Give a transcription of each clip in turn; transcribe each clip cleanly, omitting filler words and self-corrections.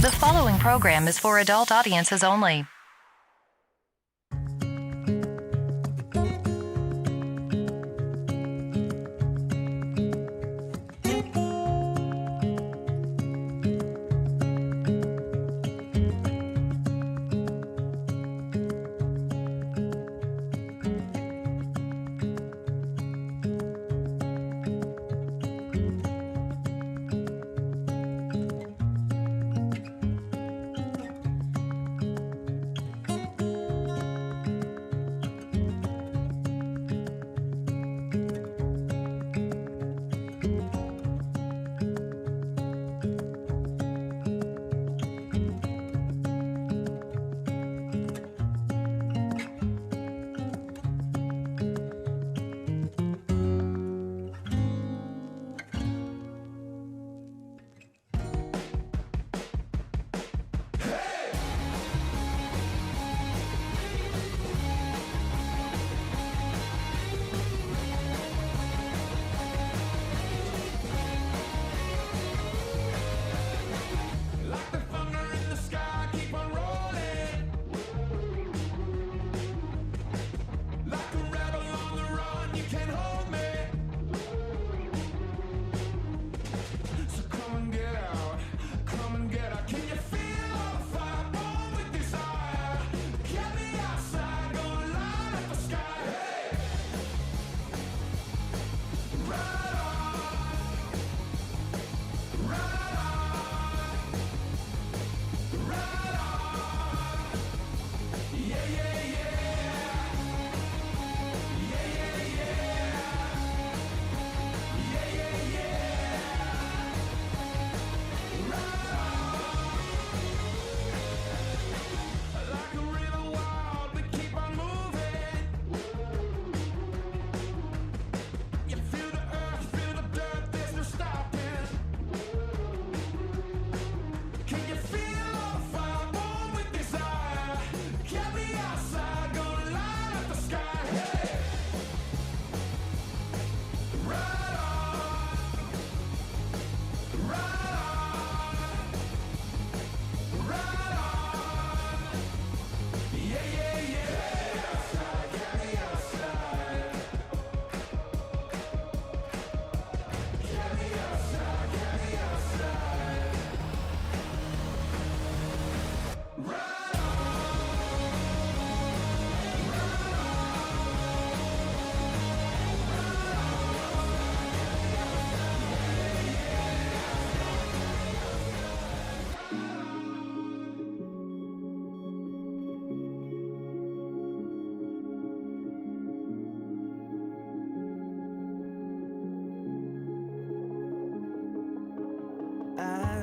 The following program is for adult audiences only.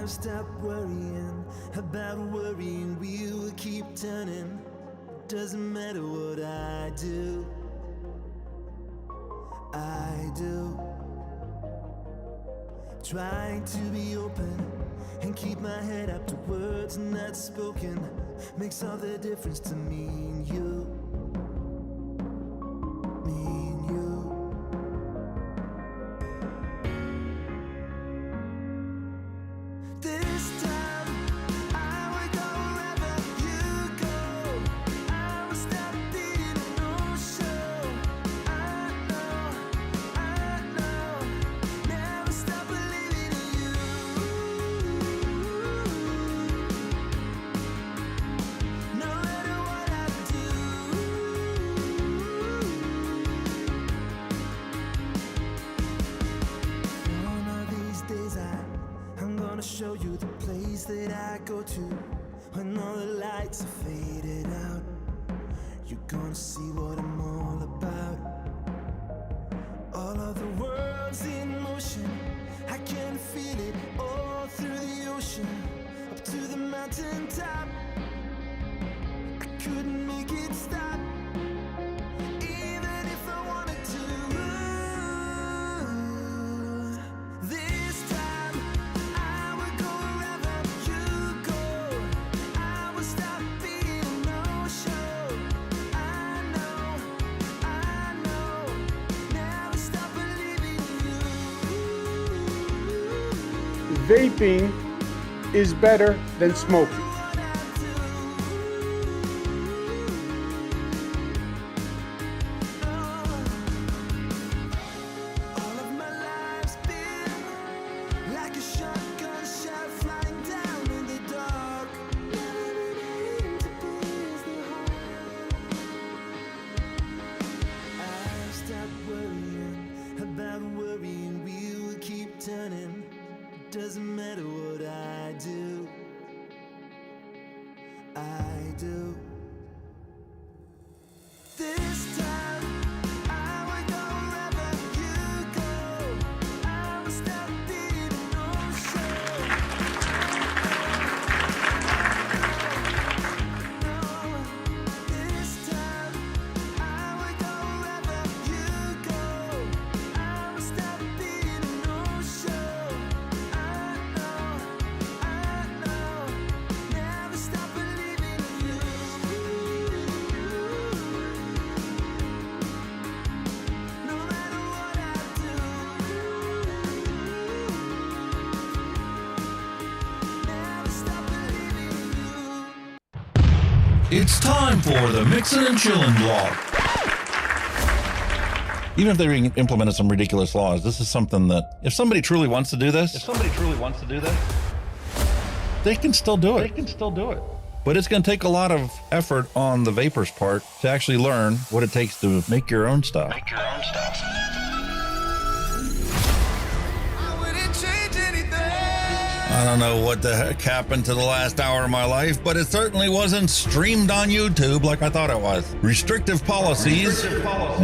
Stop worrying about worrying, we will keep turning. Doesn't matter what I do. Trying to be open and keep my head up to words not spoken makes all the difference to me and you. Show you the place that I go to when all the lights are faded out. You're gonna see what I'm all about. All of the world's in motion, I can feel it all through the ocean, up to the mountain top. I couldn't make it stop, even if I wanted to. This time vaping is better than smoking. All of my life's been like a shotgun shell flying down in the dark. Never meaning to be as the heart. I stopped worrying about worrying. We will keep turning. It doesn't matter what I do. I do. This time I will go wherever you go. I will stop being no show. No, this time I will go wherever you go. I will stop being no show. I know, never stop believing in you. No matter what I do, never stop believing in you. It's time for the Mixin and Chillin blog. Even if they implemented some ridiculous laws, this is something that if somebody truly wants to do this, they can still do it. But it's going to take a lot of effort on the vapors' part to actually learn what it takes to make your own stuff. I wouldn't change anything. I don't know what the heck happened to the last hour of my life, but it certainly wasn't streamed on YouTube like I thought it was. Restrictive policies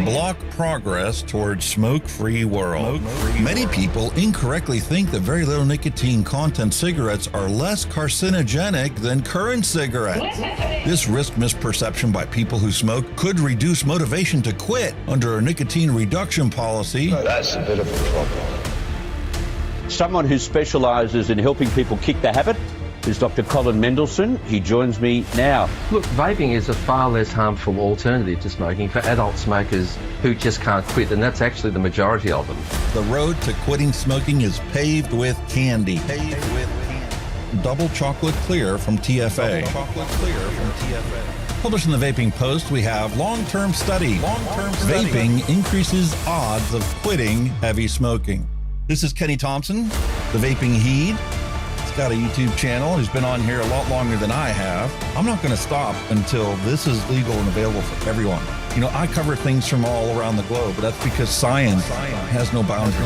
block progress towards smoke-free world. Many people incorrectly think that very little nicotine content cigarettes are less carcinogenic than current cigarettes. This risk misperception by people who smoke could reduce motivation to quit under a nicotine reduction policy. That's a bit of a problem. Someone who specialises in helping people kick the habit is Dr. Colin Mendelsohn. He joins me now. Look, vaping is a far less harmful alternative to smoking for adult smokers who just can't quit, and that's actually the majority of them. The road to quitting smoking is paved with candy. Double chocolate clear from TFA. Published in the Vaping Post, we have long-term study. Vaping increases odds of quitting heavy smoking. This is Kenny Thompson, the Vaping Heed. He's got a YouTube channel. He's been on here a lot longer than I have. I'm not going to stop until this is legal and available for everyone. You know, I cover things from all around the globe, but that's because science has no boundaries.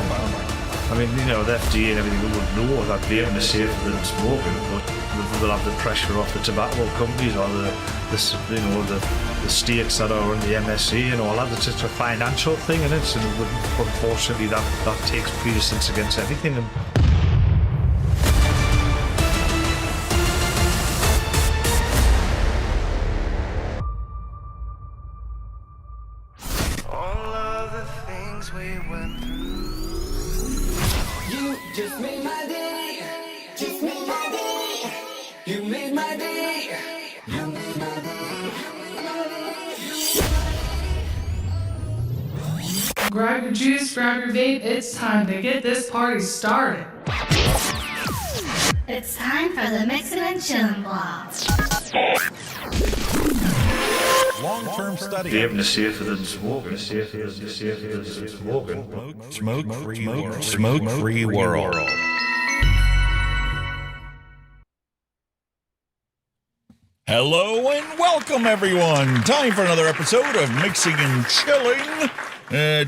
I mean, you know, the FDA and everything would know that vaping is safer than smoking, but they'll have the pressure off the tobacco companies or the states that are in the MnC and all that. It's just a financial thing, and unfortunately that takes precedence against everything. And All of the things we went through. You just made my day. Just made my day. You made my day. You made my day. Grab your juice, grab your vape. It's time to get this party started. It's time for the Mixin and Chillin blog. Long-term study. vaping is safer than smoking. Smoke-free world. Hello and welcome, everyone. Time for another episode of Mixing and Chilling.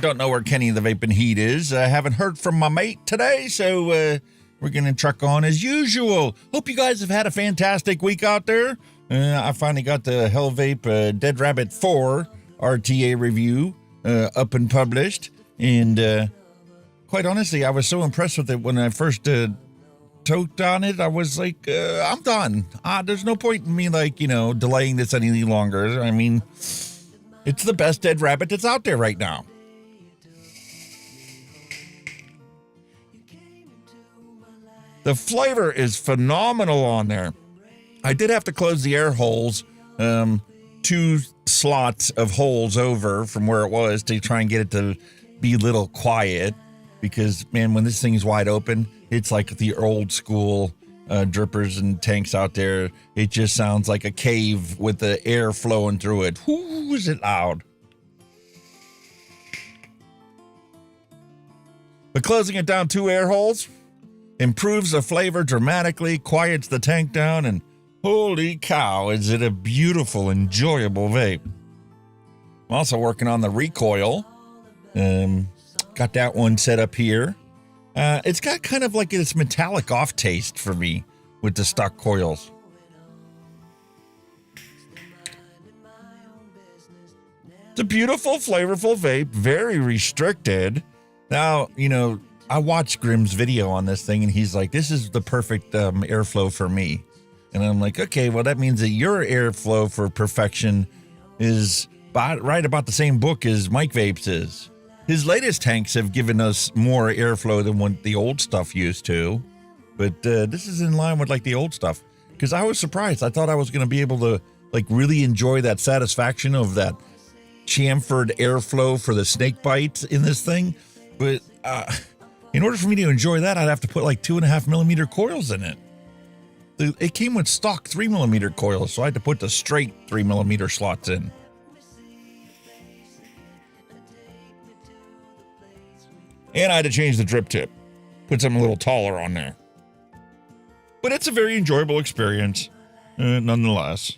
Don't know where Kenny the Vaping Heat is. I haven't heard from my mate today, so we're going to truck on as usual. Hope you guys have had a fantastic week out there. I finally got the Hellvape Dead Rabbit 4 RTA review up and published. And quite honestly, I was so impressed with it when I first toked on it. I was like, I'm done. There's no point in me, delaying this any longer. I mean, it's the best Dead Rabbit that's out there right now. The flavor is phenomenal on there. I did have to close the air holes, 2 slots of holes over from where it was to try and get it to be a little quiet, because, man, when this thing's wide open, it's like the old school drippers and tanks out there, it just sounds like a cave with the air flowing through it. Whoo, is it loud? But closing it down 2 air holes improves the flavor dramatically, quiets the tank down, and holy cow, is it a beautiful, enjoyable vape. I'm also working on the recoil. Got that one set up here. It's got kind of like this metallic off taste for me with the stock coils. It's a beautiful, flavorful vape, very restricted. Now, you know, I watched Grimm's video on this thing, and he's like, this is the perfect airflow for me. And I'm like, okay, well, that means that your airflow for perfection is right about the same book as Mike Vape's is. His latest tanks have given us more airflow than what the old stuff used to. But this is in line with like the old stuff. Because I was surprised. I thought I was going to be able to like really enjoy that satisfaction of that chamfered airflow for the snake bites in this thing. But in order for me to enjoy that, I'd have to put like 2.5 millimeter coils in it. It came with stock 3 millimeter coils, so I had to put the straight 3 millimeter slots in. And I had to change the drip tip, put something a little taller on there. But it's a very enjoyable experience, nonetheless.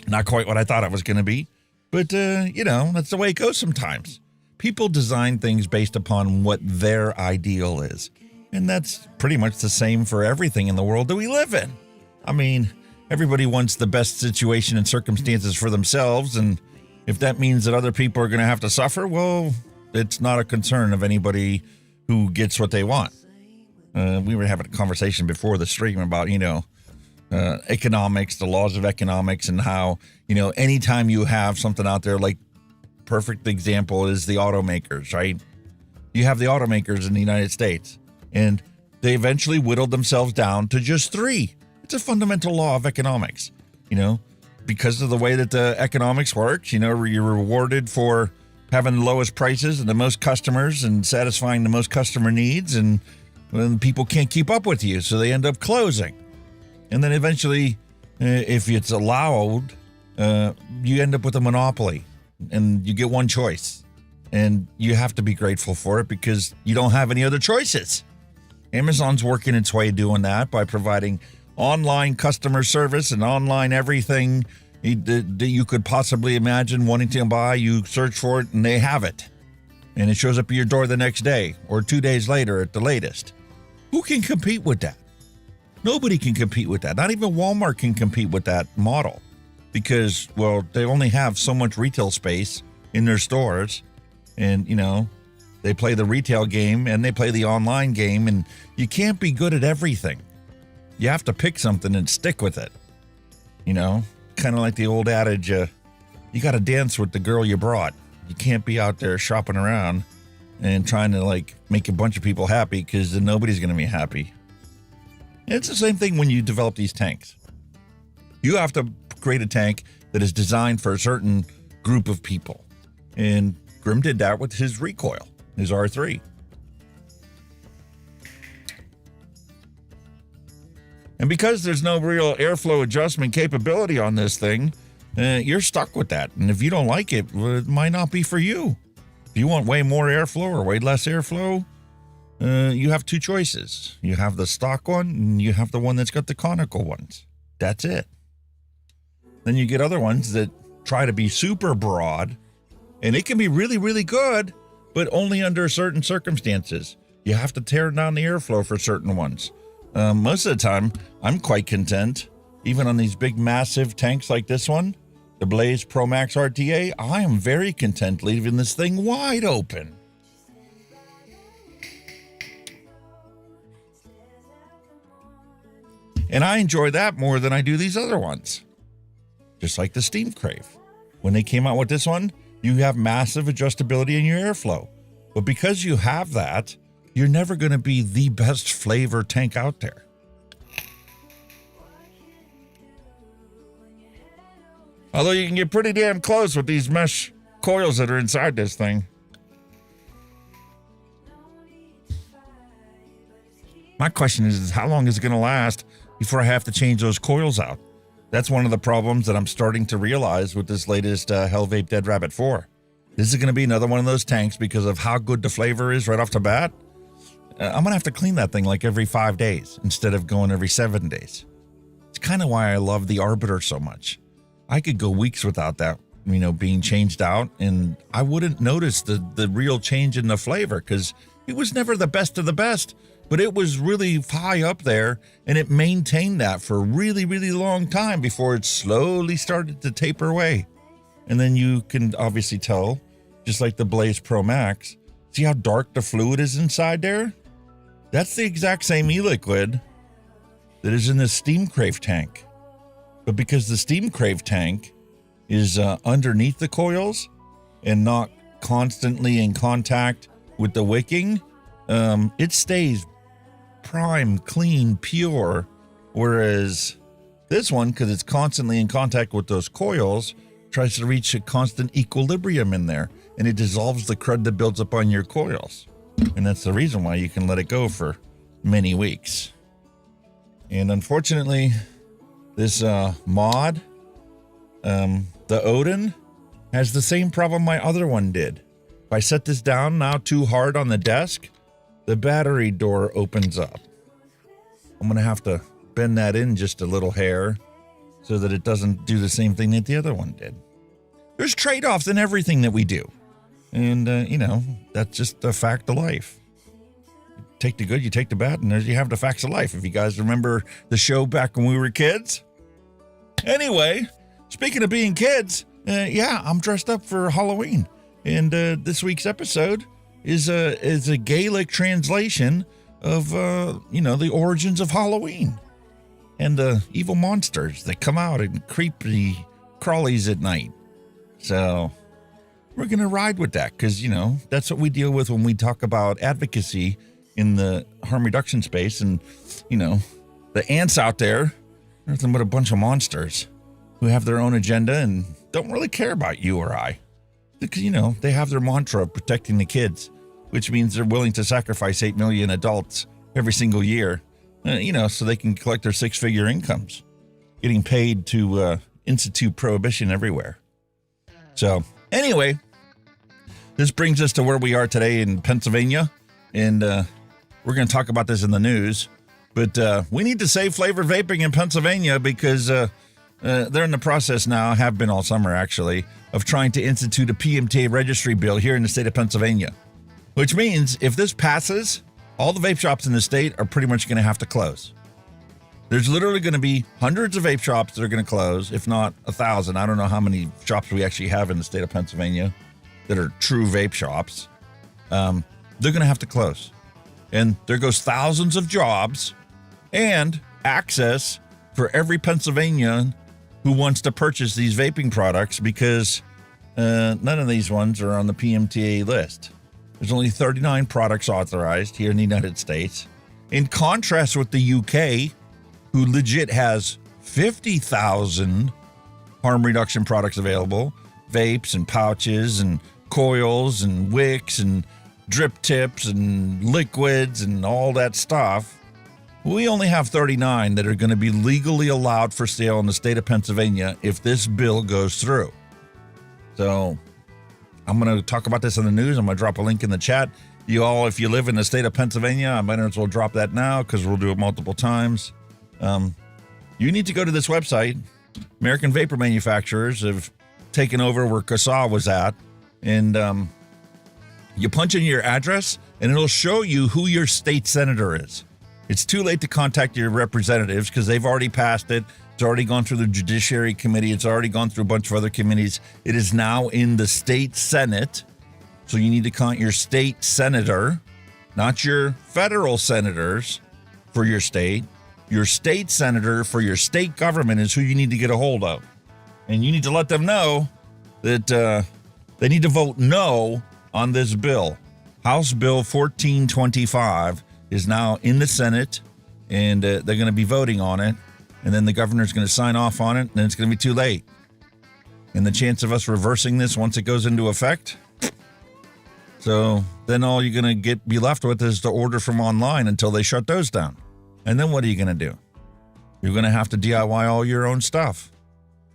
Not quite what I thought it was going to be, but, you know, that's the way it goes sometimes. People design things based upon what their ideal is. And that's pretty much the same for everything in the world that we live in. I mean, everybody wants the best situation and circumstances for themselves. And if that means that other people are going to have to suffer, well, it's not a concern of anybody who gets what they want. We were having a conversation before the stream about, you know, economics, the laws of economics, and how, you know, anytime you have something out there, like perfect example is the automakers, right? You have the automakers in the United States, and they eventually whittled themselves down to just 3. It's a fundamental law of economics, you know, because of the way that the economics works. You know, you're rewarded for having the lowest prices and the most customers and satisfying the most customer needs, and when people can't keep up with you, so they end up closing. And then eventually, if it's allowed, you end up with a monopoly, and you get one choice, and you have to be grateful for it because you don't have any other choices. Amazon's working its way doing that by providing online customer service and online everything that you could possibly imagine wanting to buy. You search for it and they have it, and it shows up at your door the next day or 2 days later at the latest. Who can compete with that? Nobody can compete with that. Not even Walmart can compete with that model because, well, they only have so much retail space in their stores, and, you know, they play the retail game and they play the online game, and you can't be good at everything. You have to pick something and stick with it. You know, kind of like the old adage, you got to dance with the girl you brought. You can't be out there shopping around and trying to like make a bunch of people happy, because then nobody's going to be happy. And it's the same thing when you develop these tanks. You have to create a tank that is designed for a certain group of people. And Grimm did that with his recoil, his R3. And because there's no real airflow adjustment capability on this thing, you're stuck with that. And if you don't like it, well, it might not be for you. If you want way more airflow or way less airflow, you have 2 choices. You have the stock one, and you have the one that's got the conical ones. That's it. Then you get other ones that try to be super broad, and it can be really, really good, but only under certain circumstances. You have to tear down the airflow for certain ones. Most of the time, I'm quite content, even on these big, massive tanks like this one, the Blaze Pro Max RTA, I am very content leaving this thing wide open. And I enjoy that more than I do these other ones. Just like the Steam Crave. When they came out with this one, you have massive adjustability in your airflow. But because you have that, you're never going to be the best flavor tank out there. Although you can get pretty damn close with these mesh coils that are inside this thing. My question is how long is it going to last before I have to change those coils out? That's one of the problems that I'm starting to realize with this latest Hellvape Dead Rabbit 4. This is going to be another one of those tanks because of how good the flavor is right off the bat. I'm going to have to clean that thing like every 5 days instead of going every 7 days. It's kind of why I love the Arbiter so much. I could go weeks without that, being changed out, and I wouldn't notice the real change in the flavor because it was never the best of the best, but it was really high up there, and it maintained that for a really, really long time before it slowly started to taper away. And then you can obviously tell, just like the Blaze Pro Max, see how dark the fluid is inside there? That's the exact same e-liquid that is in the Steam Crave tank. But because the Steam Crave tank is underneath the coils and not constantly in contact with the wicking, it stays prime, clean, pure. Whereas this one, because it's constantly in contact with those coils, tries to reach a constant equilibrium in there, and it dissolves the crud that builds up on your coils. And that's the reason why you can let it go for many weeks. And unfortunately, this mod, the Odin, has the same problem my other one did. If I set this down now too hard on the desk, the battery door opens up. I'm going to have to bend that in just a little hair so that it doesn't do the same thing that the other one did. There's trade-offs in everything that we do. And, that's just a fact of life. You take the good, you take the bad, and there you have the facts of life. If you guys remember the show back when we were kids. Anyway, speaking of being kids, I'm dressed up for Halloween. And this week's episode is a Gaelic translation of, the origins of Halloween. And the evil monsters that come out and creepy crawlies at night. So we're going to ride with that because, that's what we deal with when we talk about advocacy in the harm reduction space. And, the ants out there, nothing but a bunch of monsters who have their own agenda and don't really care about you or I. Because, they have their mantra of protecting the kids, which means they're willing to sacrifice 8 million adults every single year. So they can collect their 6-figure incomes, getting paid to institute prohibition everywhere. So anyway, this brings us to where we are today in Pennsylvania, and we're going to talk about this in the news. But we need to save flavored vaping in Pennsylvania because they're in the process now, have been all summer actually, of trying to institute a PMTA registry bill here in the state of Pennsylvania, which means if this passes, all the vape shops in the state are pretty much going to have to close. There's literally going to be hundreds of vape shops that are going to close, if not 1,000. I don't know how many shops we actually have in the state of Pennsylvania that are true vape shops. They're going to have to close. And there goes thousands of jobs and access for every Pennsylvanian who wants to purchase these vaping products because none of these ones are on the PMTA list. There's only 39 products authorized here in the United States. In contrast with the UK, who legit has 50,000 harm reduction products available, vapes and pouches and coils and wicks and drip tips and liquids and all that stuff. We only have 39 that are going to be legally allowed for sale in the state of Pennsylvania if this bill goes through. So I'm going to talk about this in the news. I'm going to drop a link in the chat. You all, if you live in the state of Pennsylvania, I might as well drop that now because we'll do it multiple times. You need to go to this website. American Vapor Manufacturers have taken over where CASA was at. And you punch in your address and it'll show you who your state senator is. It's too late to contact your representatives because they've already passed it. It's already gone through the Judiciary Committee. It's already gone through a bunch of other committees. It is now in the state Senate. So you need to contact your state senator, not your federal senators for your state. Your state senator for your state government is who you need to get a hold of. And you need to let them know that they need to vote no on this bill. House Bill 1425 is now in the Senate, and they're going to be voting on it. And then the governor's going to sign off on it, and then it's going to be too late. And the chance of us reversing this once it goes into effect, So then all you're going to be left with is to order from online until they shut those down. And then what are you going to do? You're going to have to DIY all your own stuff.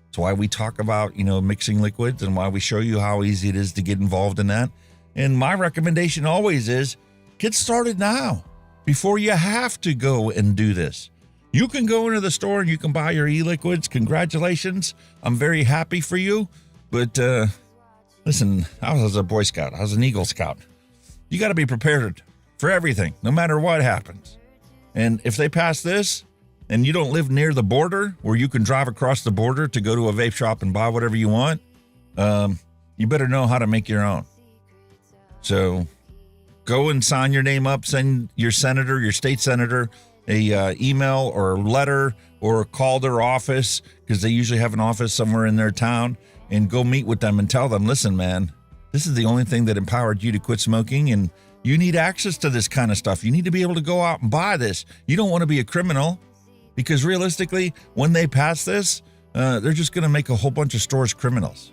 That's why we talk about, mixing liquids and why we show you how easy it is to get involved in that. And my recommendation always is get started now before you have to go and do this. You can go into the store and you can buy your e-liquids. Congratulations. I'm very happy for you. But listen, I was a Boy Scout. I was an Eagle Scout. You got to be prepared for everything, no matter what happens. And if they pass this and you don't live near the border where you can drive across the border to go to a vape shop and buy whatever you want, you better know how to make your own. So go and sign your name up, send your senator, your state senator, a email or a letter, or call their office, because they usually have an office somewhere in their town, and go meet with them and tell them, listen, man, this is the only thing that empowered you to quit smoking, and you need access to this kind of stuff. You need to be able to go out and buy this. You don't want to be a criminal, because realistically, when they pass this, they're just going to make a whole bunch of stores criminals.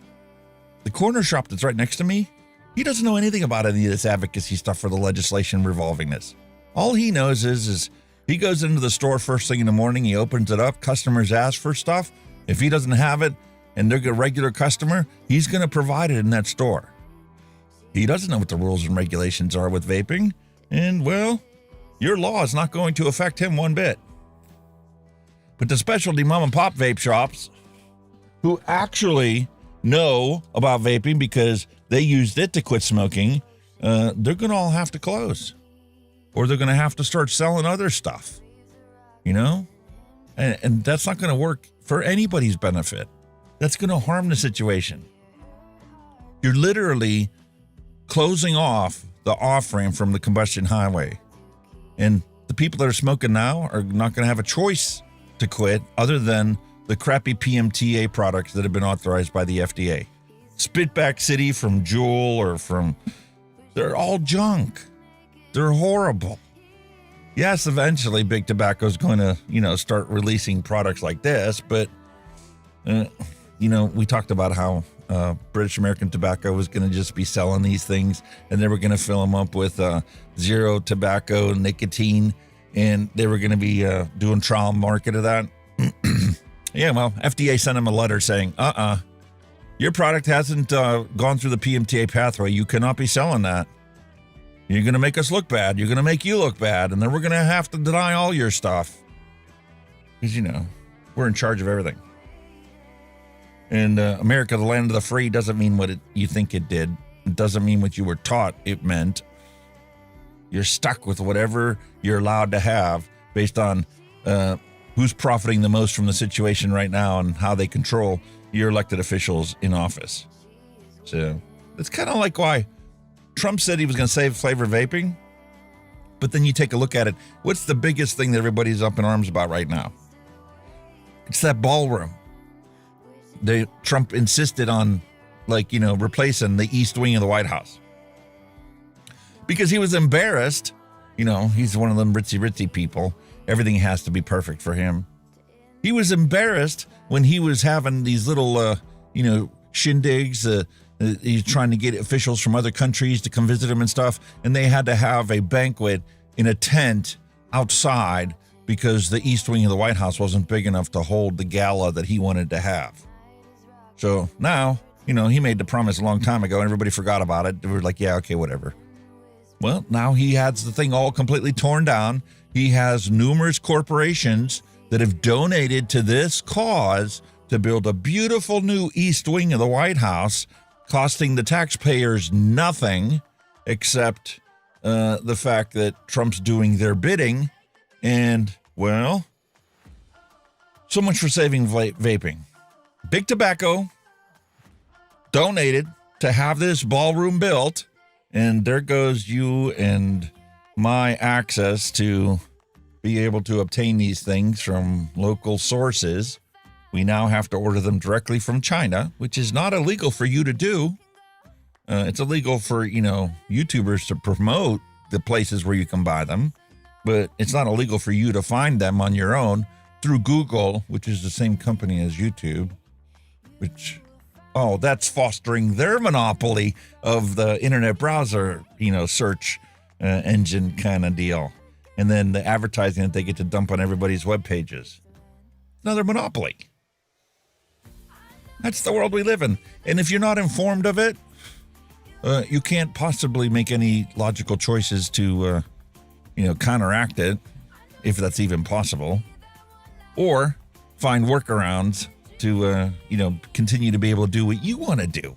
The corner shop that's right next to me, he doesn't know anything about any of this advocacy stuff for the legislation revolving this. All he knows is he goes into the store first thing in the morning, he opens it up, customers ask for stuff. If he doesn't have it and they're a regular customer, he's going to provide it in that store. He doesn't know what the rules and regulations are with vaping, and well, your law is not going to affect him one bit. But the specialty mom and pop vape shops who actually know about vaping because they used it to quit smoking, they're going to all have to close. Or they're going to have to start selling other stuff, And that's not going to work for anybody's benefit. That's going to harm the situation. You're literally closing off the off-ramp from the combustion highway. And the people that are smoking now are not going to have a choice to quit other than the crappy PMTA products that have been authorized by the FDA. Spitback City from Juul or they're all junk. They're horrible. Yes, eventually Big Tobacco is going to, start releasing products like this, but, we talked about how British American Tobacco was going to just be selling these things, and they were going to fill them up with zero tobacco nicotine, and they were going to be doing trial market of that. Yeah, well, FDA sent them a letter saying, your product hasn't gone through the PMTA pathway. You cannot be selling that. You're going to make us look bad. You're going to make you look bad. And then we're going to have to deny all your stuff. Because, we're in charge of everything. And America, the land of the free, doesn't mean what you think it did. It doesn't mean what you were taught it meant. You're stuck with whatever you're allowed to have based on who's profiting the most from the situation right now and how they control your elected officials in office. So it's kind of like why Trump said he was going to save flavor vaping, but then you take a look at it. What's the biggest thing that everybody's up in arms about right now? It's that ballroom. Trump insisted on, replacing the East Wing of the White House because he was embarrassed. He's one of them ritzy people. Everything has to be perfect for him. He was embarrassed when he was having these little, shindigs. He's trying to get officials from other countries to come visit him and stuff. And they had to have a banquet in a tent outside because the East Wing of the White House wasn't big enough to hold the gala that he wanted to have. So now, he made the promise a long time ago and everybody forgot about it. They were like, yeah, okay, whatever. Well, now he has the thing all completely torn down. He has numerous corporations that have donated to this cause to build a beautiful new East Wing of the White House, costing the taxpayers nothing except the fact that Trump's doing their bidding. And, well, so much for saving vaping. Big Tobacco donated to have this ballroom built, and there goes you and my access to be able to obtain these things from local sources. We now have to order them directly from China, which is not illegal for you to do. It's illegal for, YouTubers to promote the places where you can buy them, but it's not illegal for you to find them on your own through Google, which is the same company as YouTube, which oh, that's fostering their monopoly of the internet browser, search engine kind of deal. And then the advertising that they get to dump on everybody's web pages. Another monopoly. That's the world we live in. And if you're not informed of it, you can't possibly make any logical choices to, counteract it, if that's even possible, or find workarounds to, continue to be able to do what you want to do.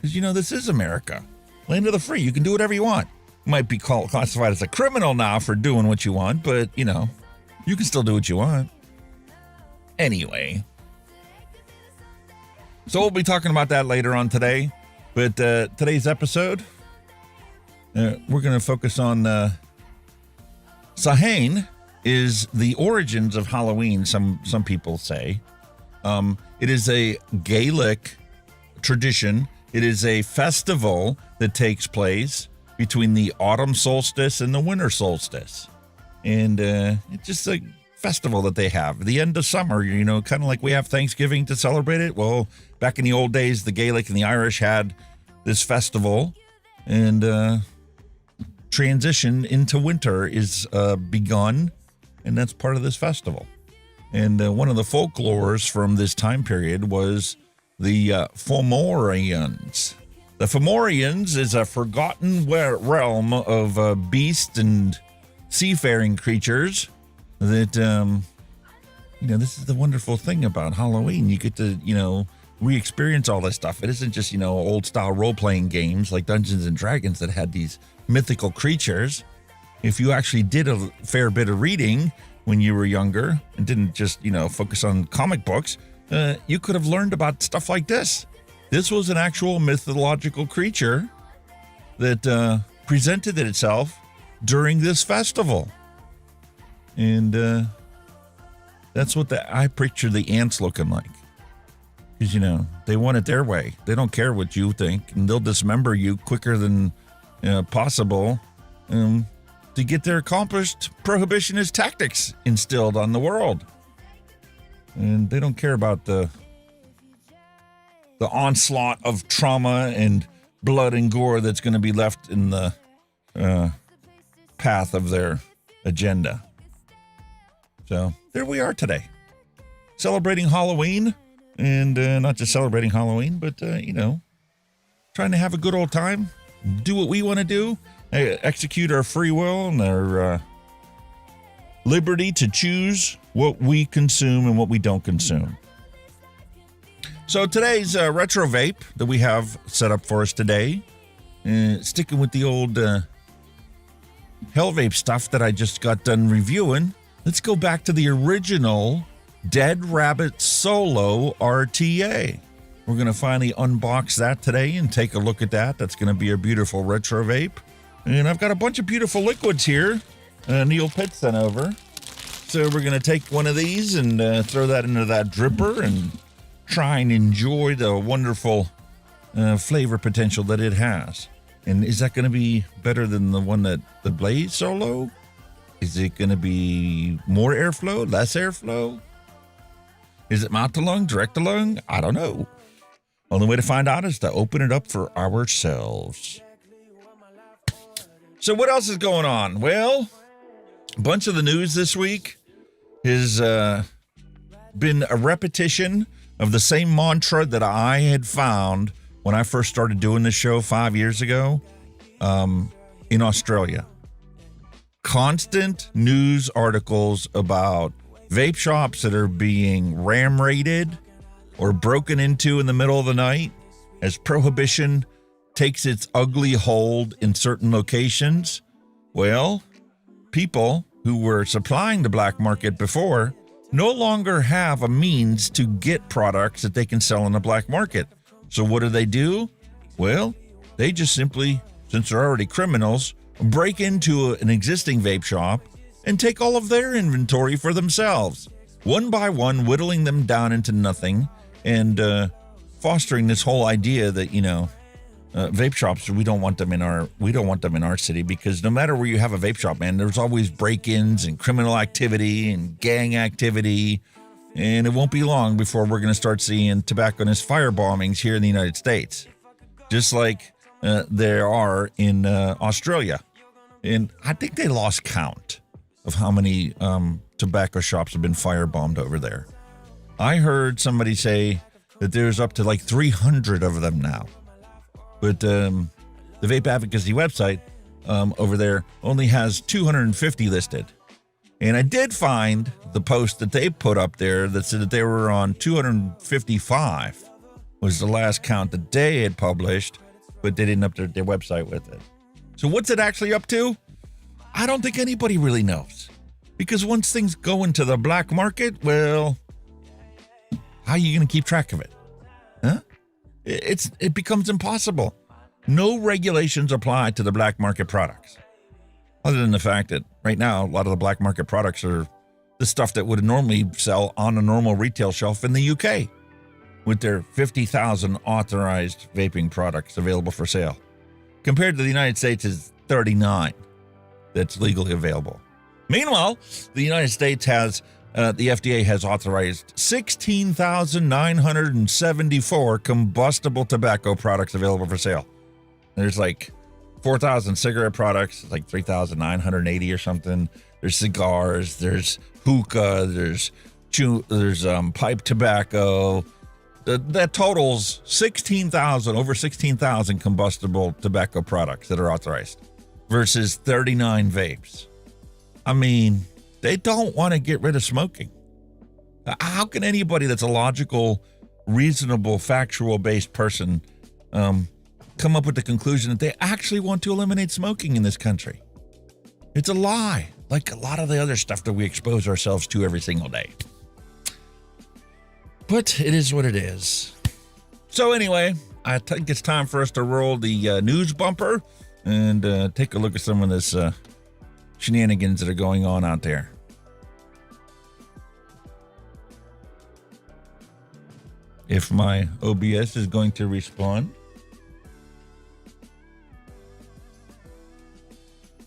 Because, this is America, land of the free. You can do whatever you want. Might be classified as a criminal now for doing what you want, but, you can still do what you want. Anyway. So we'll be talking about that later on today. But today's episode, we're going to focus on Samhain is the origins of Halloween, some people say. It is a Gaelic tradition. It is a festival that takes place between the autumn solstice and the winter solstice. And it's just a festival that they have. The end of summer, kind of like we have Thanksgiving to celebrate it. Well, back in the old days, the Gaelic and the Irish had this festival, and transition into winter is begun, and that's part of this festival. And one of the folklores from this time period was the Fomorians. The Fomorians is a forgotten realm of beasts and seafaring creatures that, this is the wonderful thing about Halloween. You get to, re-experience all this stuff. It isn't just, old style role-playing games like Dungeons and Dragons that had these mythical creatures. If you actually did a fair bit of reading when you were younger and didn't just, focus on comic books, you could have learned about stuff like this. This was an actual mythological creature that presented itself during this festival. And that's what I picture the ants looking like. Because, they want it their way. They don't care what you think, and they'll dismember you quicker than possible to get their accomplished prohibitionist tactics instilled on the world. And they don't care about the onslaught of trauma and blood and gore that's going to be left in the path of their agenda. So there we are today, celebrating Halloween, and not just celebrating Halloween, but, trying to have a good old time, do what we want to do, execute our free will and our liberty to choose what we consume and what we don't consume. So today's retro vape that we have set up for us today, sticking with the old Hellvape stuff that I just got done reviewing, let's go back to the original Dead Rabbit Solo RTA. We're going to finally unbox that today and take a look at that. That's going to be a beautiful retro vape. And I've got a bunch of beautiful liquids here. Neil Pitt sent over. So we're going to take one of these and throw that into that dripper and try and enjoy the wonderful flavor potential that it has. And is that going to be better than the one that the Blaze Solo? Is it going to be more airflow, less airflow? Is it mouth to lung, direct to lung? I don't know. Only way to find out is to open it up for ourselves. So what else is going on? Well, a bunch of the news this week has been a repetition of the same mantra that I had found when I first started doing this show 5 years ago in Australia. Constant news articles about vape shops that are being ram raided or broken into in the middle of the night as prohibition takes its ugly hold in certain locations. Well, people who were supplying the black market before no longer have a means to get products that they can sell in the black market. So what do? Well, they just simply, since they're already criminals, break into an existing vape shop and take all of their inventory for themselves, one by one, whittling them down into nothing and fostering this whole idea that, vape shops, we don't want them in our city, because no matter where you have a vape shop, man, there's always break-ins and criminal activity and gang activity And it won't be long before we're going to start seeing tobacconist firebombings here in the United States, just like there are in Australia. And I think they lost count of how many tobacco shops have been firebombed over there. I heard somebody say that there's up to like 300 of them now. But the Vape Advocacy website over there only has 250 listed. And I did find the post that they put up there that said that they were on 255 was the last count that they had published, but they didn't update their website with it. So what's it actually up to? I don't think anybody really knows. Because once things go into the black market, well, how are you going to keep track of it? Huh? It becomes impossible. No regulations apply to the black market products. Other than the fact that right now, a lot of the black market products are the stuff that would normally sell on a normal retail shelf in the UK, with their 50,000 authorized vaping products available for sale, compared to the United States is 39 that's legally available. Meanwhile, the United States has, the FDA has authorized 16,974 combustible tobacco products available for sale. There's like 4,000 cigarette products, like 3,980 or something. There's cigars, there's hookah, there's pipe tobacco. That totals 16,000, over 16,000 combustible tobacco products that are authorized versus 39 vapes. I mean, they don't want to get rid of smoking. How can anybody that's a logical, reasonable, factual-based person come up with the conclusion that they actually want to eliminate smoking in this country? It's a lie, like a lot of the other stuff that we expose ourselves to every single day. But it is what it is. So anyway, I think it's time for us to roll the news bumper and take a look at some of this shenanigans that are going on out there. If my OBS is going to respond.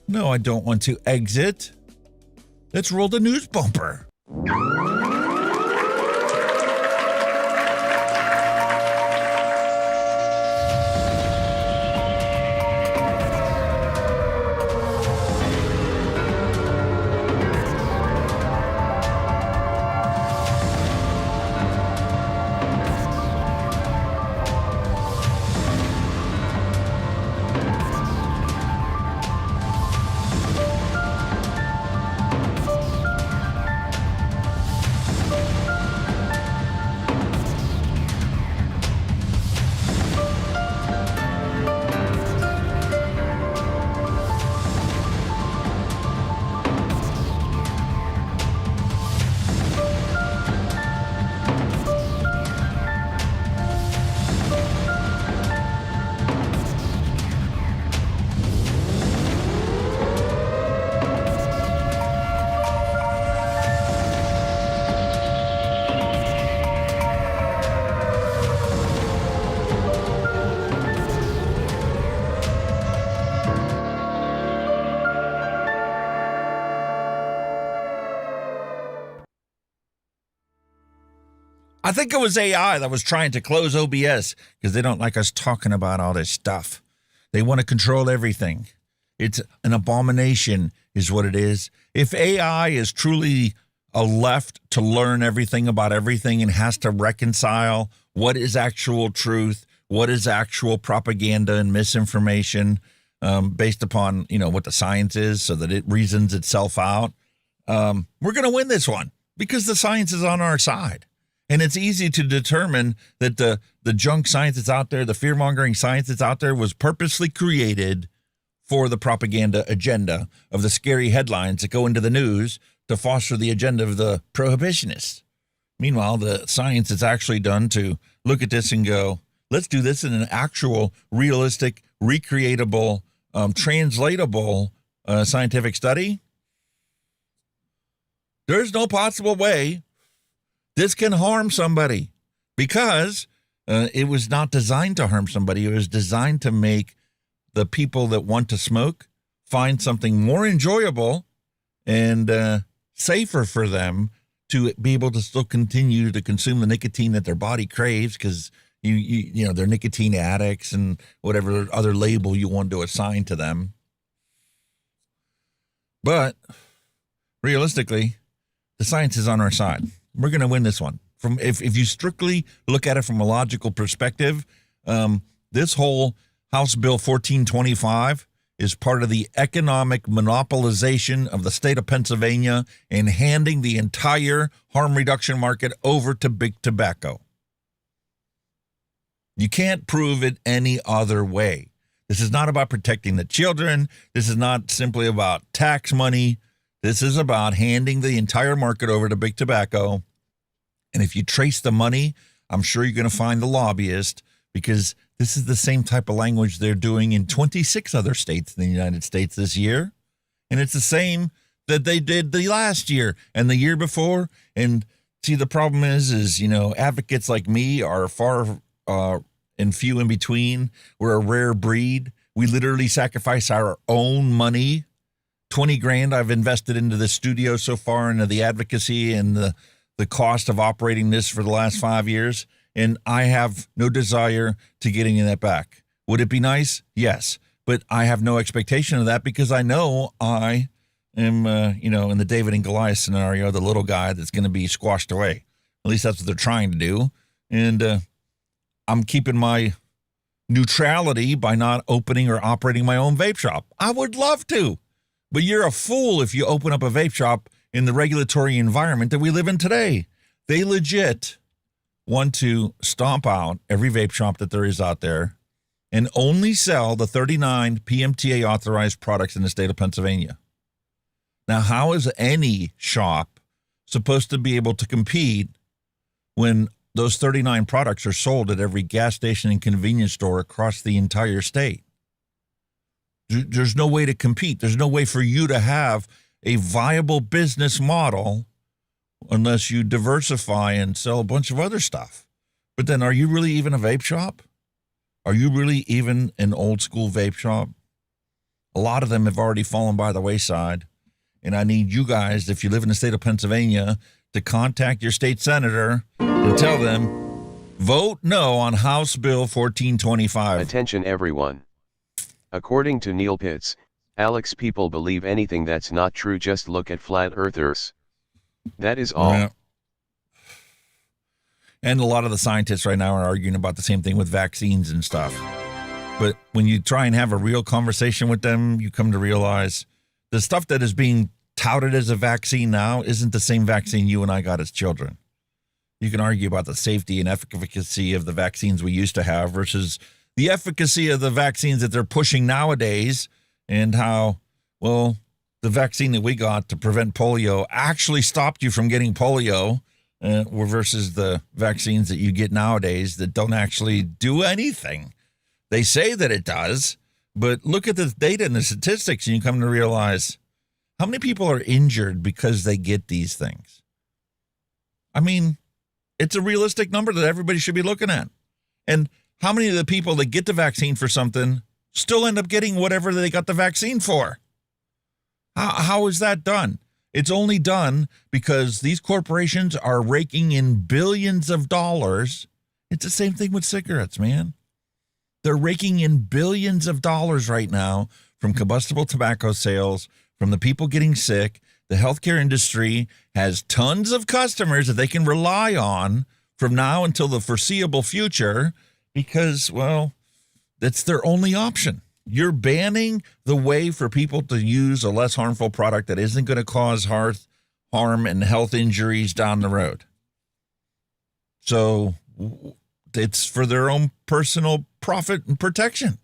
No, I don't want to exit. Let's roll the news bumper. I think it was AI that was trying to close OBS because they don't like us talking about all this stuff. They want to control everything. It's an abomination is what it is. If AI is truly a left to learn everything about everything and has to reconcile what is actual truth, what is actual propaganda and misinformation based upon, what the science is so that it reasons itself out, we're going to win this one because the science is on our side. And it's easy to determine that the junk science that's out there, the fear-mongering science that's out there was purposely created for the propaganda agenda of the scary headlines that go into the news to foster the agenda of the prohibitionists. Meanwhile, the science is actually done to look at this and go, let's do this in an actual, realistic, recreatable, translatable scientific study. There's no possible way this can harm somebody because it was not designed to harm somebody. It was designed to make the people that want to smoke find something more enjoyable and safer for them to be able to still continue to consume the nicotine that their body craves because you know they're nicotine addicts and whatever other label you want to assign to them. But realistically, the science is on our side. We're going to win this one. If you strictly look at it from a logical perspective, this whole House Bill 1425 is part of the economic monopolization of the state of Pennsylvania and handing the entire harm reduction market over to big tobacco. You can't prove it any other way. This is not about protecting the children. This is not simply about tax money. This is about handing the entire market over to big tobacco. And if you trace the money, I'm sure you're going to find the lobbyist, because this is the same type of language they're doing in 26 other states in the United States this year. And it's the same that they did the last year and the year before. And see, the problem is, advocates like me are far and few in between. We're a rare breed. We literally sacrifice our own money. 20 grand I've invested into the studio so far, into the advocacy and the cost of operating this for the last 5 years. And I have no desire to get any of that back. Would it be nice? Yes. But I have no expectation of that because I know I am, in the David and Goliath scenario, the little guy that's going to be squashed away. At least that's what they're trying to do. And I'm keeping my neutrality by not opening or operating my own vape shop. I would love to, but you're a fool if you open up a vape shop in the regulatory environment that we live in today. They legit want to stomp out every vape shop that there is out there and only sell the 39 PMTA authorized products in the state of Pennsylvania. Now, how is any shop supposed to be able to compete when those 39 products are sold at every gas station and convenience store across the entire state? There's no way to compete. There's no way for you to have a viable business model unless you diversify and sell a bunch of other stuff. But then, are you really even a vape shop? Are you really even an old school vape shop? A lot of them have already fallen by the wayside. And I need you guys, if you live in the state of Pennsylvania, to contact your state senator and tell them, vote no on House Bill 1425. Attention everyone. According to Neil Pitts, Alex, people believe anything that's not true. Just look at flat earthers. That is all. Yeah. And a lot of the scientists right now are arguing about the same thing with vaccines and stuff. But when you try and have a real conversation with them, you come to realize the stuff that is being touted as a vaccine now isn't the same vaccine you and I got as children. You can argue about the safety and efficacy of the vaccines we used to have versus the efficacy of the vaccines that they're pushing nowadays, and how, well, the vaccine that we got to prevent polio actually stopped you from getting polio versus the vaccines that you get nowadays that don't actually do anything. They say that it does, but look at the data and the statistics and you come to realize how many people are injured because they get these things. I mean, it's a realistic number that everybody should be looking at. And how many of the people that get the vaccine for something still end up getting whatever they got the vaccine for? How is that done? It's only done because these corporations are raking in billions of dollars. It's the same thing with cigarettes, man. They're raking in billions of dollars right now from combustible tobacco sales, from the people getting sick. The healthcare industry has tons of customers that they can rely on from now until the foreseeable future because, well, that's their only option. You're banning the way for people to use a less harmful product that isn't going to cause harm and health injuries down the road. So it's for their own personal profit and protection.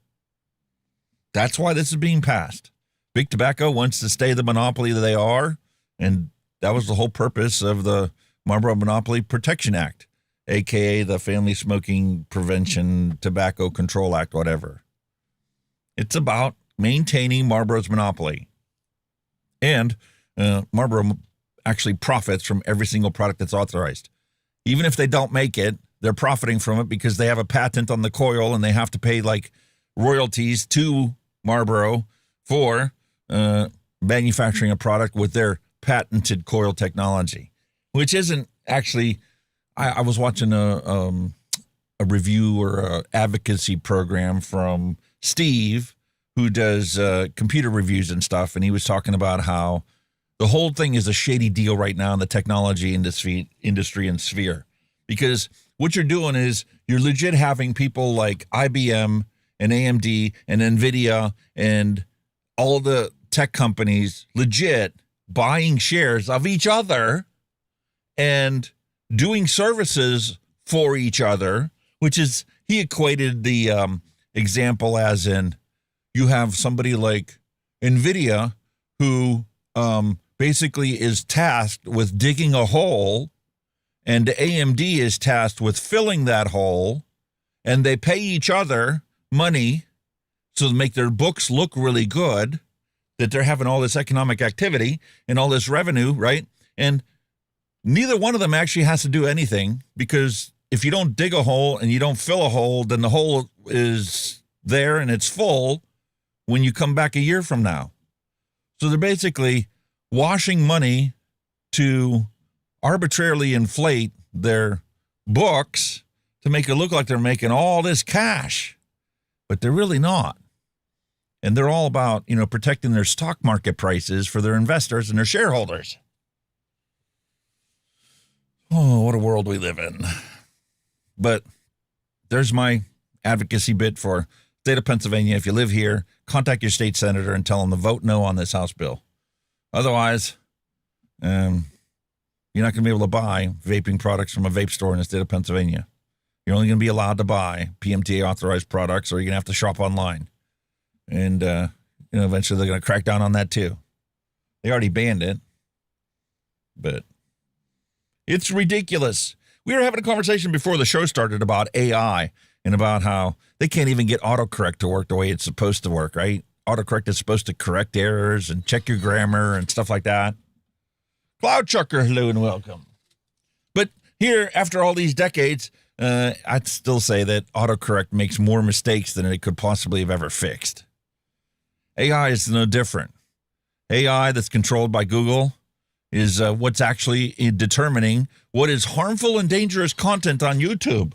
That's why this is being passed. Big Tobacco wants to stay the monopoly that they are, and that was the whole purpose of the Marlboro Monopoly Protection Act, a.k.a. the Family Smoking Prevention Tobacco Control Act, whatever. It's about maintaining Marlboro's monopoly. And Marlboro actually profits from every single product that's authorized. Even if they don't make it, they're profiting from it because they have a patent on the coil and they have to pay like royalties to Marlboro for manufacturing a product with their patented coil technology. which isn't actually. I was watching a review or a advocacy program from Steve, who does computer reviews and stuff, and he was talking about how the whole thing is a shady deal right now in the technology industry and sphere, because what you're doing is you're legit having people like IBM and AMD and NVIDIA and all the tech companies legit buying shares of each other and doing services for each other, which is, he equated the example as in you have somebody like NVIDIA who basically is tasked with digging a hole, and AMD is tasked with filling that hole, and they pay each other money to make their books look really good, that they're having all this economic activity and all this revenue, right? And neither one of them actually has to do anything, because if you don't dig a hole and you don't fill a hole, then the hole is there and it's full when you come back a year from now. So they're basically washing money to arbitrarily inflate their books to make it look like they're making all this cash, but they're really not. And they're all about, protecting their stock market prices for their investors and their shareholders. Oh, what a world we live in. But there's my advocacy bit for state of Pennsylvania. If you live here, contact your state senator and tell them to vote no on this House bill. Otherwise, you're not going to be able to buy vaping products from a vape store in the state of Pennsylvania. You're only going to be allowed to buy PMTA authorized products, or you're going to have to shop online. And, eventually they're going to crack down on that too. They already banned it, but it's ridiculous. We were having a conversation before the show started about AI and about how they can't even get autocorrect to work the way it's supposed to work, right? Autocorrect is supposed to correct errors and check your grammar and stuff like that. Cloud Chucker, hello and welcome. But here, after all these decades, I'd still say that autocorrect makes more mistakes than it could possibly have ever fixed. AI is no different. AI that's controlled by Google is what's actually determining what is harmful and dangerous content on YouTube.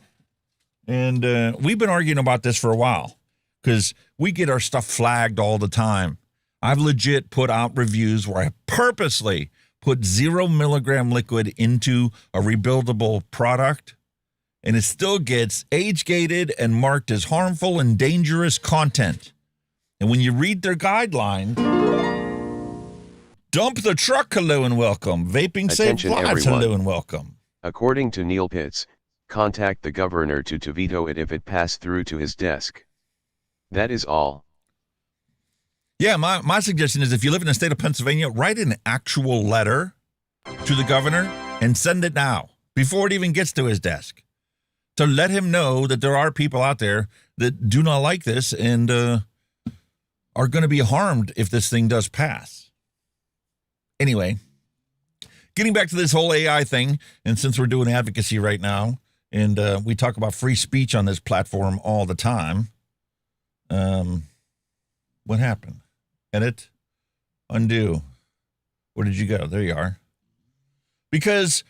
And we've been arguing about this for a while because we get our stuff flagged all the time. I've legit put out reviews where I purposely put 0 milligram liquid into a rebuildable product, and it still gets age-gated and marked as harmful and dangerous content. And when you read their guideline, dump the truck, hello and welcome. Vaping saves lives, hello and welcome. According to Neil Pitts, contact the governor to veto it if it passed through to his desk. That is all. Yeah, my suggestion is if you live in the state of Pennsylvania, write an actual letter to the governor and send it now, before it even gets to his desk, to let him know that there are people out there that do not like this and are going to be harmed if this thing does pass. Anyway, getting back to this whole AI thing, and since we're doing advocacy right now, and we talk about free speech on this platform all the time, what happened? Edit, undo. Where did you go? There you are. Because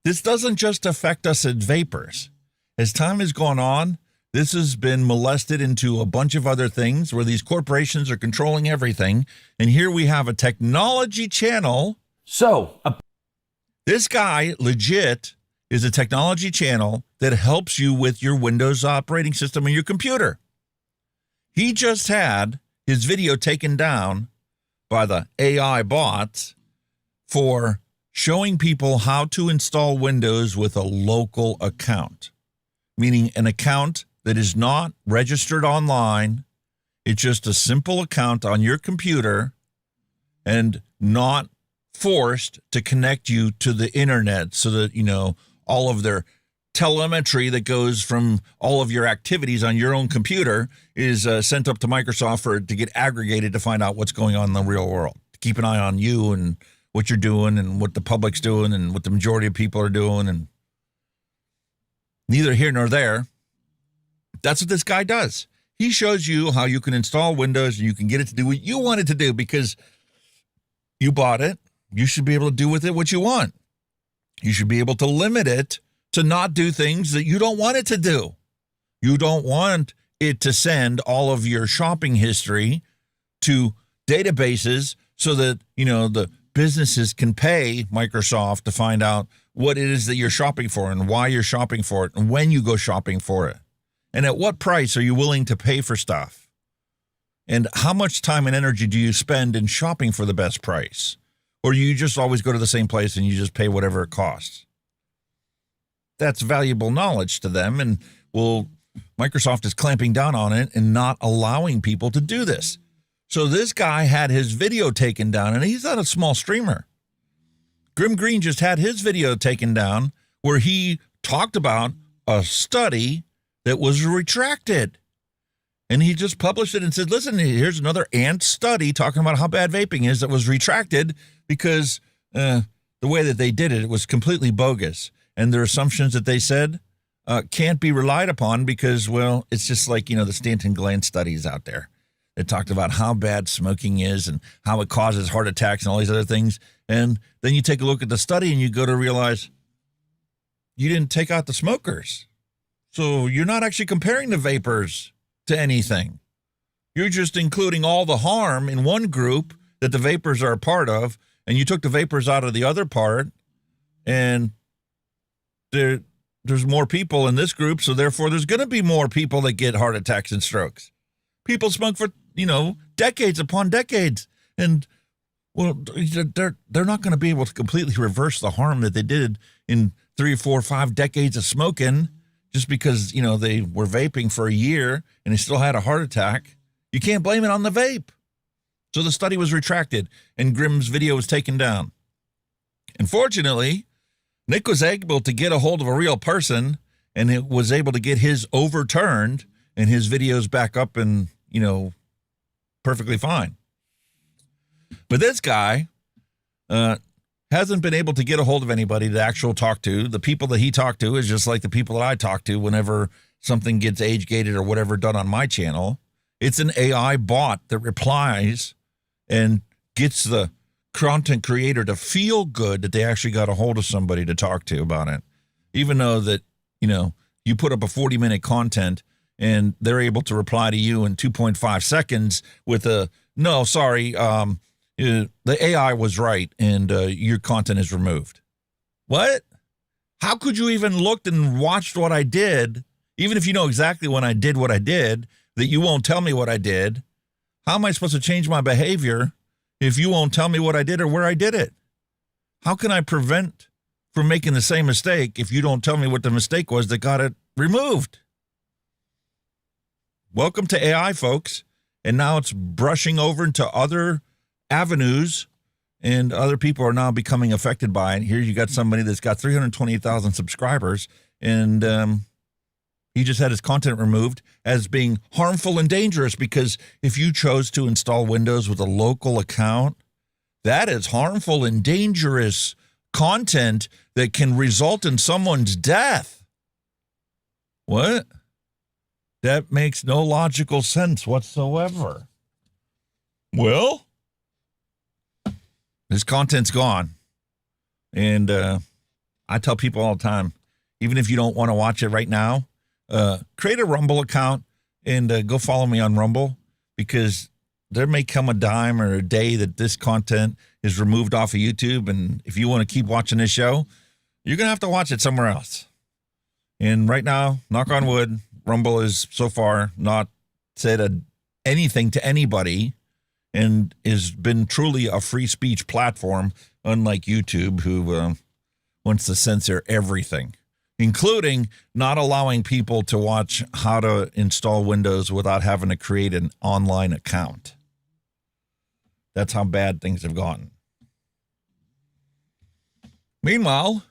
this doesn't just affect us as vapors. As time has gone on, this has been molested into a bunch of other things where these corporations are controlling everything. And here we have a technology channel. This guy legit is a technology channel that helps you with your Windows operating system and your computer. He just had his video taken down by the AI bots for showing people how to install Windows with a local account, meaning an account that is not registered online. It's just a simple account on your computer and not forced to connect you to the internet so that, all of their telemetry that goes from all of your activities on your own computer is sent up to Microsoft to get aggregated to find out what's going on in the real world. To keep an eye on you and what you're doing and what the public's doing and what the majority of people are doing, and neither here nor there. That's what this guy does. He shows you how you can install Windows and you can get it to do what you want it to do because you bought it. You should be able to do with it what you want. You should be able to limit it to not do things that you don't want it to do. You don't want it to send all of your shopping history to databases so that, the businesses can pay Microsoft to find out what it is that you're shopping for and why you're shopping for it and when you go shopping for it. And at what price are you willing to pay for stuff? And how much time and energy do you spend in shopping for the best price? Or you just always go to the same place and you just pay whatever it costs? That's valuable knowledge to them. And Microsoft is clamping down on it and not allowing people to do this. So this guy had his video taken down, and he's not a small streamer. Grim Green just had his video taken down where he talked about a study that was retracted. And he just published it and said, listen, here's another ant study talking about how bad vaping is that was retracted because the way that they did it was completely bogus. And their assumptions that they said can't be relied upon because, it's just like, the Stanton Gland studies out there. It talked about how bad smoking is and how it causes heart attacks and all these other things. And then you take a look at the study and you go to realize you didn't take out the smokers. So you're not actually comparing the vapors to anything. You're just including all the harm in one group that the vapors are a part of, and you took the vapors out of the other part, and there's more people in this group, so therefore there's going to be more people that get heart attacks and strokes. People smoke for, decades upon decades. And, they're not going to be able to completely reverse the harm that they did in 3, 4, 5 decades of smoking just because, they were vaping for a year and they still had a heart attack. You can't blame it on the vape. So the study was retracted and Grimm's video was taken down. And fortunately, Nick was able to get a hold of a real person and it was able to get his overturned and his videos back up and, perfectly fine. But this guy hasn't been able to get a hold of anybody to actually talk to. The people that he talked to is just like the people that I talk to whenever something gets age-gated or whatever done on my channel. It's an AI bot that replies and gets the content creator to feel good that they actually got a hold of somebody to talk to about it. Even though that, you put up a 40-minute content and they're able to reply to you in 2.5 seconds with a, no, sorry, the AI was right and your content is removed. What? How could you even looked and watched what I did, even if you know exactly when I did what I did, that you won't tell me what I did? How am I supposed to change my behavior if you won't tell me what I did or where I did it? How can I prevent from making the same mistake if you don't tell me what the mistake was that got it removed? Welcome to AI, folks. And now it's brushing over into other avenues, and other people are now becoming affected by it. Here you got somebody that's got 328,000 subscribers, and he just had his content removed as being harmful and dangerous because if you chose to install Windows with a local account, that is harmful and dangerous content that can result in someone's death. What? That makes no logical sense whatsoever. Well, his content's gone. And I tell people all the time, even if you don't want to watch it right now, create a Rumble account and go follow me on Rumble, because there may come a dime or a day that this content is removed off of YouTube. And if you want to keep watching this show, you're going to have to watch it somewhere else. And right now, knock on wood, Rumble is so far not said anything to anybody and has been truly a free speech platform, unlike YouTube, who wants to censor everything, including not allowing people to watch how to install Windows without having to create an online account. That's how bad things have gotten. Meanwhile,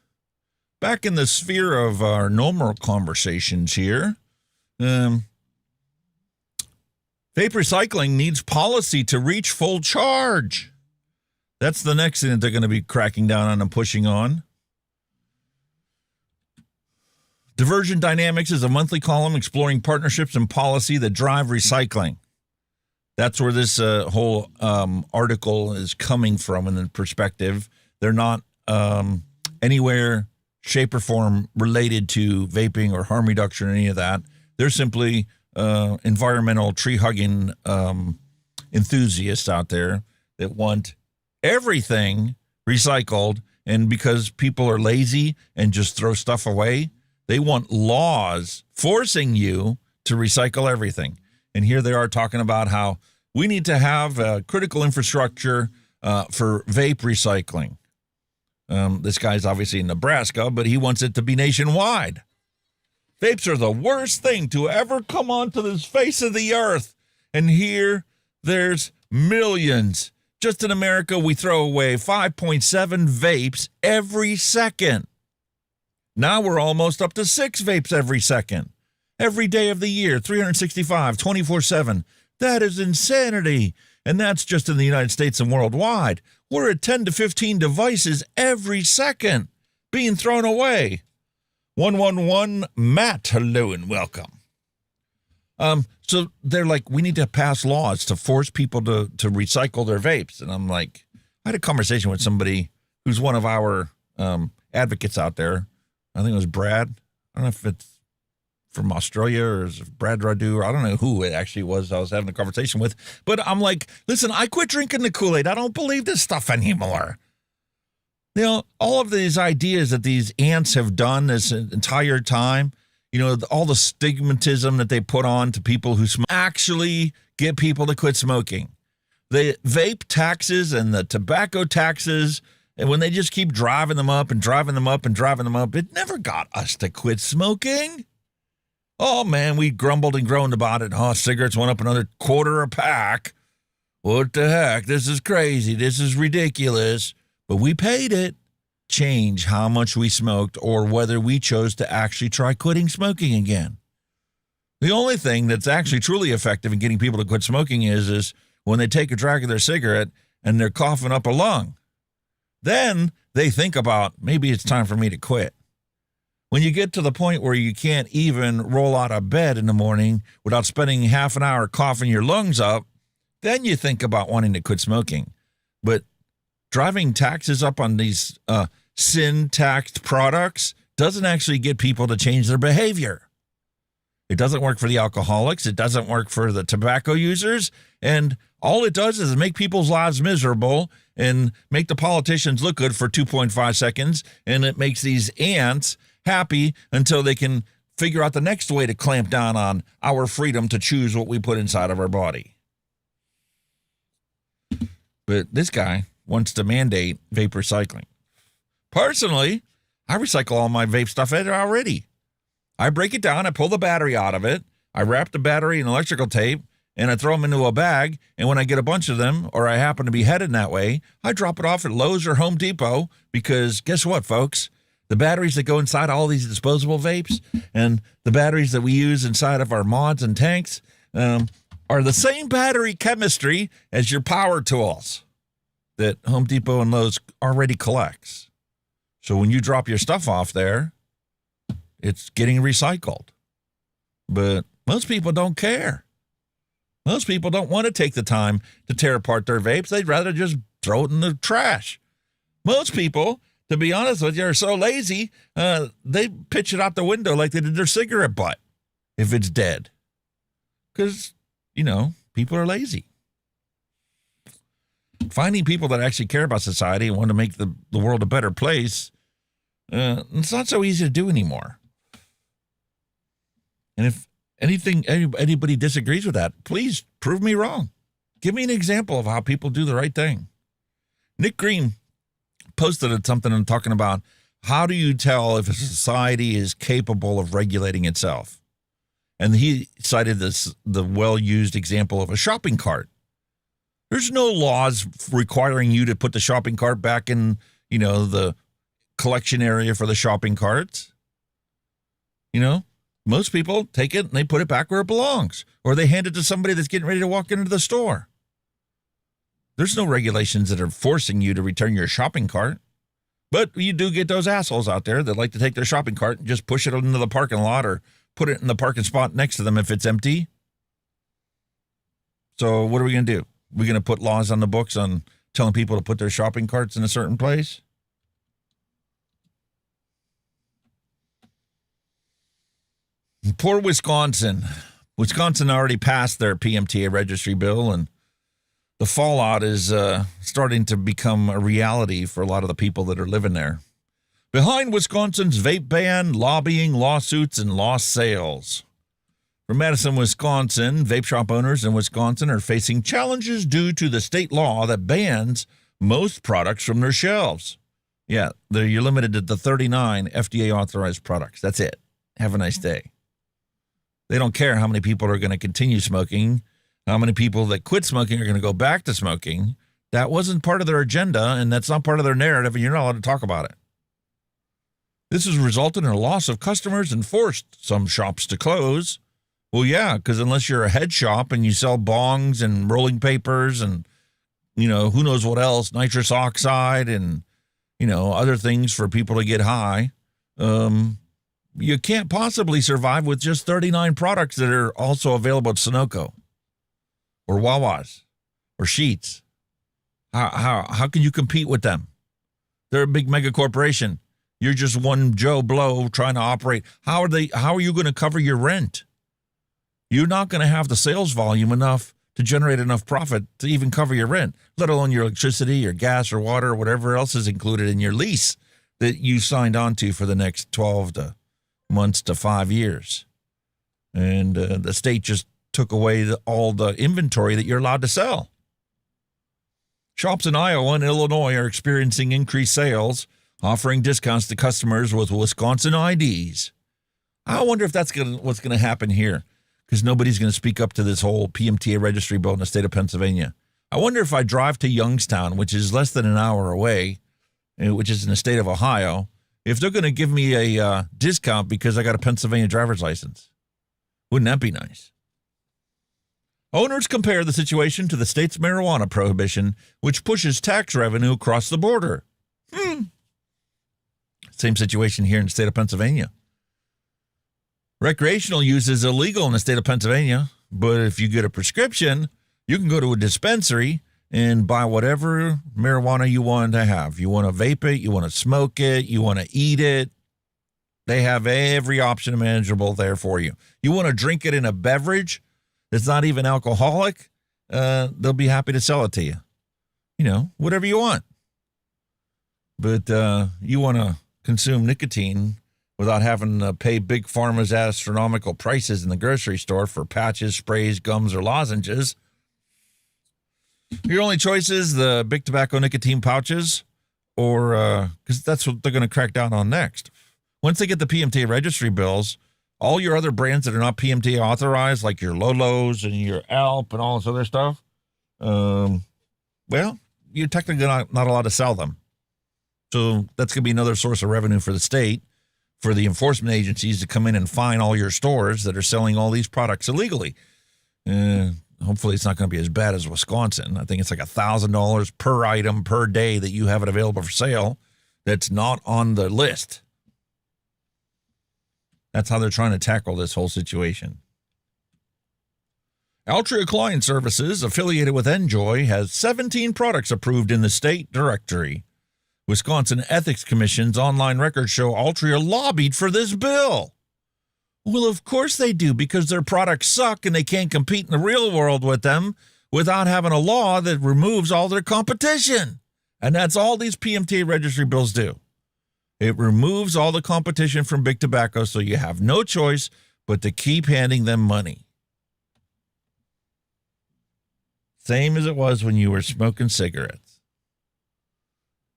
back in the sphere of our normal conversations here, vape recycling needs policy to reach full charge. That's the next thing that they're going to be cracking down on and pushing on. Diversion Dynamics is a monthly column exploring partnerships and policy that drive recycling. That's where this whole article is coming from in the perspective. They're not anywhere, shape, or form related to vaping or harm reduction or any of that. They're simply environmental tree-hugging enthusiasts out there that want everything recycled, and because people are lazy and just throw stuff away, they want laws forcing you to recycle everything. And here they are talking about how we need to have critical infrastructure for vape recycling. This guy's obviously in Nebraska, but he wants it to be nationwide. Vapes are the worst thing to ever come onto this face of the earth. And here there's millions. Just in America, we throw away 5.7 vapes every second. Now we're almost up to 6 vapes every second. Every day of the year, 365, 24/7. That is insanity. And that's just in the United States and worldwide. We're at 10 to 15 devices every second being thrown away. 111 Matt, hello and welcome. So they're like, we need to pass laws to force people to recycle their vapes. And I'm like, I had a conversation with somebody who's one of our advocates out there. I think it was Brad. I don't know if it's from Australia or is it Brad Radu, or I don't know who it actually was I was having a conversation with. But I'm like, listen, I quit drinking the Kool-Aid. I don't believe this stuff anymore. You know, all of these ideas that these ants have done this entire time, you know, all the stigmatism that they put on to people who smoke actually get people to quit smoking. The vape taxes and the tobacco taxes, and when they just keep driving them up and driving them up and driving them up, it never got us to quit smoking. Oh, man, we grumbled and groaned about it. Oh, cigarettes went up another quarter a pack. What the heck? This is crazy. This is ridiculous. But we paid it. Change how much we smoked or whether we chose to actually try quitting smoking again. The only thing that's actually truly effective in getting people to quit smoking is when they take a drag of their cigarette and they're coughing up a lung. Then they think about, maybe it's time for me to quit. When you get to the point where you can't even roll out of bed in the morning without spending half an hour coughing your lungs up, then you think about wanting to quit smoking. But driving taxes up on these sin-taxed products doesn't actually get people to change their behavior. It doesn't work for the alcoholics. It doesn't work for the tobacco users. And all it does is make people's lives miserable and make the politicians look good for 2.5 seconds. And it makes these ants happy until they can figure out the next way to clamp down on our freedom to choose what we put inside of our body. But this guy wants to mandate vape recycling. Personally, I recycle all my vape stuff already. I break it down, I pull the battery out of it, I wrap the battery in electrical tape, and I throw them into a bag, and when I get a bunch of them, or I happen to be headed that way, I drop it off at Lowe's or Home Depot, because guess what, folks? The batteries that go inside all these disposable vapes and the batteries that we use inside of our mods and tanks are the same battery chemistry as your power tools that Home Depot and Lowe's already collects. So when you drop your stuff off there, it's getting recycled. But most people don't care. Most people don't want to take the time to tear apart their vapes. They'd rather just throw it in the trash. Most people, to be honest with you, are so lazy, they pitch it out the window like they did their cigarette butt if it's dead. Because, you know, people are lazy. Finding people that actually care about society and want to make the world a better place, it's not so easy to do anymore. And if anybody disagrees with that, please prove me wrong. Give me an example of how people do the right thing. Nick Green posted something and talking about how do you tell if a society is capable of regulating itself? And he cited the well-used example of a shopping cart. There's no laws requiring you to put the shopping cart back in, you know, the collection area for the shopping carts. You know, most people take it and they put it back where it belongs, or they hand it to somebody that's getting ready to walk into the store. There's no regulations that are forcing you to return your shopping cart. But you do get those assholes out there that like to take their shopping cart and just push it into the parking lot or put it in the parking spot next to them if it's empty. So what are we going to do? We're going to put laws on the books on telling people to put their shopping carts in a certain place? Poor Wisconsin. Wisconsin already passed their PMTA registry bill, and the fallout is starting to become a reality for a lot of the people that are living there. Behind Wisconsin's vape ban, lobbying, lawsuits, and lost sales. From Madison, Wisconsin, vape shop owners in Wisconsin are facing challenges due to the state law that bans most products from their shelves. Yeah, you're limited to the 39 FDA-authorized products. That's it. Have a nice day. They don't care how many people are going to continue smoking, how many people that quit smoking are going to go back to smoking. That wasn't part of their agenda, and that's not part of their narrative, and you're not allowed to talk about it. This has resulted in a loss of customers and forced some shops to close. Well, yeah, because unless you're a head shop and you sell bongs and rolling papers and, who knows what else, nitrous oxide and, other things for people to get high, you can't possibly survive with just 39 products that are also available at Sunoco or Wawa's or Sheetz. How can you compete with them? They're a big mega corporation. You're just one Joe Blow trying to operate. How are you going to cover your rent? You're not going to have the sales volume enough to generate enough profit to even cover your rent, let alone your electricity, your gas or water, or whatever else is included in your lease that you signed on to for the next 12 months to 5 years. And the state just took away all the inventory that you're allowed to sell. Shops in Iowa and Illinois are experiencing increased sales, offering discounts to customers with Wisconsin IDs. I wonder if that's what's going to happen here, because nobody's going to speak up to this whole PMTA registry bill in the state of Pennsylvania. I wonder if I drive to Youngstown, which is less than an hour away, which is in the state of Ohio, if they're going to give me a discount because I got a Pennsylvania driver's license. Wouldn't that be nice? Owners compare the situation to the state's marijuana prohibition, which pushes tax revenue across the border. Same situation here in the state of Pennsylvania. Recreational use is illegal in the state of Pennsylvania, but if you get a prescription, you can go to a dispensary and buy whatever marijuana you want to have. You want to vape it, you want to smoke it, you want to eat it. They have every option imaginable there for you. You want to drink it in a beverage that's not even alcoholic, they'll be happy to sell it to you. Whatever you want. But you want to consume nicotine without having to pay Big Pharma's astronomical prices in the grocery store for patches, sprays, gums, or lozenges. Your only choice is the big tobacco nicotine pouches, or because that's what they're going to crack down on next. Once they get the PMTA registry bills, all your other brands that are not PMTA authorized, like your Lolos and your Alp and all this other stuff, you're technically not allowed to sell them. So that's going to be another source of revenue for the state, for the enforcement agencies to come in and fine all your stores that are selling all these products illegally. Hopefully it's not going to be as bad as Wisconsin. I think it's like $1,000 per item per day that you have it available for sale that's not on the list. That's how they're trying to tackle this whole situation. Altria Client Services, affiliated with Enjoy, has 17 products approved in the state directory. Wisconsin Ethics Commission's online records show Altria lobbied for this bill. Well, of course they do, because their products suck and they can't compete in the real world with them without having a law that removes all their competition. And that's all these PMTA registry bills do. It removes all the competition from big tobacco, so you have no choice but to keep handing them money. Same as it was when you were smoking cigarettes.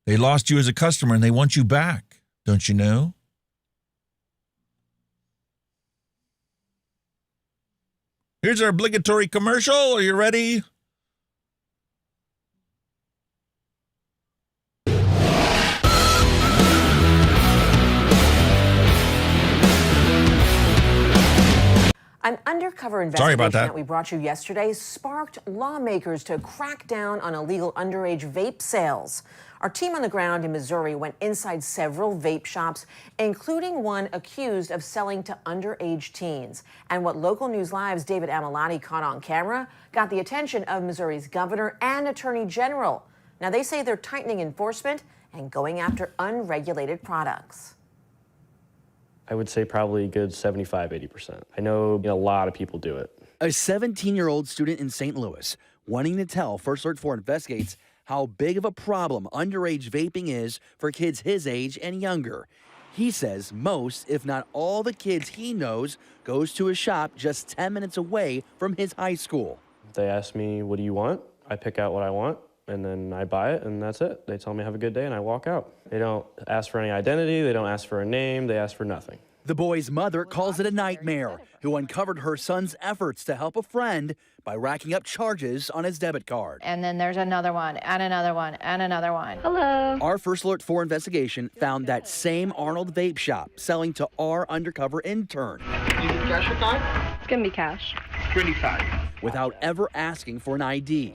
They lost you as a customer and they want you back, don't you know? Here's our obligatory commercial. Are you ready? An undercover investigation that we brought you yesterday sparked lawmakers to crack down on illegal underage vape sales. Our team on the ground in Missouri went inside several vape shops, including one accused of selling to underage teens. And what Local News Live's David Amilati caught on camera got the attention of Missouri's governor and attorney general. Now, they say they're tightening enforcement and going after unregulated products. I would say probably a good 75, 80%. I know a lot of people do it. A 17-year-old student in St. Louis wanting to tell First Alert 4 Investigates how big of a problem underage vaping is for kids his age and younger. He says most, if not all, the kids he knows goes to a shop just 10 minutes away from his high school. They ask me, what do you want? I pick out what I want, and then I buy it, and that's it. They tell me have a good day, and I walk out. They don't ask for any identity. They don't ask for a name. They ask for nothing. The boy's mother calls it a nightmare, who uncovered her son's efforts to help a friend by racking up charges on his debit card. And then there's another one, and another one, and another one. Hello. Our First Alert 4 investigation found that same Arnold vape shop selling to our undercover intern. You need cash or card? It's gonna be cash. 25. Without ever asking for an ID.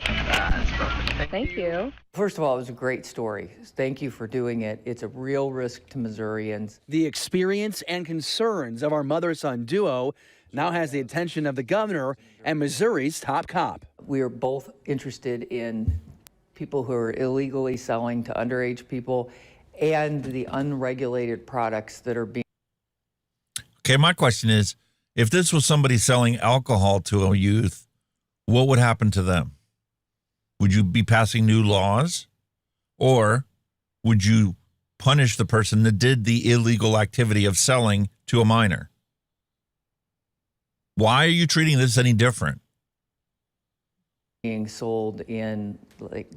Thank you. First of all, it was a great story. Thank you for doing it. It's a real risk to Missourians. The experience and concerns of our mother-son duo now has the attention of the governor and Missouri's top cop. We are both interested in people who are illegally selling to underage people and the unregulated products that are being... Okay, my question is, if this was somebody selling alcohol to a youth, what would happen to them? Would you be passing new laws? Or would you punish the person that did the illegal activity of selling to a minor? Why are you treating this any different? being sold in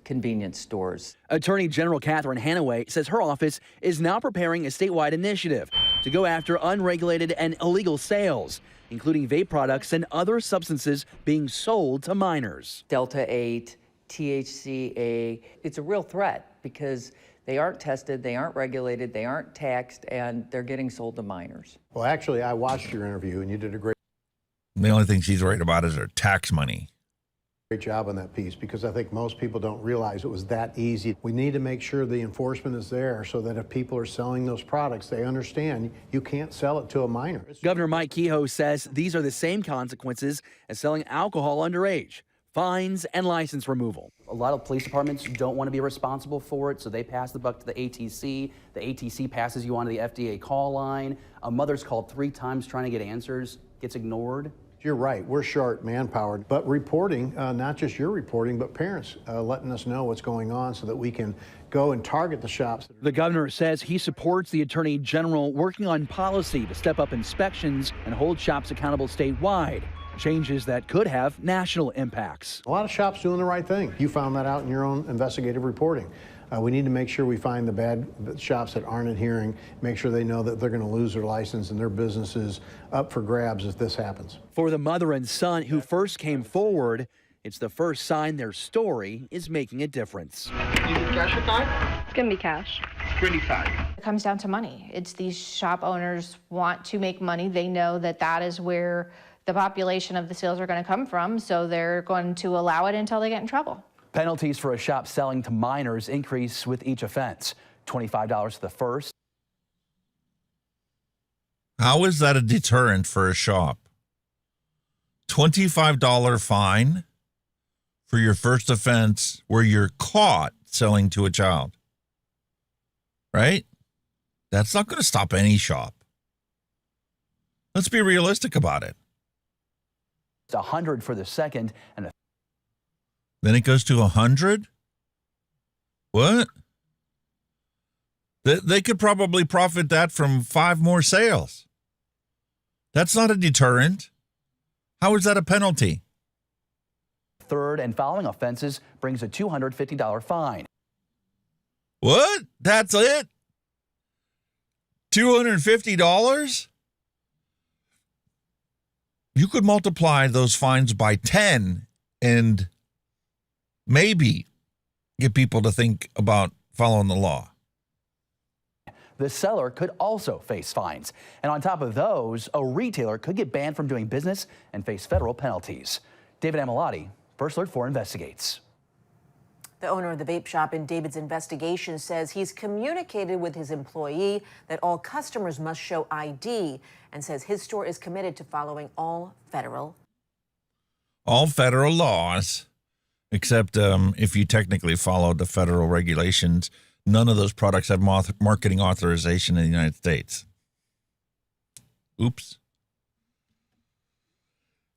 convenience stores. Attorney General Catherine Hanaway says her office is now preparing a statewide initiative to go after unregulated and illegal sales, including vape products and other substances being sold to minors. Delta 8, THCA, it's a real threat because they aren't tested, they aren't regulated, they aren't taxed, and they're getting sold to minors. Well, actually, I watched your interview and you did a great The only thing she's worried about is her tax money. job on that piece, because I think most people don't realize it was that easy. We need to make sure the enforcement is there so that if people are selling those products, they understand you can't sell it to a minor. Governor Mike Kehoe says these are the same consequences as selling alcohol underage: fines and license removal. A lot of police departments don't want to be responsible for it, so they pass the buck to the ATC. The ATC passes you on to the FDA call line. A mother's called 3 times trying to get answers, gets ignored. You're right, we're short manpower, but reporting, not just your reporting, but parents letting us know what's going on so that we can go and target the shops. The governor says he supports the attorney general working on policy to step up inspections and hold shops accountable statewide, changes that could have national impacts. A lot of shops doing the right thing. You found that out in your own investigative reporting. We need to make sure we find the bad shops that aren't adhering, make sure they know that they're going to lose their license and their business is up for grabs if this happens. For the mother and son who first came forward, it's the first sign their story is making a difference. You need cash or card? It's gonna be cash. 25. It comes down to money. It's these shop owners want to make money. They know that that is where the population of the sales are going to come from, so they're going to allow it until they get in trouble. Penalties for a shop selling to minors increase with each offense. $25 for the first. How is that a deterrent for a shop? $25 fine for your first offense where you're caught selling to a child. Right? That's not going to stop any shop. Let's be realistic about it. It's 100 for the second, and Then it goes to 100? What? They could probably profit that from 5 more sales. That's not a deterrent. How is that a penalty? third and following offenses brings a $250 fine. What? That's it? $250? You could multiply those fines by 10 and maybe get people to think about following the law. The seller could also face fines. And on top of those, a retailer could get banned from doing business and face federal penalties. David Amilati, First Alert 4 Investigates. The owner of the vape shop in David's investigation says he's communicated with his employee that all customers must show ID and says his store is committed to following all federal laws, except if you technically follow the federal regulations, none of those products have marketing authorization in the United States. Oops.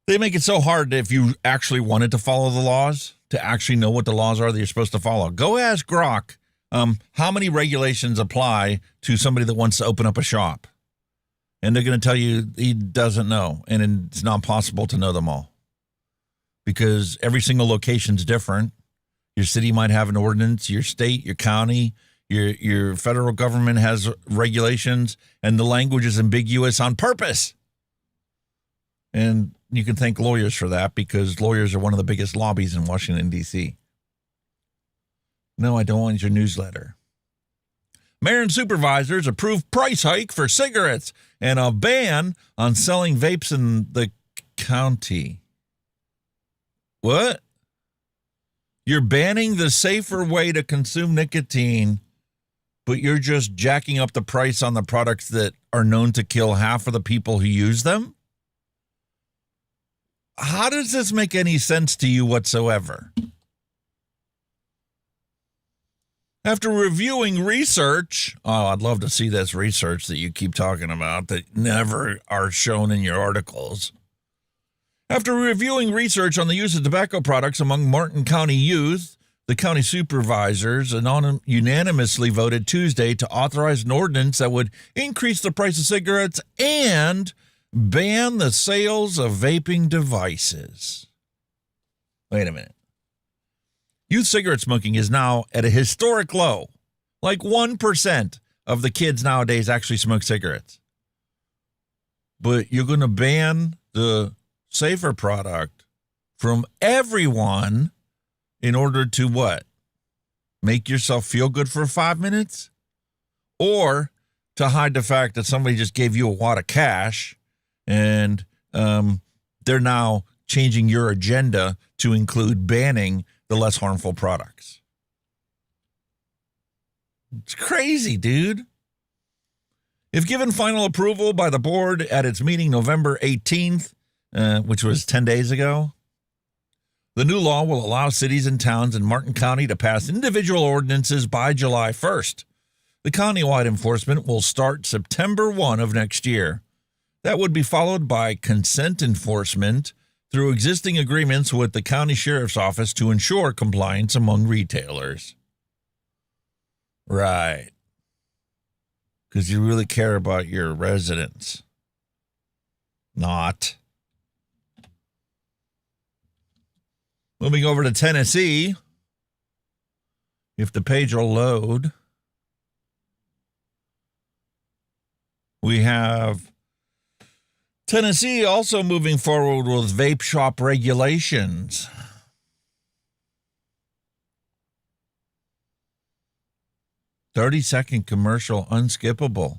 They make it so hard that if you actually wanted to follow the laws, to actually know what the laws are that you're supposed to follow. Go ask Grok how many regulations apply to somebody that wants to open up a shop. And they're going to tell you he doesn't know, and it's not possible to know them all. Because every single location's different. Your city might have an ordinance, your state, your county, your federal government has regulations, and the language is ambiguous on purpose. And you can thank lawyers for that, because lawyers are one of the biggest lobbies in Washington, D.C. No, I don't want your newsletter. Marin supervisors approve price hike for cigarettes and a ban on selling vapes in the county. What? You're banning the safer way to consume nicotine, but you're just jacking up the price on the products that are known to kill half of the people who use them? How does this make any sense to you whatsoever? After reviewing research, I'd love to see this research that you keep talking about that never are shown in your articles. After reviewing research on the use of tobacco products among Martin County youth, the county supervisors unanimously voted Tuesday to authorize an ordinance that would increase the price of cigarettes and ban the sales of vaping devices. Wait a minute. Youth cigarette smoking is now at a historic low. Like 1% of the kids nowadays actually smoke cigarettes. But you're going to ban the safer product from everyone in order to what? Make yourself feel good for 5 minutes? Or to hide the fact that somebody just gave you a wad of cash and they're now changing your agenda to include banning the less harmful products. It's crazy, dude. If given final approval by the board at its meeting November 18th, which was 10 days ago, the new law will allow cities and towns in Martin County to pass individual ordinances by July 1st. The countywide enforcement will start September 1 of next year. That would be followed by consent enforcement through existing agreements with the county sheriff's office to ensure compliance among retailers. Right. Because you really care about your residents. Not. Moving over to Tennessee. If the page will load. We have Tennessee also moving forward with vape shop regulations. "30-second commercial unskippable."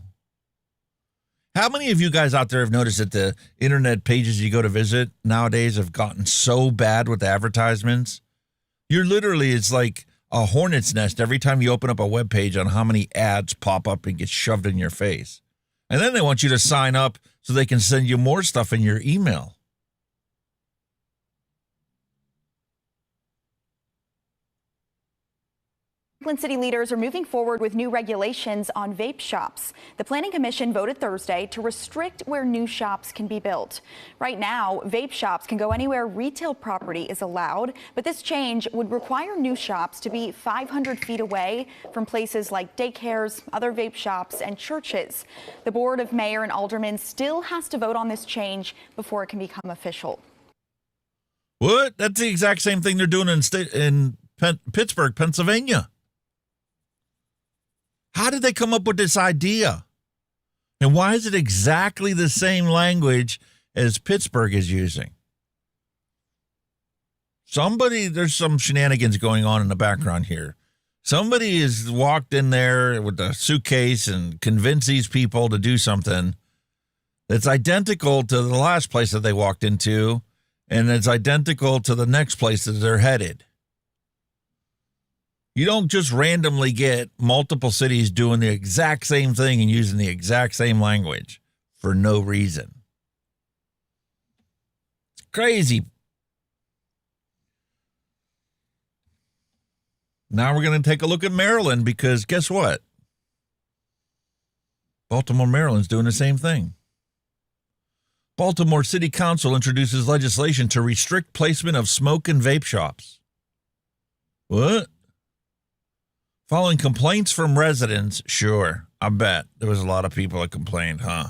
How many of you guys out there have noticed that the internet pages you go to visit nowadays have gotten so bad with advertisements? You're literally, it's like a hornet's nest every time you open up a web page on how many ads pop up and get shoved in your face. And then they want you to sign up so they can send you more stuff in your email. Oakland city leaders are moving forward with new regulations on vape shops. The Planning Commission voted Thursday to restrict where new shops can be built. Right now, vape shops can go anywhere retail property is allowed, but this change would require new shops to be 500 feet away from places like daycares, other vape shops, and churches. The Board of Mayor and Aldermen still has to vote on this change before it can become official. What? That's the exact same thing they're doing in Pittsburgh, Pennsylvania. How did they come up with this idea? And why is it exactly the same language as Pittsburgh is using? There's some shenanigans going on in the background here. Somebody has walked in there with a suitcase and convinced these people to do something that's identical to the last place that they walked into, and it's identical to the next place that they're headed. You don't just randomly get multiple cities doing the exact same thing and using the exact same language for no reason. It's crazy. Now we're going to take a look at Maryland, because guess what? Baltimore, Maryland's doing the same thing. Baltimore City Council introduces legislation to restrict placement of smoke and vape shops. What? Following complaints from residents, sure, I bet there was a lot of people that complained, huh?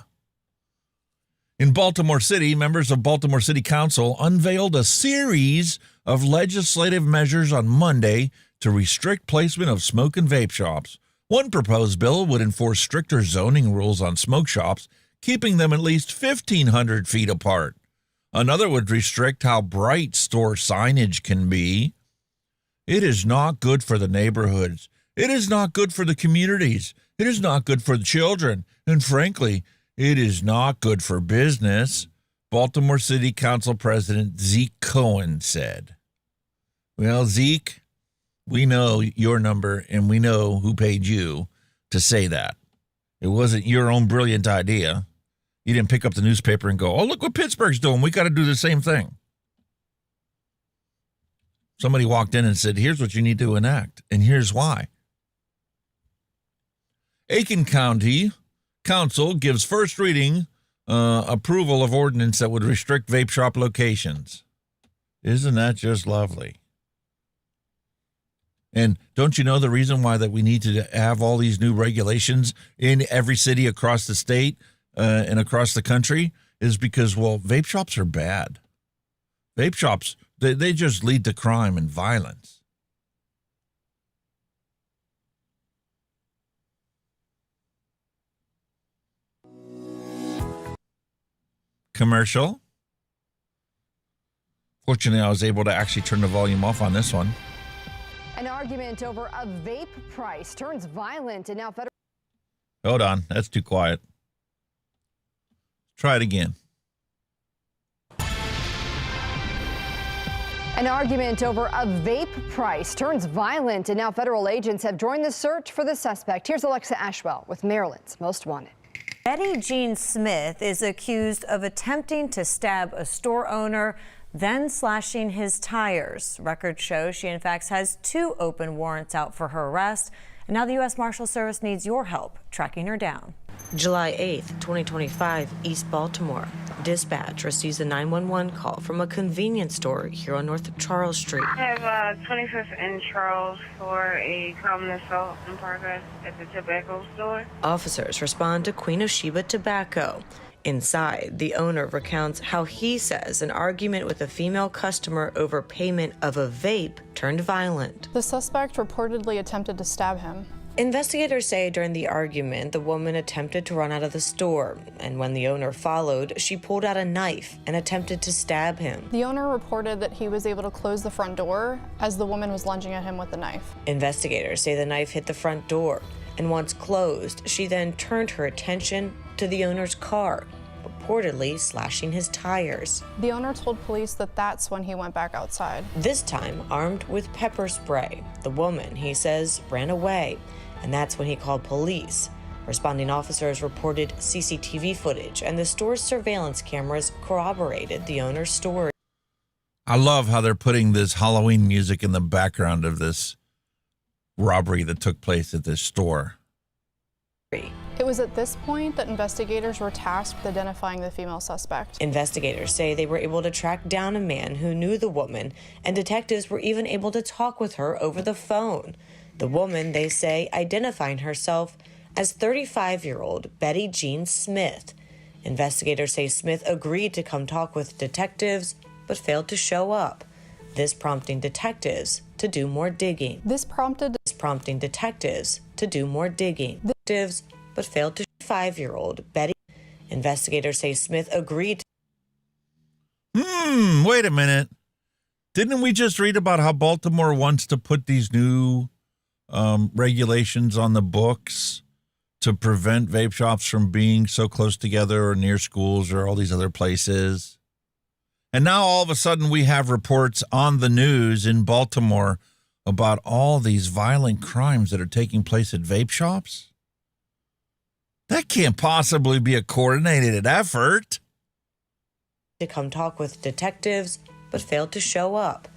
In Baltimore City, members of Baltimore City Council unveiled a series of legislative measures on Monday to restrict placement of smoke and vape shops. One proposed bill would enforce stricter zoning rules on smoke shops, keeping them at least 1,500 feet apart. Another would restrict how bright store signage can be. It is not good for the neighborhoods. It is not good for the communities. It is not good for the children. And frankly, it is not good for business, Baltimore City Council President Zeke Cohen said. Well, Zeke, we know your number and we know who paid you to say that. It wasn't your own brilliant idea. You didn't pick up the newspaper and go, oh, look what Pittsburgh's doing. We got to do the same thing. Somebody walked in and said, here's what you need to enact, and here's why. Aiken County Council gives first reading approval of ordinance that would restrict vape shop locations. Isn't that just lovely? And don't you know the reason why that we need to have all these new regulations in every city across the state and across the country is because, well, vape shops are bad. Vape shops, they just lead to crime and violence. Commercial. Fortunately, I was able to actually turn the volume off on this one. An argument over a vape price turns violent, and now federal. Hold on, that's too quiet. Try it again. An argument over a vape price turns violent, and now federal agents have joined the search for the suspect. Here's Alexa Ashwell with Maryland's Most Wanted. Betty Jean Smith is accused of attempting to stab a store owner, then slashing his tires. Records show she in fact has 2 open warrants out for her arrest, and now the U.S. Marshal Service needs your help tracking her down. July 8th, 2025, East Baltimore. Dispatch receives a 911 call from a convenience store here on North Charles Street. I have 25th and Charles for a common assault in progress at the tobacco store. Officers respond to Queen of Sheba Tobacco. Inside, the owner recounts how he says an argument with a female customer over payment of a vape turned violent. The suspect reportedly attempted to stab him. Investigators say during the argument, the woman attempted to run out of the store, and when the owner followed, she pulled out a knife and attempted to stab him. The owner reported that he was able to close the front door as the woman was lunging at him with the knife. Investigators say the knife hit the front door, and once closed, she then turned her attention to the owner's car, reportedly slashing his tires. The owner told police that that's when he went back outside. This time armed with pepper spray. The woman, he says, ran away, and that's when he called police. Responding officers reported CCTV footage, and the store's surveillance cameras corroborated the owner's story. I love how they're putting this Halloween music in the background of this robbery that took place at this store. It was at this point that investigators were tasked with identifying the female suspect. Investigators say they were able to track down a man who knew the woman, and detectives were even able to talk with her over the phone. The woman, they say, identifying herself as 35-year-old Betty Jean Smith. Investigators say Smith agreed to come talk with detectives, but failed to show up. This prompting detectives to do more digging. This prompting detectives to do more digging. Detectives, but failed to. 5-year-old Betty. Investigators say Smith agreed to. Wait a minute. Didn't we just read about how Baltimore wants to put these new regulations on the books to prevent vape shops from being so close together or near schools or all these other places? And now all of a sudden we have reports on the news in Baltimore about all these violent crimes that are taking place at vape shops? That can't possibly be a coordinated effort. To come talk with detectives, but failed to show up.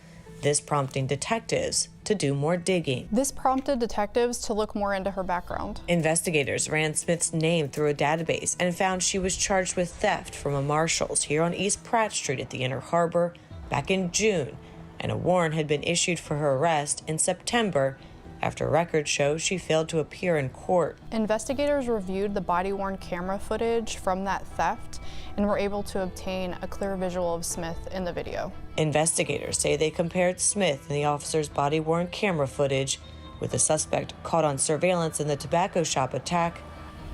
this prompting detectives to do more digging. This prompted detectives to look more into her background. Investigators ran Smith's name through a database and found she was charged with theft from a Marshall's here on East Pratt Street at the Inner Harbor back in June, and a warrant had been issued for her arrest in September after records show she failed to appear in court. Investigators reviewed the body-worn camera footage from that theft and were able to obtain a clear visual of Smith in the video. Investigators say they compared Smith and the officer's body-worn camera footage with the suspect caught on surveillance in the tobacco shop attack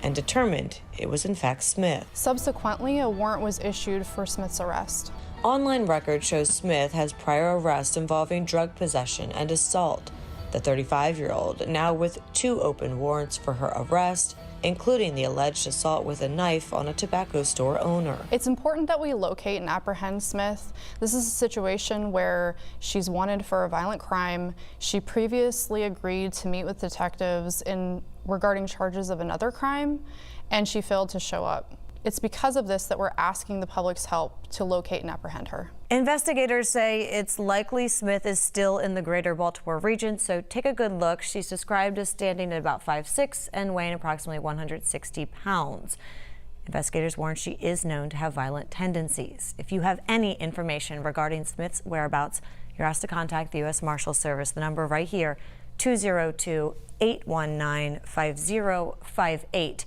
and determined it was in fact Smith. Subsequently, a warrant was issued for Smith's arrest. Online record shows Smith has prior arrests involving drug possession and assault. The 35-year-old now with 2 open warrants for her arrest, including the alleged assault with a knife on a tobacco store owner. It's important that we locate and apprehend Smith. This is a situation where she's wanted for a violent crime. She previously agreed to meet with detectives regarding charges of another crime, and she failed to show up. It's because of this that we're asking the public's help to locate and apprehend her. Investigators say it's likely Smith is still in the greater Baltimore region, so take a good look. She's described as standing at about 5'6" and weighing approximately 160 pounds. Investigators warn she is known to have violent tendencies. If you have any information regarding Smith's whereabouts, you're asked to contact the U.S. Marshals Service. The number right here, 202-819-5058.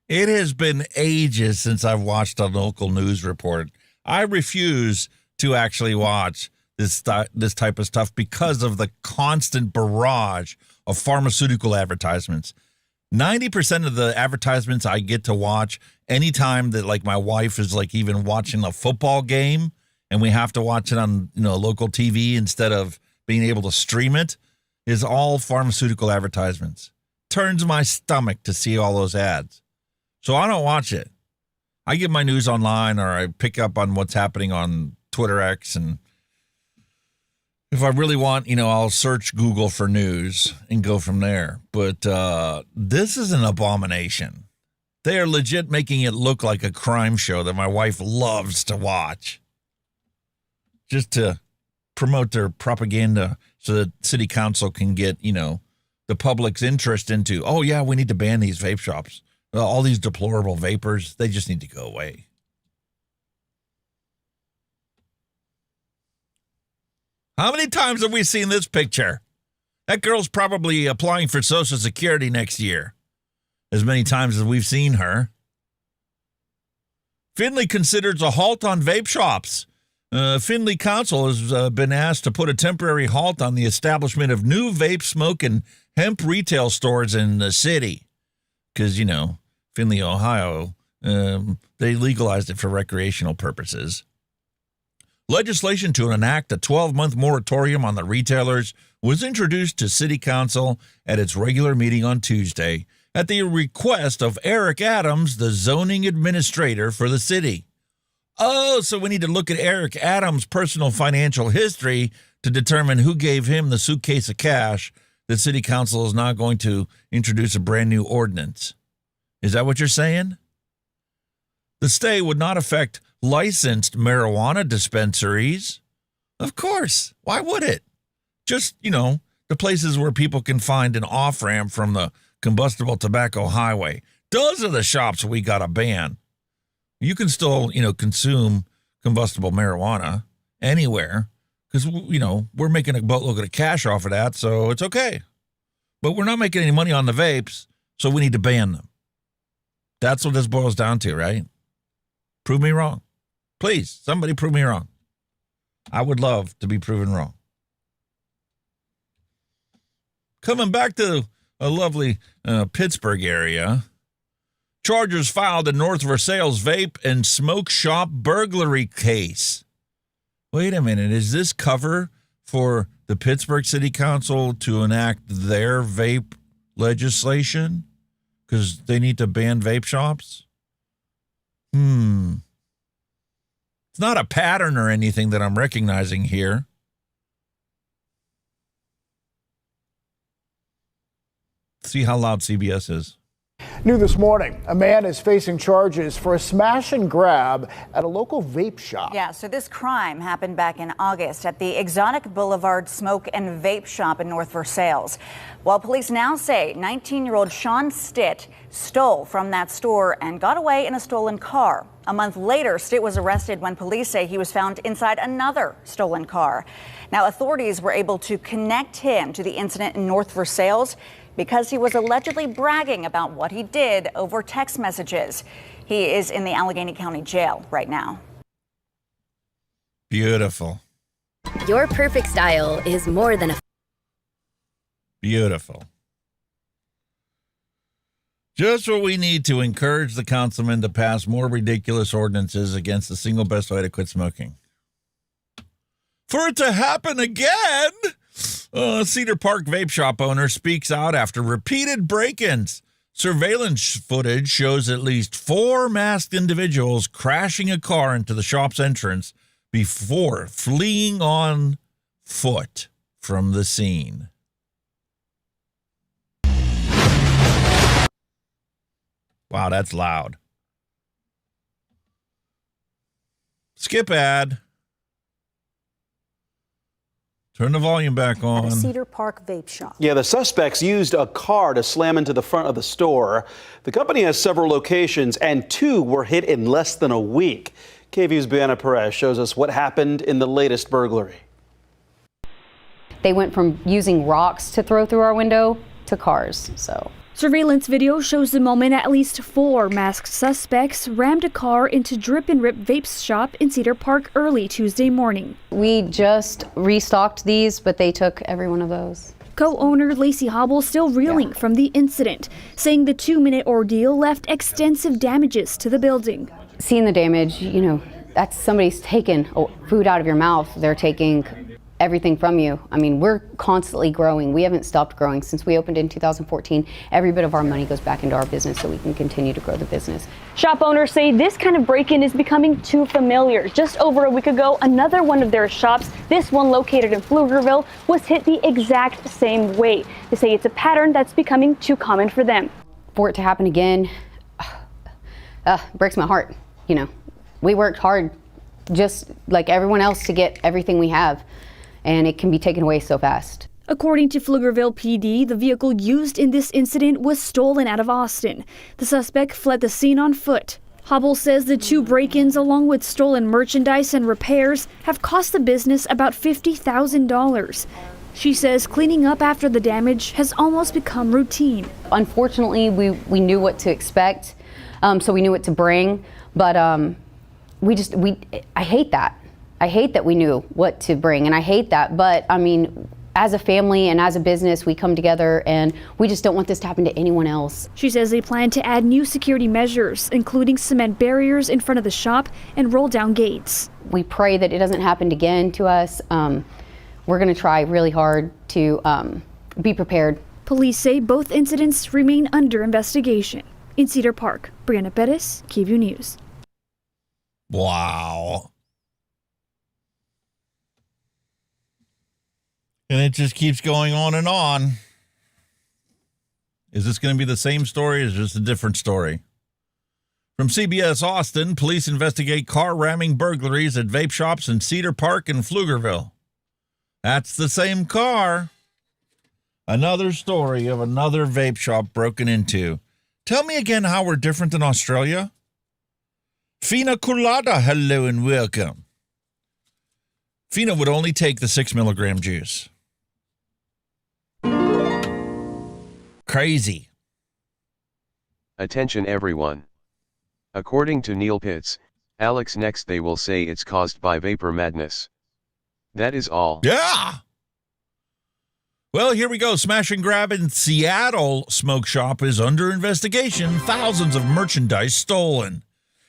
It has been ages since I've watched a local news report. I refuse to actually watch this type of stuff because of the constant barrage of pharmaceutical advertisements. 90% of the advertisements I get to watch anytime that like my wife is like even watching a football game and we have to watch it on local TV instead of being able to stream it is all pharmaceutical advertisements. Turns my stomach to see all those ads. So I don't watch it. I get my news online or I pick up on what's happening on Twitter X. And if I really want, I'll search Google for news and go from there. But this is an abomination. They are legit making it look like a crime show that my wife loves to watch. Just to promote their propaganda so that city council can get, the public's interest into, oh, yeah, we need to ban these vape shops. All these deplorable vapors, they just need to go away. How many times have we seen this picture? That girl's probably applying for Social Security next year. As many times as we've seen her. Findlay considers a halt on vape shops. Findlay Council has been asked to put a temporary halt on the establishment of new vape, smoke, and hemp retail stores in the city. Because, Findlay, Ohio, they legalized it for recreational purposes. Legislation to enact a 12-month moratorium on the retailers was introduced to City Council at its regular meeting on Tuesday at the request of Eric Adams, the zoning administrator for the city. Oh, so we need to look at Eric Adams' personal financial history to determine who gave him the suitcase of cash that City Council is now going to introduce a brand new ordinance. Is that what you're saying? The stay would not affect licensed marijuana dispensaries. Of course. Why would it? Just, the places where people can find an off-ramp from the combustible tobacco highway. Those are the shops we got to ban. You can still, consume combustible marijuana anywhere because, we're making a boatload of cash off of that, so it's okay. But we're not making any money on the vapes, so we need to ban them. That's what this boils down to, right? Prove me wrong. Please, somebody prove me wrong. I would love to be proven wrong. Coming back to a lovely Pittsburgh area, charges filed in North Versailles vape and smoke shop burglary case. Wait a minute, is this cover for the Pittsburgh City Council to enact their vape legislation? Because they need to ban vape shops? It's not a pattern or anything that I'm recognizing here. See how loud CBS is. New this morning, a man is facing charges for a smash and grab at a local vape shop. Yeah, so this crime happened back in August at the Exotic Boulevard Smoke and Vape Shop in North Versailles. While police now say 19-year-old Sean Stitt stole from that store and got away in a stolen car. A month later, Stitt was arrested when police say he was found inside another stolen car. Now, authorities were able to connect him to the incident in North Versailles because he was allegedly bragging about what he did over text messages. He is in the Allegheny County Jail right now. Beautiful. Your perfect style is more than a... Beautiful. Just what we need to encourage the councilman to pass more ridiculous ordinances against the single best way to quit smoking. For it to happen again, Cedar Park vape shop owner speaks out after repeated break-ins. Surveillance footage shows at least 4 masked individuals crashing a car into the shop's entrance before fleeing on foot from the scene. Wow, that's loud. Skip ad. Turn the volume back on. At a Cedar Park vape shop. Yeah, the suspects used a car to slam into the front of the store. The company has several locations, and 2 were hit in less than a week. KVU's Brianna Perez shows us what happened in the latest burglary. They went from using rocks to throw through our window to cars, so. Surveillance video shows the moment at least 4 masked suspects rammed a car into Drip and Rip Vape's shop in Cedar Park early Tuesday morning. We just restocked these, but they took every one of those. Co-owner Lacey Hobble still reeling from the incident, saying the 2-minute ordeal left extensive damages to the building. Seeing the damage, you know, that's somebody's taking food out of your mouth. They're taking everything from you. I mean, we're constantly growing. We haven't stopped growing since we opened in 2014. Every bit of our money goes back into our business so we can continue to grow the business. Shop owners say this kind of break-in is becoming too familiar. Just over a week ago, another one of their shops, this one located in Pflugerville, was hit the exact same way. They say it's a pattern that's becoming too common for them. For it to happen again, breaks my heart. You know, we worked hard just like everyone else to get everything we have, and it can be taken away so fast. According to Pflugerville PD, the vehicle used in this incident was stolen out of Austin. The suspect fled the scene on foot. Hobble says the 2 break-ins, along with stolen merchandise and repairs, have cost the business about $50,000. She says cleaning up after the damage has almost become routine. Unfortunately, we knew what to expect, so we knew what to bring, but I hate that. I hate that we knew what to bring, and I hate that, but I mean, as a family and as a business, we come together and we just don't want this to happen to anyone else. She says they plan to add new security measures, including cement barriers in front of the shop and roll down gates. We pray that it doesn't happen again to us. We're going to try really hard to be prepared. Police say both incidents remain under investigation. In Cedar Park, Brianna Perez, KVUE News. Wow. And it just keeps going on and on. Is this going to be the same story or is it just a different story? From CBS Austin, police investigate car ramming burglaries at vape shops in Cedar Park and Pflugerville. That's the same car. Another story of another vape shop broken into. Tell me again how we're different than Australia. Fina Colada, hello and welcome. Fina would only take the 6 milligram juice. Crazy. Attention everyone. According to Neil Pitts, Alex next they will say it's caused by vapor madness. That is all. Yeah. Well, here we go. Smash and grab in Seattle smoke shop is under investigation. Thousands of merchandise stolen.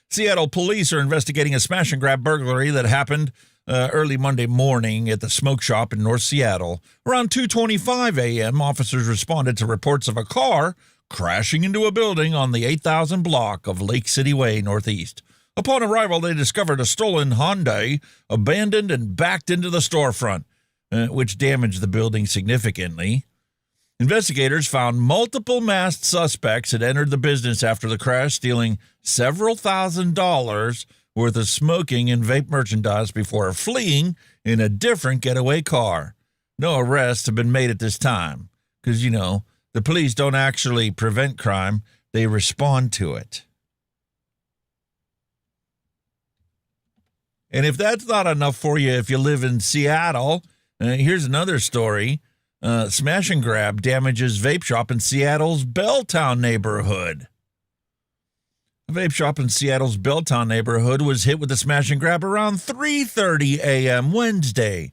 Seattle police are investigating a smash and grab burglary that happened early Monday morning at the smoke shop in North Seattle. Around 2:25 a.m., officers responded to reports of a car crashing into a building on the 8,000 block of Lake City Way Northeast. Upon arrival, they discovered a stolen Hyundai abandoned and backed into the storefront, which damaged the building significantly. Investigators found multiple masked suspects had entered the business after the crash, stealing several $1,000s worth of smoking and vape merchandise before fleeing in a different getaway car. No arrests have been made at this time because, the police don't actually prevent crime, they respond to it. And if that's not enough for you, if you live in Seattle, here's another story. Smash and grab damages vape shop in Seattle's Belltown neighborhood. A vape shop in Seattle's Belltown neighborhood was hit with a smash and grab around 3:30 a.m. Wednesday.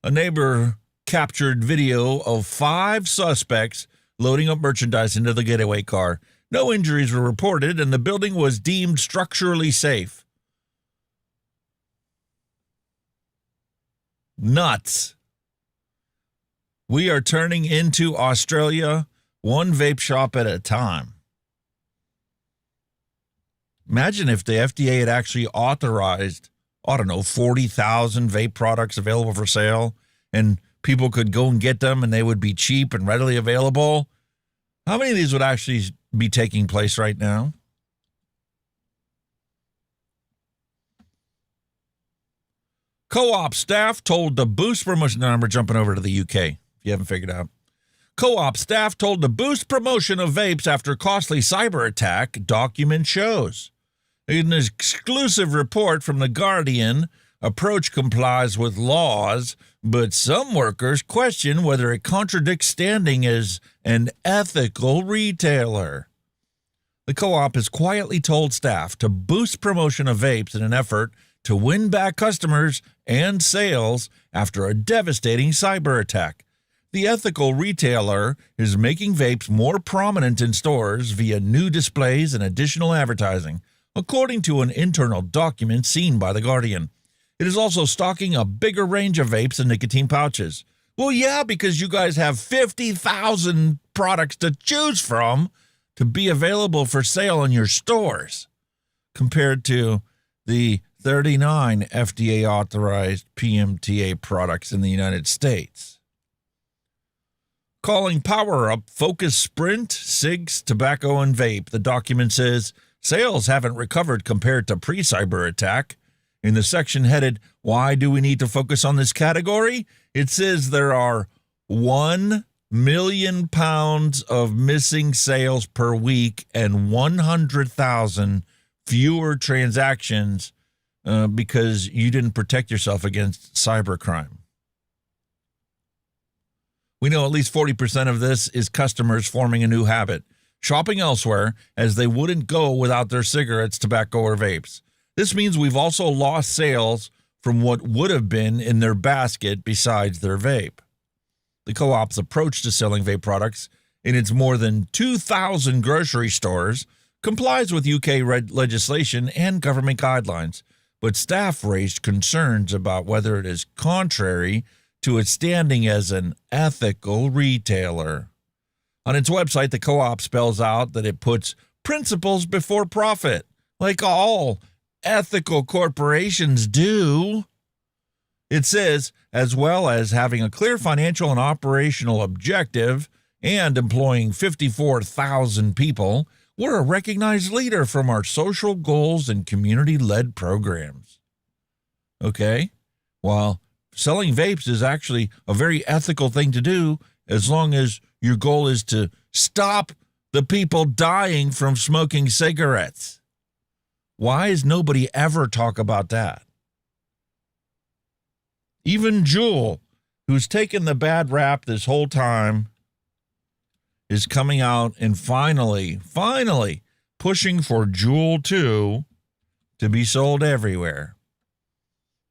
A neighbor captured video of 5 suspects loading up merchandise into the getaway car. No injuries were reported, and the building was deemed structurally safe. Nuts. We are turning into Australia, one vape shop at a time. Imagine if the FDA had actually authorized, 40,000 vape products available for sale, and people could go and get them, and they would be cheap and readily available. How many of these would actually be taking place right now? Co-op staff told the Boost promotion. Now we're jumping over to the UK, if you haven't figured out. Co-op staff told the Boost promotion of vapes after costly cyber attack, document shows. In an exclusive report from The Guardian, approach complies with laws, but some workers question whether it contradicts standing as an ethical retailer. The co-op has quietly told staff to boost promotion of vapes in an effort to win back customers and sales after a devastating cyber attack. The ethical retailer is making vapes more prominent in stores via new displays and additional advertising, according to an internal document seen by The Guardian. It is also stocking a bigger range of vapes and nicotine pouches. Well, yeah, because you guys have 50,000 products to choose from to be available for sale in your stores, compared to the 39 FDA-authorized PMTA products in the United States. Calling Power Up, Focus Sprint, cigs, tobacco, and vape, the document says sales haven't recovered compared to pre-cyber attack. In the section headed, Why do we need to focus on this category? It says there are 1 million pounds of missing sales per week and 100,000 fewer transactions because you didn't protect yourself against cybercrime. We know at least 40% of this is customers forming a new habit, shopping elsewhere as they wouldn't go without their cigarettes, tobacco, or vapes. This means we've also lost sales from what would have been in their basket besides their vape. The co-op's approach to selling vape products in its more than 2,000 grocery stores complies with UK legislation and government guidelines, but staff raised concerns about whether it is contrary to its standing as an ethical retailer. On its website, the co-op spells out that it puts principles before profit, like all ethical corporations do. It says, as well as having a clear financial and operational objective and employing 54,000 people, we're a recognized leader from our social goals and community-led programs. Okay, well, selling vapes is actually a very ethical thing to do as long as your goal is to stop the people dying from smoking cigarettes. Why does nobody ever talk about that? Even Juul, who's taken the bad rap this whole time, is coming out and finally pushing for Juul 2 to be sold everywhere.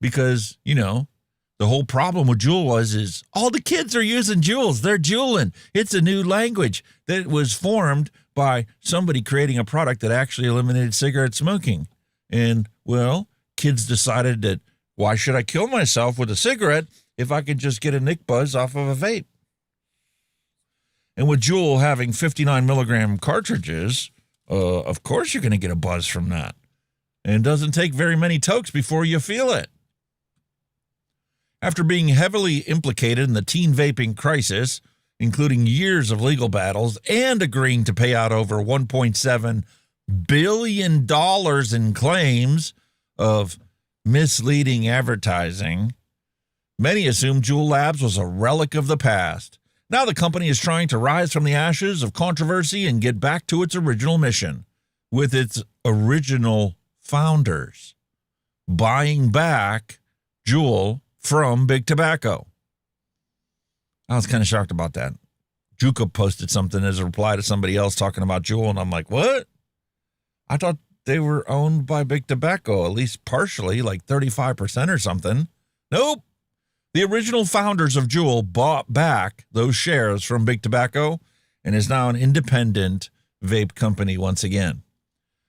Because, the whole problem with Juul is all the kids are using Juuls. They're Juulin. It's a new language that was formed by somebody creating a product that actually eliminated cigarette smoking. And, well, kids decided that, why should I kill myself with a cigarette if I can just get a nick buzz off of a vape? And with Juul having 59 milligram cartridges, of course you're going to get a buzz from that. And it doesn't take very many tokes before you feel it. After being heavily implicated in the teen vaping crisis, including years of legal battles and agreeing to pay out over $1.7 billion in claims of misleading advertising. Many assume Juul Labs was a relic of the past. Now the company is trying to rise from the ashes of controversy and get back to its original mission, with its original founders buying back Juul from Big Tobacco. I was kind of shocked about that. Juka posted something as a reply to somebody else talking about Juul, and I'm like, what? I thought they were owned by Big Tobacco, at least partially, like 35% or something. Nope. The original founders of Juul bought back those shares from Big Tobacco and is now an independent vape company once again.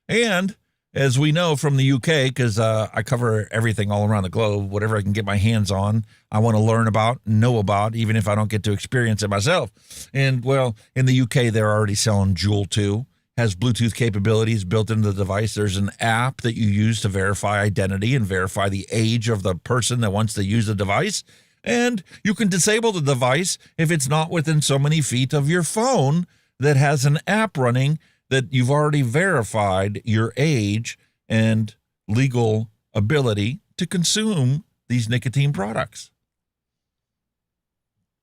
And as we know from the UK, because I cover everything all around the globe, whatever I can get my hands on, I want to learn about, know about, even if I don't get to experience it myself. And, well, in the UK, they're already selling Juul 2. Has Bluetooth capabilities built into the device. There's an app that you use to verify identity and verify the age of the person that wants to use the device. And you can disable the device if it's not within so many feet of your phone that has an app running that you've already verified your age and legal ability to consume these nicotine products.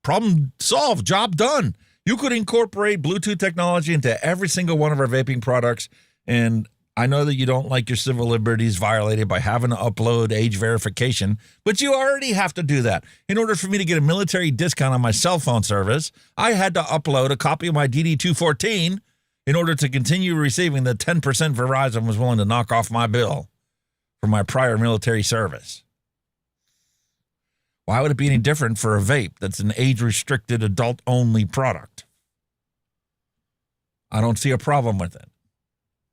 Problem solved, job done. You could incorporate Bluetooth technology into every single one of our vaping products, and I know that you don't like your civil liberties violated by having to upload age verification, but you already have to do that. In order for me to get a military discount on my cell phone service, I had to upload a copy of my DD-214 in order to continue receiving the 10% Verizon was willing to knock off my bill for my prior military service. Why would it be any different for a vape that's an age-restricted, adult-only product? I don't see a problem with it.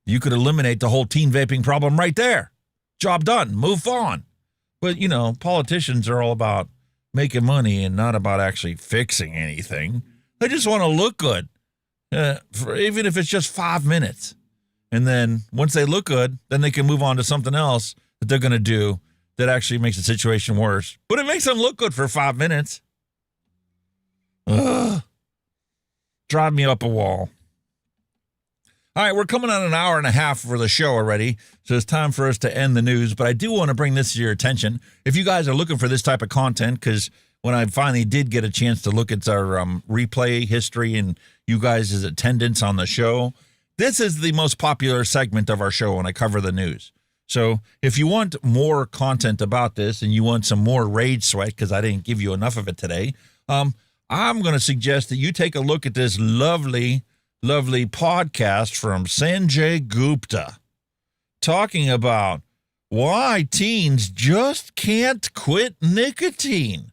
You could eliminate the whole teen vaping problem right there. Job done. Move on. But, you know, politicians are all about making money and not about actually fixing anything. They just want to look good, even if it's just 5 minutes. And then once they look good, then they can move on to something else that they're going to do that actually makes the situation worse. But it makes them look good for 5 minutes. Ugh. Drive me up a wall. All right, we're coming on an hour and a half for the show already, so it's time for us to end the news. But I do want to bring this to your attention. If you guys are looking for this type of content, because when I finally did get a chance to look at our replay history and you guys' attendance on the show, this is the most popular segment of our show when I cover the news. So if you want more content about this and you want some more rage sweat, because I didn't give you enough of it today, I'm going to suggest that you take a look at this lovely podcast from Sanjay Gupta talking about why teens just can't quit nicotine.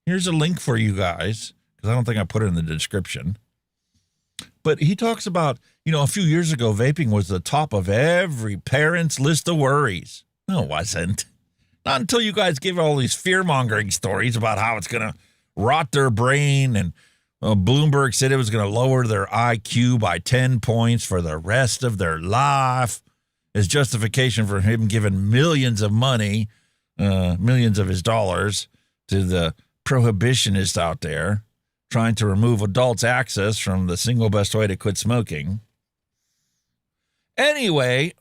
Here's a link for you guys, because I don't think I put it in the description. But he talks about, you know, a few years ago, vaping was the top of every parent's list of worries. No, it wasn't. Not until you guys give all these fear-mongering stories about how it's going to rot their brain, and Bloomberg said it was going to lower their IQ by 10 points for the rest of their life as justification for him giving millions of money, millions of his dollars to the prohibitionists out there trying to remove adults' access from the single best way to quit smoking. Anyway,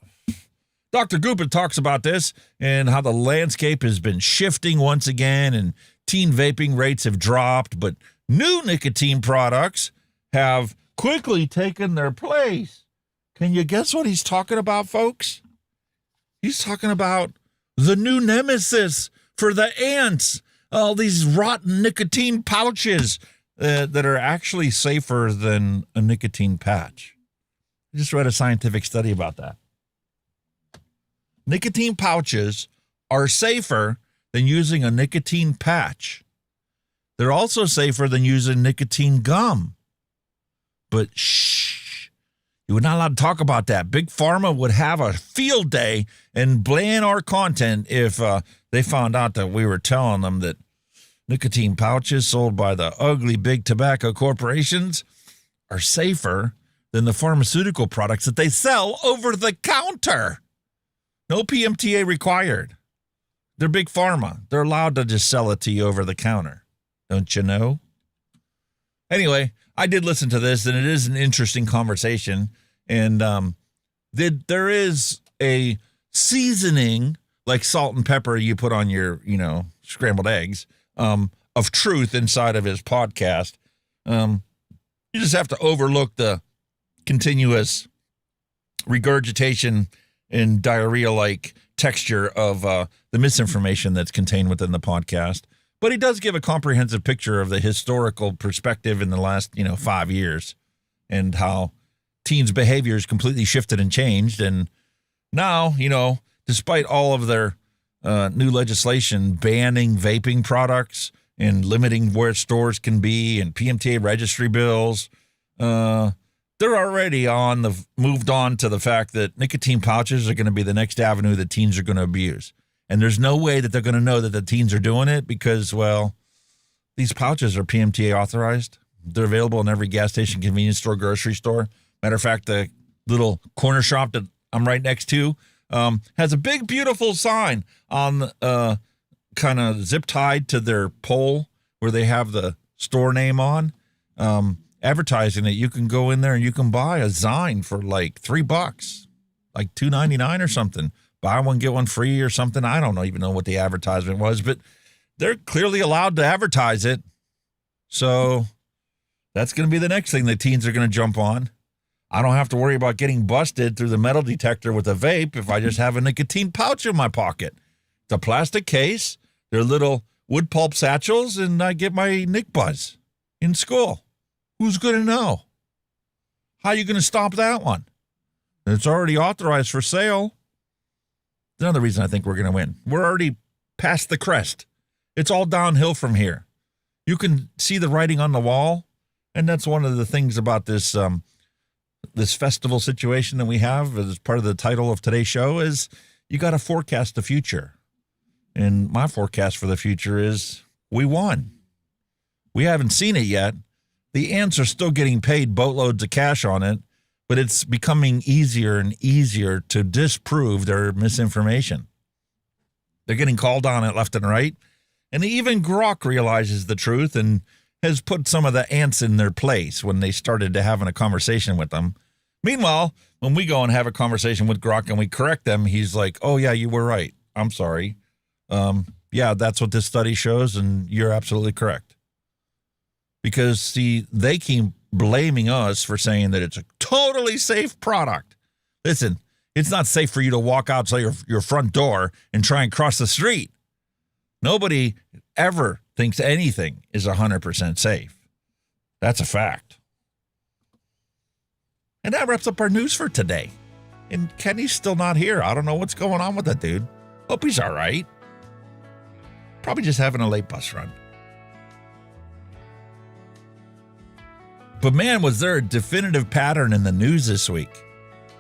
Dr. Gupta talks about this and how the landscape has been shifting once again, and teen vaping rates have dropped, but new nicotine products have quickly taken their place. Can you guess what he's talking about, folks? He's talking about the new nemesis for the ants, all these rotten nicotine pouches that are actually safer than a nicotine patch. I just read a scientific study about that. Nicotine pouches are safer than using a nicotine patch. They're also safer than using nicotine gum. But shh, you were not allowed to talk about that. Big Pharma would have a field day and ban our content if they found out that we were telling them that nicotine pouches sold by the ugly big tobacco corporations are safer than the pharmaceutical products that they sell over the counter. No PMTA required. They're Big Pharma. They're allowed to just sell it to you over the counter. Don't you know? Anyway, I did listen to this, and it is an interesting conversation. And there is a seasoning like salt and pepper you put on your, scrambled eggs, of truth inside of his podcast. You just have to overlook the continuous regurgitation and diarrhea-like texture of the misinformation that's contained within the podcast. But he does give a comprehensive picture of the historical perspective in the last, 5 years and how teens' behaviors completely shifted and changed. And now, despite all of their new legislation banning vaping products and limiting where stores can be and PMTA registry bills, they're already moved on to the fact that nicotine pouches are going to be the next avenue that teens are going to abuse. And there's no way that they're going to know that the teens are doing it because, well, these pouches are PMTA authorized. They're available in every gas station, convenience store, grocery store. Matter of fact, the little corner shop that I'm right next to has a big, beautiful sign on kind of zip tied to their pole where they have the store name on, advertising that you can go in there and you can buy a Zine for like $3, like $2.99 or something. Buy one, get one free or something. I don't even know what the advertisement was, but they're clearly allowed to advertise it. So that's going to be the next thing that teens are going to jump on. I don't have to worry about getting busted through the metal detector with a vape if I just have a nicotine pouch in my pocket. It's a plastic case. They're little wood pulp satchels, and I get my Nick Buzz in school. Who's going to know? How are you going to stop that one? It's already authorized for sale. Another reason I think we're going to win. We're already past the crest. It's all downhill from here. You can see the writing on the wall, and that's one of the things about this this festival situation that we have as part of the title of today's show is you got to forecast the future. And my forecast for the future is we won. We haven't seen it yet. The ants are still getting paid boatloads of cash on it, but it's becoming easier and easier to disprove their misinformation. They're getting called on it left and right. And even Grok realizes the truth and has put some of the ants in their place when they started to having a conversation with them. Meanwhile, when we go and have a conversation with Grok and we correct them, he's like, oh, yeah, you were right. I'm sorry. Yeah, that's what this study shows, and you're absolutely correct. Because, see, they keep blaming us for saying that it's a totally safe product. Listen, it's not safe for you to walk outside your front door and try and cross the street. Nobody ever thinks anything is 100% safe. That's a fact. And that wraps up our news for today. And Kenny's still not here. I don't know what's going on with that dude. Hope he's all right. Probably just having a late bus run. But man, was there a definitive pattern in the news this week.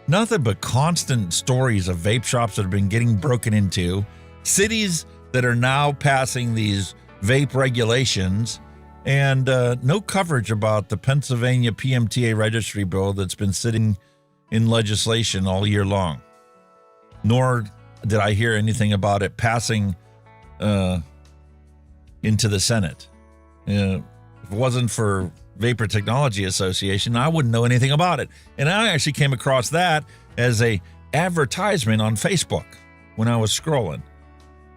Nothing but constant stories of vape shops that have been getting broken into, cities that are now passing these vape regulations, and no coverage about the Pennsylvania PMTA registry bill that's been sitting in legislation all year long. Nor did I hear anything about it passing into the Senate. If it wasn't for Vapor Technology Association, I wouldn't know anything about it. And I actually came across that as a advertisement on Facebook when I was scrolling.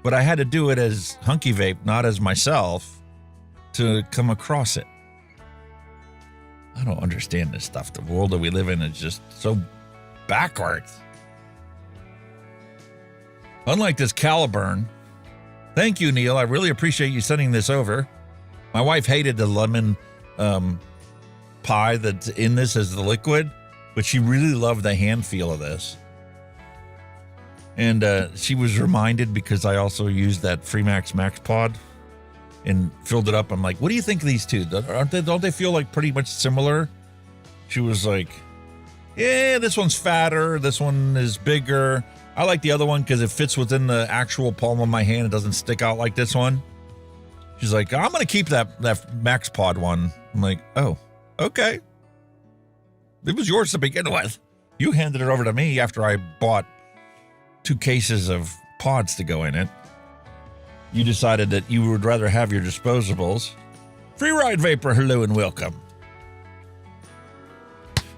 But I had to do it as Hunky Vape, not as myself, to come across it. I don't understand this stuff. The world that we live in is just so backwards. Unlike this Caliburn. Thank you, Neil. I really appreciate you sending this over. My wife hated the lemon pie that's in this as the liquid, but she really loved the hand feel of this. And she was reminded because I also used that Freemax Max Pod and filled it up. I'm like, what do you think of these two? Don't they feel like pretty much similar? She was like, yeah, this one's fatter. This one is bigger. I like the other one because it fits within the actual palm of my hand. It doesn't stick out like this one. She's like, I'm going to keep that Max Pod one. I'm like, oh, okay. It was yours to begin with. You handed it over to me after I bought 2 cases of pods to go in it. You decided that you would rather have your disposables. Free Ride Vapor, hello and welcome.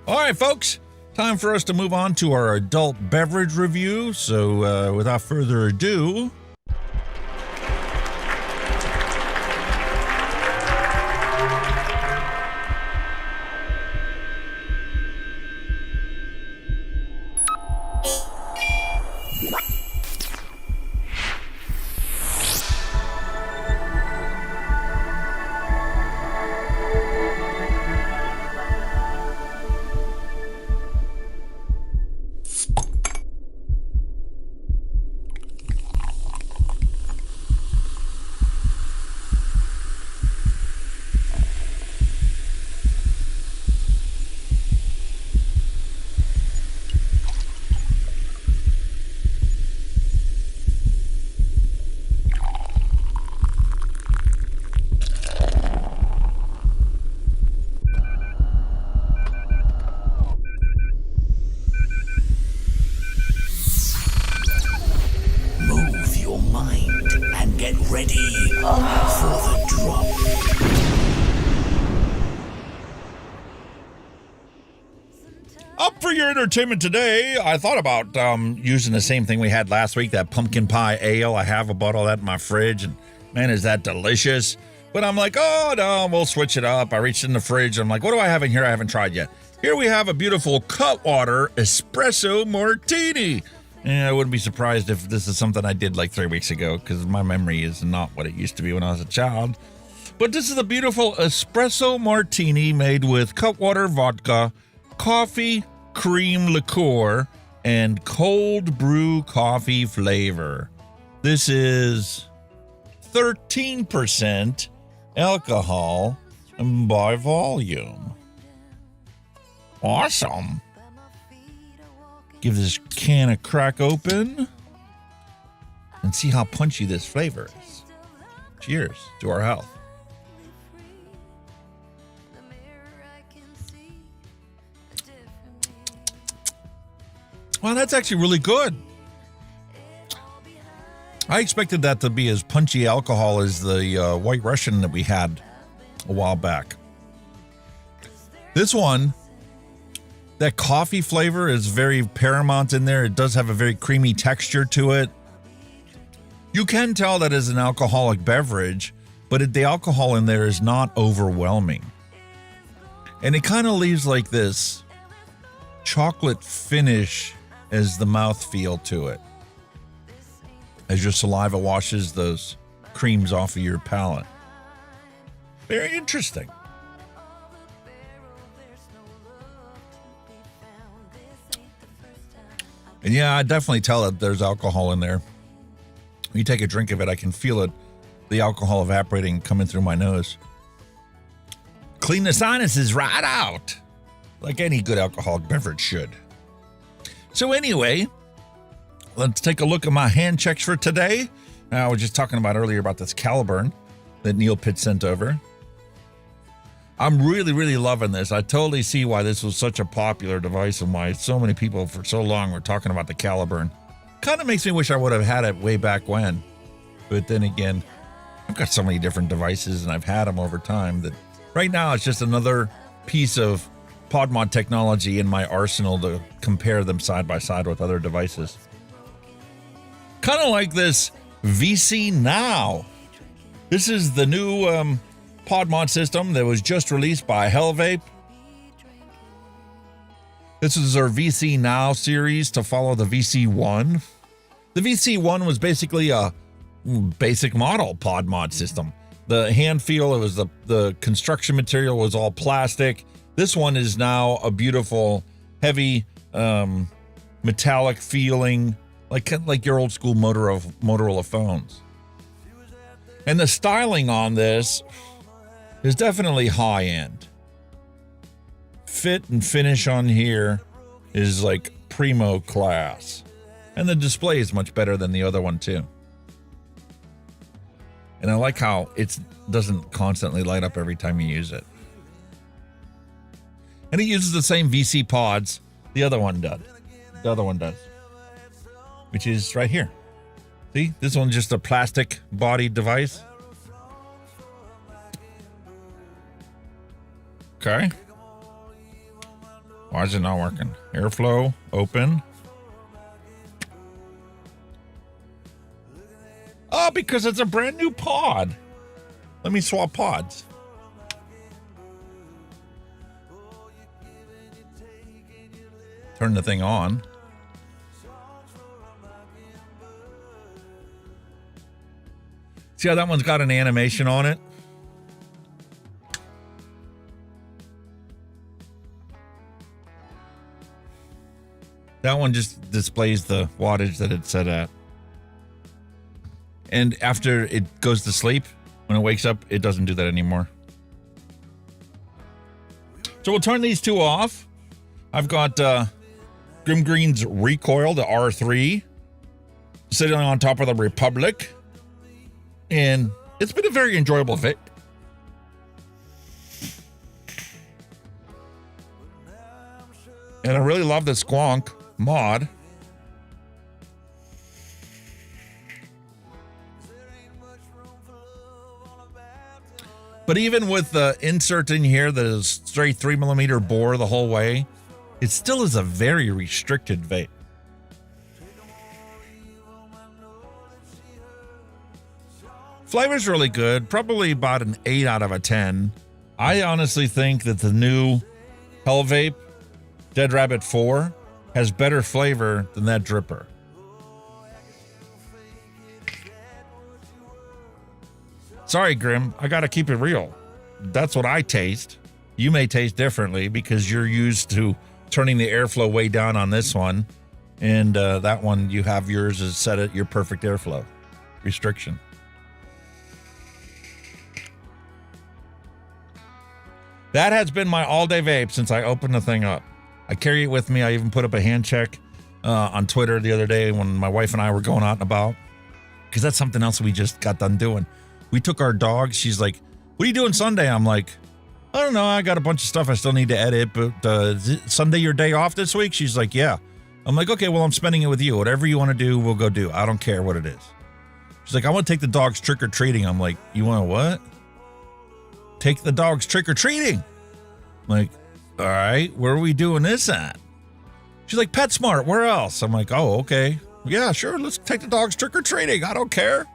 All right, folks, time for us to move on to our adult beverage review. So without further ado, entertainment today, I thought about using the same thing we had last week, that pumpkin pie ale. I have a bottle of that in my fridge, and man, is that delicious. But I'm like, oh no, we'll switch it up. I reached in the fridge. I'm like, what do I have in here I haven't tried yet? Here we have a beautiful Cutwater espresso martini. And I wouldn't be surprised if this is something I did like 3 weeks ago, because my memory is not what it used to be when I was a child. But this is a beautiful espresso martini made with Cutwater vodka, coffee, cream liqueur, and cold brew coffee flavor. This is 13% alcohol by volume. Awesome. Give this can a crack open and see how punchy this flavor is. Cheers to our health. Wow, that's actually really good. I expected that to be as punchy alcohol as the White Russian that we had a while back. This one, that coffee flavor is very paramount in there. It does have a very creamy texture to it. You can tell that it's an alcoholic beverage, but the alcohol in there is not overwhelming. And it kind of leaves like this chocolate finish as the mouthfeel to it, as your saliva washes those creams off of your palate. Very interesting. And yeah, I definitely tell that there's alcohol in there. When you take a drink of it, I can feel it, the alcohol evaporating, coming through my nose. Clean the sinuses right out, like any good alcoholic beverage should. So anyway, let's take a look at my hand checks for today. I was just talking about earlier about this Caliburn that Neil Pitt sent over. I'm really, really loving this. I totally see why this was such a popular device and why so many people for so long were talking about the Caliburn. Kind of makes me wish I would have had it way back when. But then again, I've got so many different devices and I've had them over time that right now it's just another piece of PodMod technology in my arsenal to compare them side by side with other devices. Kind of like this VC Now. This is the new PodMod system that was just released by Hellvape. This is our VC Now series to follow the VC1. The VC1 was basically a basic model PodMod system. The hand feel, it was the construction material was all plastic. This one is now a beautiful, heavy, metallic feeling, like your old school Motorola phones. And the styling on this is definitely high end. Fit and finish on here is like primo class. And the display is much better than the other one too. And I like how it doesn't constantly light up every time you use it. And it uses the same VC pods the other one does. Which is right here. See, this one's just a plastic body device. Okay. Why is it not working? Airflow, open. Oh, because it's a brand new pod. Let me swap pods. Turn the thing on. See how that one's got an animation on it? That one just displays the wattage that it's set at. And after it goes to sleep, when it wakes up, it doesn't do that anymore. So we'll turn these two off. I've got Grim Green's Recoil, the R3, sitting on top of the Republic. And it's been a very enjoyable vape. And I really love the Squonk mod. But even with the insert in here that is straight 3mm bore the whole way, it still is a very restricted vape. Flavor's really good, probably about an 8 out of a 10. I honestly think that the new Hellvape Dead Rabbit 4 has better flavor than that dripper. Sorry, Grim, I gotta keep it real. That's what I taste. You may taste differently because you're used to turning the airflow way down on this one. And that one, you have yours is set at your perfect airflow restriction. That has been my all-day vape since I opened the thing up. I carry it with me. I even put up a hand check on Twitter the other day when my wife and I were going out and about. Because that's something else we just got done doing. We took our dog. She's like, what are you doing Sunday? I'm like, I don't know. I got a bunch of stuff I still need to edit. But is Sunday your day off this week? She's like, yeah. I'm like, okay, well, I'm spending it with you. Whatever you want to do, we'll go do. I don't care what it is. She's like, I want to take the dogs trick-or-treating. I'm like, you want to what? Take the dogs trick-or-treating. I'm like, all right, where are we doing this at? She's like, PetSmart, where else? I'm like, oh, okay. Yeah, sure, let's take the dogs trick-or-treating. I don't care.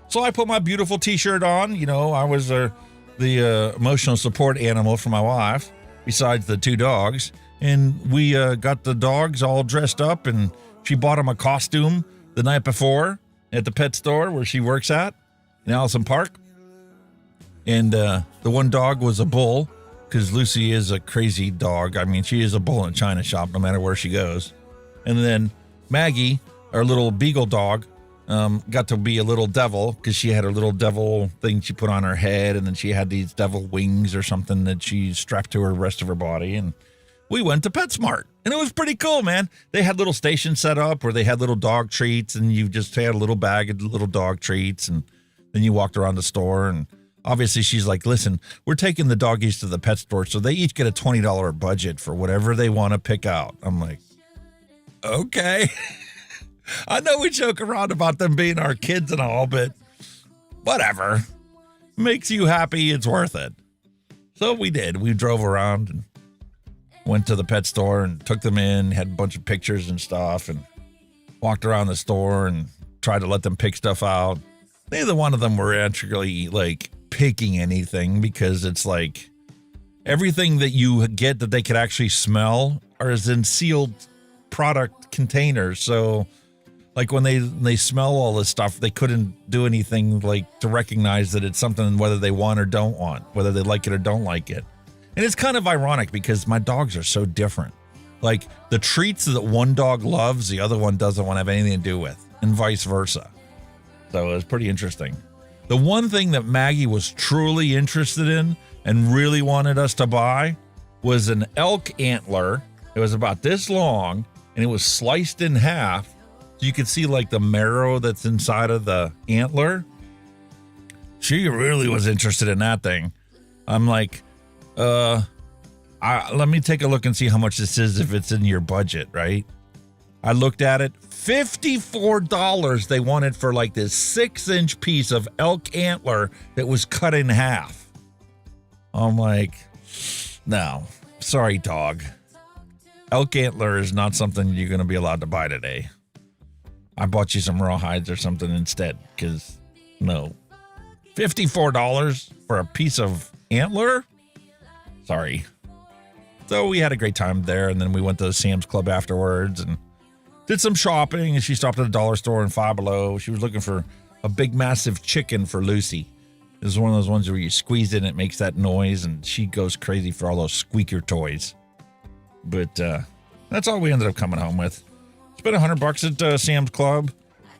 So I put my beautiful t-shirt on. You know, I was the emotional support animal for my wife, besides the two dogs. And we got the dogs all dressed up, and she bought them a costume the night before at the pet store where she works at in Allison Park. And the one dog was a bull, because Lucy is a crazy dog. I mean, she is a bull in a china shop no matter where she goes. And then Maggie, our little beagle dog, got to be a little devil because she had her little devil thing she put on her head, and then she had these devil wings or something that she strapped to her rest of her body. And we went to PetSmart, and it was pretty cool, man. They had little stations set up where they had little dog treats, and you just had a little bag of little dog treats, and then you walked around the store. And obviously she's like, listen, we're taking the doggies to the pet store, so they each get a $20 budget for whatever they want to pick out. I'm like, okay. I know we joke around about them being our kids and all, but whatever. Makes you happy, it's worth it. So we did. We drove around and went to the pet store and took them in, had a bunch of pictures and stuff, and walked around the store and tried to let them pick stuff out. Neither one of them were actually like picking anything, because it's like everything that you get that they could actually smell is in sealed product containers. So like when they smell all this stuff, they couldn't do anything like to recognize that it's something whether they want or don't want, whether they like it or don't like it. And it's kind of ironic because my dogs are so different. Like the treats that one dog loves, the other one doesn't want to have anything to do with, and vice versa. So it was pretty interesting. The one thing that Maggie was truly interested in and really wanted us to buy was an elk antler. It was about this long, and it was sliced in half. So you could see like the marrow that's inside of the antler. She really was interested in that thing. I'm like, let me take a look and see how much this is if it's in your budget, right? I looked at it, $54 they wanted for like this 6-inch piece of elk antler that was cut in half. I'm like, no, sorry, dog. elk antler is not something you're going to be allowed to buy today. I bought you some rawhides or something instead, because no. $54 for a piece of antler? Sorry. So we had a great time there, and then we went to Sam's Club afterwards and did some shopping, and she stopped at a dollar store in Five Below. She was looking for a big, massive chicken for Lucy. This is one of those ones where you squeeze it and it makes that noise, and she goes crazy for all those squeaker toys. But that's all we ended up coming home with. Spent $100 at Sam's Club,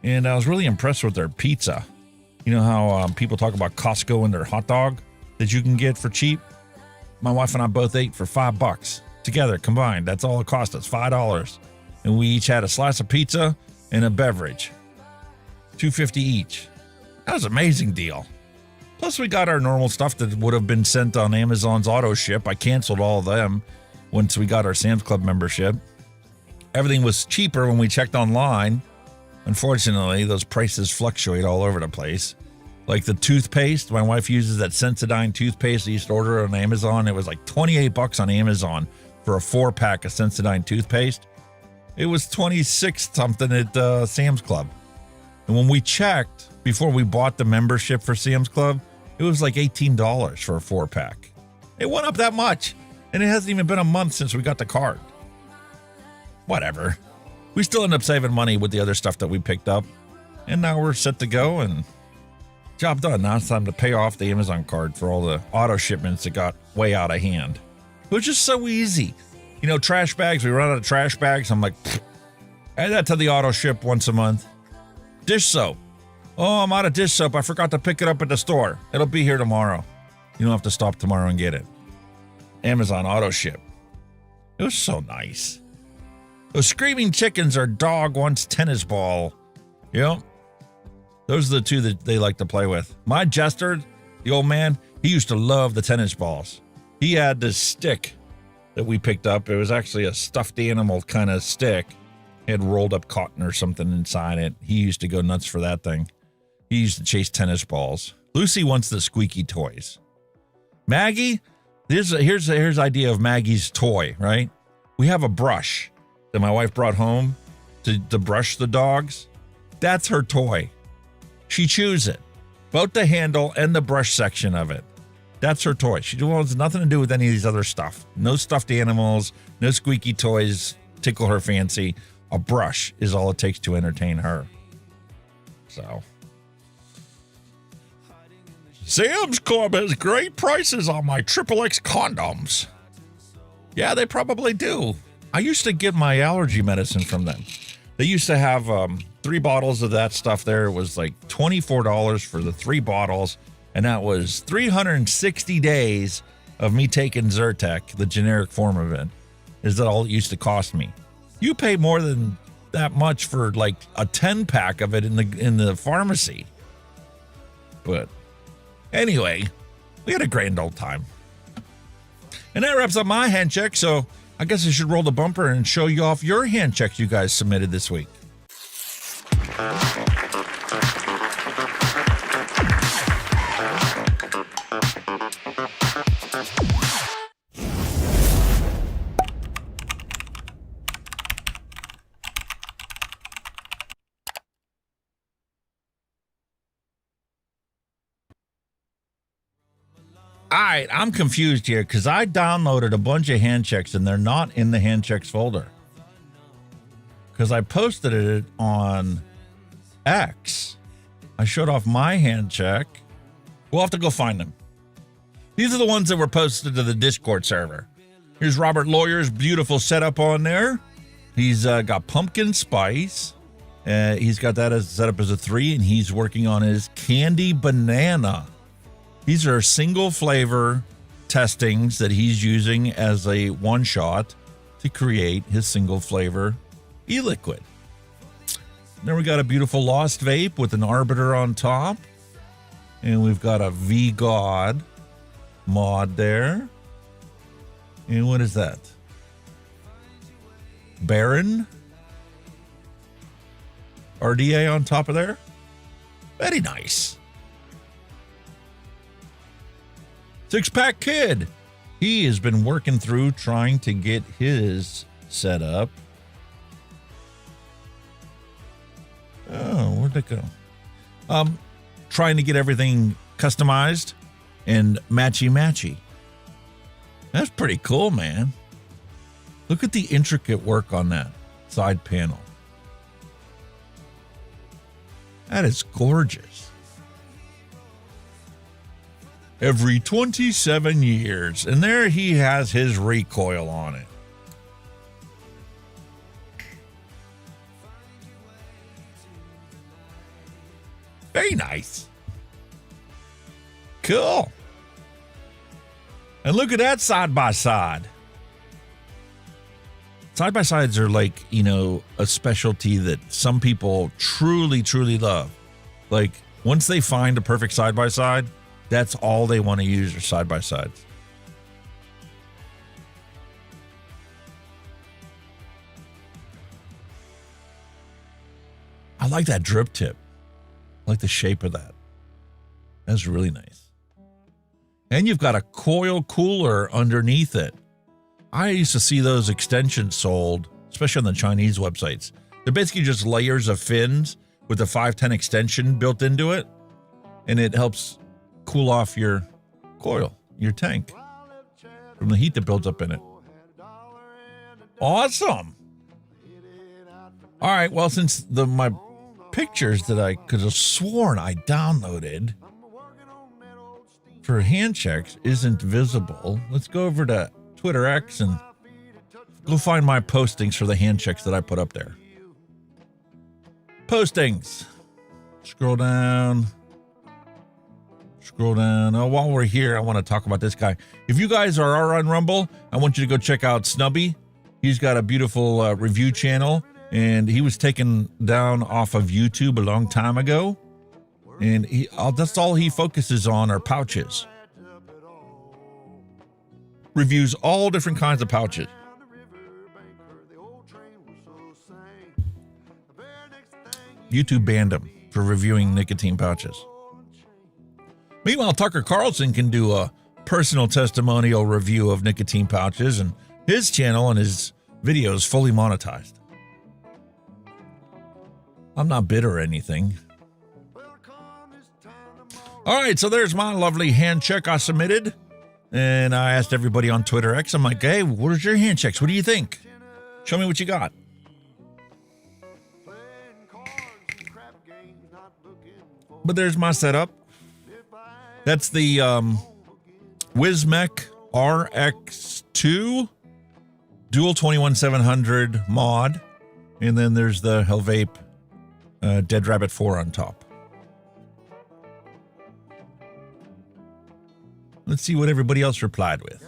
and I was really impressed with their pizza. You know how people talk about Costco and their hot dog that you can get for cheap? My wife and I both ate for $5 together combined. That's all it cost us, $5. And we each had a slice of pizza and a beverage, $2.50 each. That was an amazing deal. Plus, we got our normal stuff that would have been sent on Amazon's auto ship. I canceled all of them once we got our Sam's Club membership. Everything was cheaper when we checked online. Unfortunately, those prices fluctuate all over the place. Like the toothpaste, my wife uses that Sensodyne toothpaste. I used to order it on Amazon. It was like $28 on Amazon for a 4-pack of Sensodyne toothpaste. It was $26 something at Sam's Club. And when we checked before we bought the membership for Sam's Club, it was like $18 for a 4-pack. It went up that much, and it hasn't even been a month since we got the card. Whatever. We still end up saving money with the other stuff that we picked up. And now we're set to go, and job done. Now it's time to pay off the Amazon card for all the auto shipments that got way out of hand. It was just so easy. You know, trash bags, we run out of trash bags. I'm like, add that to the auto ship once a month. Dish soap. Oh, I'm out of dish soap. I forgot to pick it up at the store. It'll be here tomorrow. You don't have to stop tomorrow and get it. Amazon auto ship. It was so nice. Those screaming chickens are dog wants tennis ball. Yep. Those are the two that they like to play with. My Jester, the old man, he used to love the tennis balls. He had this stick that we picked up. It was actually a stuffed animal kind of stick. It had rolled up cotton or something inside it. He used to go nuts for that thing. He used to chase tennis balls. Lucy wants the squeaky toys. Maggie, here's idea of Maggie's toy, right? We have a brush that my wife brought home to brush the dogs. That's her toy. She chews it, both the handle and the brush section of it. That's her toy. She wants nothing to do with any of these other stuff. No stuffed animals, no squeaky toys tickle her fancy. A brush is all it takes to entertain her. So, Sam's Club has great prices on my XXX condoms. Yeah, they probably do. I used to get my allergy medicine from them. They used to have 3 bottles of that stuff there. It was like $24 for the 3 bottles. And that was 360 days of me taking Zyrtec, the generic form of it. Is that all it used to cost me? You pay more than that much for like a 10-pack of it in the pharmacy. But anyway, we had a grand old time. And that wraps up my hand check, so I guess I should roll the bumper and show you off your hand checks you guys submitted this week. All right, I'm confused here because I downloaded a bunch of hand checks and they're not in the hand checks folder. Because I posted it on X. I showed off my hand check. We'll have to go find them. These are the ones that were posted to the Discord server. Here's Robert Lawyer's beautiful setup on there. He's got pumpkin spice. He's got that as set up as a 3, and he's working on his candy banana. These are single flavor testings that he's using as a one-shot to create his single flavor e-liquid. Then we got a beautiful Lost Vape with an Arbiter on top. And we've got a V-God mod there. And what is that? Marin RDA on top of there. Very nice. Six Pack Kid. He has been working through trying to get his set up. Oh, where'd it go? Trying to get everything customized and matchy-matchy. That's pretty cool, man. Look at the intricate work on that side panel. That is gorgeous. Every 27 years, and there he has his recoil on it. Very nice. Cool. And look at that side-by-side. Side-by-sides are like, you know, a specialty that some people truly, truly love. Like, once they find a perfect side-by-side, that's all they want to use are side-by-sides. I like that drip tip. I like the shape of that. That's really nice. And you've got a coil cooler underneath it. I used to see those extensions sold, especially on the Chinese websites. They're basically just layers of fins with a 510 extension built into it, and it helps cool off your coil, your tank, from the heat that builds up in it. Awesome. All right, well, since my pictures that I could have sworn I downloaded for hand checks isn't visible, let's go over to Twitter X and go find my postings for the hand checks that I put up there. Postings. Scroll down. Oh, while we're here, I want to talk about this guy. If you guys are on Rumble, I want you to go check out Snubby. He's got a beautiful review channel, and he was taken down off of YouTube a long time ago. And that's all he focuses on are pouches. Reviews all different kinds of pouches. YouTube banned him for reviewing nicotine pouches. Meanwhile, Tucker Carlson can do a personal testimonial review of nicotine pouches, and his channel and his videos fully monetized. I'm not bitter or anything. All right, so there's my lovely hand check I submitted. And I asked everybody on Twitter X, I'm like, hey, where's your hand checks? What do you think? Show me what you got. But there's my setup. That's the Wismec RX2 Dual 21700 mod. And then there's the Hellvape Dead Rabbit 4 on top. Let's see what everybody else replied with.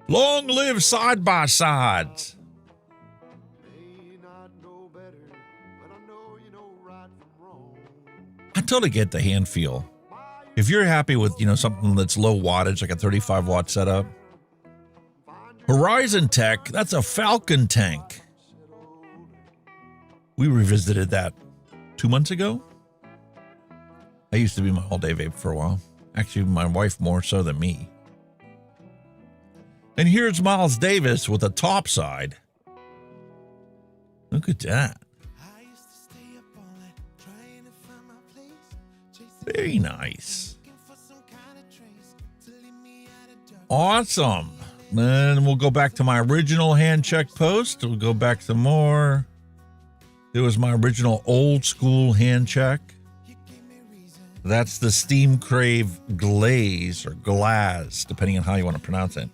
Long live side-by-sides. I totally get the hand feel. If you're happy with, something that's low wattage, like a 35 watt setup. Horizon Tech, that's a Falcon tank. We revisited that 2 months ago. That used to be my all-day vape for a while. Actually, my wife more so than me. And here's Miles Davis with a topside. Look at that. Very nice. Awesome. Then we'll go back to my original hand check post. We'll go back some more. It was my original old school hand check. That's the Steam Crave Glaze or Glaze, depending on how you want to pronounce it.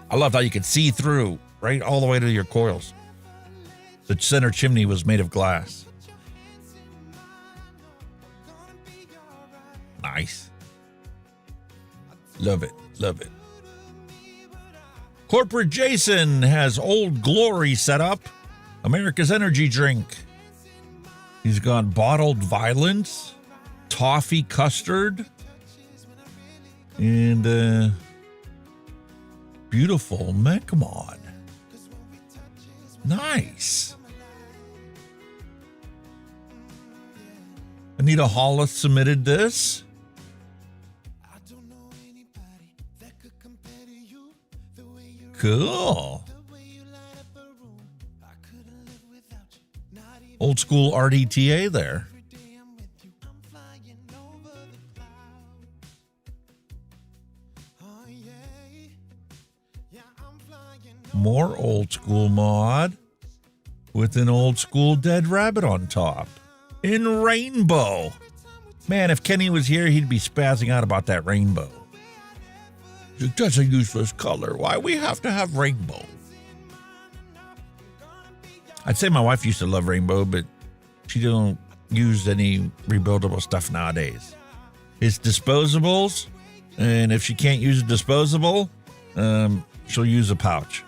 I loved how you could see through right all the way to your coils. The center chimney was made of glass. Nice. Love it. Love it. Corporate Jason has Old Glory set up. America's energy drink. He's got Bottled Violence, Toffee Custard, and beautiful Mechamod. Nice. Anita Hollis submitted this. Cool. Old school RDTA there. More old school mod with an old school dead rabbit on top in rainbow. Man, if Kenny was here, he'd be spazzing out about that rainbow. That's a useless color. Why we have to have rainbow? I'd say my wife used to love rainbow, but she don't use any rebuildable stuff nowadays. It's disposables, and if she can't use a disposable, she'll use a pouch.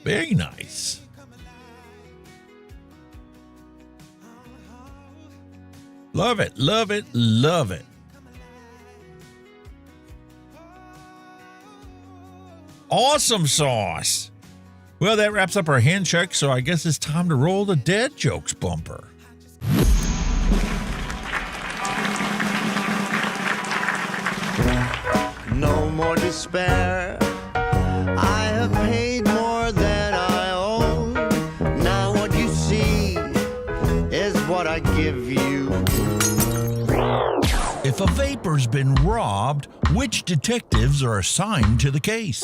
Very nice. Love it, love it, love it. Awesome sauce. Well, that wraps up our hand check, so I guess it's time to roll the dad jokes bumper. No more despair. I have paid more than I owe. Now what you see is what I give you. If a vapor's been robbed, which detectives are assigned to the case?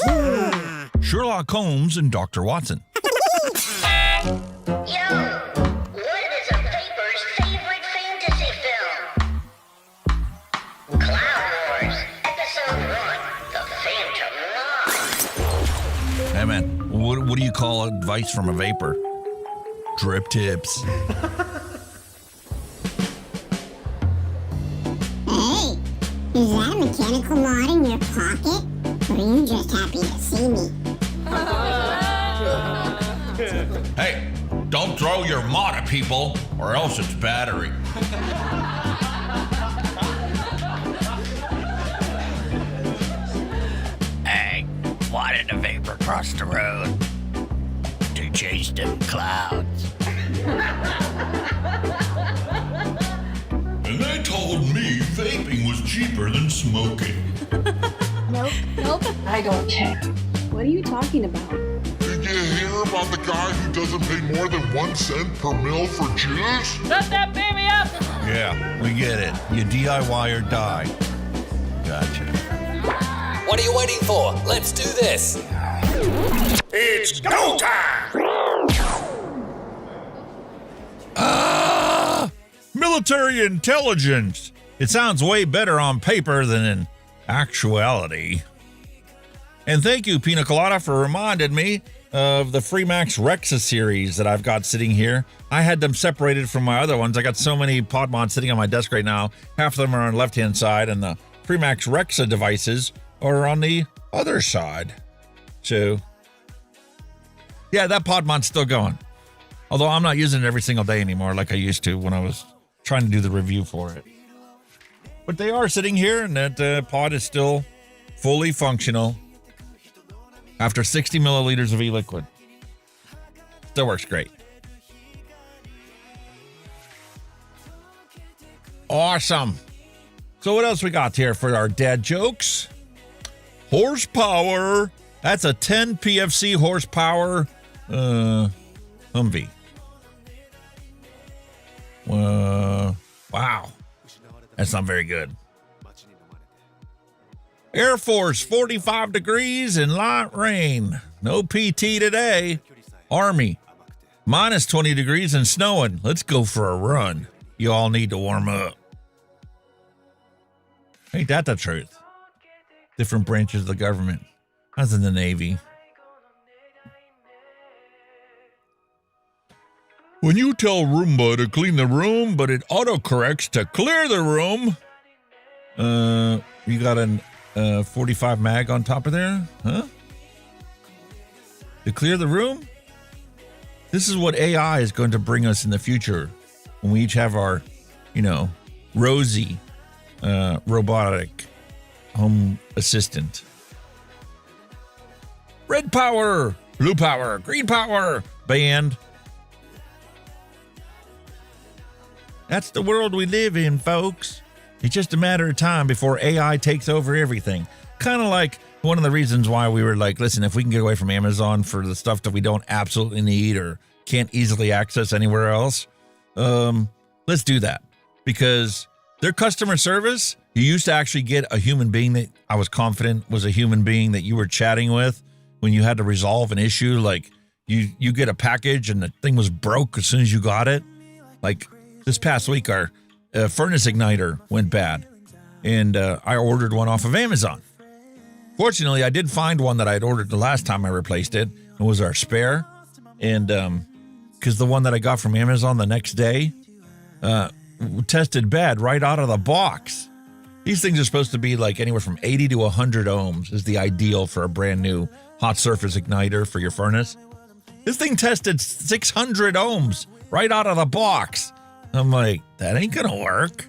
Sherlock Holmes and Dr. Watson. Yo, what is a vapor's favorite fantasy film? Cloud Wars, Episode 1, The Phantom Line. Hey man, what do you call advice from a vapor? Drip tips. Hey, is that a mechanical mod in your pocket? Or are you just happy to see me? Hey, don't throw your mod at people, or else it's battery. Hey, why did a vapor cross the road? To chase them clouds. And they told me vaping was cheaper than smoking. Nope, I don't care. What are you talking about? Did you hear about the guy who doesn't pay more than 1 cent per mil for juice? Shut that baby up! Yeah, we get it. You DIY or die. Gotcha. What are you waiting for? Let's do this. It's go time! Military intelligence. It sounds way better on paper than in actuality. And thank you, Pina Colada, for reminding me of the Freemax Rexa series that I've got sitting here. I had them separated from my other ones. I got so many pod mods sitting on my desk right now. Half of them are on the left-hand side, and the Freemax Rexa devices are on the other side. So, yeah, that pod mod's still going. Although I'm not using it every single day anymore like I used to when I was trying to do the review for it. But they are sitting here, and that pod is still fully functional after 60 milliliters of e-liquid. Still works great. Awesome. So what else we got here for our dad jokes? Horsepower. That's a 10 PFC horsepower Humvee. Wow. That's not very good. Air Force, 45 degrees and light rain. No PT today. Army, minus 20 degrees and snowing. Let's go for a run. You all need to warm up. Ain't that the truth? Different branches of the government. I was in the Navy. When you tell Roomba to clean the room, but it autocorrects to clear the room, you got a 45 mag on top of there, huh? To clear the room? This is what AI is going to bring us in the future when we each have our, Rosie robotic home assistant. Red power, blue power, green power, band. That's the world we live in, folks. It's just a matter of time before AI takes over everything. Kind of like one of the reasons why we were like, listen, if we can get away from Amazon for the stuff that we don't absolutely need or can't easily access anywhere else, let's do that. Because their customer service, you used to actually get a human being that I was confident was a human being that you were chatting with when you had to resolve an issue. Like you get a package and the thing was broke as soon as you got it. Like this past week, our furnace igniter went bad, and I ordered one off of Amazon. Fortunately, I did find one that I had ordered the last time I replaced it. It was our spare, and because the one that I got from Amazon the next day tested bad right out of the box. These things are supposed to be like anywhere from 80 to 100 ohms is the ideal for a brand new hot surface igniter for your furnace. This thing tested 600 ohms right out of the box. I'm like, that ain't gonna work.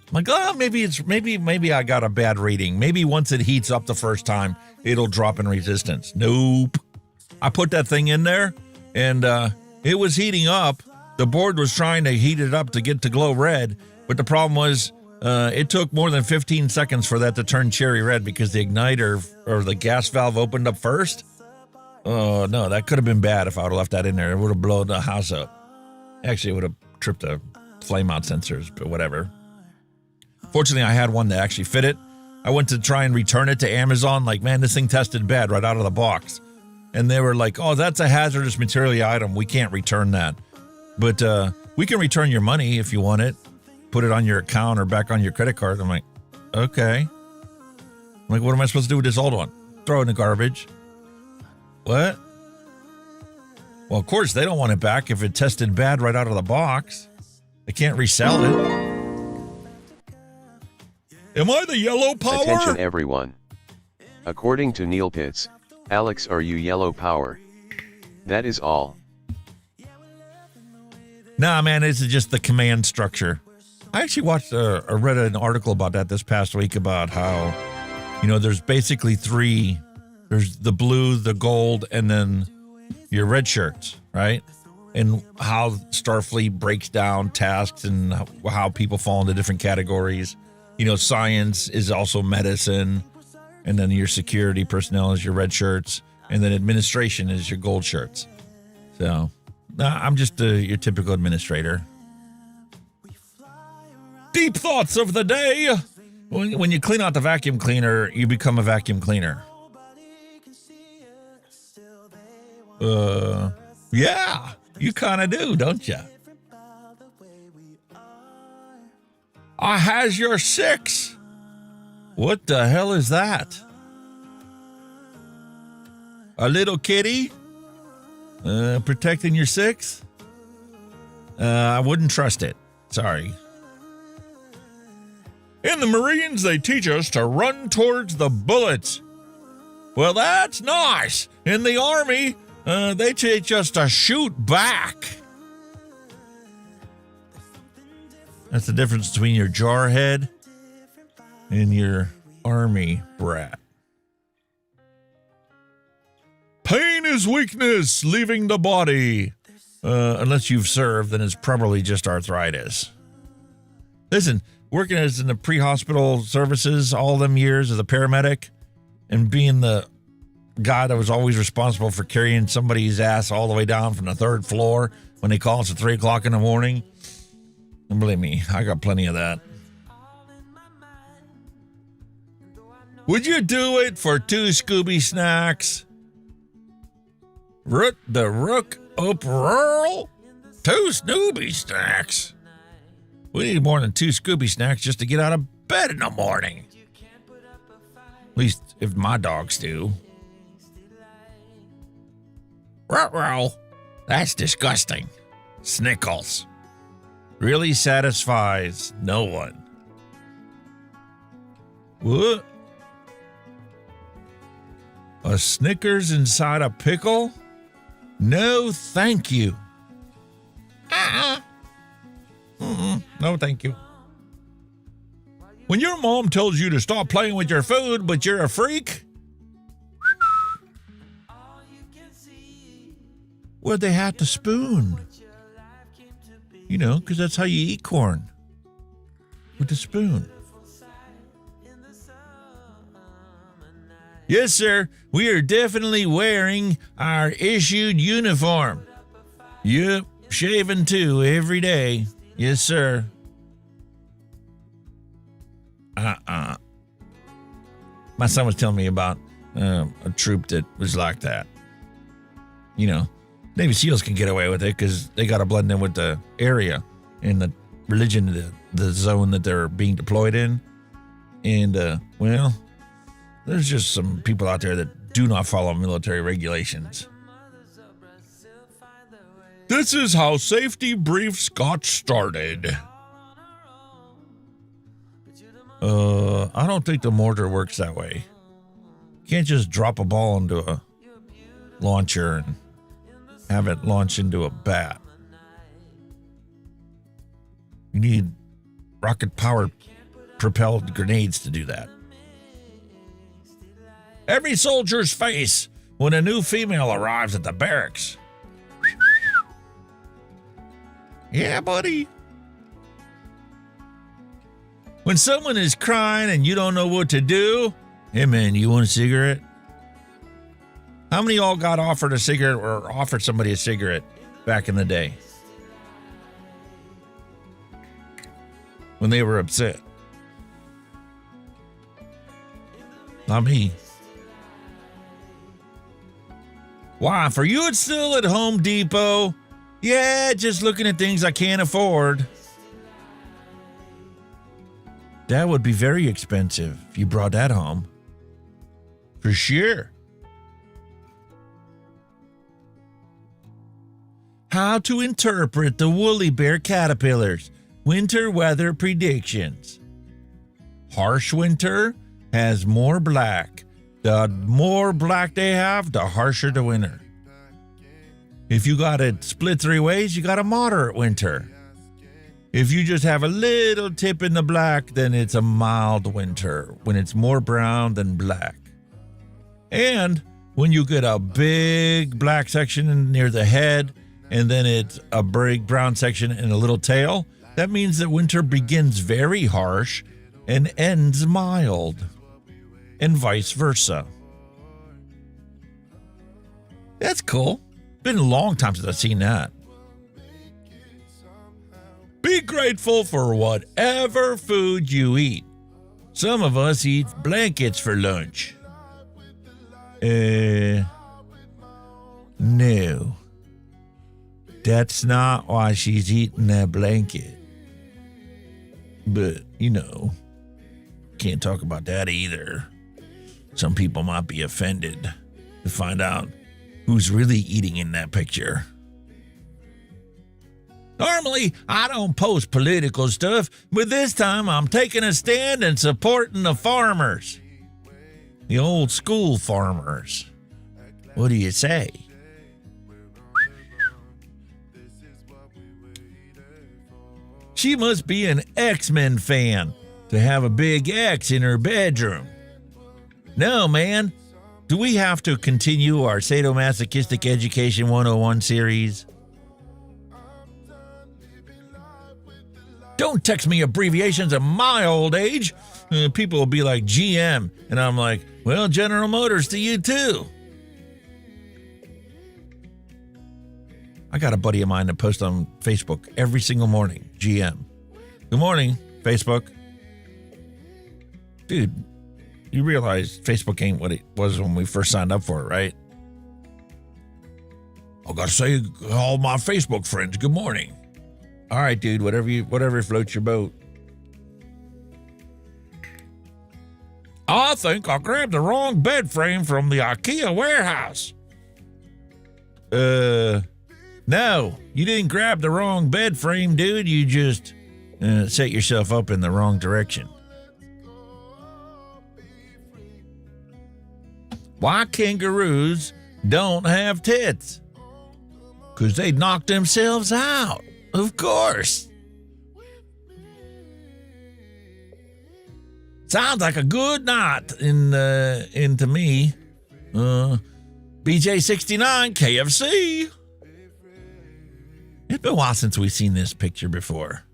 I'm like, oh, maybe I got a bad reading. Maybe once it heats up the first time, it'll drop in resistance. Nope. I put that thing in there, and it was heating up. The board was trying to heat it up to get to glow red, but the problem was it took more than 15 seconds for that to turn cherry red because the igniter or the gas valve opened up first. Oh, no, that could have been bad if I would have left that in there. It would have blown the house up. Actually, it would have tripped the flame out sensors, but whatever. Fortunately, I had one that actually fit it. I went to try and return it to Amazon. Like, man, this thing tested bad right out of the box. And they were like, oh, that's a hazardous material item. We can't return that. But we can return your money if you want it. Put it on your account or back on your credit card. I'm like, okay. I'm like, what am I supposed to do with this old one? Throw it in the garbage. What? Well, of course, they don't want it back if it tested bad right out of the box. They can't resell it. Am I the yellow power? Attention everyone. According to Neil Pitts, Alex, are you yellow power? That is all. Nah, man, this is just the command structure. I actually watched or read an article about that this past week about how, there's basically three. There's the blue, the gold, and then your red shirts, right? And how Starfleet breaks down tasks and how people fall into different categories. Science is also medicine, and then your security personnel is your red shirts, and then administration is your gold shirts. So, I'm just your typical administrator. Deep thoughts of the day. When you clean out the vacuum cleaner, you become a vacuum cleaner. Yeah, you kind of do, don't you? I has your 6. What the hell is that? A little kitty? Protecting your 6? I wouldn't trust it. Sorry. In the Marines, they teach us to run towards the bullets. Well, that's nice. In the Army, they teach us to shoot back. That's the difference between your jarhead and your Army brat. Pain is weakness leaving the body. Unless you've served, then it's probably just arthritis. Listen, working as in the pre-hospital services all them years as a paramedic and being the guy that was always responsible for carrying somebody's ass all the way down from the 3rd floor when they call us at 3 o'clock in the morning. And believe me, I got plenty of that. Would you do it for 2 Scooby snacks? Root the rook up rural? 2 Scooby snacks. We need more than 2 Scooby snacks just to get out of bed in the morning. At least if my dogs do. Ruh-roh. That's disgusting. Snickles. Really satisfies no one. What? A Snickers inside a pickle? No, thank you. No, thank you. When your mom tells you to stop playing with your food, but you're a freak? Where'd they have to spoon? Because that's how you eat corn. with a spoon. Yes, sir. We are definitely wearing our issued uniform. Yep, shaving too every day. Yes, sir. My son was telling me about a troop that was like that. You know, Navy SEALs can get away with it because they got to blend in with the area and the religion, the zone that they're being deployed in. And, well, there's just some people out there that do not follow military regulations. This is how safety briefs got started. I don't think the mortar works that way. You can't just drop a ball into a launcher and have it launch into a bat. You need rocket-powered propelled grenades to do that. Every soldier's face when a new female arrives at the barracks. Yeah, buddy. When someone is crying and you don't know what to do, hey man, you want a cigarette? How many of y'all got offered a cigarette or offered somebody a cigarette back in the day? When they were upset. Not me. Wife, are you still at Home Depot? Yeah, just looking at things I can't afford. That would be very expensive if you brought that home. For sure. How to interpret the woolly bear caterpillars. Winter weather predictions. Harsh winter has more black. The more black they have, the harsher the winter. If you got it split three ways, you got a moderate winter. If you just have a little tip in the black, then it's a mild winter, when it's more brown than black. And when you get a big black section near the head, and then it's a big brown section and a little tail, that means that winter begins very harsh and ends mild, and vice versa. That's cool. Been a long time since I've seen that. Be grateful for whatever food you eat. Some of us eat blankets for lunch. No. That's not why she's eating that blanket. But, you know, can't talk about that either. Some people might be offended to find out who's really eating in that picture. Normally, I don't post political stuff, but this time I'm taking a stand and supporting the farmers. The old school farmers. What do you say? She must be an X-Men fan to have a big X in her bedroom. No, man. Do we have to continue our sadomasochistic education 101 series? Don't text me abbreviations at my old age. People will be like GM, and I'm like, well, General Motors to you too. I got a buddy of mine that posts on Facebook every single morning, GM. Good morning, Facebook. Dude, you realize Facebook ain't what it was when we first signed up for it, right? I gotta say, all my Facebook friends, good morning. All right, dude, whatever floats your boat. I think I grabbed the wrong bed frame from the IKEA warehouse. No, you didn't grab the wrong bed frame, dude. You just set yourself up in the wrong direction. Why kangaroos don't have tits? 'Cause they knock themselves out. Of course. Sounds like a good night into me. BJ69 KFC. It's been a while since we've seen this picture before.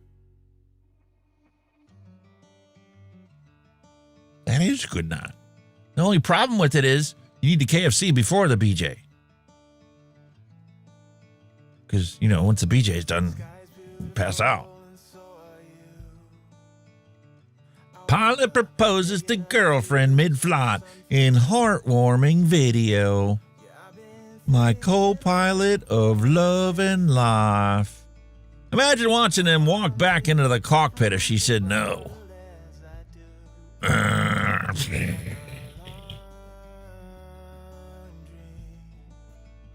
That is a good night. The only problem with it is you need the KFC before the BJ. Because, once the BJ is done, you pass out. Pilot proposes to girlfriend mid-flight in heartwarming video. My co-pilot of love and life. Imagine watching them walk back into the cockpit if she said no.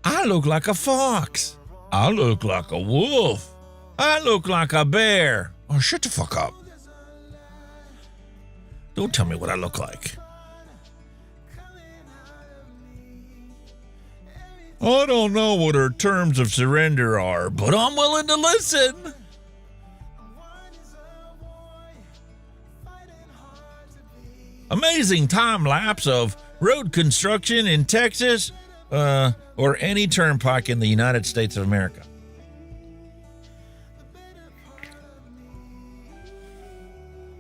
I look like a fox. I look like a wolf. I look like a bear. Oh, shut the fuck up. Don't tell me what I look like. I don't know what her terms of surrender are, but I'm willing to listen. Amazing time lapse of road construction in Texas or any turnpike in the United States of America.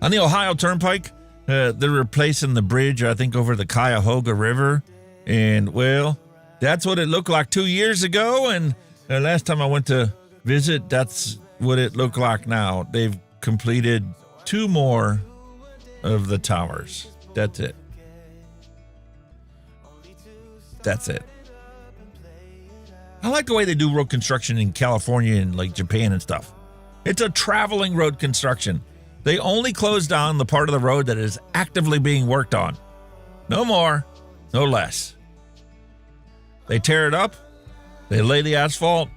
On the Ohio Turnpike, they're replacing the bridge, I think, over the Cuyahoga River. And, well, that's what it looked like 2 years ago. And last time I went to visit, that's what it looked like now. They've completed 2 more of the towers. That's it. That's it. I like the way they do road construction in California and like Japan and stuff. It's a traveling road construction. They only close down the part of the road that is actively being worked on. No more, no less. They tear it up, they lay the asphalt,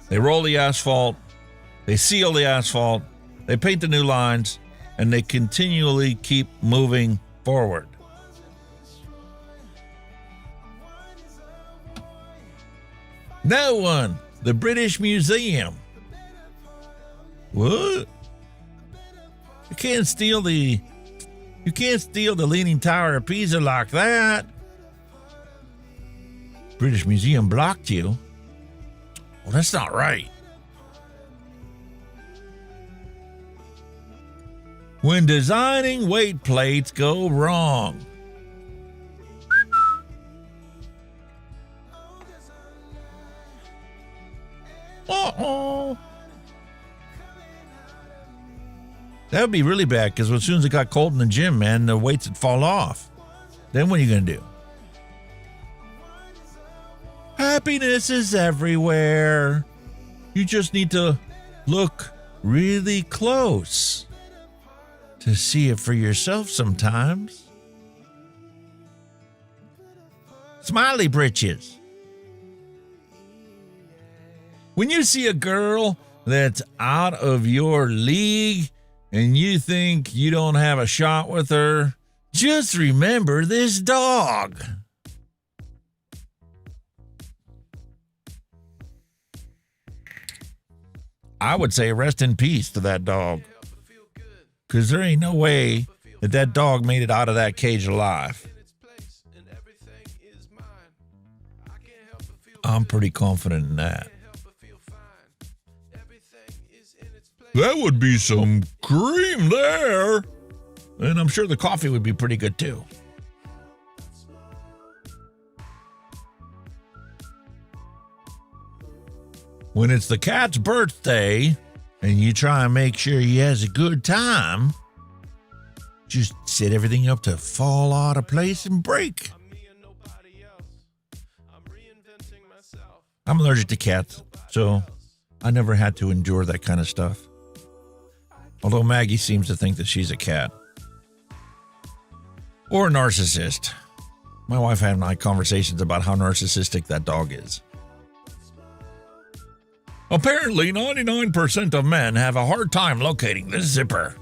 they roll the asphalt, they seal the asphalt, they paint the new lines, and they continually keep moving forward. No one, the British Museum. What? You can't steal the Leaning Tower of Pisa like that. British Museum blocked you. Well, that's not right. When designing weight plates go wrong. Uh-oh. That would be really bad, because as soon as it got cold in the gym, man, the weights would fall off. Then what are you going to do? Happiness is everywhere. You just need to look really close to see it for yourself sometimes. Smiley britches. When you see a girl that's out of your league and you think you don't have a shot with her, just remember this dog. I would say rest in peace to that dog, because there ain't no way that dog made it out of that cage alive. I'm pretty confident in that. That would be some cream there. And I'm sure the coffee would be pretty good too. When it's the cat's birthday and you try and make sure he has a good time, just set everything up to fall out of place and break. I'm allergic to cats, so I never had to endure that kind of stuff. Although Maggie seems to think that she's a cat. Or a narcissist. My wife and I had conversations about how narcissistic that dog is. Apparently, 99% of men have a hard time locating the zipper.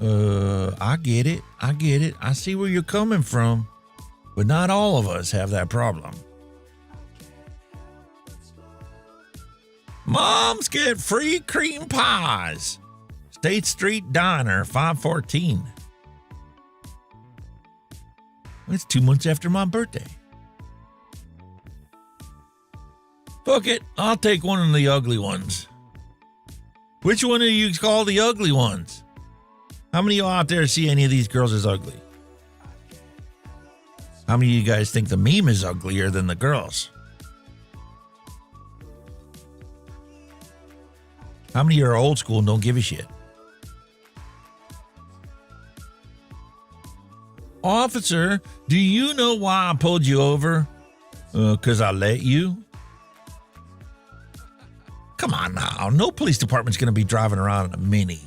I get it. I see where you're coming from. But not all of us have that problem. Moms get free cream pies. State Street Diner, 514. It's 2 months after my birthday. Fuck it, I'll take one of the ugly ones. Which one do you call the ugly ones? How many of you out there see any of these girls as ugly? How many of you guys think the meme is uglier than the girls? How many are old school and don't give a shit? Officer, do you know why I pulled you over? 'Cause I let you? Come on now. No police department's going to be driving around in a Mini.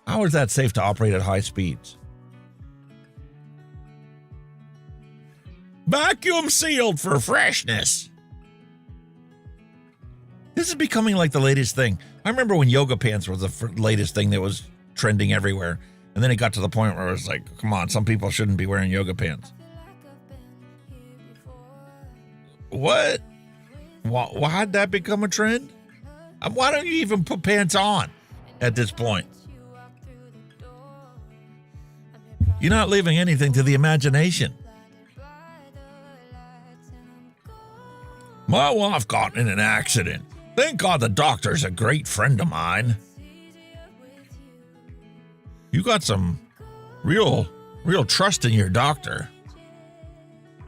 How is that safe to operate at high speeds? Vacuum sealed for freshness. This is becoming like the latest thing. I remember when yoga pants was the latest thing that was trending everywhere. And then it got to the point where it was like, come on, some people shouldn't be wearing yoga pants. What? Why'd that become a trend? Why don't you even put pants on at this point? You're not leaving anything to the imagination. My wife got in an accident. Thank God the doctor's a great friend of mine. You got some real trust in your doctor.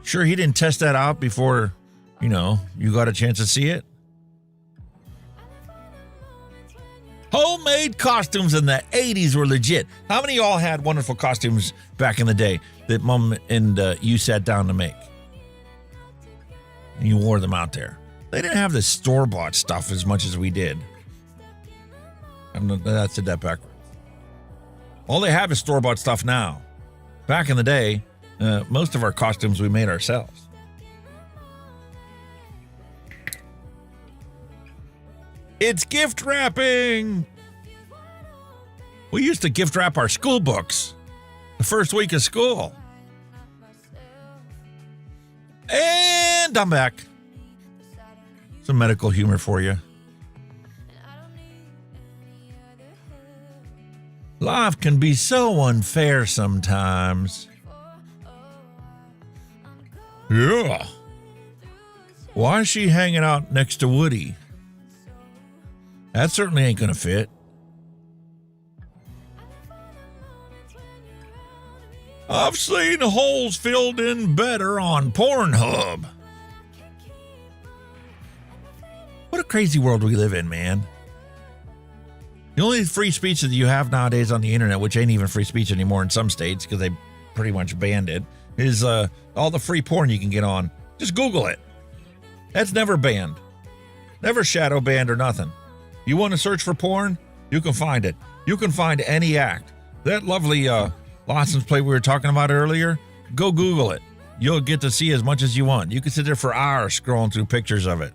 Sure he didn't test that out before, you got a chance to see it? Homemade costumes in the 80s were legit. How many of y'all had wonderful costumes back in the day that mom and you sat down to make? And you wore them out there. They didn't have the store-bought stuff as much as we did. I said that backwards. All they have is store-bought stuff now. Back in the day, most of our costumes we made ourselves. It's gift wrapping! We used to gift wrap our school books the first week of school. And I'm back. Some medical humor for you. Life can be so unfair sometimes. Yeah. Why is she hanging out next to Woody? That certainly ain't gonna fit. I've seen holes filled in better on Pornhub. What a crazy world we live in, man. The only free speech that you have nowadays on the internet, which ain't even free speech anymore in some states because they pretty much banned it, is all the free porn you can get on. Just Google it. That's never banned. Never shadow banned or nothing. You want to search for porn? You can find it. You can find any act. That lovely license plate we were talking about earlier, go Google it. You'll get to see as much as you want. You can sit there for hours scrolling through pictures of it.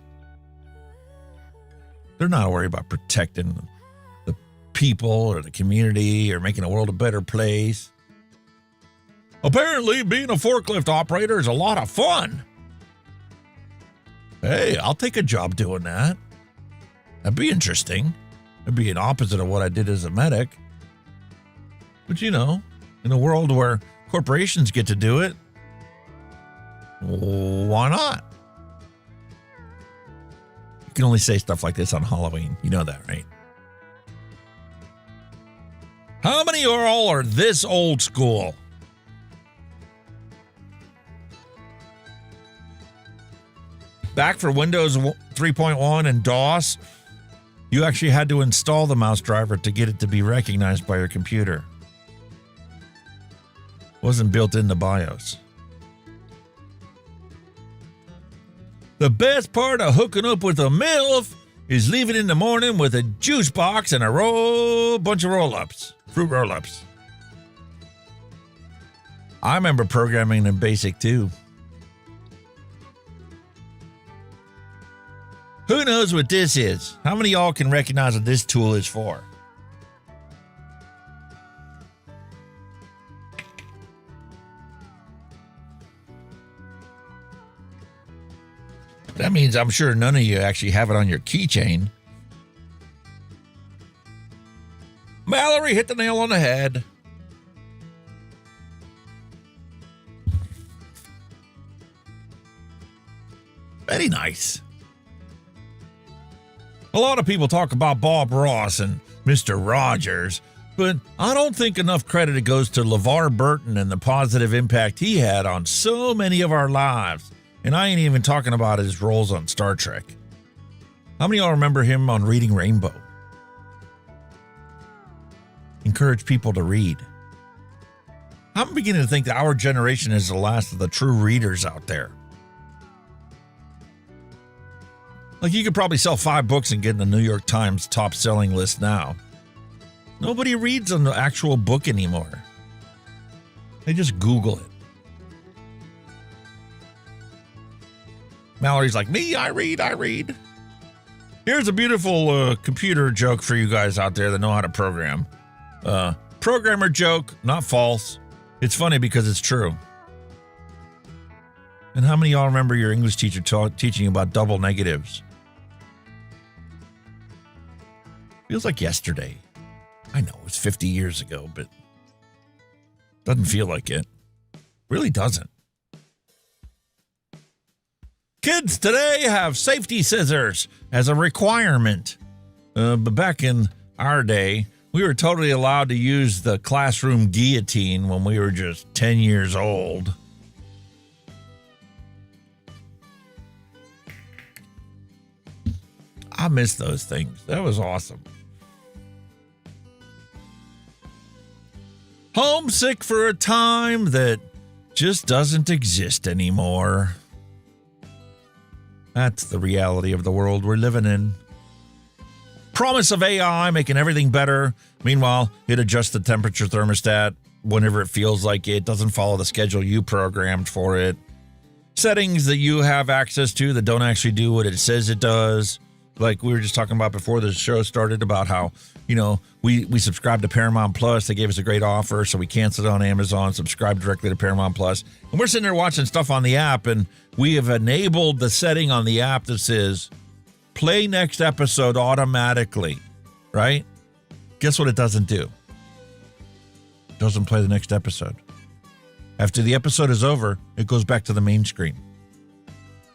They're not worried about protecting the people or the community or making the world a better place. Apparently, being a forklift operator is a lot of fun. Hey, I'll take a job doing that. That'd be interesting. It'd be an opposite of what I did as a medic. But in a world where corporations get to do it, why not? You can only say stuff like this on Halloween. You know that, right? How many of y'all are this old school? Back for Windows 3.1 and DOS, you actually had to install the mouse driver to get it to be recognized by your computer. It wasn't built into BIOS. The best part of hooking up with a MILF is leaving in the morning with a juice box and a bunch of roll-ups, fruit roll-ups. I remember programming in BASIC too. Who knows what this is? How many of y'all can recognize what this tool is for? That means I'm sure none of you actually have it on your keychain. Mallory hit the nail on the head. Very nice. A lot of people talk about Bob Ross and Mr. Rogers, but I don't think enough credit goes to LeVar Burton and the positive impact he had on so many of our lives. And I ain't even talking about his roles on Star Trek. How many of y'all remember him on Reading Rainbow? Encourage people to read. I'm beginning to think that our generation is the last of the true readers out there. Like, you could probably sell 5 books and get in the New York Times top selling list now. Nobody reads an actual book anymore. They just Google it. Mallory's like, me, I read. Here's a beautiful computer joke for you guys out there that know how to program. Programmer joke, not false. It's funny because it's true. And how many of y'all remember your English teacher teaching you about double negatives? Feels like yesterday. I know, it was 50 years ago, but doesn't feel like it. Really doesn't. Kids today have safety scissors as a requirement. But back in our day, we were totally allowed to use the classroom guillotine when we were just 10 years old. I miss those things. That was awesome. Homesick for a time that just doesn't exist anymore. That's the reality of the world we're living in. Promise of AI making everything better. Meanwhile, it adjusts the temperature thermostat whenever it feels like it. Doesn't follow the schedule you programmed for it. Settings that you have access to that don't actually do what it says it does. Like we were just talking about before the show started about how, you know, we subscribed to Paramount Plus. They gave us a great offer, so we canceled on Amazon, subscribed directly to Paramount Plus. And we're sitting there watching stuff on the app, and we have enabled the setting on the app that says, play next episode automatically, right? Guess what it doesn't do? It doesn't play the next episode. After the episode is over, it goes back to the main screen.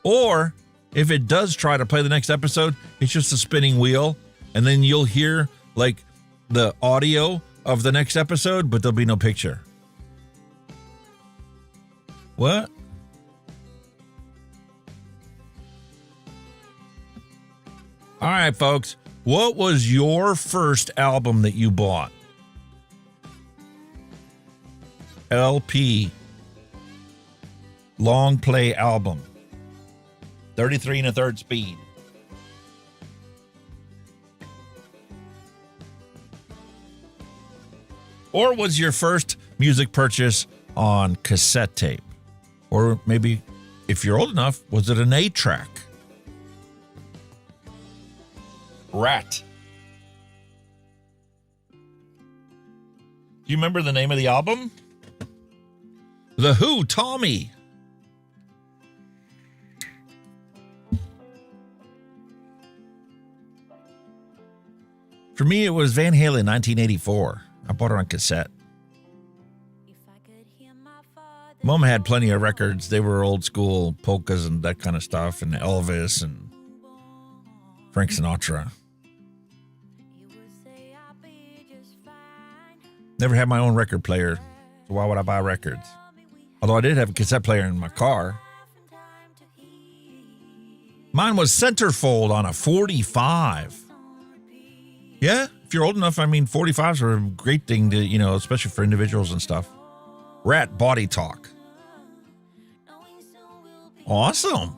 Or if it does try to play the next episode, it's just a spinning wheel, and then you'll hear like the audio of the next episode, but there'll be no picture. What? All right, folks. What was your first album that you bought? LP. Long play album. 33 1/3 speed. Or was your first music purchase on cassette tape? Or maybe, if you're old enough, was it an 8-track? Rat. Do you remember the name of the album? The Who, Tommy. For me, it was Van Halen, 1984. I bought it on cassette. Mom had plenty of records. They were old school polkas and that kind of stuff, and Elvis and Frank Sinatra. Never had my own record player, so why would I buy records? Although I did have a cassette player in my car. Mine was centerfold on a 45. Yeah, if you're old enough, I mean, 45s are a great thing to, you know, especially for individuals and stuff. Rat Body Talk. Awesome.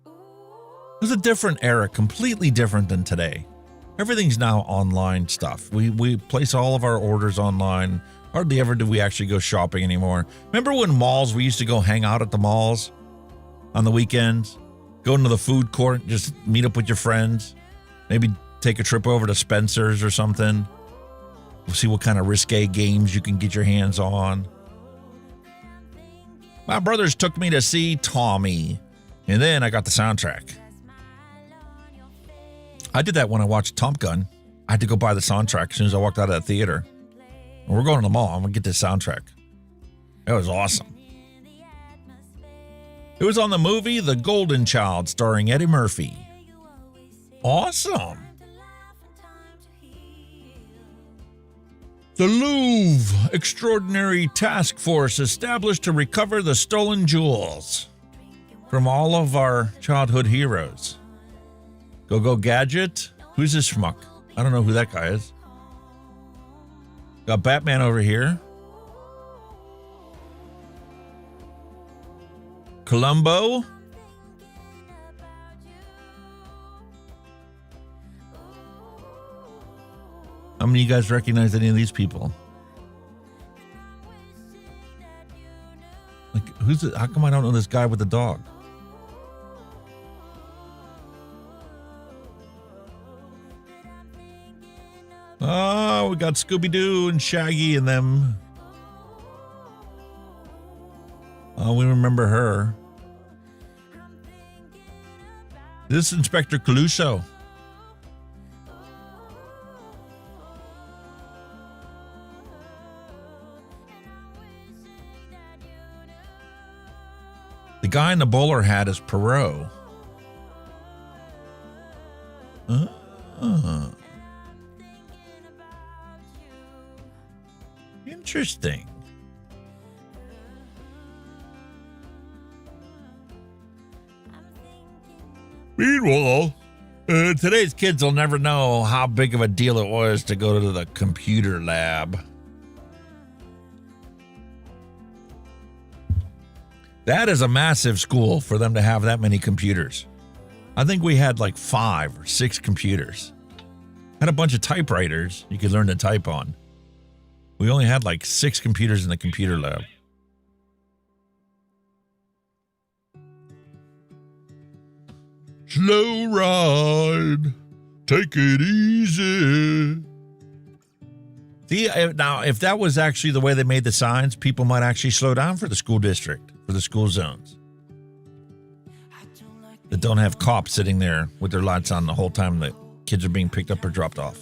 It was a different era, completely different than today. Everything's now online stuff. We place all of our orders online. Hardly ever do we actually go shopping anymore. Remember when malls, we used to go hang out at the malls on the weekends? Go into the food court, just meet up with your friends. Maybe take a trip over to Spencer's or something. We'll see what kind of risque games you can get your hands on. My brothers took me to see Tommy, and then I got the soundtrack. I did that when I watched Top Gun. I had to go buy the soundtrack as soon as I walked out of that theater. And we're going to the mall. I'm going to get this soundtrack. That was awesome. It was on the movie The Golden Child starring Eddie Murphy. Awesome. The Louvre Extraordinary Task Force established to recover the stolen jewels from all of our childhood heroes. Go Gadget? Who's this schmuck? I don't know who that guy is. Got Batman over here. Columbo. How many of you guys recognize any of these people? Like, who's it? How come I don't know this guy with the dog? Oh, we got Scooby-Doo and Shaggy and them. Oh, we remember her. This is Inspector Caluso. The guy in the bowler hat is Perot. Interesting. Meanwhile, today's kids will never know how big of a deal it was to go to the computer lab. That is a massive school for them to have that many computers. I think we had like 5 or 6 computers. Had a bunch of typewriters you could learn to type on. We only had like 6 computers in the computer lab. Slow ride, take it easy. See, now if that was actually the way they made the signs, people might actually slow down for the school district, for the school zones. That don't have cops sitting there with their lights on the whole time that kids are being picked up or dropped off.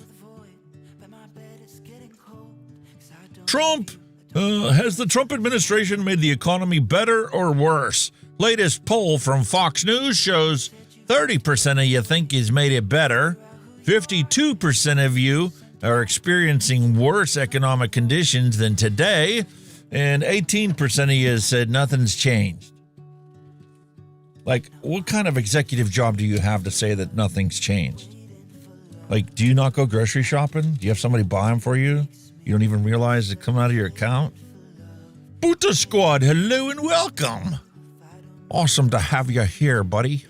Trump! Has the Trump administration made the economy better or worse? Latest poll from Fox News shows 30% of you think he's made it better. 52% of you are experiencing worse economic conditions than today. And 18% of you said nothing's changed. Like, what kind of executive job do you have to say that nothing's changed? Like, do you not go grocery shopping? Do you have somebody buy them for you? You don't even realize it coming out of your account? Buta Squad, hello and welcome. Awesome to have you here, buddy.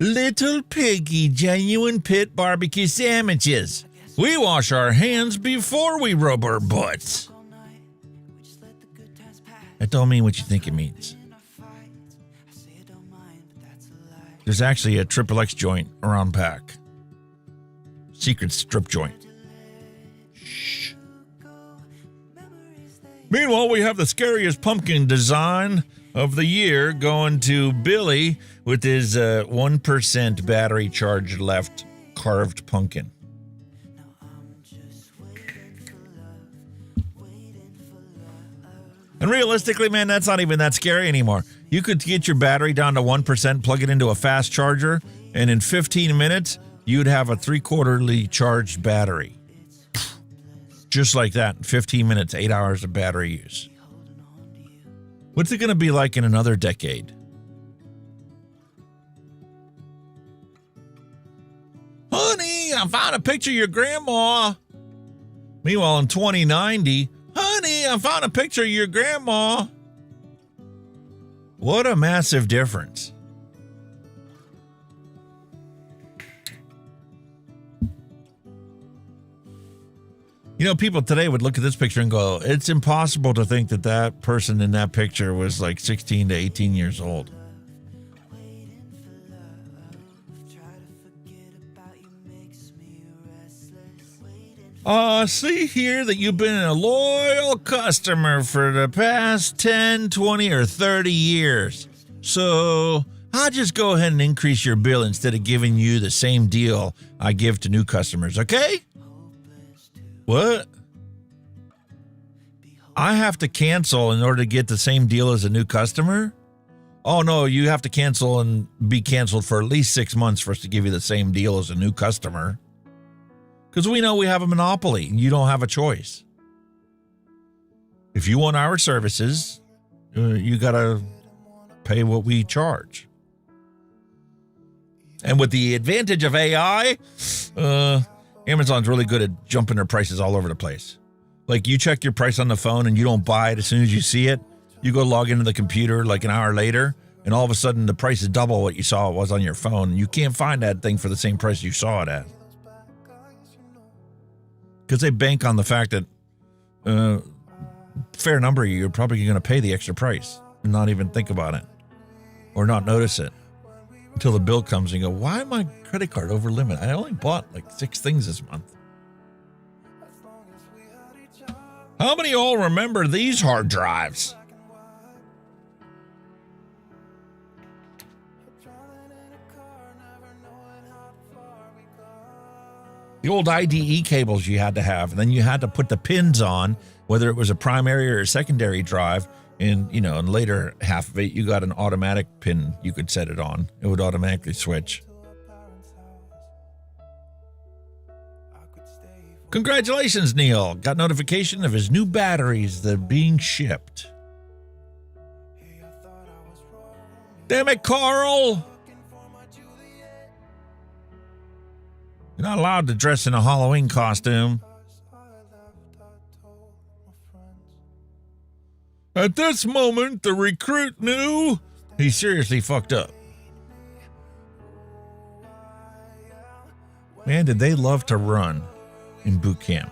Little Piggy Genuine Pit Barbecue Sandwiches. We wash our hands before we rub our butts. That don't mean what you think it means. There's actually a XXX joint around Pack. Secret strip joint. Shh. Meanwhile, we have the scariest pumpkin design of the year going to Billy with his 1% battery charge left carved pumpkin. And realistically, man, that's not even that scary anymore. You could get your battery down to 1%, plug it into a fast charger, and in 15 minutes, you'd have a 3/4 charged battery. Just like that, in 15 minutes, 8 hours of battery use. What's it going to be like in another decade? Honey, I found a picture of your grandma. Meanwhile, in 2090, honey, I found a picture of your grandma. What a massive difference. You know, people today would look at this picture and go, it's impossible to think that that person in that picture was like 16 to 18 years old. See here that you've been a loyal customer for the past 10, 20, or 30 years. So I'll just go ahead and increase your bill instead of giving you the same deal I give to new customers, okay? What? I have to cancel in order to get the same deal as a new customer? Oh, no, you have to cancel and be canceled for at least 6 months for us to give you the same deal as a new customer. Because we know we have a monopoly and you don't have a choice. If you want our services, you got to pay what we charge. And with the advantage of AI, Amazon's really good at jumping their prices all over the place. Like you check your price on the phone and you don't buy it as soon as you see it. You go log into the computer like an hour later, and all of a sudden the price is double what you saw it was on your phone. You can't find that thing for the same price you saw it at. Because they bank on the fact that fair number of you are probably going to pay the extra price and not even think about it or not notice it until the bill comes and you go, why am my credit card over limit? I only bought like 6 things this month. How many of all remember these hard drives? The old IDE cables you had to have, and then you had to put the pins on, whether it was a primary or a secondary drive, and in later half of it, you got an automatic pin you could set it on. It would automatically switch. Congratulations, Neil. Got notification of his new batteries that are being shipped. Damn it, Carl! You're not allowed to dress in a Halloween costume. At this moment, the recruit knew he seriously fucked up. Man, did they love to run in boot camp.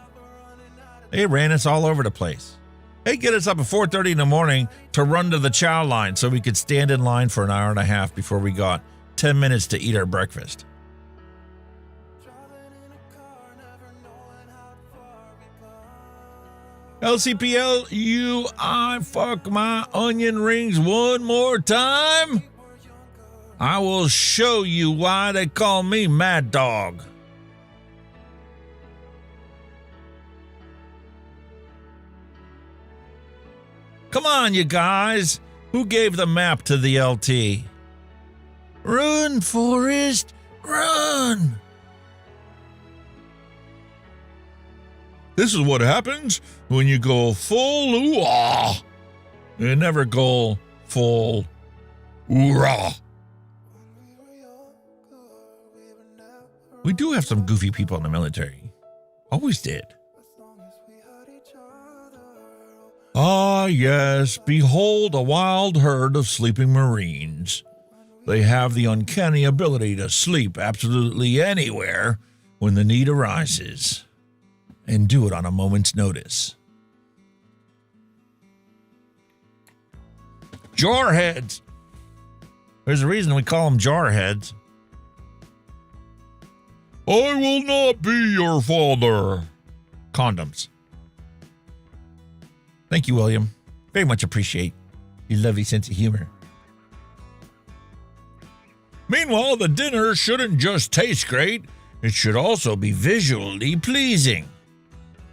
They ran us all over the place. They get us up at 4:30 in the morning to run to the chow line so we could stand in line for an hour and a half before we got 10 minutes to eat our breakfast. LCPL, I fuck my onion rings one more time. I will show you why they call me Mad Dog. Come on, you guys. Who gave the map to the LT? Run, Forrest, run. This is what happens when you go full ooh-ah. You never go full ooh-rah. We do have some goofy people in the military. Always did. Ah, yes, behold a wild herd of sleeping Marines. They have the uncanny ability to sleep absolutely anywhere when the need arises, and do it on a moment's notice. Jarheads. There's a reason we call them jarheads. I will not be your father. Condoms. Thank you, William. Very much appreciate your lovely sense of humor. Meanwhile, the dinner shouldn't just taste great, it should also be visually pleasing.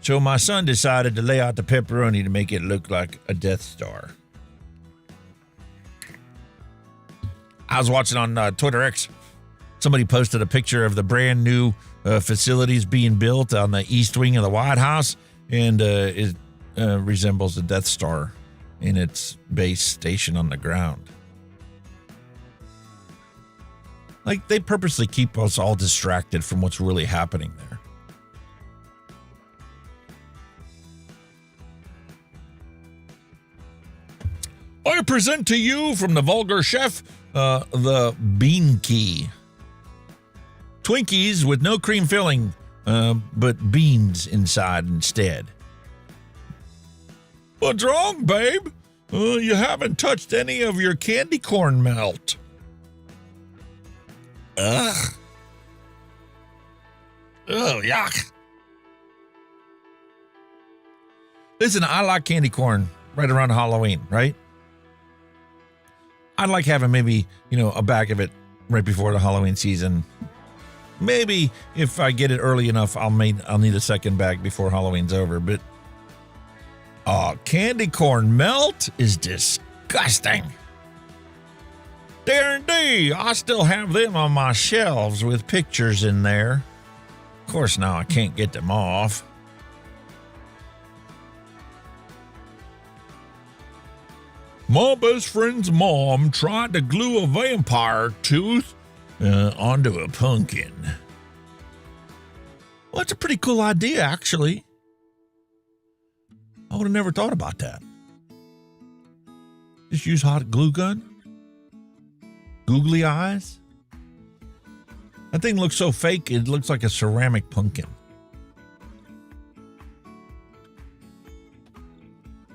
So my son decided to lay out the pepperoni to make it look like a Death Star. I was watching on Twitter X. Somebody posted a picture of the brand new facilities being built on the east wing of the White House, and it resembles the Death Star in its base station on the ground. Like, they purposely keep us all distracted from what's really happening there. I present to you from the vulgar chef, the Bean Key. Twinkies with no cream filling, but beans inside instead. What's wrong, babe? You haven't touched any of your candy corn melt. Ugh. Oh, yuck. Listen, I like candy corn right around Halloween, right? I'd like having maybe, a bag of it right before the Halloween season. Maybe if I get it early enough, I'll need a second bag before Halloween's over. But Oh, candy corn melt is disgusting. Darren D, I still have them on my shelves with pictures in there. Of course, now I can't get them off. My best friend's mom tried to glue a vampire tooth onto a pumpkin. Well, that's a pretty cool idea, actually. I would have never thought about that. Just use hot glue gun. Googly eyes. That thing looks so fake, it looks like a ceramic pumpkin.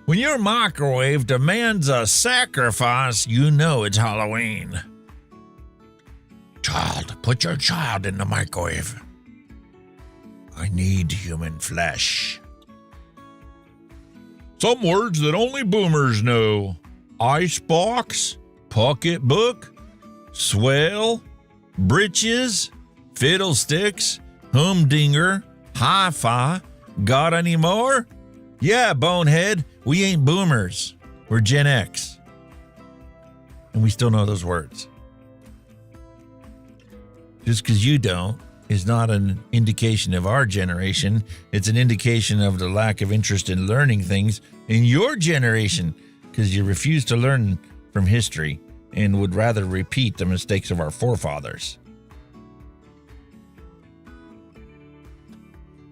When your microwave demands a sacrifice, you know it's Halloween. Child, put your child in the microwave. I need human flesh. Some words that only boomers know. Icebox, pocketbook, swell, britches, fiddlesticks, humdinger, hi-fi. Got any more? Yeah, bonehead, we ain't boomers. We're Gen X. And we still know those words. Just because you don't is not an indication of our generation. It's an indication of the lack of interest in learning things in your generation, because you refuse to learn from history and would rather repeat the mistakes of our forefathers.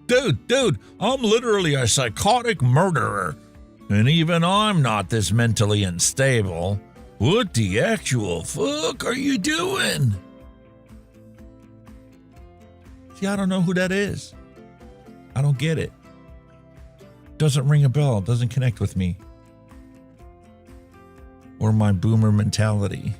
Dude, I'm literally a psychotic murderer, and even I'm not this mentally unstable. What the actual fuck are you doing? See, I don't know who that is. I don't get it. Doesn't ring a bell. Doesn't connect with me. Or my boomer mentality.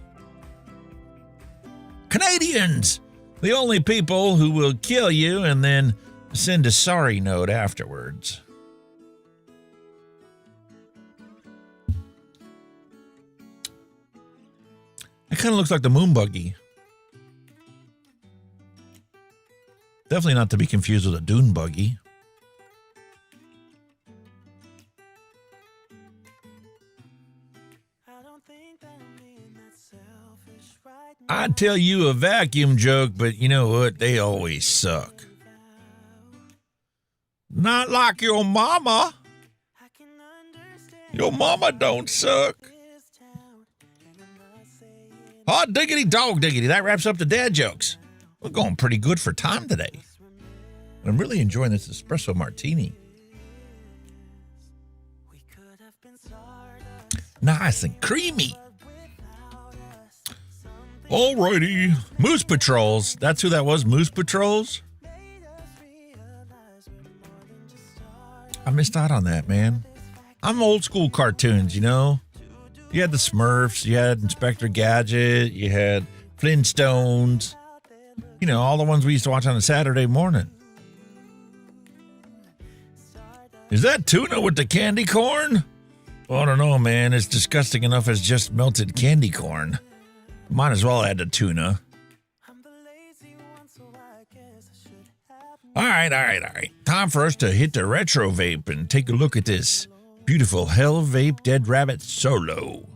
Canadians! The only people who will kill you and then send a sorry note afterwards. It kind of looks like the moon buggy. Definitely not to be confused with a dune buggy. I'd tell you a vacuum joke, but you know what? They always suck. Not like your mama. Your mama don't suck. Hot diggity dog diggity. That wraps up the dad jokes. We're going pretty good for time today. I'm really enjoying this espresso martini. Nice and creamy. Alrighty. Moose Patrols. That's who that was, Moose Patrols? I missed out on that, man. I'm old school cartoons, you know? You had the Smurfs, you had Inspector Gadget, you had Flintstones. You know, all the ones we used to watch on a Saturday morning. Is that tuna with the candy corn? Well, I don't know, man. It's disgusting enough as just melted candy corn. Might as well add the tuna. All right. Time for us to hit the retro vape and take a look at this beautiful Hellvape Dead Rabbit Solo.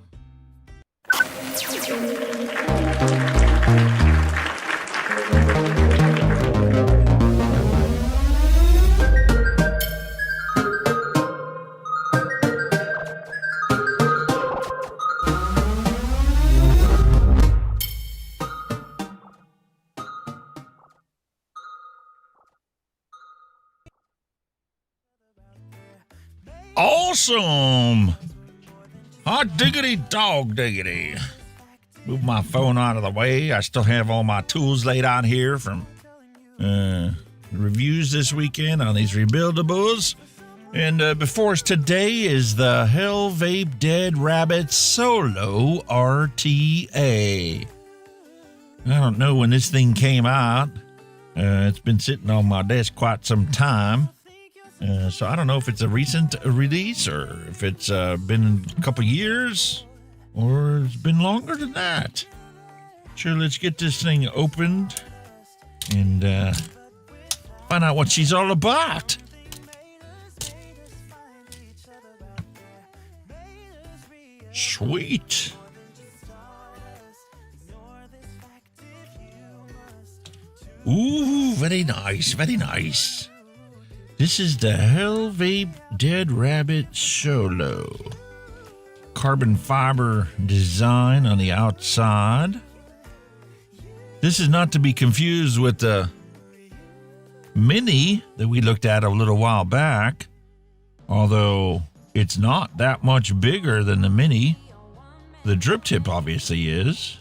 Awesome! Hot diggity dog diggity. Move my phone out of the way. I still have all my tools laid out here from reviews this weekend on these rebuildables. And before us today is the Hellvape Dead Rabbit Solo RTA. I don't know when this thing came out. It's been sitting on my desk quite some time. So I don't know if it's a recent release or if it's been a couple years or it's been longer than that. Sure, let's get this thing opened and find out what she's all about. Sweet. Ooh, very nice, very nice. This is the Hellvape Dead Rabbit Solo. Carbon fiber design on the outside. This is not to be confused with the Mini that we looked at a little while back, although it's not that much bigger than the Mini. The drip tip obviously is.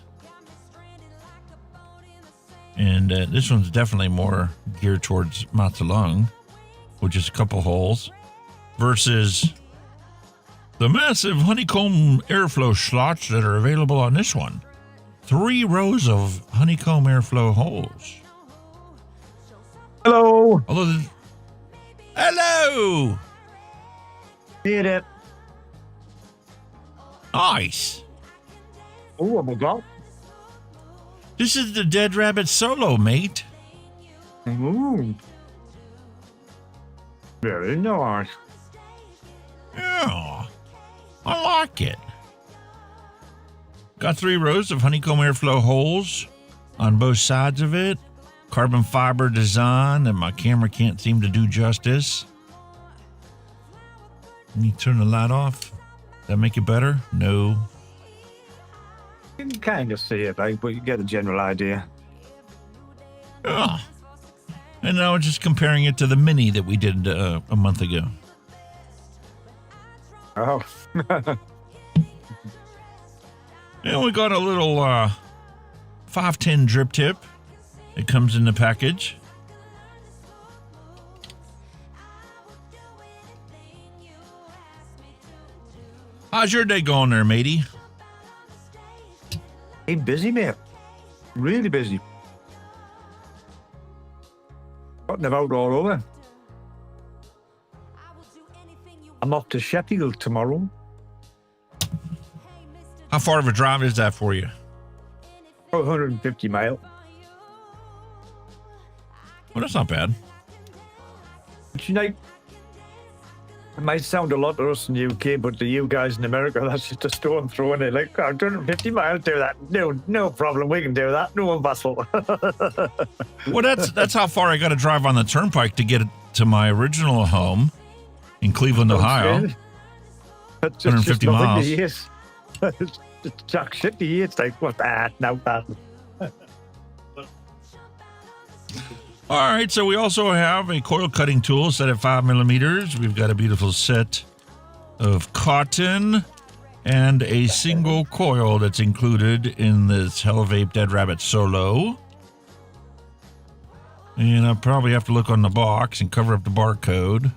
And this one's definitely more geared towards Matsalung, which is a couple holes, versus the massive honeycomb airflow slots that are available on this one. 3 rows of honeycomb airflow holes. Hello. Hello. Hit it. Nice. Oh my God. This is the Dead Rabbit Solo, mate. Ooh. Very nice. Yeah, I like it. Got 3 rows of honeycomb airflow holes on both sides of it. Carbon fiber design that my camera can't seem to do justice. Can you turn the light off? Does that make it better? No. You can kind of see it, but you get a general idea. Oh. And now we're just comparing it to the Mini that we did a month ago. Oh. And we got a little 510 drip tip. It comes in the package. How's your day going there, matey? Hey, busy, mate. Really busy. Putting about all over. I'm off to Sheffield tomorrow. How far of a drive is that for you? 150 miles. Well, that's not bad. But you know, it might sound a lot to us in the UK, but to you guys in America, that's just a stone throw in it. Like, 150 miles, do that. No problem. We can do that. No bustle. Well, that's how far I got to drive on the turnpike to get to my original home in Cleveland, Ohio. That's 150 miles. Yes. It's jack shit to you. It's like, what that? Now that. All right, so we also have a coil cutting tool set at 5 millimeters. We've got a beautiful set of cotton and a single coil that's included in this Hellvape Dead Rabbit Solo. And I'll probably have to look on the box and cover up the barcode.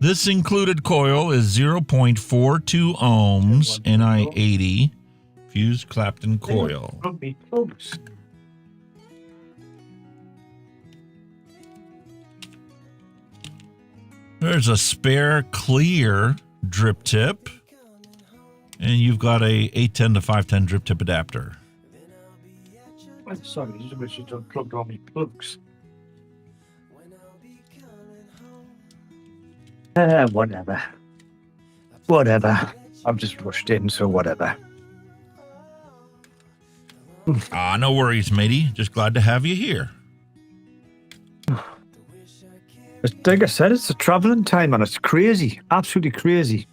This included coil is 0.42 ohms NI80 fused Clapton coil. There's a spare clear drip tip, and you've got a 810 to 510 drip tip adapter. I'm sorry, I just wish you'd unplugged all my plugs. Whatever. I'm just rushed in, so whatever. No worries, matey. Just glad to have you here. Like I said, it's a traveling time, and it's crazy. Absolutely crazy.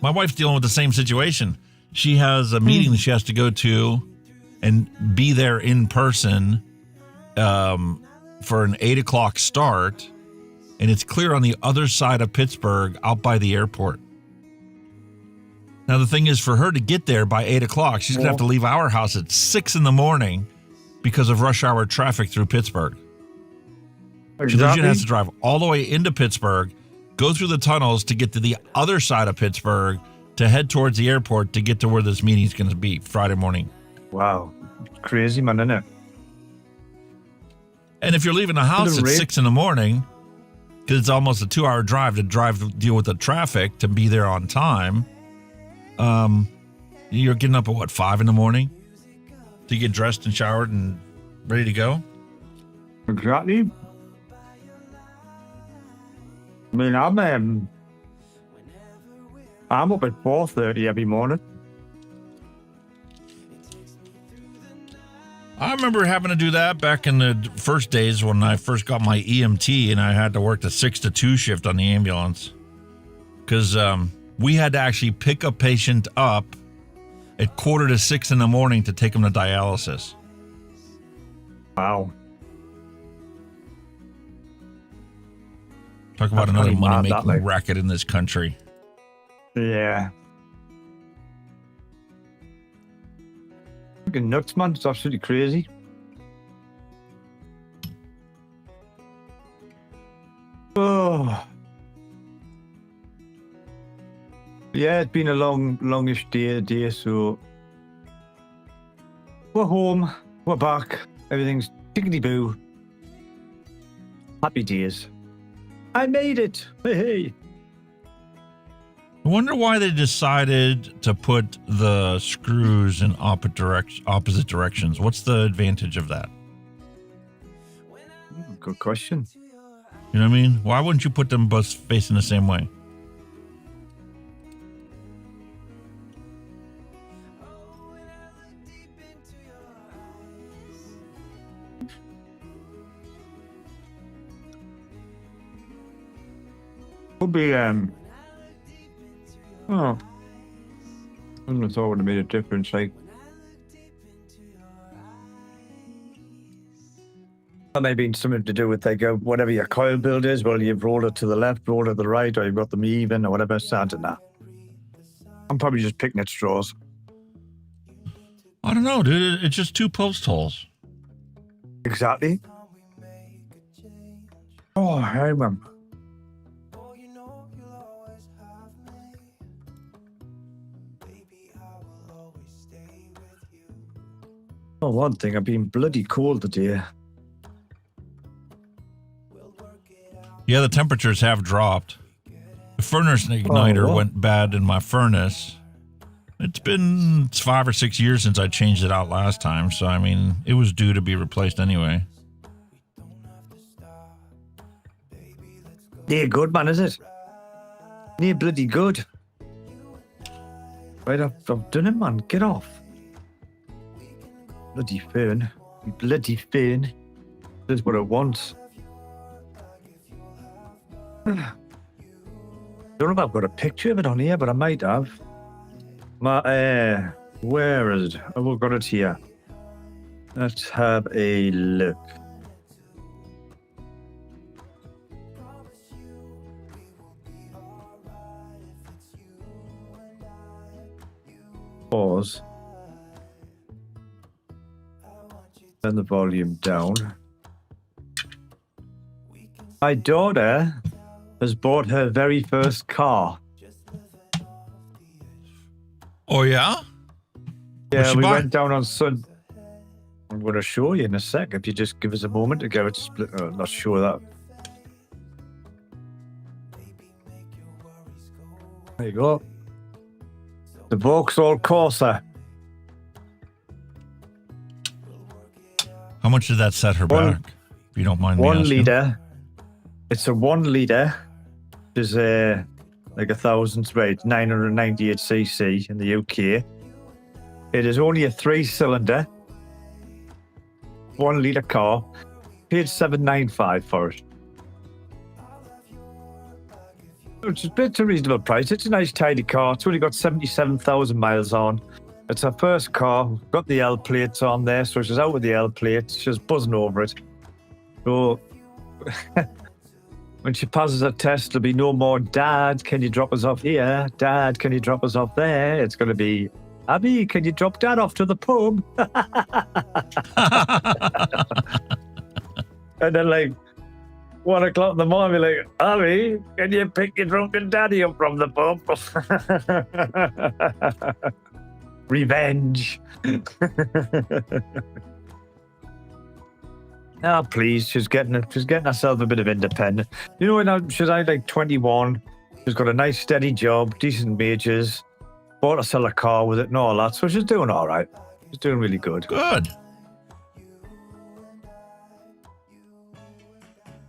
My wife's dealing with the same situation. She has a meeting that she has to go to and be there in person for an 8 o'clock start. And it's clear on the other side of Pittsburgh, out by the airport. Now, the thing is, for her to get there by 8 o'clock, she's going to have to leave our house at 6 in the morning because of rush hour traffic through Pittsburgh. She has to drive all the way into Pittsburgh, go through the tunnels to get to the other side of Pittsburgh, to head towards the airport to get to where this meeting is going to be Friday morning. Wow. Crazy, man, isn't it? And if you're leaving the house at 6 in the morning, because it's almost a 2-hour drive to deal with the traffic to be there on time, you're getting up at 5 in the morning to get dressed and showered and ready to go? Exactly. I mean, I'm up at 4:30 every morning. I remember having to do that back in the first days when I first got my EMT and I had to work the 6 to 2 shift on the ambulance. Because we had to actually pick a patient up at 5:45 in the morning to take him to dialysis. Wow. Talk about That's another pretty mad, money-making that, like. racket in this country. Yeah. Fucking nuts, man. It's absolutely crazy. Oh. Yeah, it's been a longish day today, so we're home, we're back, everything's tickety-boo. Happy days. I made it. Hey. I wonder why they decided to put the screws in opposite directions. What's the advantage of that? Good question. You know what I mean? Why wouldn't you put them both facing the same way? Could be, oh. I wouldn't have thought it would have made a difference, like. That may have been something to do with, like, whatever your coil build is, well, you've rolled it to the left, rolled it to the right, or you've got them even, or whatever, so I don't know. I'm probably just picking at straws. I don't know, dude. It's just 2 post holes. Exactly. Oh, I remember. Oh, one thing, I've been bloody cold today. Yeah, the temperatures have dropped. The furnace igniter went bad in my furnace. It's 5 or 6 years since I changed it out last time, so I mean, it was due to be replaced anyway. Yeah, good, man, is it? Yeah, bloody good. Right, I've done it, man. Get off. Bloody fern. Bloody fern. This is what it wants. Don't know if I've got a picture of it on here, but I might have. Where is it? I've got it here. Let's have a look. Pause. Turn the volume down. My daughter has bought her very first car. Oh, yeah? Yeah, we went down on Sunday. I'm going to show you in a sec if you just give us a moment to go. Not sure that. There you go. The Vauxhall Corsa. How much did that set her back? If you don't mind me asking. 1 litre. It's a 1 litre. There's like 998cc in the UK. It is only a 3-cylinder, 1 litre car. Paid $795 for it. It's a reasonable price. It's a nice, tidy car. It's only got 77,000 miles on. It's her first car. Got the L plates on there, so she's out with the L plates. She's buzzing over it. So when she passes her test, there'll be no more, Dad, can you drop us off here? Dad, can you drop us off there? It's going to be, Abby, can you drop Dad off to the pub? And then, like, 1 o'clock in the morning, be like, Abby, can you pick your drunken daddy up from the pub? Revenge. Oh, please, she's getting herself a bit of independence. You know, now she's like 21. She's got a nice, steady job, decent wages. Bought herself a car with it and all that, so she's doing all right. She's doing really good. Good.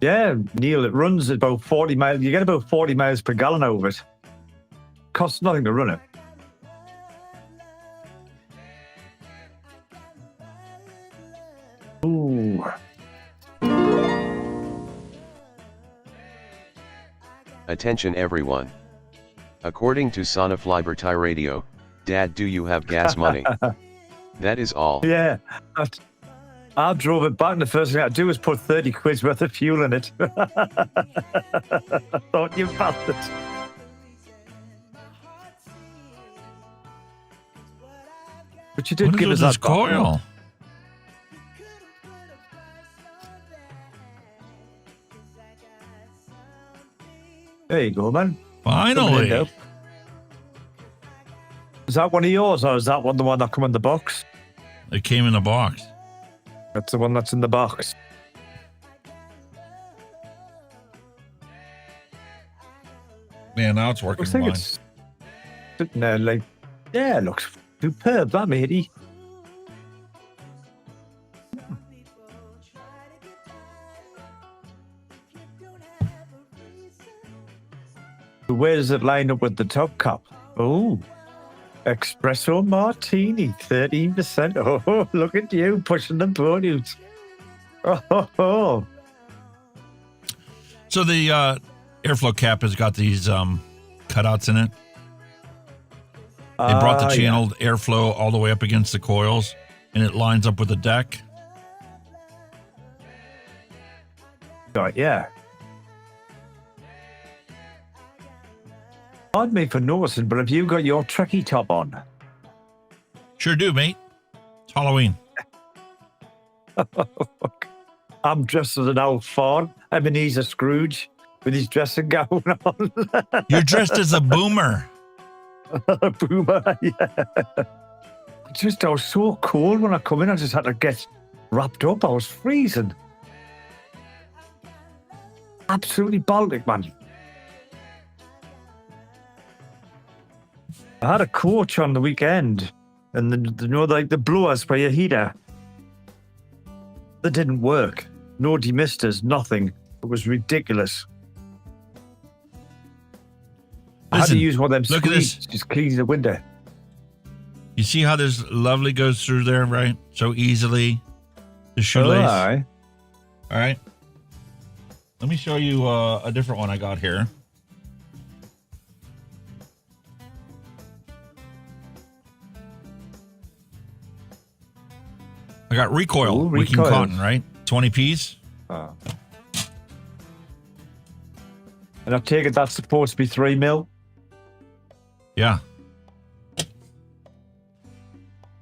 Yeah, Neil, it runs at about 40 miles. You get about 40 miles per gallon over it. costs nothing to run it. Ooh. Attention everyone. According to Son of Liberty Radio, Dad, do you have gas money? That is all. Yeah. I drove it back and the first thing I do is put 30 quid's worth of fuel in it. I thought, you bastard. But you did give us that coil. There you go, man. Finally. Is that one of yours, or is that the one that came in the box? It came in the box. That's the one that's in the box. Man, now it's working I think fine. it's sitting there like, yeah, it looks superb, that matey. Where does it line up with the top cup? Oh, espresso martini, 13%. Oh, look at you pushing the produce. Oh. So the airflow cap has got these cutouts in it. They brought the channeled airflow all the way up against the coils, and it lines up with the deck. Right, yeah. Pardon me for noticing, but have you got your Trekkie top on? Sure do, mate. It's Halloween. I'm dressed as an old fawn. Ebenezer Scrooge with his dressing gown on. You're dressed as a boomer. A boomer, yeah. I was so cold when I come in. I just had to get wrapped up. I was freezing. Absolutely Baltic, man. I had a coach on the weekend, and the blowers for your heater, they didn't work. No demisters, nothing. It was ridiculous. I had to use one of them squeaks, just clean the window. You see how this lovely goes through there, right? So easily. The shoelace. All right. Let me show you a different one I got here. I got recoil, wicking cotton, right? 20 piece. And I take it that's supposed to be 3 mil. Yeah.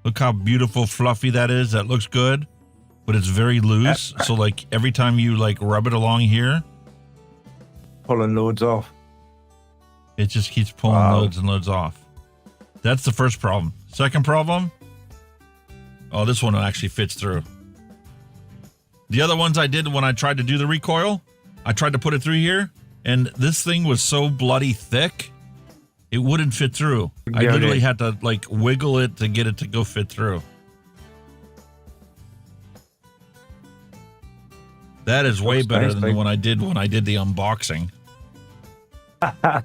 Look how beautiful, fluffy that is. That looks good, but it's very loose. So like every time you like rub it along here, pulling loads off. It just keeps pulling loads and loads off. That's the first problem. Second problem. Oh, this one actually fits through. The other ones I did when I tried to do the recoil, I tried to put it through here, and this thing was so bloody thick, it wouldn't fit through. I literally had to like wiggle it to get it to go fit through. That is way better than the one I did when I did the unboxing. I'm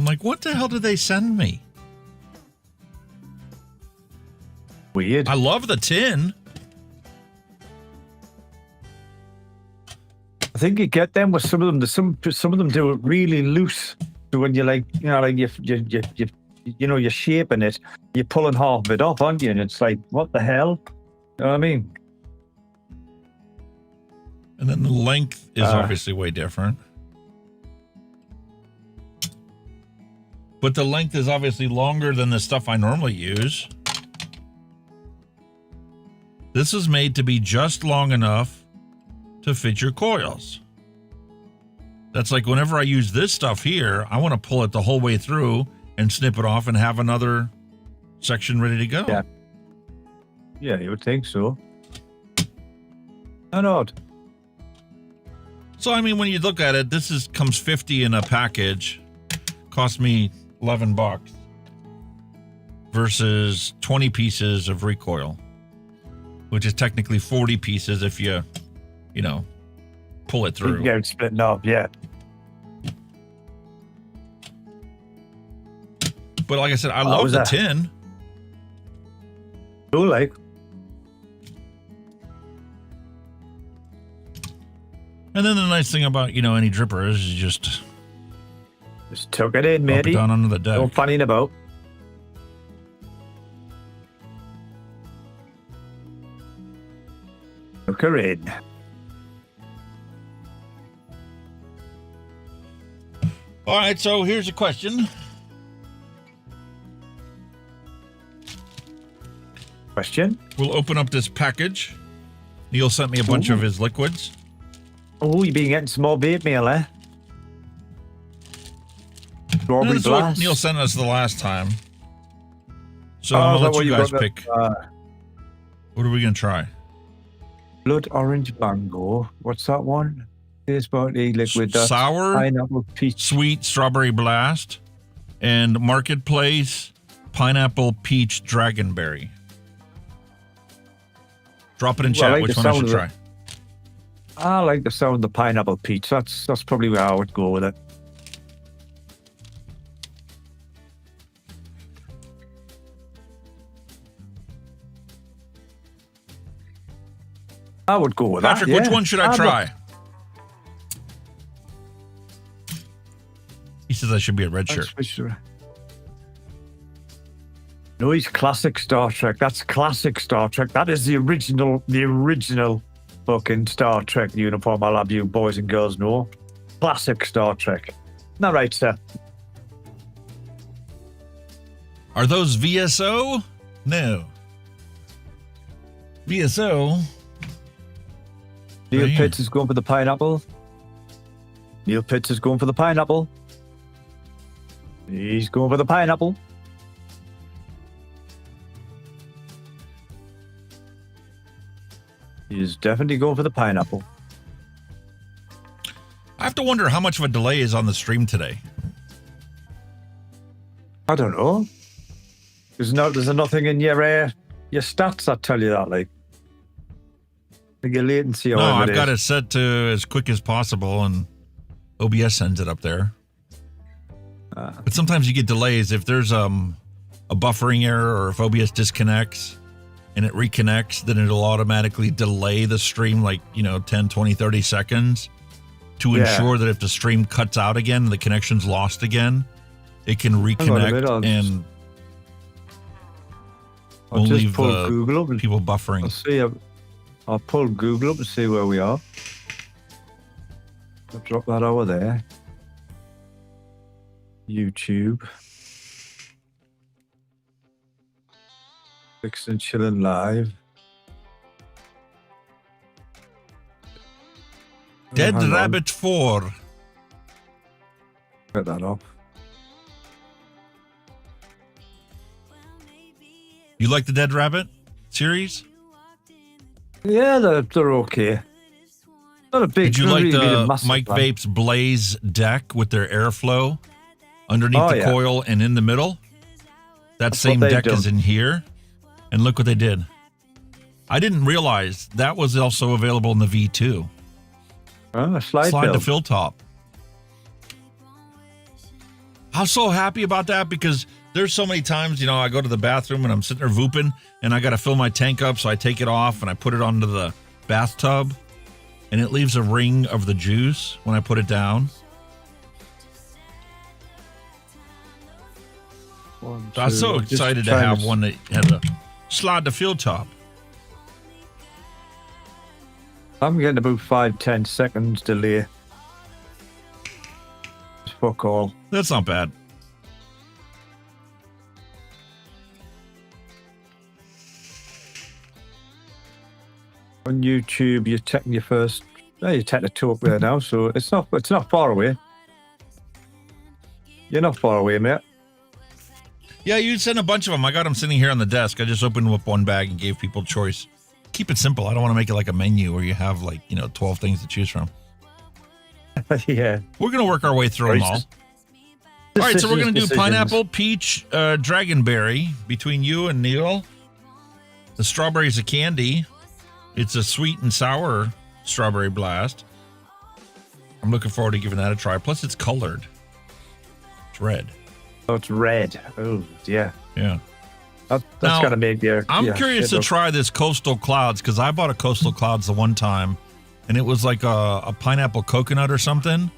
like, what the hell did they send me? Weird. I love the tin. I think you get them with some of them. Some of them do it really loose. So when you're like, you're shaping it, you're pulling half of it off, aren't you? And it's like, what the hell? You know what I mean? And then the length is obviously way different. But the length is obviously longer than the stuff I normally use. This is made to be just long enough to fit your coils. That's like whenever I use this stuff here, I want to pull it the whole way through and snip it off and have another section ready to go. Yeah. Yeah, you would think so. Not odd. So, I mean, when you look at it, this comes 50 in a package. Cost me $11 versus 20 pieces of recoil, which is technically 40 pieces if you pull it through. Yeah, it's splitting up, yeah. but like I said, I love the tin. Cool, like. And then the nice thing about, any dripper is you just tuck it in, matey. Down under the deck. No funning about. Tuck her in. All right, so here's a question. We'll open up this package. Neil sent me a bunch of his liquids. Oh, you've been getting some more vape mail, eh? Strawberry That's what Blast. Neil sent us the last time. So I'm going to let you guys pick. What are we going to try? Blood Orange Mango. What's that one? Here's about the liquid. Sour, pineapple peach, sweet Strawberry Blast, and Marketplace Pineapple Peach Dragonberry. Drop it in chat. Which one I should try? I like the sound of the pineapple peach. That's probably where I would go with it. I would go with Patrick, that. which one should I try? He says I should be a red shirt. No, he's classic Star Trek. That's classic Star Trek. That is the original fucking Star Trek uniform. I'll have you boys and girls know. Classic Star Trek. Not right, sir. Are those VSO? No. VSO? Neil Pitts is going for the pineapple. Neil Pitts is going for the pineapple. He's going for the pineapple. He's definitely going for the pineapple. I have to wonder how much of a delay is on the stream today. I don't know. There's nothing in your stats that tell you that, like. Your latency. No, I've got it set to as quick as possible, and OBS sends it up there. But sometimes you get delays if there's a buffering error or if OBS disconnects and it reconnects, then it'll automatically delay the stream like, 10, 20, 30 seconds to ensure that if the stream cuts out again, the connection's lost again, it can reconnect and I'll won't just leave pull Google up and people buffering. I'll pull Google up and see where we are. I'll drop that over there. YouTube. Mixin Chillin live. Dead Rabbit 4. Get that off. You like the Dead Rabbit series? Yeah, they're okay. Not a big. Did you like really the Mike Vape's Blaze deck with their airflow underneath the coil and in the middle? That same deck is in here. And look what they did. I didn't realize that was also available in the V2. Slide to fill top. I was so happy about that because there's so many times, I go to the bathroom and I'm sitting there vooping and I got to fill my tank up. So I take it off and I put it onto the bathtub and it leaves a ring of the juice when I put it down. I was so excited to have one that had a slide to fill top. I'm getting about 5-10 seconds delay. Fuck all. That's not bad. On YouTube, you're taking your first. You're taking the two up there now, so it's not far away. You're not far away, mate. Yeah, you sent a bunch of them. I got them sitting here on the desk. I just opened up one bag and gave people choice. Keep it simple. I don't want to make it like a menu where you have 12 things to choose from. Yeah. We're going to work our way through them all. All right, so we're going to do pineapple, peach, dragonberry between you and Neil. The strawberry is a candy. It's a sweet and sour strawberry blast. I'm looking forward to giving that a try. Plus, it's colored. It's red. Oh, it's red. Oh, yeah. Yeah. That's Now, got to make your... I'm curious to try this Coastal Clouds because I bought a Coastal Clouds the one time, and it was like a pineapple coconut or something,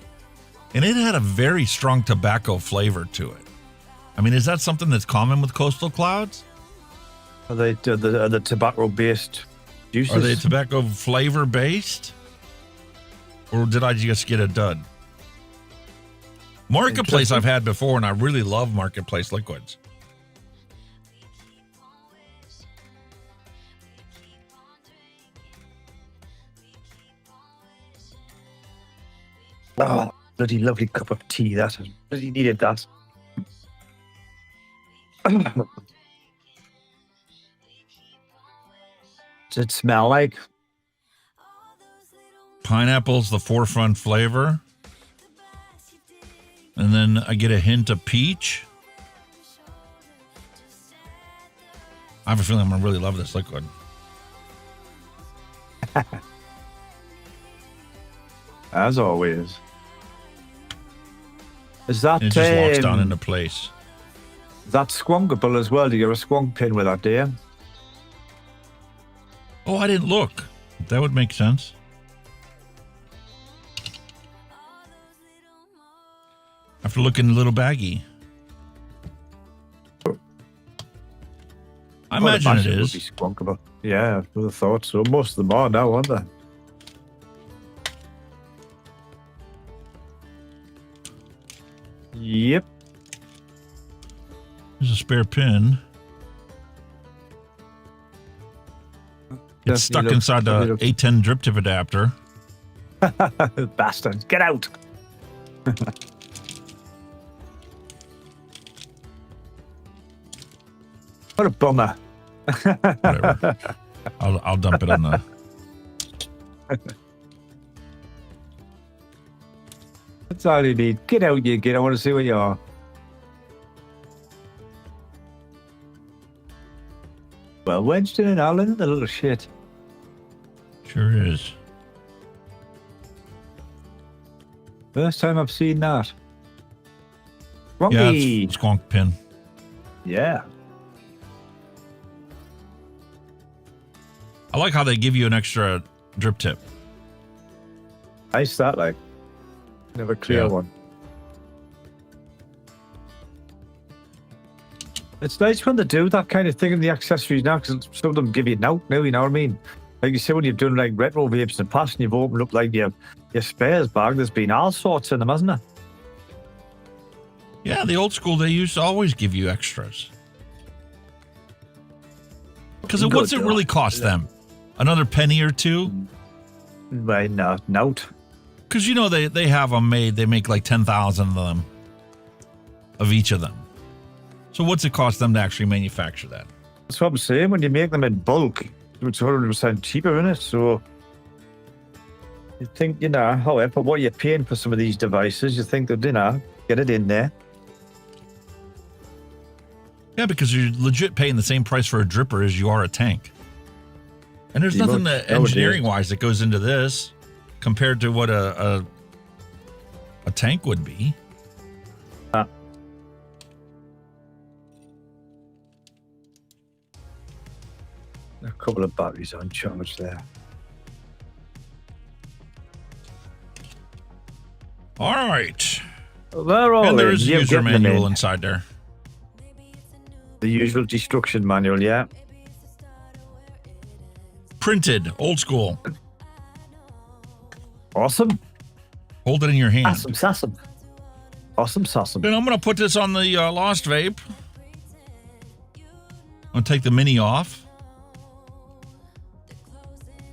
and it had a very strong tobacco flavor to it. I mean, is that something that's common with Coastal Clouds? Are they the tobacco-based juices? Are they tobacco flavor-based? Or did I just get a dud? Marketplace I've had before, and I really love Marketplace liquids. Oh, bloody lovely cup of tea. That I bloody needed that. Does it smell like? Pineapple's the forefront flavor. And then I get a hint of peach. I have a feeling I'm going to really love this liquid. As always. Is that... It just walks down into place. That's squonkable as well. Do you get a squonk pin with that, do you? Oh, I didn't look. That would make sense. I have to look in the little baggie. I imagine it is. Would be squonkable. Yeah, I would have thought so. Most of them are now, aren't they? Yep. There's a spare pin. It's stuck inside the 810 drip tip adapter. Bastards, get out! What a bummer. Whatever. I'll dump it on the... That's all you need. Get out, you get. I want to see where you are. Well, wedged in and all in the little shit. Sure is. First time I've seen that. Hunky. Yeah, it's squonk pin. Yeah. I like how they give you an extra drip tip. Nice that, like. Never clear one. It's nice when they do that kind of thing in the accessories now, because some of them give you now, you know what I mean? Like you say, when you've done like retro vapes in the past and you've opened up like your spares bag, there's been all sorts in them, hasn't there? Yeah, the old school, they used to always give you extras. Because what's it really cost them? Another penny or two? Right, note. Because, you know, they have them made. They make like 10,000 of them. Of each of them. So what's it cost them to actually manufacture that? That's what I'm saying. When you make them in bulk, it's 100% cheaper, isn't it? So you think, you know, however, what you're paying for some of these devices, you think that, you know, get it in there. Yeah, because you're legit paying the same price for a dripper as you are a tank. And there's nothing engineering-wise that goes into this compared to what a tank would be. A couple of batteries on charge there. All right. And there is a user manual inside there. The usual destruction manual, yeah. Printed, old school. Awesome. Hold it in your hand. Awesome, sassum. Awesome, sassum. Then I'm going to put this on the Lost Vape. I'm going to take the mini off.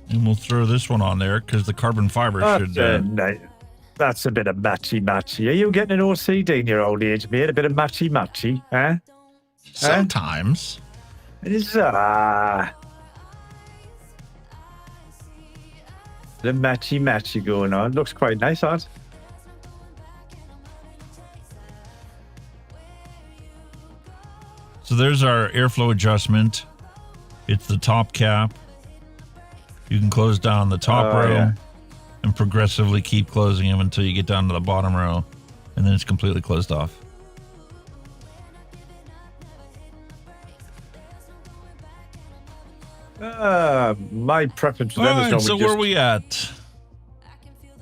And we'll throw this one on there because the carbon fiber should... That's a bit of matchy-matchy. Are you getting an OCD in your old age, mate? A bit of matchy-matchy, huh? Sometimes. It is, the matchy-matchy going on. Looks quite nice, huh? So there's our airflow adjustment. It's the top cap. You can close down the top row and progressively keep closing them until you get down to the bottom row, and then it's completely closed off. My preference for them All is right, normally so just... where are we at?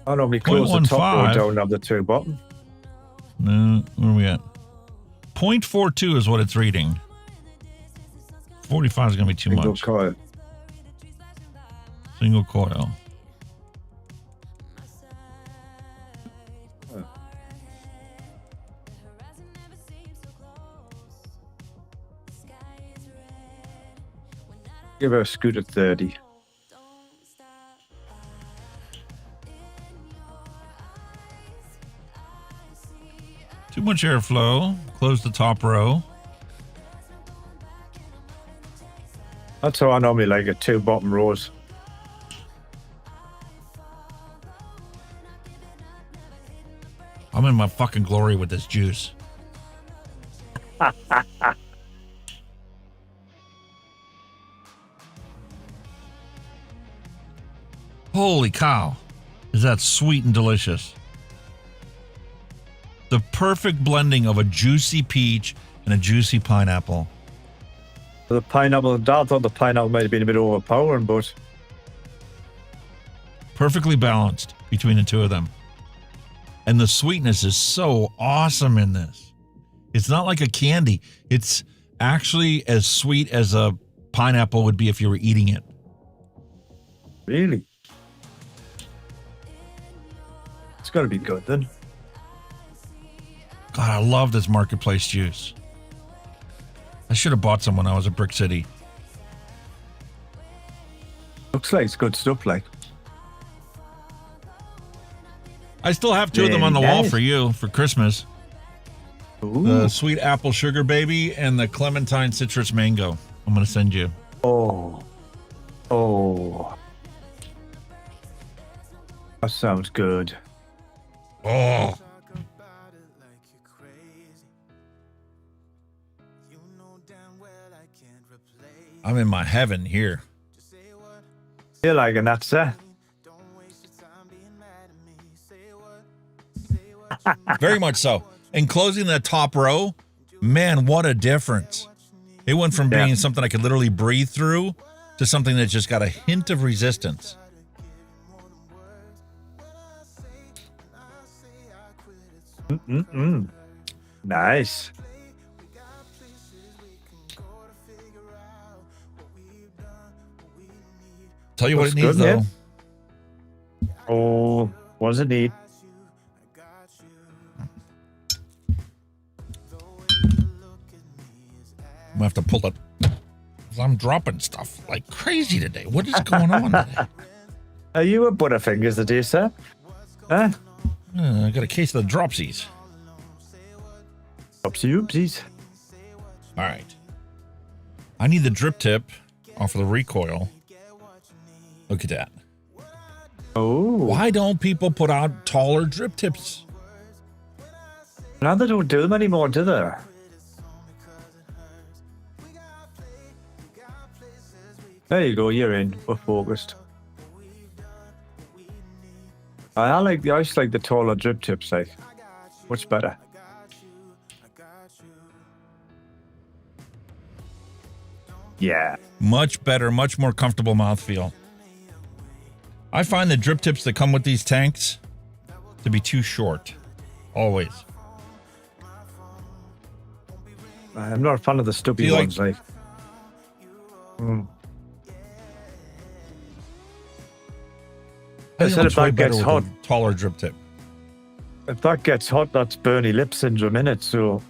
I normally close the top row 0.15. down of the two bottom. No, where are we at? 0.42 is what it's reading. 45 is going to be too Single much. coil. Single coil. Give her a scoot at 30. Too much airflow. Close the top row. That's how I normally like it, 2 bottom rows. I'm in my fucking glory with this juice. Holy cow. Is that sweet and delicious? The perfect blending of a juicy peach and a juicy pineapple. The pineapple, I thought the pineapple might have been a bit overpowering, but... Perfectly balanced between the two of them. And the sweetness is so awesome in this. It's not like a candy. It's actually as sweet as a pineapple would be if you were eating it. Really? It's got to be good then. God, I love this marketplace juice. I should have bought some when I was at Brick City. Looks like it's good stuff, like. I still have 2 of them on the wall for you for Christmas. Ooh. The sweet apple sugar baby and the clementine citrus mango. I'm going to send you. Oh. Oh. That sounds good. Oh. I'm in my heaven here. You're like an answer. Very much so. And closing that top row, man, what a difference. It went from being something I could literally breathe through to something that just got a hint of resistance. Nice. Tell you what Looks it needs, good, though. yeah. Oh, what does it need? I'm going to have to pull it. I'm dropping stuff like crazy today. What is going on today? Are you a Butterfingers today, sir? Huh? I got a case of the dropsies. Dropsy oopsies. All right. I need the drip tip off of the recoil. Look at that. Oh. Why don't people put out taller drip tips? Now they don't do them anymore, do they? There you go, you're in. We're focused. I just like the taller drip tips, like. Much better. Yeah. Much better, much more comfortable mouthfeel. I find the drip tips that come with these tanks to be too short. Always. I'm not a fan of the stubby ones, like. I said if that gets hot, taller drip tip. If that gets hot, that's Bernie lip syndrome in it, so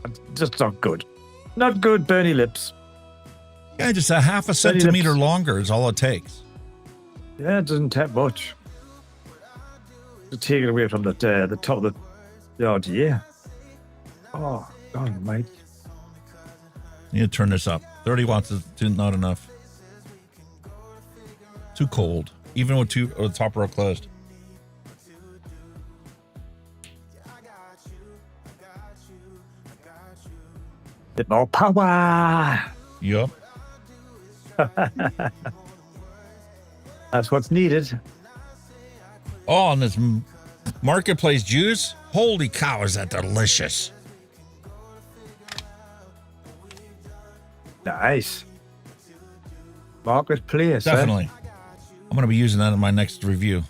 it's just not good. Not good, Bernie lips. Yeah, just a half a centimeter longer is all it takes. Yeah, it doesn't take much. Just take it away from the top of the oh dear. Oh God, mate. You need to turn this up. 30 watts is not enough. Too cold, even with the top row closed. Bit more power. Yup. That's what's needed. Oh, and this marketplace juice. Holy cow, is that delicious. Nice. Marketplace. Definitely. I'm going to be using that in my next review.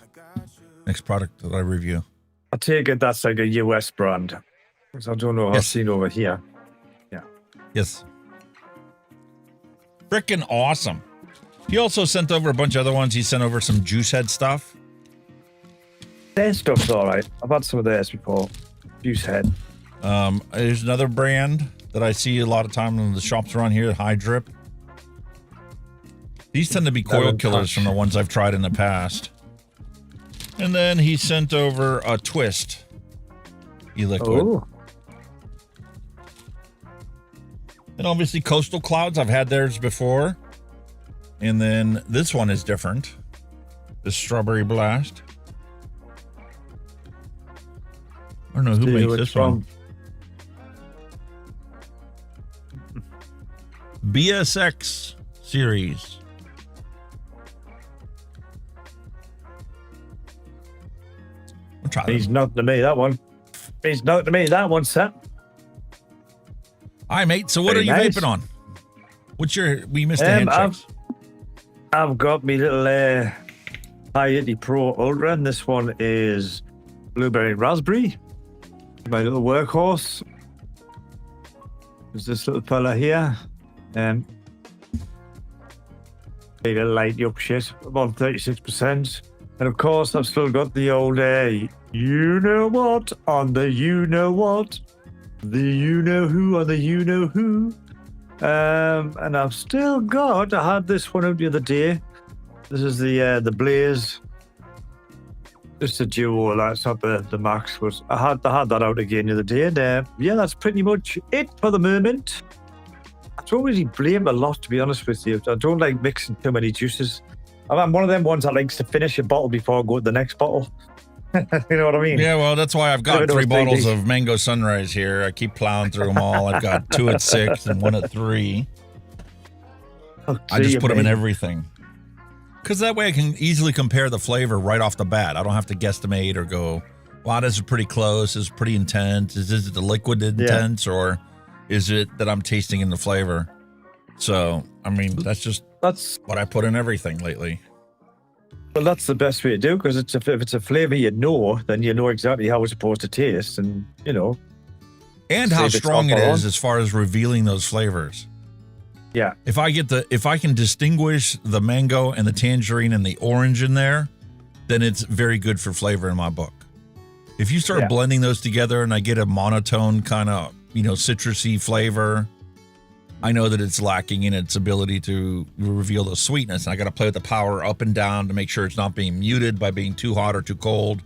Next product that I review. I take it that's like a US brand. Because I don't know how I've seen over here. Yeah. Yes. Frickin' awesome. He also sent over a bunch of other ones. He sent over some juice head stuff. Their stuff's all right. I've had some of theirs before. Juice head. There's another brand that I see a lot of time in the shops around here, High Drip. These tend to be coil killers from the ones I've tried in the past. And then he sent over a Twist e-liquid. Oh. And obviously Coastal Clouds, I've had theirs before. And then this one is different. The Strawberry Blast. I don't know who makes this one. BSX series. I'll try He's nothing to me, that one. He's nothing to me, that one, Seth. Hi, mate. So what Very are you nice. vaping on? What's your... We missed the handshakes. I've got me little Hi80 Pro Ultra, and this one is Blueberry Raspberry. My little workhorse. There's this little fella here. Need a light up shit, about 36%. And of course, I've still got the old, you know what, on the you know what, the you know who on the you know who. And I've still got, I had this one out the other day. This is the Blaze. Just a duo, that's not the max. I had that out again the other day. And yeah, that's pretty much it for the moment. I don't really blame a lot, to be honest with you. I don't like mixing too many juices. I'm one of them ones that likes to finish a bottle before I go to the next bottle. You know what I mean? Yeah, well, that's why I've got 3 bottles of Mango Sunrise here. I keep plowing through them all. I've got 2 at 6 and 1 at 3. I just put them in everything. Because that way I can easily compare the flavor right off the bat. I don't have to guesstimate or go, wow, this is pretty close. This is pretty intense. Is it the liquid intense or is it that I'm tasting in the flavor? So, I mean, that's what I put in everything lately. Well, that's the best way to do, because if it's a flavor you know, then you know exactly how it's supposed to taste, and and how strong it is as far as revealing those flavors. Yeah. If I can distinguish the mango and the tangerine and the orange in there, then it's very good for flavor in my book. If you start blending those together and I get a monotone kind of, citrusy flavor, I know that it's lacking in its ability to reveal the sweetness. I got to play with the power up and down to make sure it's not being muted by being too hot or too cold.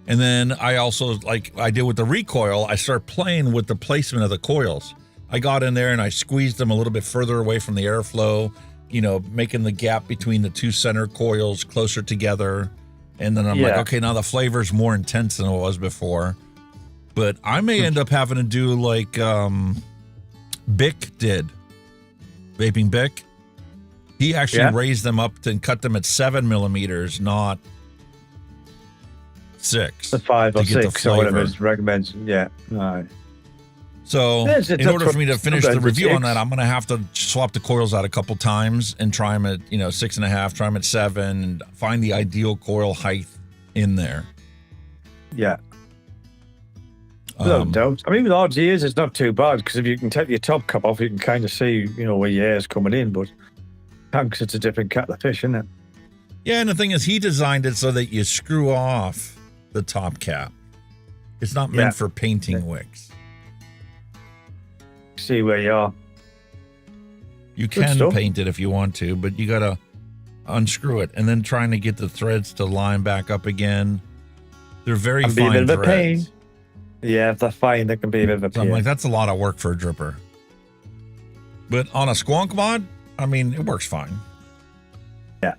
And then I also, like I did with the recoil, I start playing with the placement of the coils. I got in there and I squeezed them a little bit further away from the airflow, making the gap between the 2 center coils closer together. And then I'm like, okay, now the flavor's more intense than it was before. But I may end up having to do like Bic did. Vaping Bic. He actually raised them up and cut them at 7 millimeters, not 6. The 5 or 6 or whatever it recommends. Yeah. All right. So in order for me to finish the review on that, I'm going to have to swap the coils out a couple times and try them at 6.5, try them at 7, and find the ideal coil height in there. Yeah. No doubt. I mean, with RGAs, it's not too bad, because if you can take your top cap off, you can kind of see, where your air's coming in. But tanks, it's a different kettle of fish, isn't it? Yeah, and the thing is, he designed it so that you screw off the top cap. It's not meant for painting wicks. See where you are. You can paint it if you want to, but you got to unscrew it, and then trying to get the threads to line back up again. They're very fine threads. Be a bit of a pain. Yeah, if they're fine, they can be a bit of a pain. So I'm like, that's a lot of work for a dripper. But on a squonk mod, I mean, it works fine. Yeah.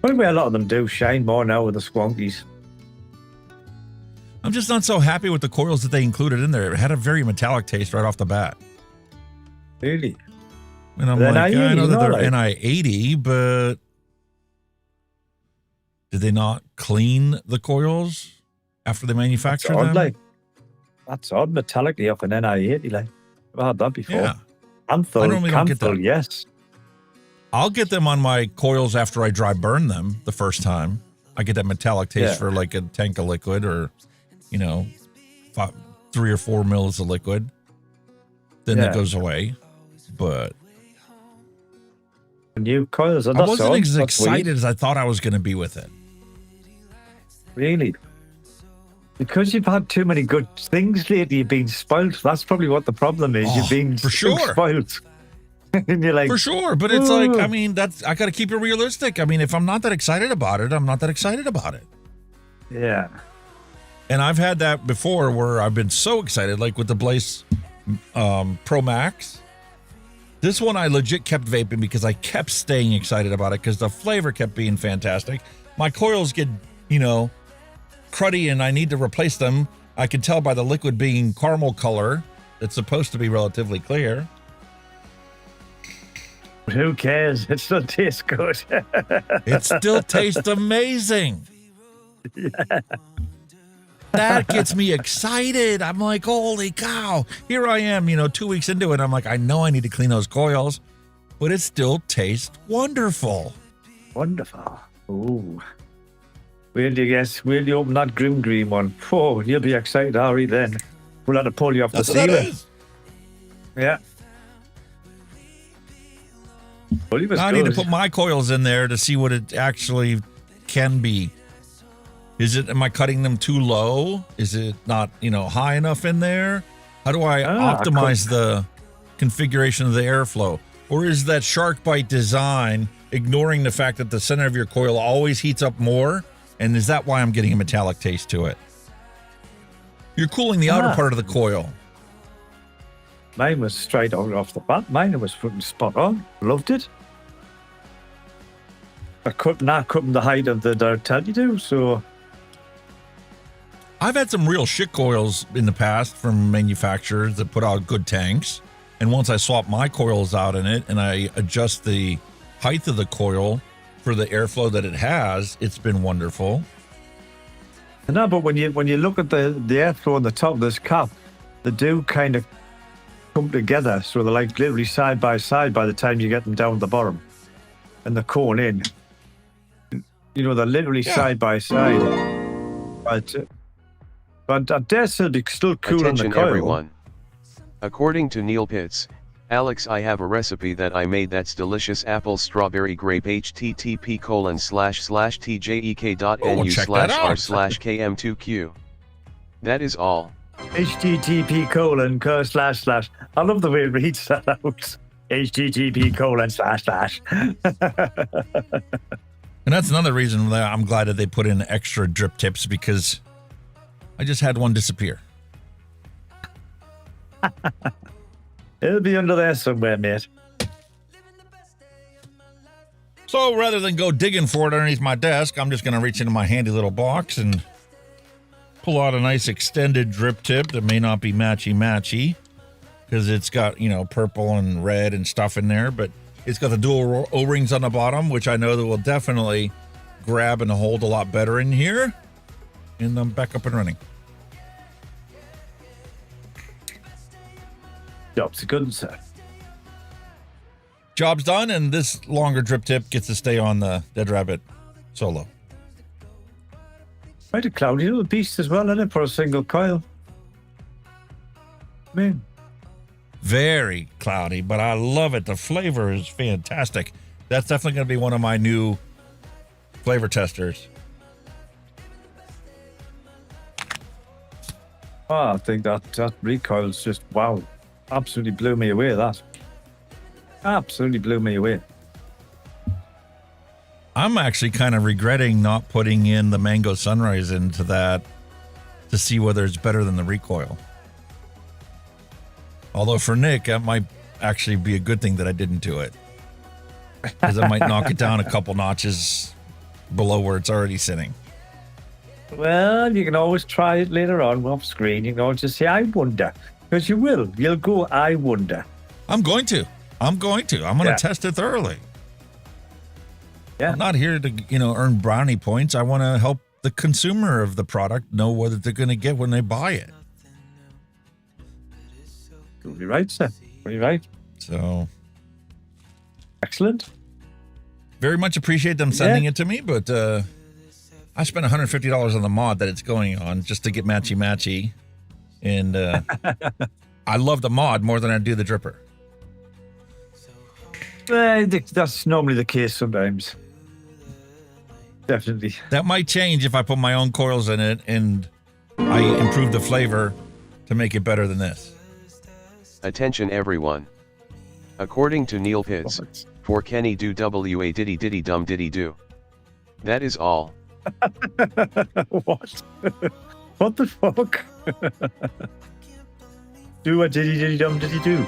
Probably a lot of them do shine more now with the squonkies. I'm just not so happy with the coils that they included in there. It had a very metallic taste right off the bat. Really? And I'm like, I know that they're NI80, but did they not clean the coils after they manufactured them? That's odd, metallically off an NI80. I've had that before. Yeah. Handful, I normally don't get handful, that. yes. I'll get them on my coils after I dry burn them the first time. I get that metallic taste for like a tank of liquid or, 3 or 4 mils of liquid. Then it goes away. But new coils. I wasn't as excited as I thought I was going to be with it. Really? Because you've had too many good things lately, you've been spoiled. That's probably what the problem is. You've been for sure spoiled. And you're like, for sure. But it's like, I mean, I got to keep it realistic. I mean, if I'm not that excited about it, I'm not that excited about it. Yeah. And I've had that before where I've been so excited, like with the Blaze Pro Max. This one I legit kept vaping because I kept staying excited about it because the flavor kept being fantastic. My coils get, cruddy and I need to replace them. I can tell by the liquid being caramel color. It's supposed to be relatively clear. Who cares? It still tastes good. It still tastes amazing. Yeah. That gets me excited. I'm like, holy cow. Here I am, 2 weeks into it. I'm like, I know I need to clean those coils, but it still tastes wonderful. Wonderful. Ooh. Will you open that green one? Oh, you'll be excited, Harry, then. We'll have to pull you off the ceiling. Yeah. I need to put my coils in there to see what it actually can be. Am I cutting them too low? Is it not, high enough in there? How do I optimize the configuration of the airflow? Or is that shark bite design ignoring the fact that the center of your coil always heats up more? And is that why I'm getting a metallic taste to it? You're cooling the outer part of the coil. Mine was straight off the bat. Mine was fucking spot on. Loved it. I couldn't the height of the I tell you to, so... I've had some real shit coils in the past from manufacturers that put out good tanks. And once I swap my coils out in it and I adjust the height of the coil for the airflow that it has, it's been wonderful. No, but when you look at the airflow on the top of this cap, they do kind of come together. So they're like literally side by side by the time you get them down the bottom and the cone in. They're literally side by side. But I dare say they're still cool on the coil. Everyone. According to Neil Pitts, Alex, I have a recipe that I made that's delicious apple strawberry grape http://tjek.nu/r/km2q. That is all. http:// I love the way it reads that out. http://. And that's another reason that I'm glad that they put in extra drip tips because I just had one disappear. It'll be under there somewhere, mate. So rather than go digging for it underneath my desk, I'm just going to reach into my handy little box and pull out a nice extended drip tip that may not be matchy-matchy because it's got, purple and red and stuff in there, but it's got the dual O-rings on the bottom, which I know that will definitely grab and hold a lot better in here. And I'm back up and running. Job's good, sir. Job's done, and this longer drip tip gets to stay on the Dead Rabbit solo. Quite a cloudy little beast as well, isn't it, for a single coil? Man. Very cloudy, but I love it. The flavor is fantastic. That's definitely going to be one of my new flavor testers. Oh, I think that recoil's just, wow. Absolutely blew me away, that. Absolutely blew me away. I'm actually kind of regretting not putting in the Mango Sunrise into that to see whether it's better than the recoil. Although for Nick, that might actually be a good thing that I didn't do it. Because I might knock it down a couple notches below where it's already sitting. Well, you can always try it later on off screen. You can always just say, I wonder. Because you will. You'll go, I wonder. I'm going to. I'm going to test it thoroughly. Yeah. I'm not here to, earn brownie points. I want to help the consumer of the product know what they're going to get when they buy it. You'll be right, sir. You're right. So excellent. Very much appreciate them sending it to me, but I spent $150 on the mod that it's going on just to get matchy. And I love the mod more than I do the dripper. That's normally the case sometimes. Definitely. That might change if I put my own coils in it and I improve the flavor to make it better than this. Attention everyone. According to Neil Pitts, for Kenny do wa diddy diddy dum diddy do. That is all. What? What the fuck? Do a diddy diddy dum diddy do.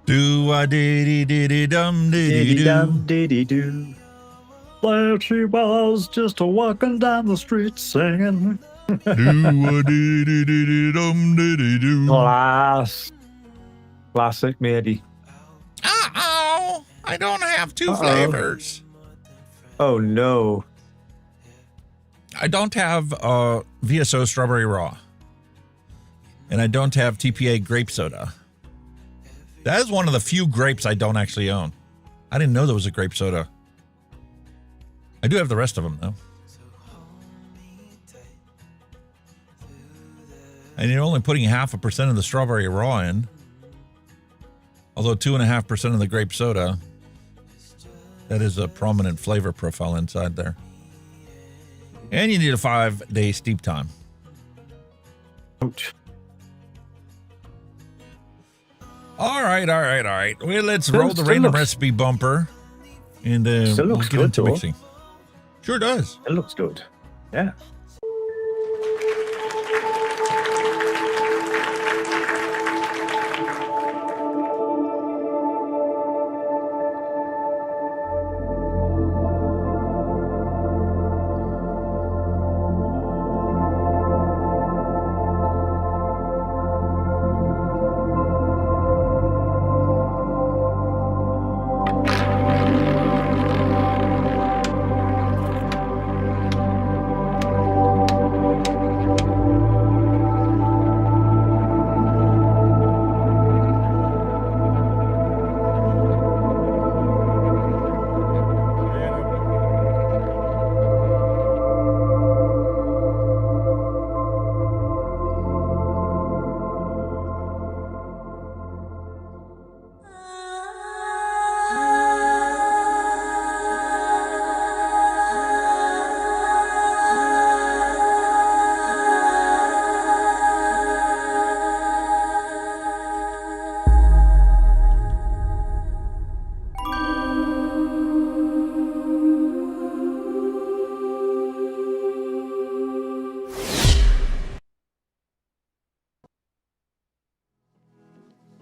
Do a diddy diddy dum diddy do. Dum diddy do. There she was, just walking down the street singing. Do a diddy diddy dum diddy do. Classic, matey. Uh-oh, I don't have two flavors. Oh no. I don't have VSO Strawberry Raw. And I don't have TPA Grape Soda. That is one of the few grapes I don't actually own. I didn't know there was a grape soda. I do have the rest of them, though. And you're only putting 0.5% of the Strawberry Raw in. Although 2.5% of the grape soda. That is a prominent flavor profile inside there. And you need a 5-day steep time. Ouch. All right. Well, let's roll the random recipe bumper. And we'll get into mixing. Sure does. It looks good. Yeah.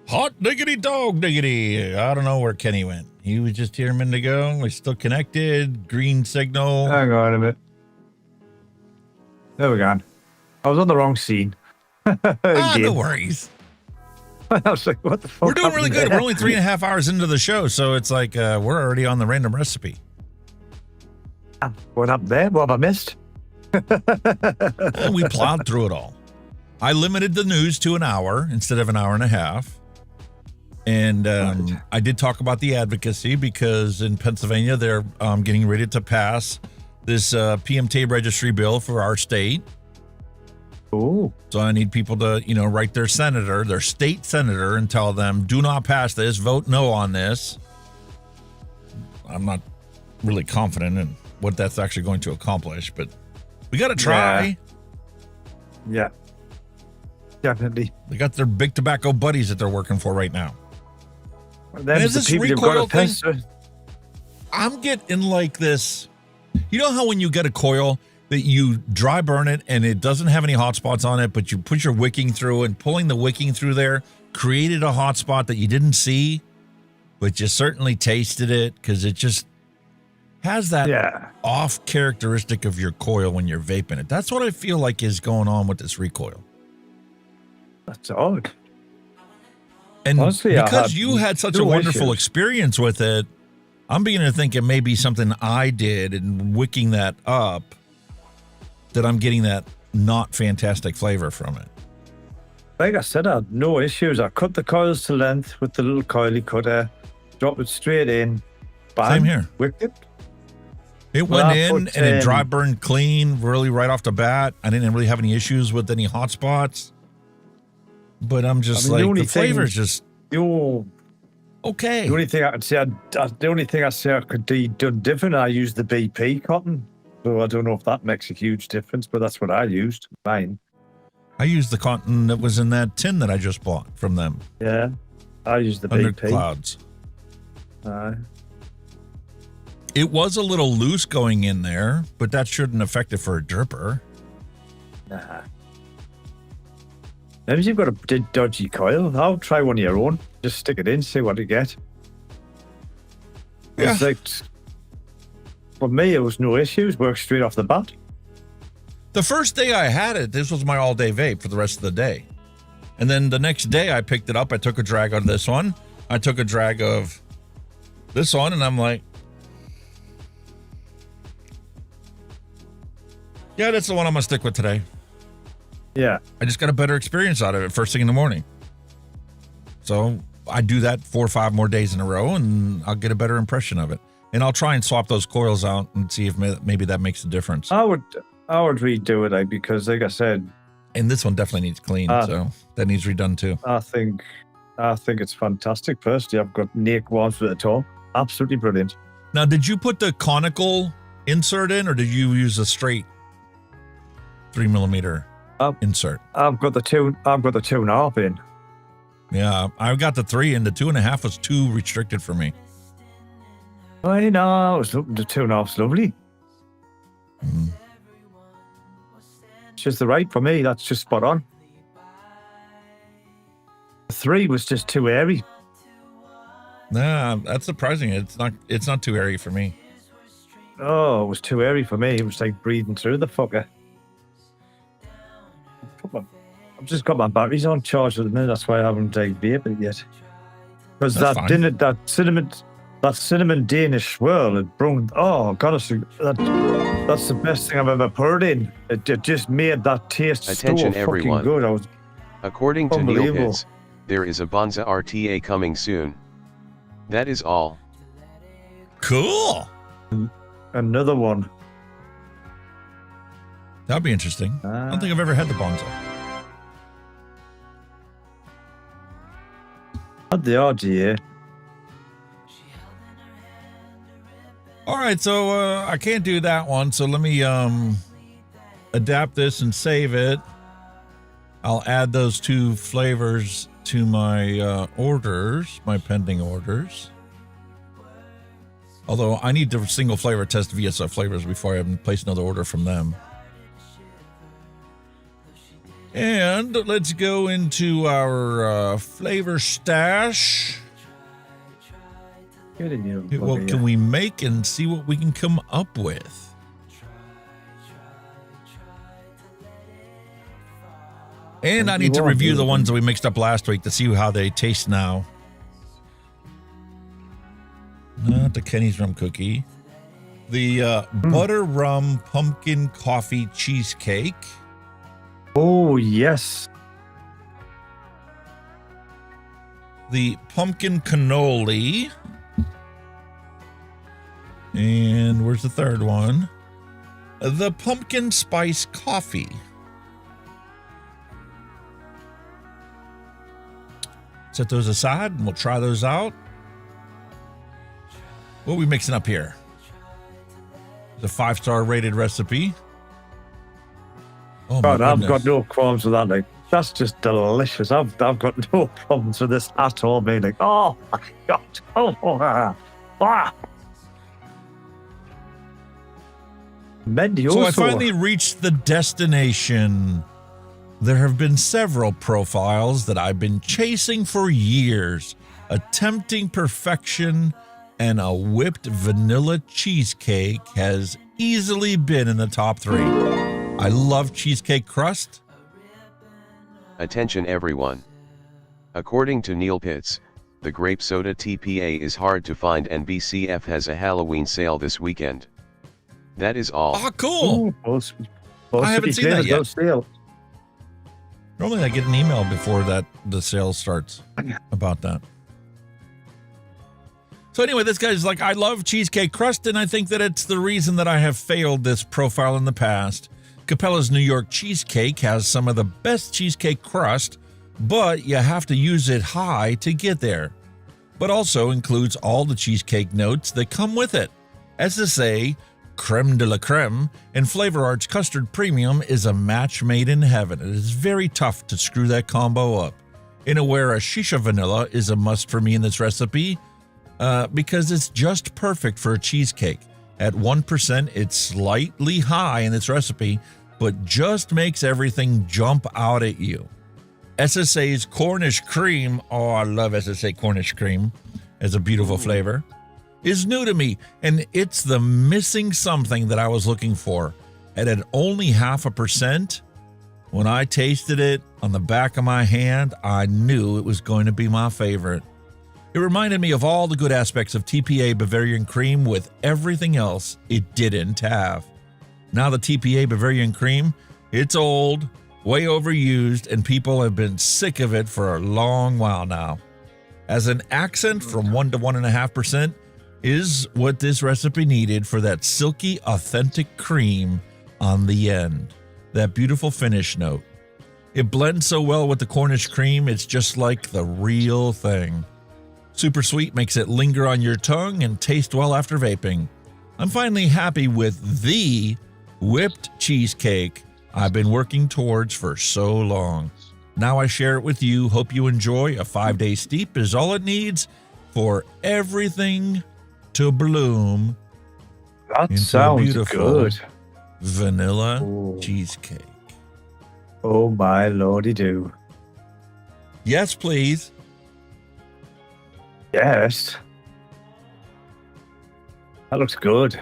Hot diggity dog diggity. I don't know where Kenny went. He was just here a minute ago. We're still connected. Green signal. Hang on a minute. There we go. I was on the wrong scene. No worries. I was like, what the fuck? We're doing really good. There? We're only 3.5 hours into the show, so it's like we're already on the random recipe. What happened there? What have I missed? We plowed through it all. I limited the news to an hour instead of an hour and a half. And I did talk about the advocacy because in Pennsylvania, they're getting ready to pass this PMTA registry bill for our state. Oh. So I need people to, write their senator, their state senator, and tell them, do not pass this, vote no on this. I'm not really confident in what that's actually going to accomplish, but we got to try. Yeah. Definitely. They got their big tobacco buddies that they're working for right now. And is this recoil thing? I'm getting like this. You know how when you get a coil that you dry burn it and it doesn't have any hot spots on it, but you put your wicking through and pulling the wicking through there created a hot spot that you didn't see, but you certainly tasted it because it just has that off characteristic of your coil when you're vaping it. That's what I feel like is going on with this recoil. That's odd. And honestly, because you had such a wonderful experience with it, I'm beginning to think it may be something I did and wicking that up that I'm getting that not fantastic flavor from it. Like I said, I had no issues. I cut the coils to length with the little coily cutter, drop it straight in. Bang, Same here. Wicked. It went in and it dry burned clean, really right off the bat. I didn't really have any issues with any hot spots. But I'm just the flavor's just okay. The only thing I could say, I could do done different, I used the BP cotton. So I don't know if that makes a huge difference, but that's what I used. Mine. I used the cotton that was in that tin that I just bought from them. Yeah, I used the Under BP. Clouds. It was a little loose going in there, but that shouldn't affect it for a dripper. Nah. Maybe you've got a dodgy coil. I'll try one of your own. Just stick it in, see what you get. Yeah. It's like, for me, it was no issues. Worked straight off the bat. The first day I had it, this was my all-day vape for the rest of the day. And then the next day I picked it up. I took a drag of this one. I took a drag of this one, and I'm like, yeah, that's the one I'm going to stick with today. Yeah. I just got a better experience out of it first thing in the morning. So I do that 4 or 5 more days in a row, and I'll get a better impression of it. And I'll try and swap those coils out and see if maybe that makes a difference. I would redo it, because like I said, and this one definitely needs clean, so that needs redone too. I think it's fantastic. Personally, I've got no qualms with it at all. Absolutely brilliant. Now, did you put the conical insert in, or did you use a straight 3mm insert? I've got the 2.5 in. Yeah, I got the 3, and the 2.5 was too restricted for me. I know, the 2.5's lovely. It's just the right for me. That's just spot on. The 3 was just too airy. Nah, that's surprising. It's not too airy for me. Oh, it was too airy for me. It was like breathing through the fucker. I've just got my batteries on charge at the minute. That's why I haven't vaped it yet. Because that cinnamon Danish swirl, it brought, oh god, that's the best thing I've ever poured in. It just made that taste Attention so everyone. fucking good. According to Neopits, there is a Bonza RTA coming soon. That is all. Cool. Another one. That'd be interesting. I don't think I've ever had the Bonza. Had the RTA. All right, so I can't do that one, so let me adapt this and save it. I'll add those 2 flavors to my orders, my pending orders. Although I need to single flavor test VSF flavors before I place another order from them. And let's go into our flavor stash. What can we make and see what we can come up with? And I need to review the ones that we mixed up last week to see how they taste now. Not the Kenny's rum cookie. The butter rum pumpkin coffee cheesecake. Oh, yes. The pumpkin cannoli. And where's the third one? The pumpkin spice coffee. Set those aside and we'll try those out. What are we mixing up here? The 5-star rated recipe. Oh, God, I've got no qualms with that. Like, that's just delicious. I've got no problems with this at all. Being like, oh my God. So I finally reached the destination. There have been several profiles that I've been chasing for years, attempting perfection, and a whipped vanilla cheesecake has easily been in the top 3. I love cheesecake crust. Attention everyone. According to Neil Pitts, the grape soda TPA is hard to find and BCF has a Halloween sale this weekend. That is all. Oh, cool. Ooh, I haven't seen that yet. Normally I get an email before the sale starts about that. So anyway, this guy's like, I love cheesecake crust, and I think that it's the reason that I have failed this profile in the past. Capella's New York cheesecake has some of the best cheesecake crust, but you have to use it high to get there. But also includes all the cheesecake notes that come with it. SSA, creme de la creme, and Flavor Arts Custard Premium is a match made in heaven. It is very tough to screw that combo up. In a where a shisha vanilla is a must for me in this recipe, because it's just perfect for a cheesecake. At 1%, it's slightly high in this recipe, but just makes everything jump out at you. SSA's Cornish cream, oh, I love SSA Cornish cream as a beautiful flavor, is new to me, and it's the missing something that I was looking for. And at only 0.5%, when I tasted it on the back of my hand, I knew it was going to be my favorite. It reminded me of all the good aspects of TPA Bavarian cream with everything else it didn't have. Now the TPA Bavarian cream, it's old, way overused, and people have been sick of it for a long while now. As an accent from 1 to 1.5% is what this recipe needed for that silky, authentic cream on the end. That beautiful finish note. It blends so well with the Cornish cream, it's just like the real thing. Super sweet makes it linger on your tongue and taste well after vaping. I'm finally happy with the whipped cheesecake I've been working towards for so long. Now I share it with you. Hope you enjoy. A 5-day steep is all it needs for everything to bloom. That into sounds a beautiful good. Vanilla cheesecake. Oh my lordy do. Yes, please. Yes. That looks good.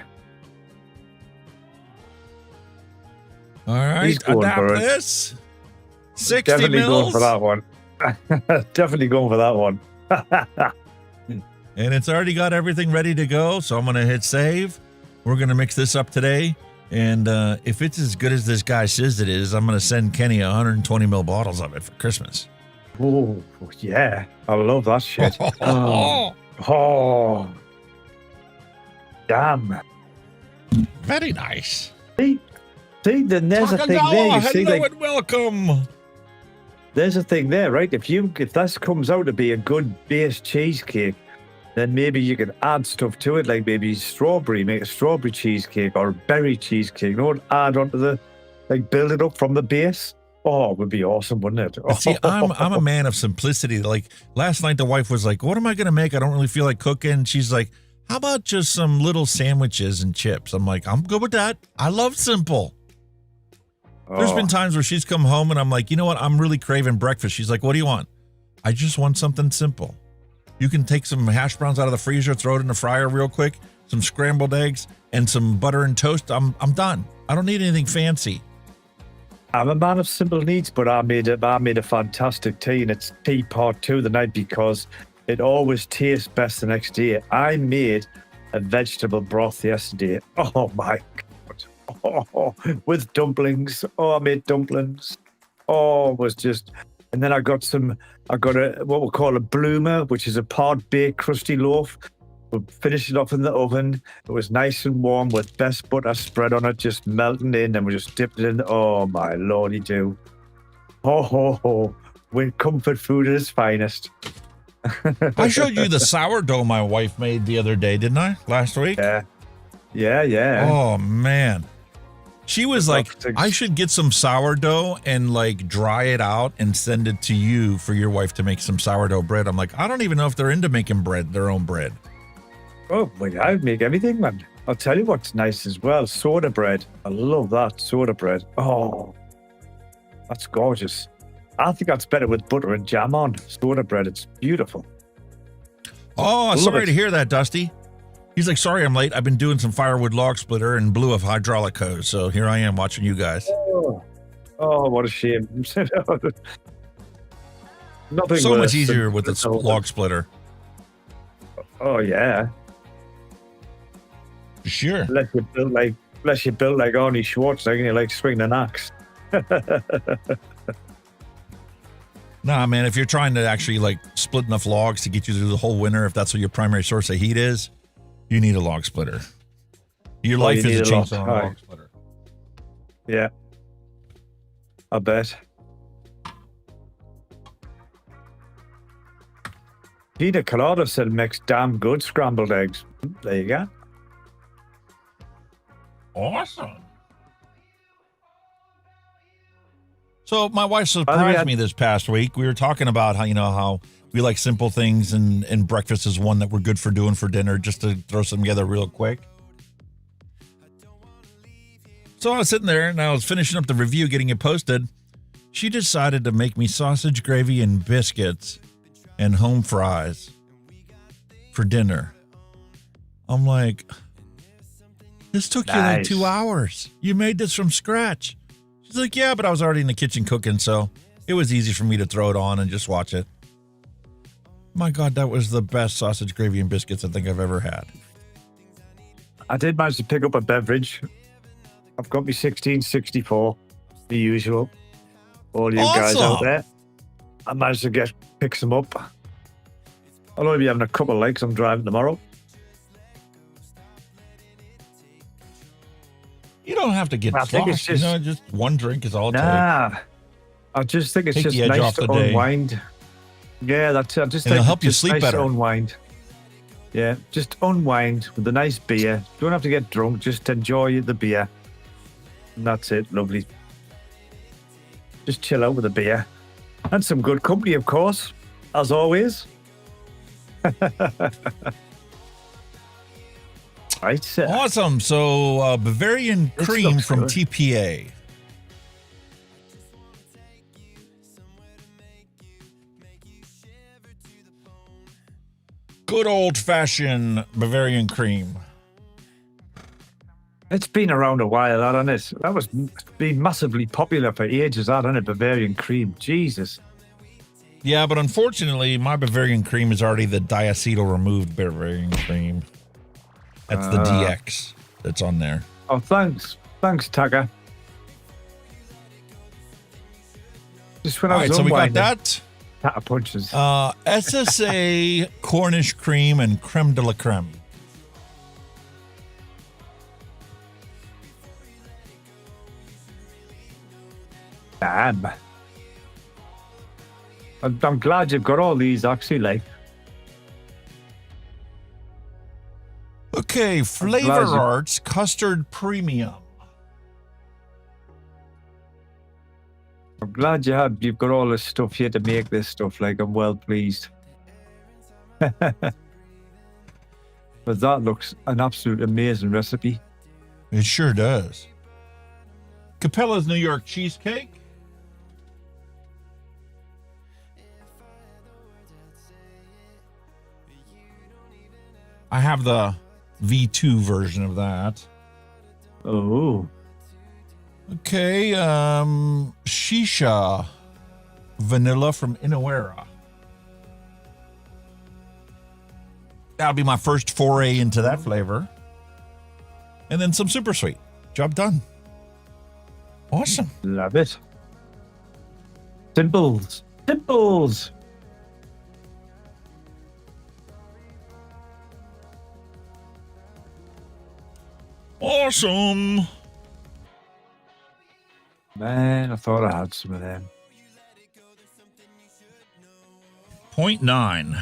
All right, He's going adapt for it. this. 60 Definitely mils. going for that one. Definitely going for that one. And it's already got everything ready to go, so I'm going to hit save. We're going to mix this up today. And if it's as good as this guy says it is, I'm going to send Kenny 120 ml bottles of it for Christmas. Oh, yeah. I love that shit. Oh. Damn. Very nice. See, then there's a thing there. You see, hello like, and welcome. there's a thing there, right? If this comes out to be a good base cheesecake, then maybe you can add stuff to it, like maybe strawberry, make a strawberry cheesecake or berry cheesecake. You know what? Add onto the, like, build it up from the base. Oh, it would be awesome, wouldn't it? But see, I'm a man of simplicity. Like last night, the wife was like, "What am I going to make? I don't really feel like cooking." She's like, "How about just some little sandwiches and chips?" I'm like, "I'm good with that. I love simple." There's been times where she's come home and I'm like, "You know what? I'm really craving breakfast." She's like, "What do you want?" I just want something simple. You can take some hash browns out of the freezer, throw it in the fryer real quick, some scrambled eggs, and some butter and toast. I'm done. I don't need anything fancy. I'm a man of simple needs, but I made a fantastic tea, and it's tea part 2 the night because it always tastes best the next day. I made a vegetable broth yesterday. Oh my God. Oh, with dumplings. Oh, I made dumplings. Oh, it was just, and then I got a what we call a bloomer, which is a part baked crusty loaf. We finished it off in the oven. It was nice and warm with best butter spread on it, just melting in, and we just dipped it in. Oh my lordy do. Oh, with comfort food at its finest. I showed you the sourdough my wife made the other day, didn't I? Last week? Yeah. Oh man. She was like, I should get some sourdough and like dry it out and send it to you for your wife to make some sourdough bread. I'm like, I don't even know if they're into making their own bread. Oh, well, I make everything, man. I'll tell you what's nice as well. Soda bread. I love that soda bread. Oh, that's gorgeous. I think that's better with butter and jam on. Soda bread, it's beautiful. Oh, sorry to hear that, Dusty. He's like, sorry I'm late. I've been doing some firewood log splitter and blew a hydraulic hose. So here I am watching you guys. Oh, what a shame. Nothing so worse much easier than- with a log splitter. Oh, yeah. Sure. Unless you built like Arnie Schwarzenegger and you like swinging an axe. Nah, man, if you're trying to actually like split enough logs to get you through the whole winter, if that's what your primary source of heat is, you need a log splitter. Your life is a chainsaw and a log splitter. Yeah. I bet. Pina Colada said makes damn good scrambled eggs. There you go. Awesome. So my wife surprised me this past week. We were talking about how we like simple things, and breakfast is one that we're good for doing for dinner, just to throw some together real quick. So I was sitting there and I was finishing up the review, getting it posted. She decided to make me sausage gravy and biscuits and home fries for dinner. I'm like, this took you like 2 hours. You made this from scratch. She's like, yeah, but I was already in the kitchen cooking, so it was easy for me to throw it on and just watch it. My God, that was the best sausage gravy and biscuits I think I've ever had. I did manage to pick up a beverage. I've got me 1664, the usual. All you guys out there. I managed to pick some up. I'll only be having a couple like I'm driving tomorrow. You don't have to get slosh, just one drink is all it takes. I just think it's just nice to unwind. Yeah, that's it. I just think it'll help you it's sleep nice better. To unwind. Yeah, just unwind with a nice beer. You don't have to get drunk, just enjoy the beer. And that's it, lovely. Just chill out with a beer. And some good company, of course, as always. Right. Awesome. So Bavarian cream from good. TPA. Good old-fashioned Bavarian cream. It's been around a while, hasn't it? That was been massively popular for ages, hasn't it? Bavarian cream. Jesus. Yeah, but unfortunately, my Bavarian cream is already the diacetyl removed Bavarian cream. That's the DX that's on there. Oh, thanks. Thanks, Tagger. Just when I was so we got unwinding. that. Tatter punches. SSA, Cornish cream, and creme de la creme. Damn. I'm glad you've got all these, actually, like. Okay, Flavor Arts Custard Premium. I'm glad you've got all this stuff here to make this stuff. Like, I'm well pleased. But that looks an absolute amazing recipe. It sure does. Capella's New York Cheesecake. I have the V2 version of that. Oh. Okay, Shisha Vanilla from Inawera. That'll be my first foray into that flavor. And then some super sweet. Job done. Awesome. Love it. Simples. Simples. Awesome. Man, I thought I had some of them. 0.9.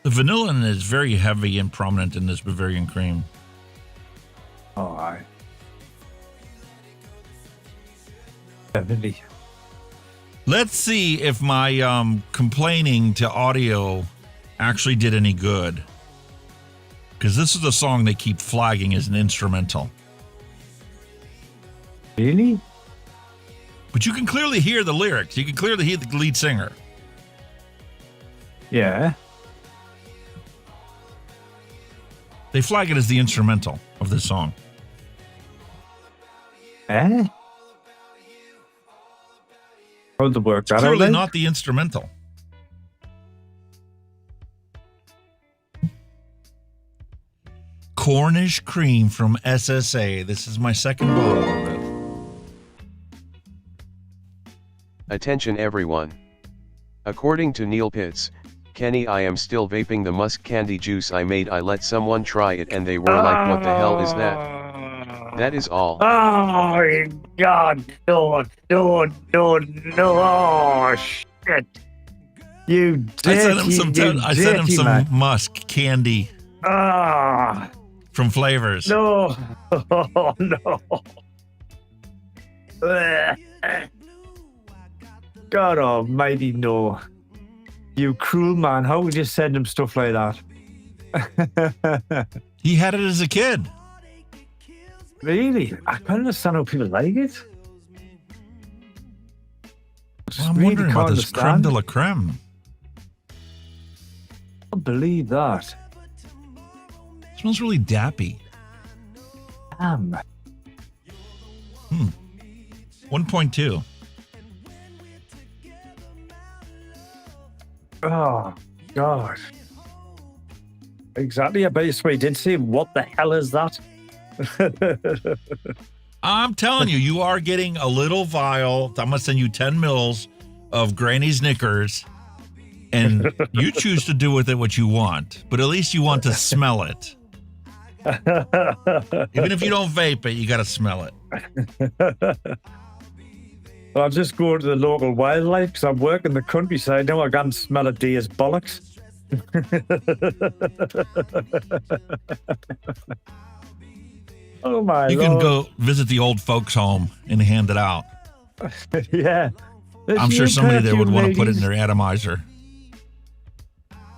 The vanilla is very heavy and prominent in this Bavarian cream. Oh, aye. Definitely. Let's see if my complaining to audio actually did any good. Because this is a song they keep flagging as an instrumental. Really? But you can clearly hear the lyrics. You can clearly hear the lead singer. Yeah. They flag it as the instrumental of this song. Eh? How'd the work? It's clearly not the instrumental. Cornish cream from SSA. This is my second bottle of it. Attention everyone. According to Neil Pitts, Kenny, I am still vaping the musk candy juice I made. I let someone try it and they were like, what the hell is that? That is all. Oh, God, no, oh, shit. You dirty, I sent him some musk candy. Ah. From Flavors. No. Oh, no. God almighty, no. You cruel man. How would you send him stuff like that? He had it as a kid. Really? I can't understand how people like it. Well, I'm wondering about this creme de la creme. I can't believe that. It smells really dappy. Damn. 1.2. Oh, God. Exactly. I bet you did say, what the hell is that? I'm telling you, you are getting a little vial. I'm going to send you 10 mils of Granny's Knickers, and you choose to do with it what you want, but at least you want to smell it. Even if you don't vape it, you got to smell it. Well, I'll just go to the local wildlife because I'm working the countryside now. I can't smell a deer's bollocks. Oh my You Lord. can go visit the old folks home and hand it out. Yeah. I'm sure somebody there would want to put it in their atomizer.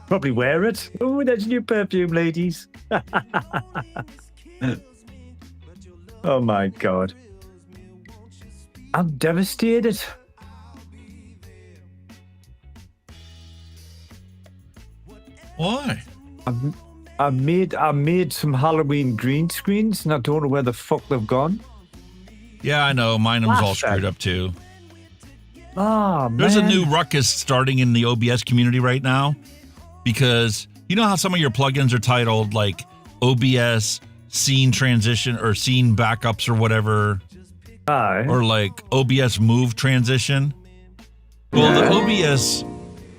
Probably wear it. Oh, that's new perfume, ladies. Oh my God. I'm devastated. Why? I made some Halloween green screens and I don't know where the fuck they've gone. Yeah, I know. Mine was all screwed up too. Oh, man. There's a new ruckus starting in the OBS community right now because you know how some of your plugins are titled like OBS scene transition or scene backups or whatever. Aye. Or like OBS move transition. Well, the OBS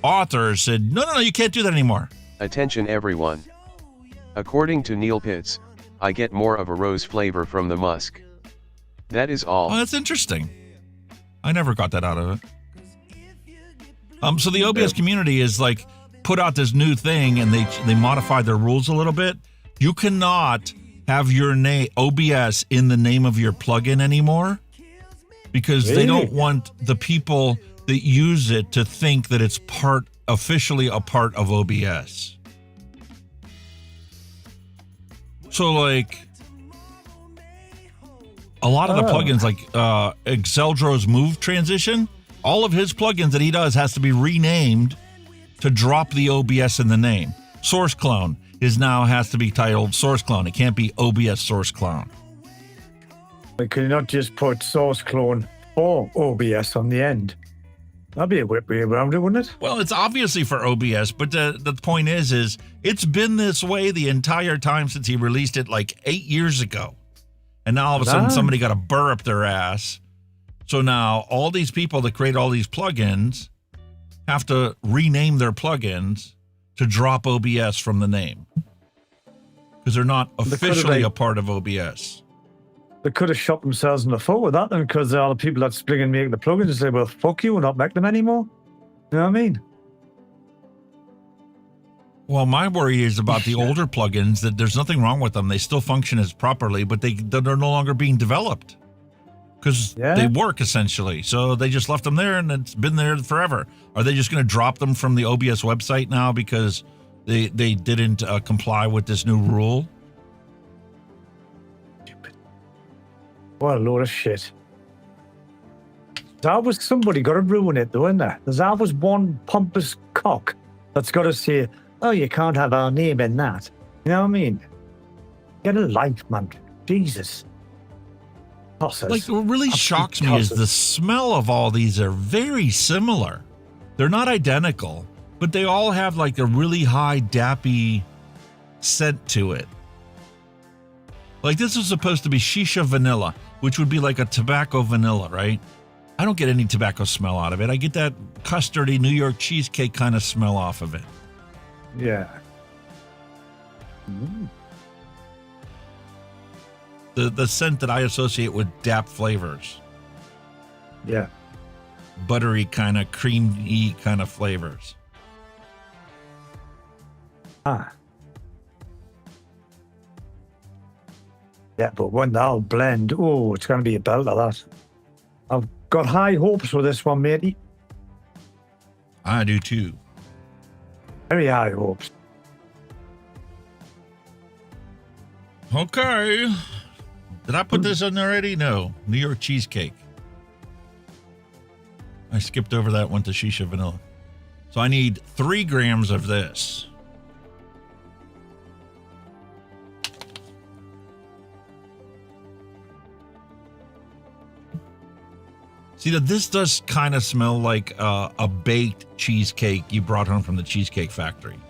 author said, no, you can't do that anymore. Attention everyone. According to Neil Pitts, I get more of a rose flavor from the musk. That is all. Oh, that's interesting. I never got that out of it. So the OBS community is like put out this new thing and they modified their rules a little bit. You cannot have your name OBS in the name of your plugin anymore because they don't want the people that use it to think that it's officially a part of OBS. So like a lot of the plugins like Exeldro's move transition, all of his plugins that he does has to be renamed to drop the OBS in the name. Source Clone now has to be titled Source Clone. It can't be OBS Source Clone. But could you not just put Source Clone or OBS on the end? That'd be a whip way around it, wouldn't it? Well, it's obviously for OBS, but the point is it's been this way the entire time since he released it like 8 years ago. And now all of a sudden somebody got a burr up their ass. So now all these people that create all these plugins have to rename their plugins to drop OBS from the name. Because they're not officially a part of OBS. They could have shot themselves in the foot with that then, because all the people that spring and make the plugins and say, well, fuck you, we'll not make them anymore. You know what I mean? Well, my worry is about the older plugins, that there's nothing wrong with them. They still function as properly, but they're no longer being developed. Because they work, essentially. So they just left them there, and it's been there forever. Are they just going to drop them from the OBS website now because they didn't comply with this new rule? What a load of shit. There's always somebody got to ruin it, though, isn't there? There's always one pompous cock that's got to say, oh, you can't have our name in that. You know what I mean? Get a life, man. Jesus. Tosses. Like, what really shocks me is the smell of all these are very similar. They're not identical, but they all have like a really high dappy scent to it. Like this is supposed to be shisha vanilla, which would be like a tobacco vanilla, right? I don't get any tobacco smell out of it. I get that custardy New York cheesecake kind of smell off of it. Yeah. The scent that I associate with DAP flavors. Yeah. Buttery kind of creamy kind of flavors. Ah. Yeah, but when they'll blend, oh, it's going to be a belter, that. I've got high hopes for this one, matey. I do too. Very high hopes. Okay. Did I put this in already? No. New York cheesecake. I skipped over that one to shisha vanilla. So I need 3 grams of this. See, that this does kind of smell like a baked cheesecake you brought home from the Cheesecake Factory.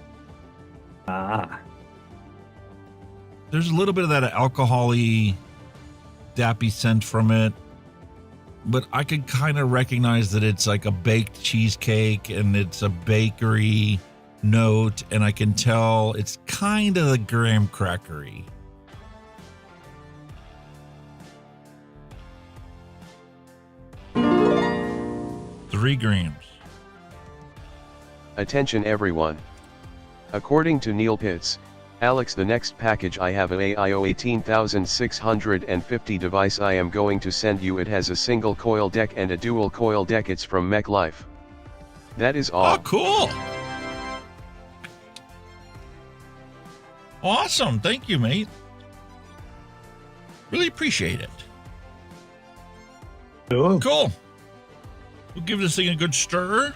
Ah. There's a little bit of that alcohol-y, dappy scent from it, but I could kind of recognize that it's like a baked cheesecake and it's a bakery note, and I can tell it's kind of the graham crackery. Three grams. Attention everyone. According to Neil Pitts, Alex, the next package I have, a AIO 18650 device I am going to send you. It has a single coil deck and a dual coil deck. It's from Mech Life. That is all. Oh, cool. Awesome. Thank you, mate. Really appreciate it. Cool. We'll give this thing a good stir.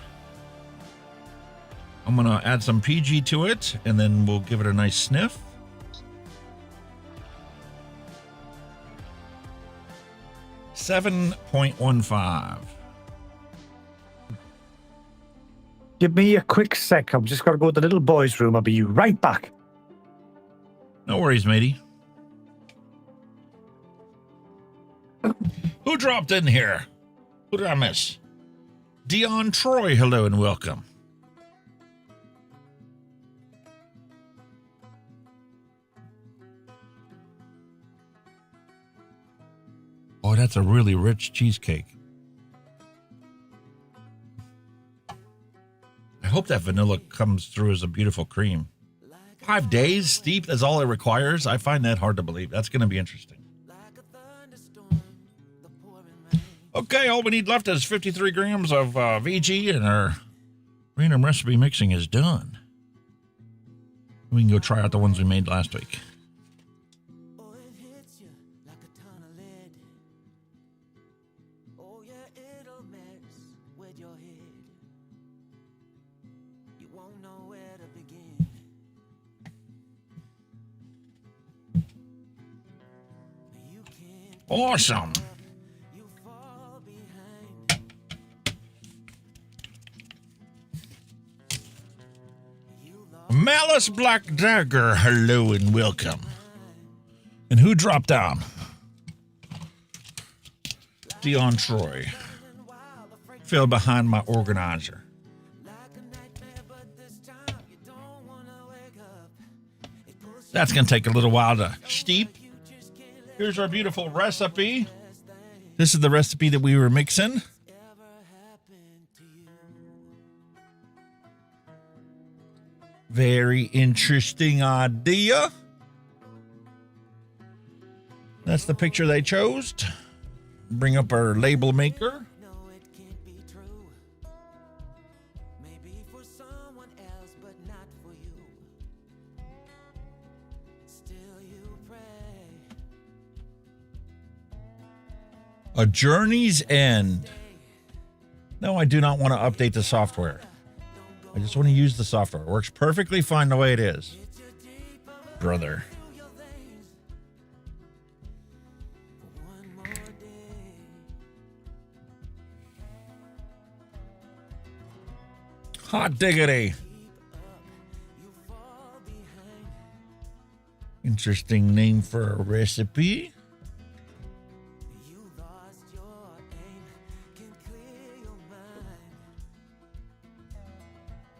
I'm going to add some PG to it, and then we'll give it a nice sniff. $7.15. Give me a quick sec. I've just got to go to the little boys' room. I'll be right back. No worries, matey. Who dropped in here? Who did I miss? Dion Troy, hello and welcome. Oh, that's a really rich cheesecake. I hope that vanilla comes through as a beautiful cream. 5 days steep, that's all it requires. I find that hard to believe. That's going to be interesting. Okay, all we need left is 53 grams of VG, and our random recipe mixing is done. We can go try out the ones we made last week. Awesome. Malice Black Dagger, hello and welcome. And who dropped down? Dion Troy. Fell behind my organizer. That's going to take a little while to steep. Here's our beautiful recipe. This is the recipe that we were mixing. Very interesting idea. That's the picture they chose. Bring up our label maker. A Journey's End. No, I do not want to update the software. I just want to use the software. It works perfectly fine the way it is. Brother. Hot diggity. Interesting name for a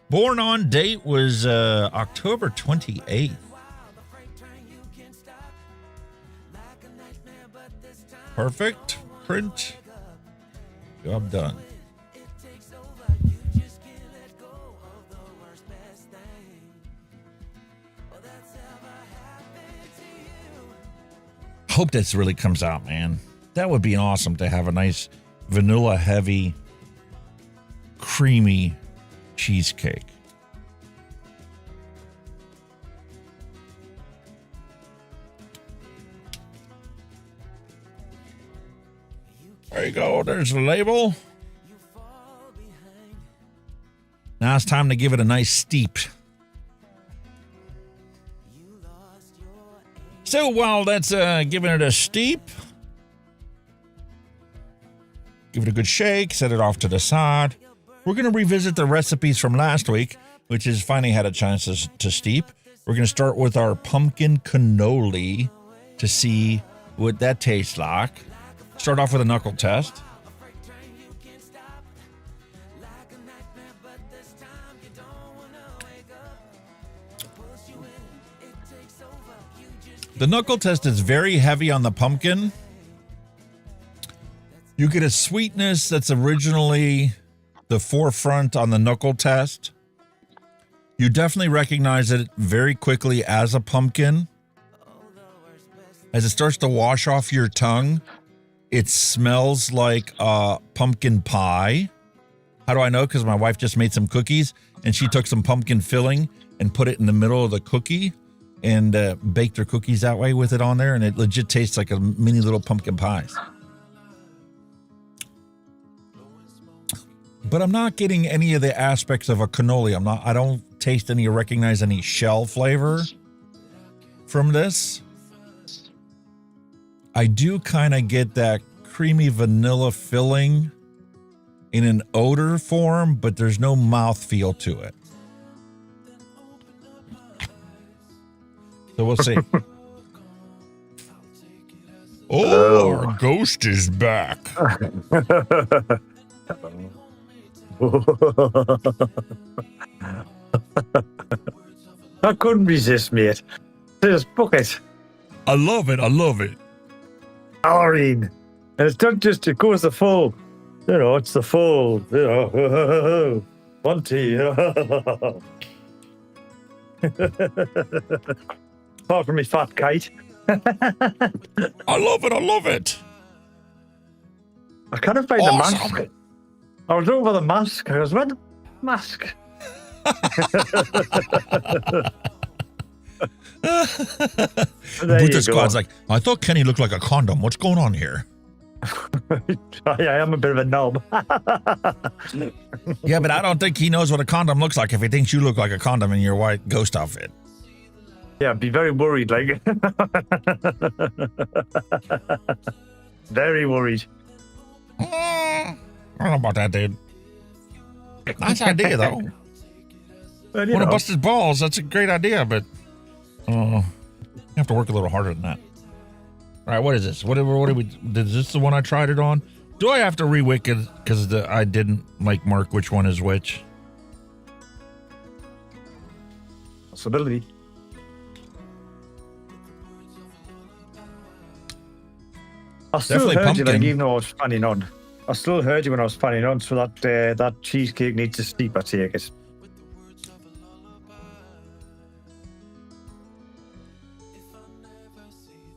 Born on date was October 28th. Perfect. Print. Job done. Hope this really comes out, man. That would be awesome to have a nice vanilla heavy, creamy cheesecake. There you go. There's the label. Now it's time to give it a nice steep. So while that's giving it a steep, give it a good shake, set it off to the side. We're going to revisit the recipes from last week, which is finally had a chance to steep. We're going to start with our pumpkin cannoli to see what that tastes like. Start off with a knuckle test. The knuckle test is very heavy on the pumpkin. You get a sweetness that's originally the forefront on the knuckle test. You definitely recognize it very quickly as a pumpkin. As it starts to wash off your tongue, it smells like pumpkin pie. How do I know? Because my wife just made some cookies and she took some pumpkin filling and put it in the middle of the cookie and baked her cookies that way with it on there, and it legit tastes like a mini little pumpkin pies. But I'm not getting any of the aspects of a cannoli. I don't taste any or recognize any shell flavor from this. I do kind of get that creamy vanilla filling in an odor form, but there's no mouthfeel to it. So we'll see. Our ghost is back. I couldn't resist, mate. Just book it. I love it. I love it. Marin. And it's not just, it goes the full. You know, it's the full. You know, Monty. Apart from me fat kite. I love it. I love it. I can't find the mask. I was looking for the mask. I was, where's the mask? Buddha Squad's like, I thought Kenny looked like a condom. What's going on here? I am a bit of a knob. Yeah, but I don't think he knows what a condom looks like if he thinks you look like a condom in your white ghost outfit. Yeah, I'd be very worried, like. Very worried. I don't know about that, dude. Nice idea, though. Well, Want to bust his balls? That's a great idea, but you have to work a little harder than that. All right, what is this? What did we? Is this the one I tried it on? Do I have to re-wick it because I didn't like mark which one is which? Possibility. I still Definitely heard pumpkin. you, like, even though I was fanning on. I still heard you when I was fanning on, so that cheesecake needs to steep, I take it.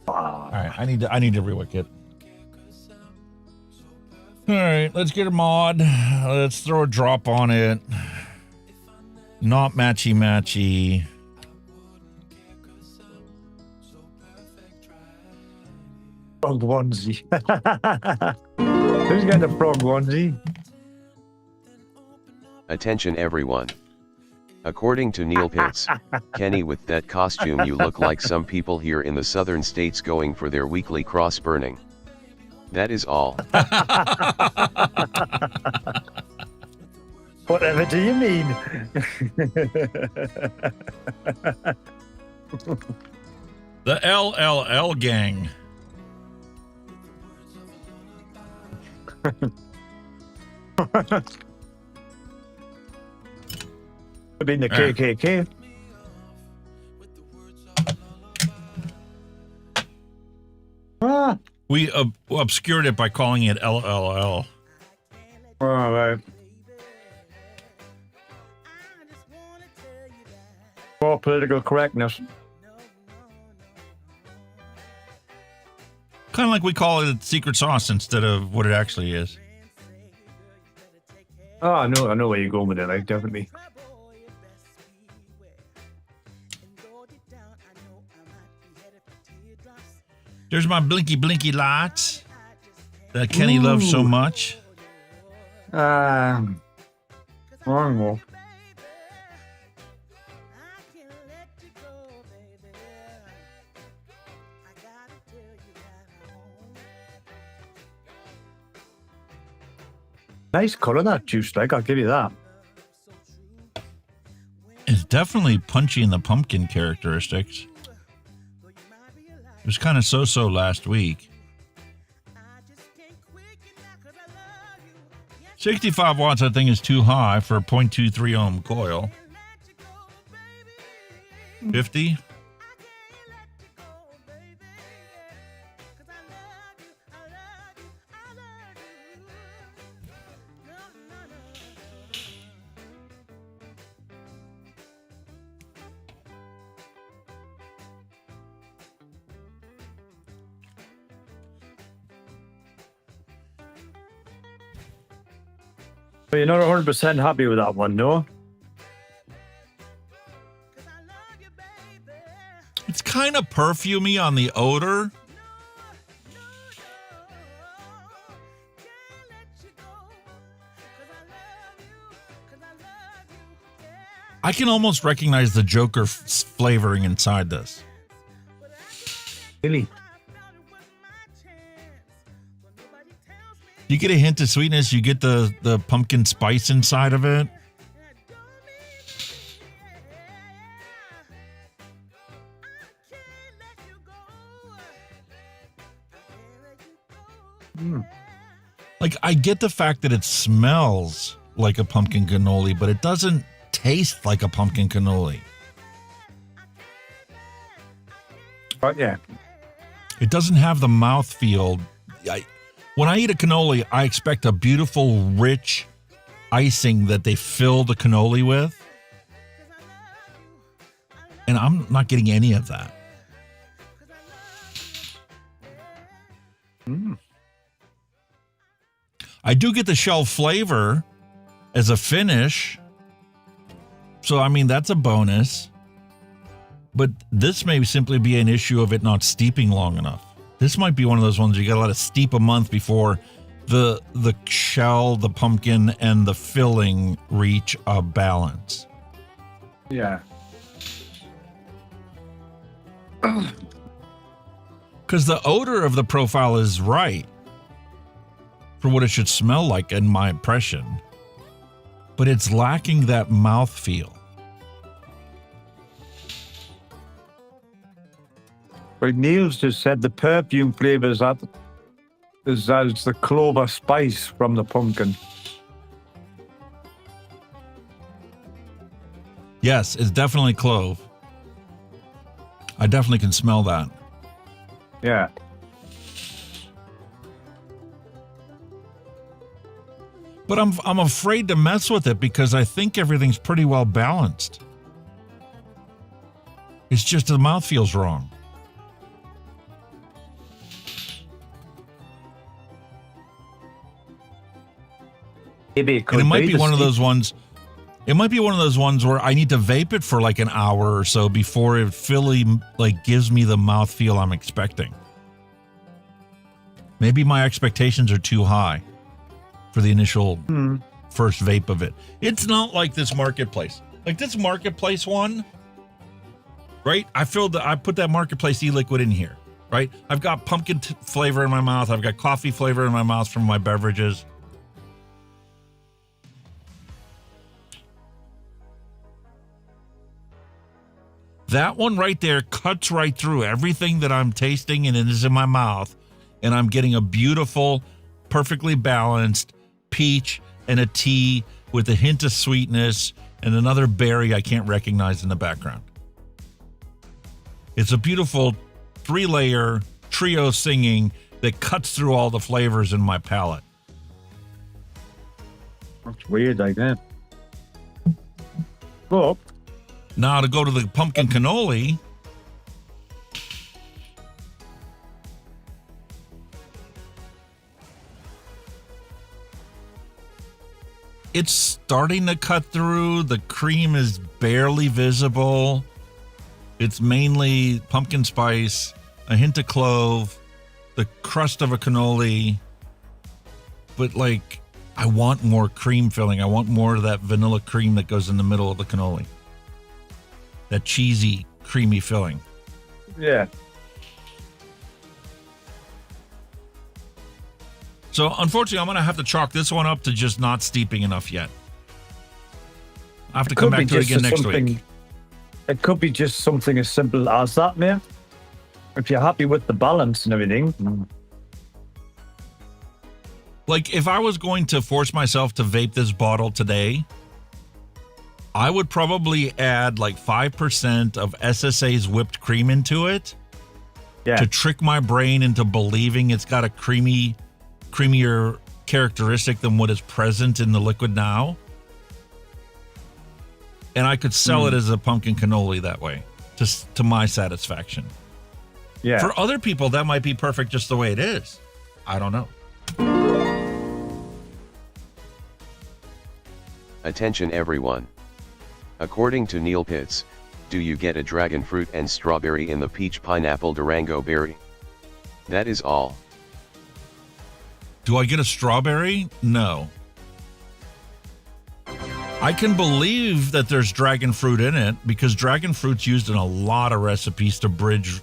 All right, I need to re-wick it. All right, let's get a mod. Let's throw a drop on it. Not matchy. Frog onesie. Who's got the frog onesie? Attention everyone. According to Neil Pitts, Kenny, with that costume you look like some people here in the southern states going for their weekly cross burning. That is all. Whatever do you mean? The LLL gang. Could be in the KKK. We obscured it by calling it LLL. All right. For political correctness. Kind of like we call it secret sauce instead of what it actually is. Oh, I know where you're going with it, like, definitely. There's my blinky lights that Kenny loves so much. Wrong one. Nice color, that juice, like, I'll give you that. It's definitely punchy in the pumpkin characteristics. It was kind of so-so last week. 65 watts, I think, is too high for a 0.23 ohm coil. 50? But you're not 100% happy with that one, no? It's kind of perfumey on the odor. I can almost recognize the Joker flavoring inside this. Really? You get a hint of sweetness. You get the pumpkin spice inside of it. Like, I get the fact that it smells like a pumpkin cannoli, but it doesn't taste like a pumpkin cannoli. But yeah. It doesn't have the mouthfeel. When I eat a cannoli, I expect a beautiful, rich icing that they fill the cannoli with. And I'm not getting any of that. I do get the shell flavor as a finish. So, I mean, that's a bonus. But this may simply be an issue of it not steeping long enough. This might be one of those ones you got to let it steep a month before the shell, the pumpkin, and the filling reach a balance. Yeah. Because the odor of the profile is right for what it should smell like, in my impression. But it's lacking that mouthfeel. But Niels just said the perfume flavor is the clover spice from the pumpkin. Yes, it's definitely clove. I definitely can smell that. Yeah. But I'm afraid to mess with it because I think everything's pretty well balanced. It's just the mouth feels wrong. And it might be one of those ones. It might be one of those ones where I need to vape it for like an hour or so before it fully gives me the mouthfeel I'm expecting. Maybe my expectations are too high for the initial first vape of it. It's not like this marketplace. Like this marketplace one, right? I put that marketplace e-liquid in here, right? I've got pumpkin flavor in my mouth. I've got coffee flavor in my mouth from my beverages. That one right there cuts right through everything that I'm tasting and it is in my mouth. And I'm getting a beautiful, perfectly balanced peach and a tea with a hint of sweetness and another berry I can't recognize in the background. It's a beautiful 3-layer trio singing that cuts through all the flavors in my palate. That's weird like that. Well, now to go to the pumpkin cannoli. It's starting to cut through. The cream is barely visible. It's mainly pumpkin spice, a hint of clove, the crust of a cannoli. But like, I want more cream filling. I want more of that vanilla cream that goes in the middle of the cannoli. That cheesy, creamy filling. Yeah. So unfortunately, I'm going to have to chalk this one up to just not steeping enough yet. I have to come back to it again next week. It could be just something as simple as that, mate. If you're happy with the balance and everything. Like, if I was going to force myself to vape this bottle today, I would probably add like 5% of SSA's whipped cream into it to trick my brain into believing it's got a creamier characteristic than what is present in the liquid now. And I could sell it as a pumpkin cannoli that way, just to my satisfaction. Yeah. For other people, that might be perfect just the way it is. I don't know. Attention everyone. According to Neil Pitts, do you get a dragon fruit and strawberry in the peach pineapple Durango berry? That is all. Do I get a strawberry? No. I can believe that there's dragon fruit in it because dragon fruit's used in a lot of recipes to bridge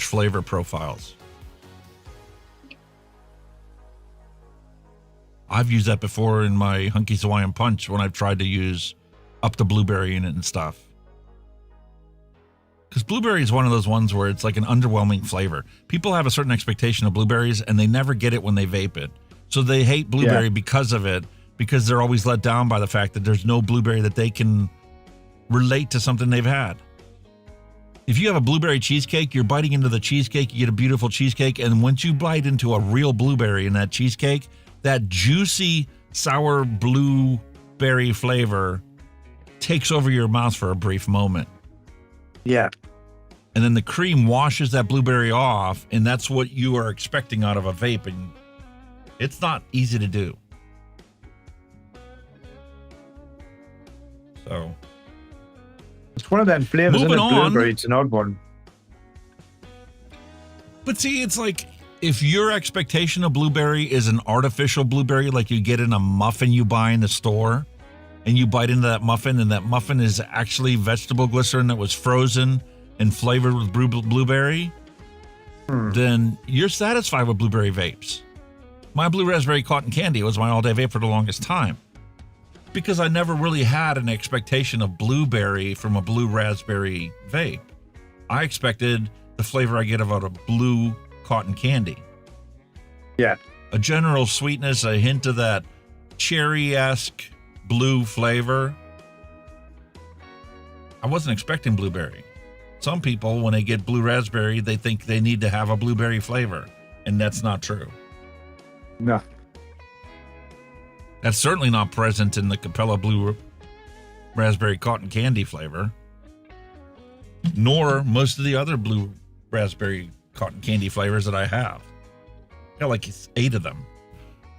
flavor profiles. I've used that before in my Hunky Hawaiian Punch when I've tried to use up the blueberry in it and stuff. Because blueberry is one of those ones where it's like an underwhelming flavor. People have a certain expectation of blueberries and they never get it when they vape it. So they hate blueberry because of it, because they're always let down by the fact that there's no blueberry that they can relate to something they've had. If you have a blueberry cheesecake, you're biting into the cheesecake, you get a beautiful cheesecake, and once you bite into a real blueberry in that cheesecake, that juicy, sour blueberry flavor takes over your mouth for a brief moment. Yeah. And then the cream washes that blueberry off, and that's what you are expecting out of a vape, and it's not easy to do. So it's one of them flavors in the blueberry. It's an odd one. But see, it's like if your expectation of blueberry is an artificial blueberry like you get in a muffin you buy in the store, and you bite into that muffin, and that muffin is actually vegetable glycerin that was frozen and flavored with blueberry, then you're satisfied with blueberry vapes. My blue raspberry cotton candy was my all-day vape for the longest time because I never really had an expectation of blueberry from a blue raspberry vape. I expected the flavor I get out of blue cotton candy. Yeah. A general sweetness, a hint of that cherry-esque blue flavor. I wasn't expecting blueberry. Some people, when they get blue raspberry, they think they need to have a blueberry flavor, and that's not true. No. That's certainly not present in the Capella Blue Raspberry Cotton Candy flavor, nor most of the other blue raspberry cotton candy flavors that I have. I got like 8 of them,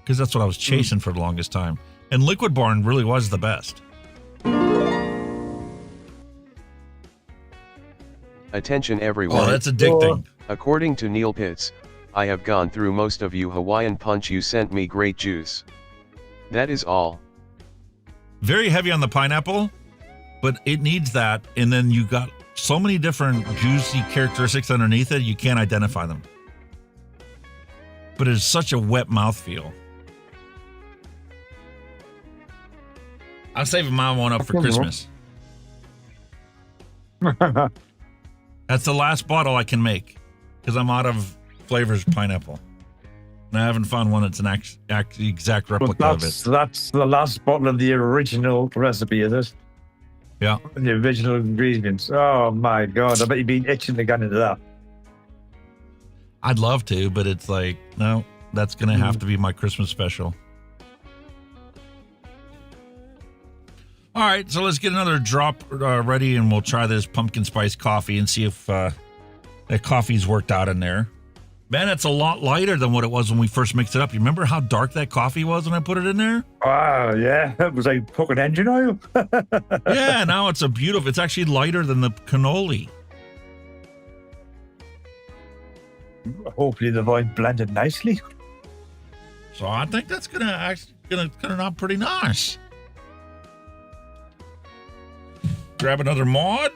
because that's what I was chasing for the longest time. And Liquid Barn really was the best. Attention everyone. Oh, that's addicting. According to Neil Pitts, I have gone through most of you Hawaiian Punch. You sent me great juice. That is all. Very heavy on the pineapple, but it needs that. And then you got so many different juicy characteristics underneath it, you can't identify them. But it's such a wet mouthfeel. I'm saving my one up for Christmas. That's the last bottle I can make because I'm out of flavors pineapple. And I haven't found one that's an exact replica of it. That's the last bottle of the original recipe, is it? Yeah. The original ingredients. Oh my God. I bet you've been itching to get into that. I'd love to, but it's like, no, that's going to have to be my Christmas special. All right, so let's get another drop ready, and we'll try this pumpkin spice coffee and see if that coffee's worked out in there. Man, it's a lot lighter than what it was when we first mixed it up. You remember how dark that coffee was when I put it in there? Oh, yeah. It was like fucking engine oil. Yeah, now it's it's actually lighter than the cannoli. Hopefully the wine blended nicely. So I think that's gonna turn out pretty nice. Grab another mod.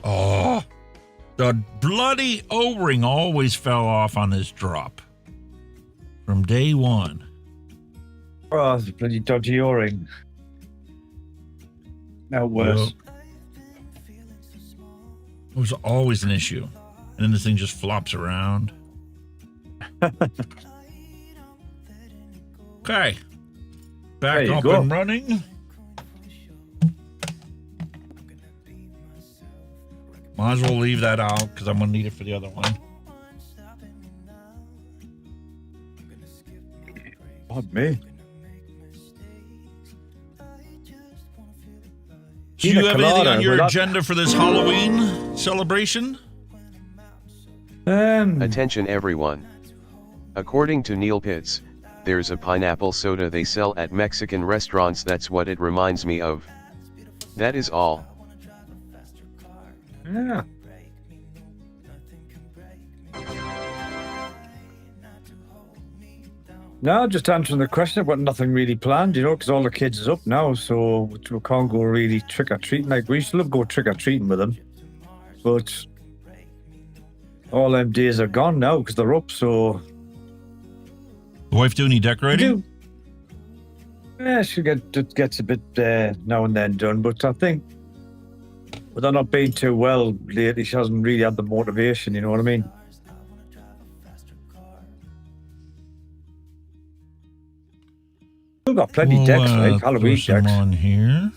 Oh, the bloody O-ring always fell off on this drop from day one. Oh, it's a bloody dodgy O-ring. Now worse. It was always an issue. And then this thing just flops around. Okay. Back up and running. Might as well leave that out because I'm going to need it for the other one. Pardon me. Do you have anything on your agenda for this Halloween celebration? Attention everyone. According to Neil Pitts, there's a pineapple soda they sell at Mexican restaurants. That's what it reminds me of. That is all. Yeah. No, just answering the question. I've got nothing really planned, because all the kids is up now, so we can't go really trick-or-treating. Like, we used to love go trick-or-treating with them. But all them days are gone now because they're up, so... The wife do any decorating? Yeah, she gets a bit now and then done, but I think with her not being too well lately, she hasn't really had the motivation, you know what I mean? Still got plenty of decks, like Halloween decks. On here.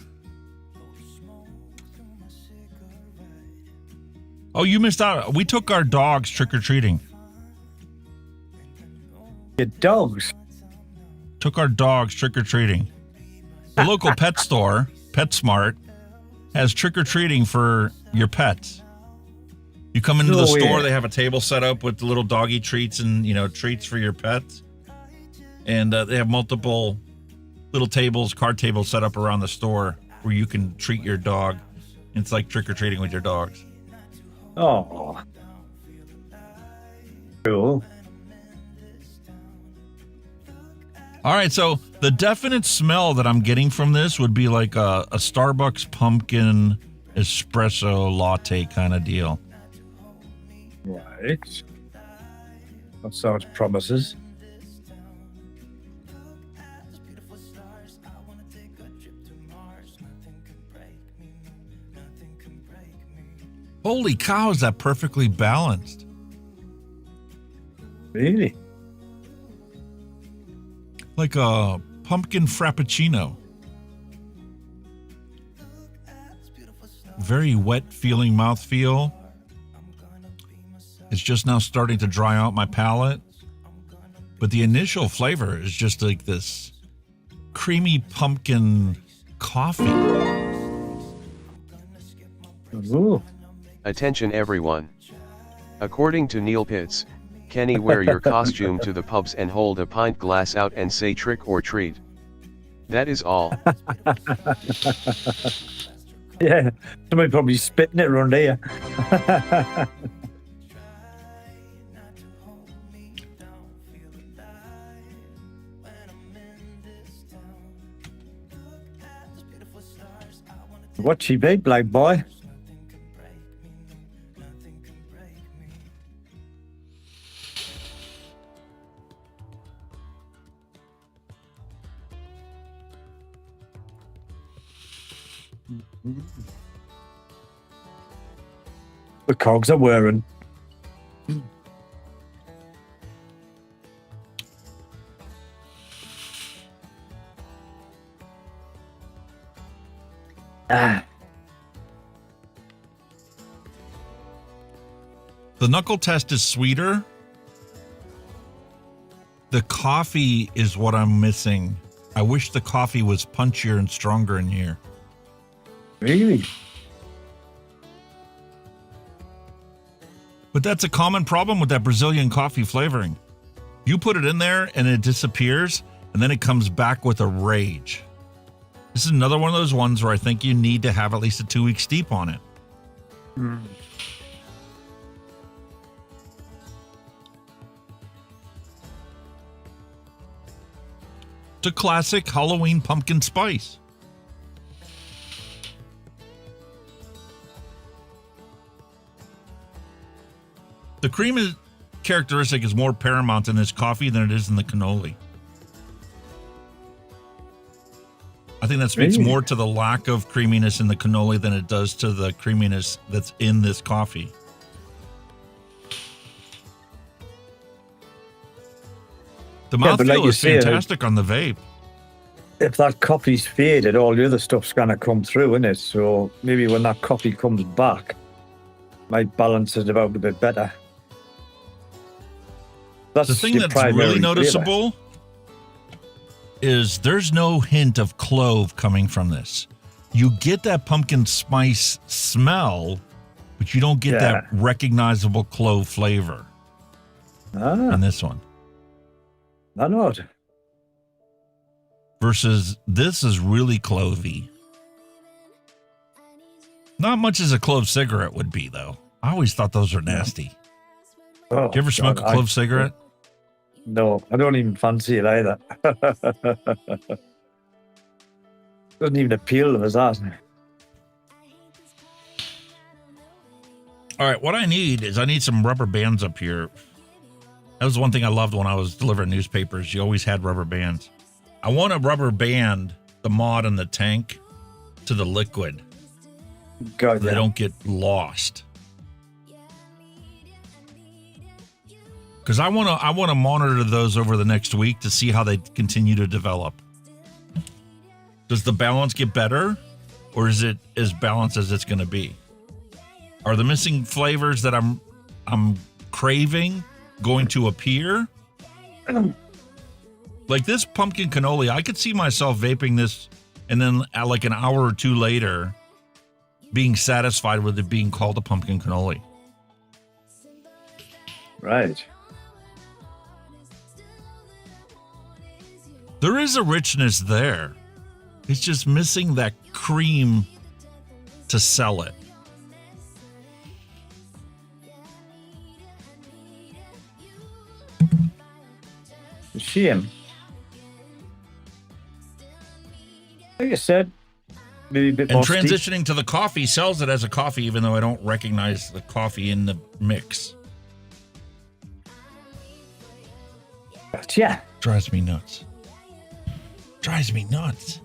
Oh, you missed out. We took our dogs trick-or-treating. Your dogs? Took our dogs trick-or-treating. The local pet store, PetSmart, has trick-or-treating for your pets. You come into the store, they have a table set up with the little doggy treats and, treats for your pets. And they have multiple little tables, card tables set up around the store where you can treat your dog. It's like trick-or-treating with your dogs. Oh. Cool. All right, so the definite smell that I'm getting from this would be like a Starbucks pumpkin espresso latte kind of deal. Right. That sounds promises. Holy cow, is that perfectly balanced? Really? Like a pumpkin frappuccino. Very wet feeling mouthfeel. It's just now starting to dry out my palate. But the initial flavor is just like this creamy pumpkin coffee. Ooh. Attention everyone. According to Neil Pitts, Kenny, wear your costume to the pubs and hold a pint glass out and say trick or treat. That is all. Yeah, somebody probably spitting it around here. What she be, black boy? The cogs are wearing. Ah. The knuckle test is sweeter. The coffee is what I'm missing. I wish the coffee was punchier and stronger in here. Really? But that's a common problem with that Brazilian coffee flavoring. You put it in there and it disappears, and then it comes back with a rage. This is another one of those ones where I think you need to have at least a 2-week steep on it. Mm. It's a classic Halloween pumpkin spice. The cream characteristic is more paramount in this coffee than it is in the cannoli. I think that speaks more to the lack of creaminess in the cannoli than it does to the creaminess that's in this coffee. The mouthfeel is fantastic on the vape. If that coffee's faded, all the other stuff's going to come through, isn't it? So maybe when that coffee comes back, might balance it out a bit better. That's the thing that's really noticeable is there's no hint of clove coming from this. You get that pumpkin spice smell, but you don't get that recognizable clove flavor in this one. Not odd. Versus this is really clovey. Not much as a clove cigarette would be, though. I always thought those were nasty. Oh, do you ever smoke a clove cigarette? No, I don't even fancy it either. Doesn't even appeal to us, that. All right, what I need some rubber bands up here. That was one thing I loved when I was delivering newspapers. You always had rubber bands. I want to rubber band the mod and the tank to the liquid. God, they don't get lost. Because I want to monitor those over the next week to see how they continue to develop. Does the balance get better, or is it as balanced as it's going to be? Are the missing flavors that I'm craving going to appear? Like this pumpkin cannoli, I could see myself vaping this and then like an hour or two later being satisfied with it being called a pumpkin cannoli. Right. There is a richness there. It's just missing that cream to sell it. Shame. Like I said, maybe a bit more. And transitioning to the coffee sells it as a coffee, even though I don't recognize the coffee in the mix. But yeah. Drives me nuts. Drives me nuts.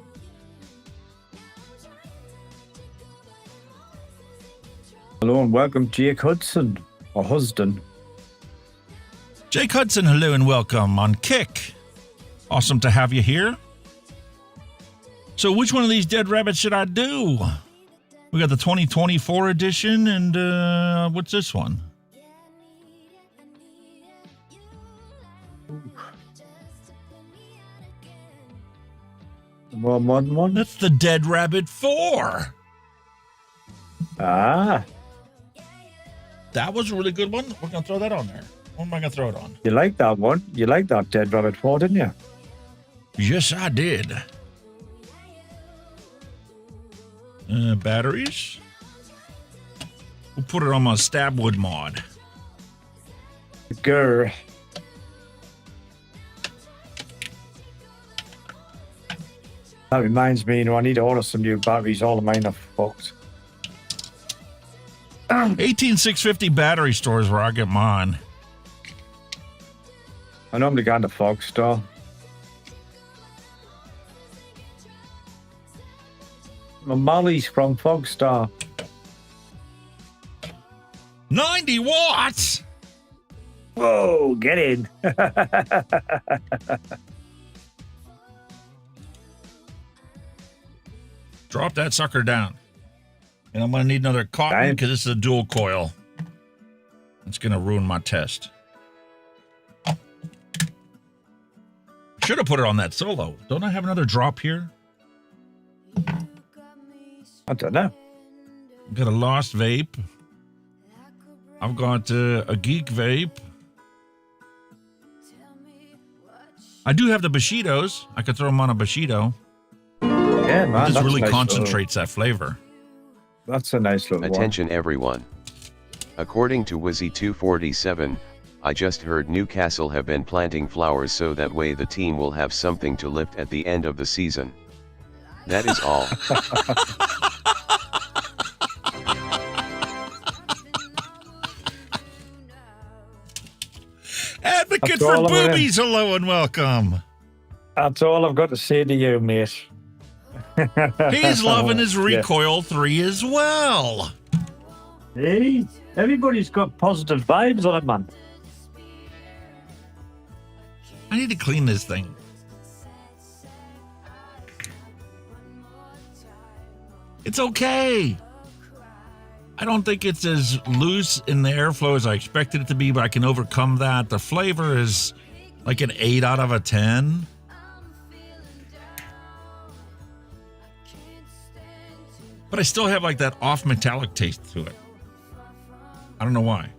Hello and welcome, Jake Hudson, or Husden. Jake Hudson, hello and welcome on Kick. Awesome to have you here. So which one of these dead rabbits should I do? We got the 2024 edition, and what's this one? The more modern one? That's the Dead Rabbit 4. Ah. That was a really good one. We're going to throw that on there. What am I going to throw it on? You like that one? You like that Dead Rabbit 4, didn't you? Yes, I did. Batteries. We'll put it on my Stabwood mod. Grr. That reminds me, I need to order some new batteries. All of mine are fucked. 18650 battery stores where I get mine. I normally go to Fog Store. My Molly's from Fog Store. 90 watts! Whoa, get in. Drop that sucker down. And I'm going to need another cotton because this is a dual coil. It's going to ruin my test. Should have put it on that solo. Don't I have another drop here? I don't know. I've got a Lost Vape. I've got a Geek Vape. I do have the Bushidos. I could throw them on a Bushido. Yeah, man. It just really nice concentrates that flavor. That's a nice little Attention everyone. According to Wizzy247, I just heard Newcastle have been planting flowers so that way the team will have something to lift at the end of the season. That is all. Advocate for boobies, hello and welcome. That's all I've got to say to you, mate. He's loving his Recoil 3 as well. Hey, everybody's got positive vibes on it, man. I need to clean this thing. It's okay. I don't think it's as loose in the airflow as I expected it to be, but I can overcome that. The flavor is like an 8 out of a 10. But I still have like that off metallic taste to it. I don't know why.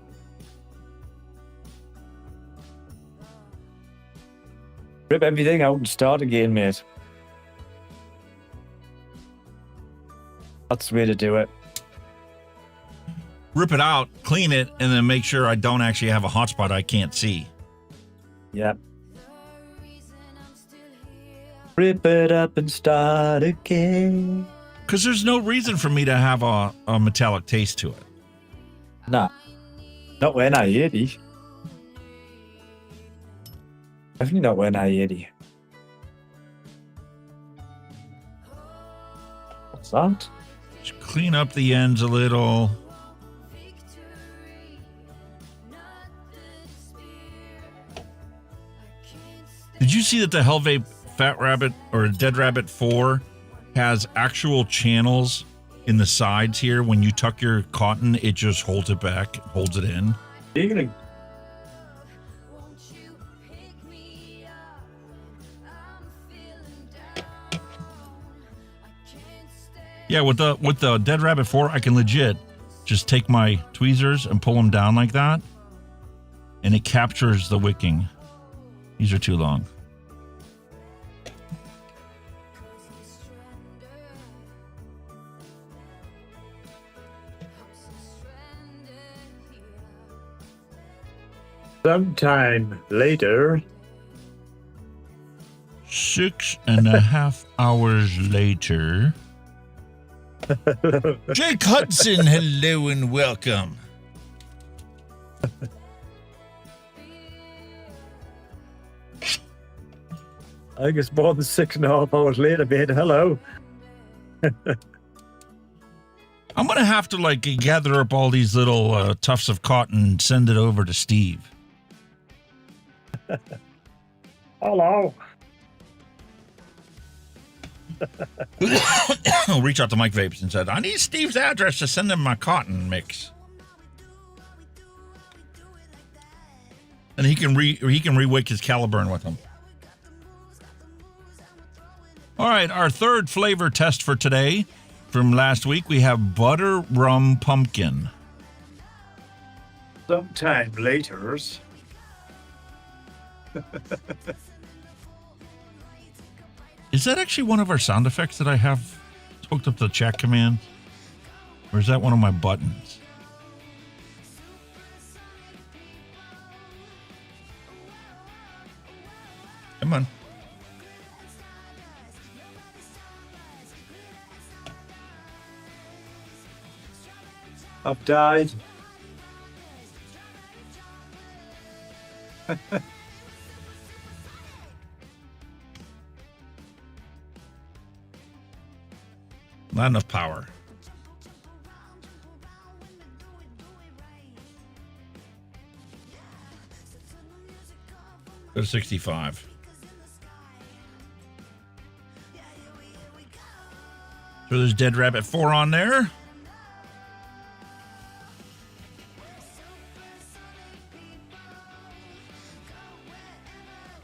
Rip everything out and start again, mate. That's the way to do it. Rip it out, clean it, and then make sure I don't actually have a hotspot I can't see. Yep. Rip it up and start again. Because there's no reason for me to have a metallic taste to it. Nah. Not when I hear it. Definitely not when I hear it. What's that? Just clean up the ends a little. Did you see that the Hellvape Fat Rabbit or Dead Rabbit 4 has actual channels in the sides here? When you tuck your cotton, it just holds it back, holds it in. Evening. Yeah, with the Dead Rabbit 4, I can legit just take my tweezers and pull them down like that, and it captures the wicking. These are too long. Sometime later. 6.5 hours later. Jake Hudson, hello and welcome. I think it's more than 6.5 hours later, mate. Hello. I'm going to have to like gather up all these little tufts of cotton and send it over to Steve. Hello. I'll reach out to Mike Vapes and said, I need Steve's address to send him my cotton mix. And he can re-wake his Caliburn with him. All right, our third flavor test for today. From last week, we have butter rum pumpkin. Sometime later. Is that actually one of our sound effects that I have hooked up to the chat command? Or is that one of my buttons? Come on. I've died. Not enough power. Go to 65. So there's Dead Rabbit 4 on there.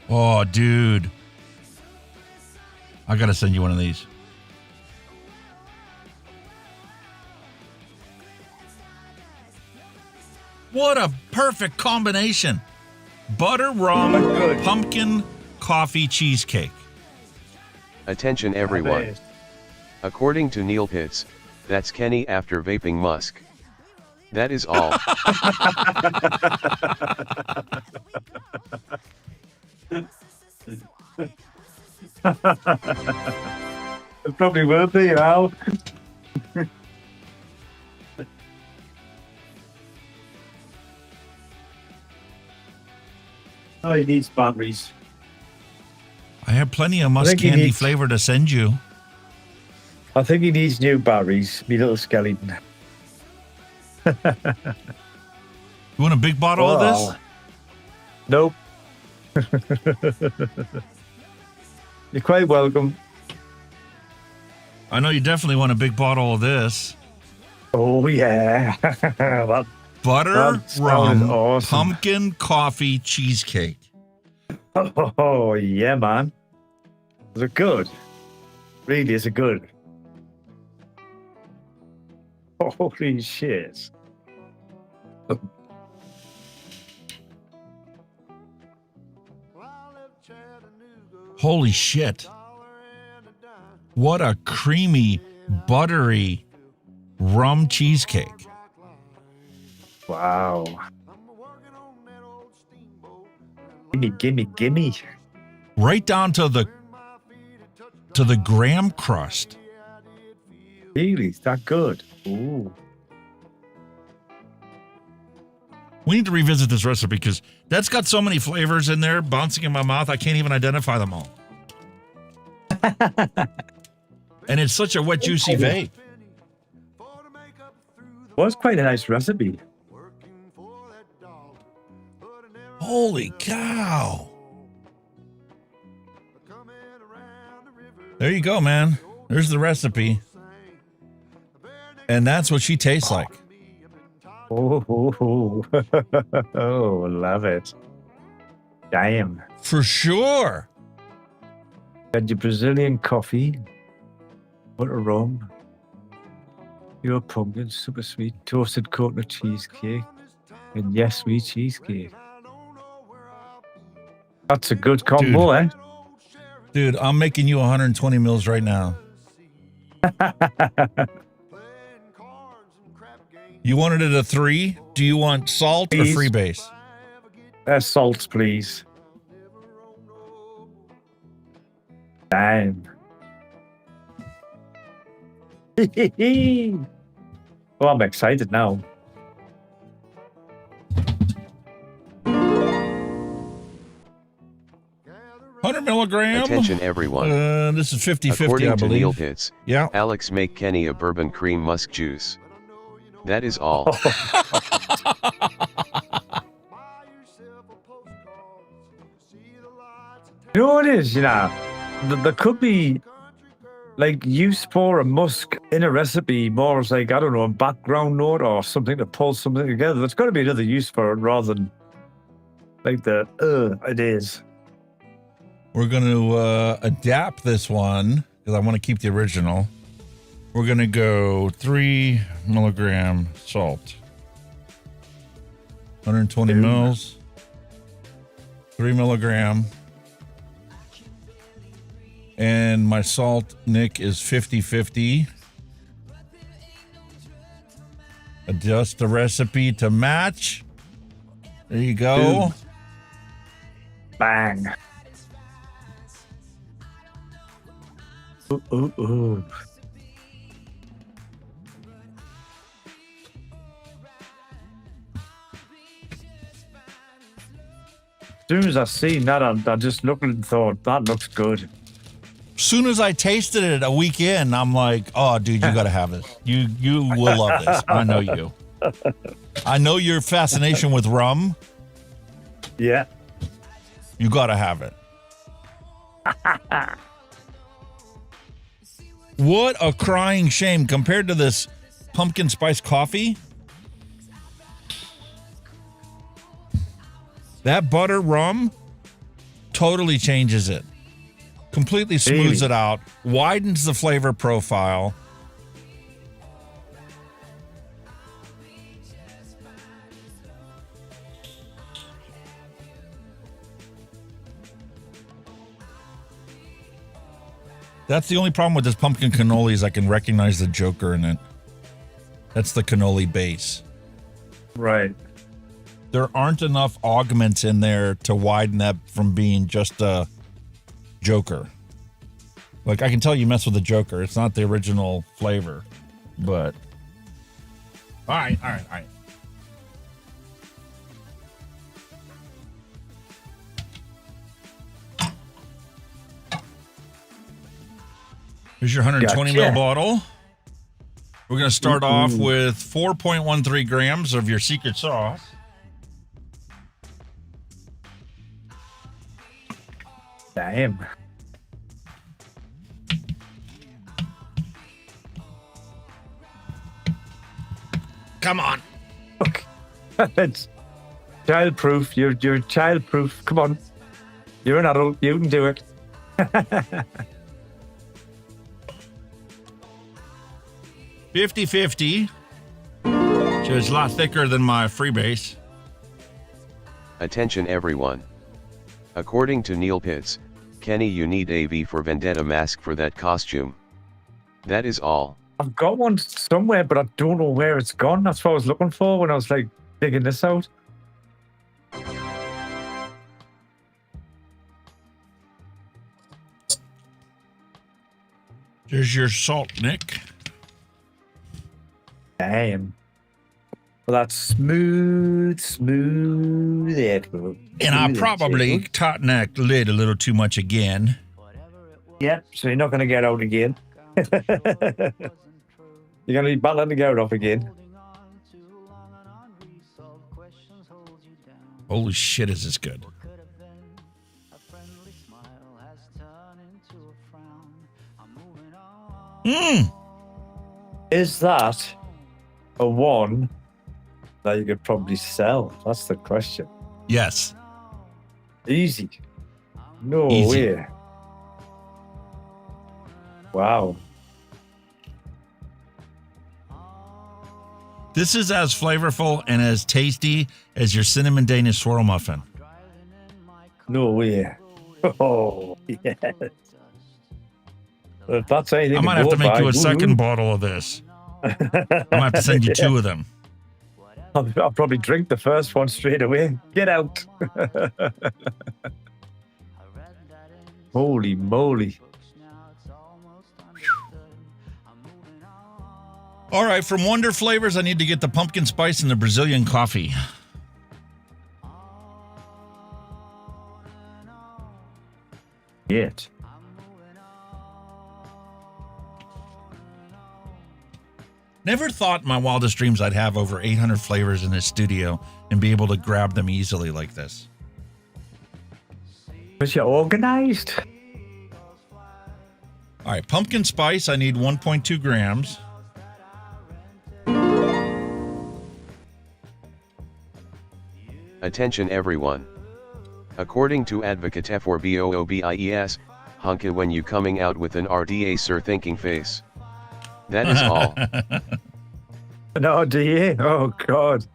Oh, dude. I got to send you one of these. What a perfect combination. Butter, rum, pumpkin, coffee, cheesecake. Attention everyone. According to Neil Pitts, that's Kenny after vaping musk. That is all. It probably will be, Al. Oh, he needs batteries. I have plenty of musk candy flavor to send you. I think he needs new batteries, me little skeleton. You want a big bottle of this? Nope. You're quite welcome. I know you definitely want a big bottle of this. Oh, yeah. Butter, that rum, awesome. pumpkin, coffee, cheesecake. Oh, yeah, man. Is it good? Really, is it good? Holy shit. Holy shit. What a creamy, buttery rum cheesecake. Wow. Gimme. Right down to the graham crust. Really? Is that good? Ooh. We need to revisit this recipe because that's got so many flavors in there bouncing in my mouth, I can't even identify them all. And it's such a wet, juicy vape. Well, it's quite a nice recipe. Holy cow. There you go, man. There's the recipe. And that's what she tastes like. Oh, love it. Damn. For sure. Got your Brazilian coffee, butter rum, your pumpkin, super sweet, toasted coconut cheesecake, and yes, sweet cheesecake. That's a good combo, eh? Dude, I'm making you 120 mils right now. You wanted it a 3? Do you want salt or freebase? Salt, please. Damn. Well, I'm excited now. $100 milligram. Attention everyone. This is 50-50, According I to believe. Neil Pitts, yeah. Alex make Kenny a bourbon cream musk juice. That is all. You know what it is, you know? There could be like use for a musk in a recipe more as like, I don't know, a background note or something to pull something together. There's got to be another use for it rather than like the it is. We're going to adapt this one because I want to keep the original. We're going to go 3 milligram salt. 120 mils. 3 milligram. And my salt, Nick, is 50-50. Adjust the recipe to match. There you go. Boom. Bang. Ooh. As soon as I seen that, I just looked and thought, that looks good. Soon as I tasted it a week in, I'm like, oh, dude, you got to have this. You will love this. I know you. I know your fascination with rum. Yeah. You got to have it. What a crying shame compared to this pumpkin spice coffee. That butter rum totally changes it. Completely smooths it out, widens the flavor profile. That's the only problem with this pumpkin cannoli is I can recognize the Joker in it. That's the cannoli base. Right. There aren't enough augments in there to widen that from being just a Joker. Like, I can tell you mess with the Joker. It's not the original flavor, but... All right. Here's your 120 ml bottle. We're going to start off with 4.13 grams of your secret sauce. Damn. Come on. Okay. It's child-proof. You're child-proof. Come on. You're an adult. You can do it. 50-50. So it's a lot thicker than my freebase. Attention everyone. According to Neil Pitts, Kenny, you need a V for Vendetta mask for that costume. That is all. I've got one somewhere, but I don't know where it's gone. That's what I was looking for when I was like digging this out. There's your salt, Nick. Damn. Well, that's smooth. And I probably tightened the lid a little too much again. Yep, so you're not going to get out again. You're going to be battling to get off again. Holy shit, is this good. Is that a one that you could probably sell? That's the question. Yes. Easy. No Easy. way. Wow. This is as flavorful and as tasty as your cinnamon Danish swirl muffin. No way. Oh, yes. If that's anything I might have to make you a second bottle of this. I might have to send you two of them. I'll probably drink the first one straight away. Get out. Holy moly. All right, from Wonder Flavors, I need to get the pumpkin spice and the Brazilian coffee. Yet. Never thought in my wildest dreams I'd have over 800 flavors in this studio and be able to grab them easily like this. But you're organized. All right, pumpkin spice, I need 1.2 grams. Attention everyone. According to Advocacy for BOOBIES, Hunky, when you coming out with an RDA sir thinking face. That is all. An RDA? Oh, God.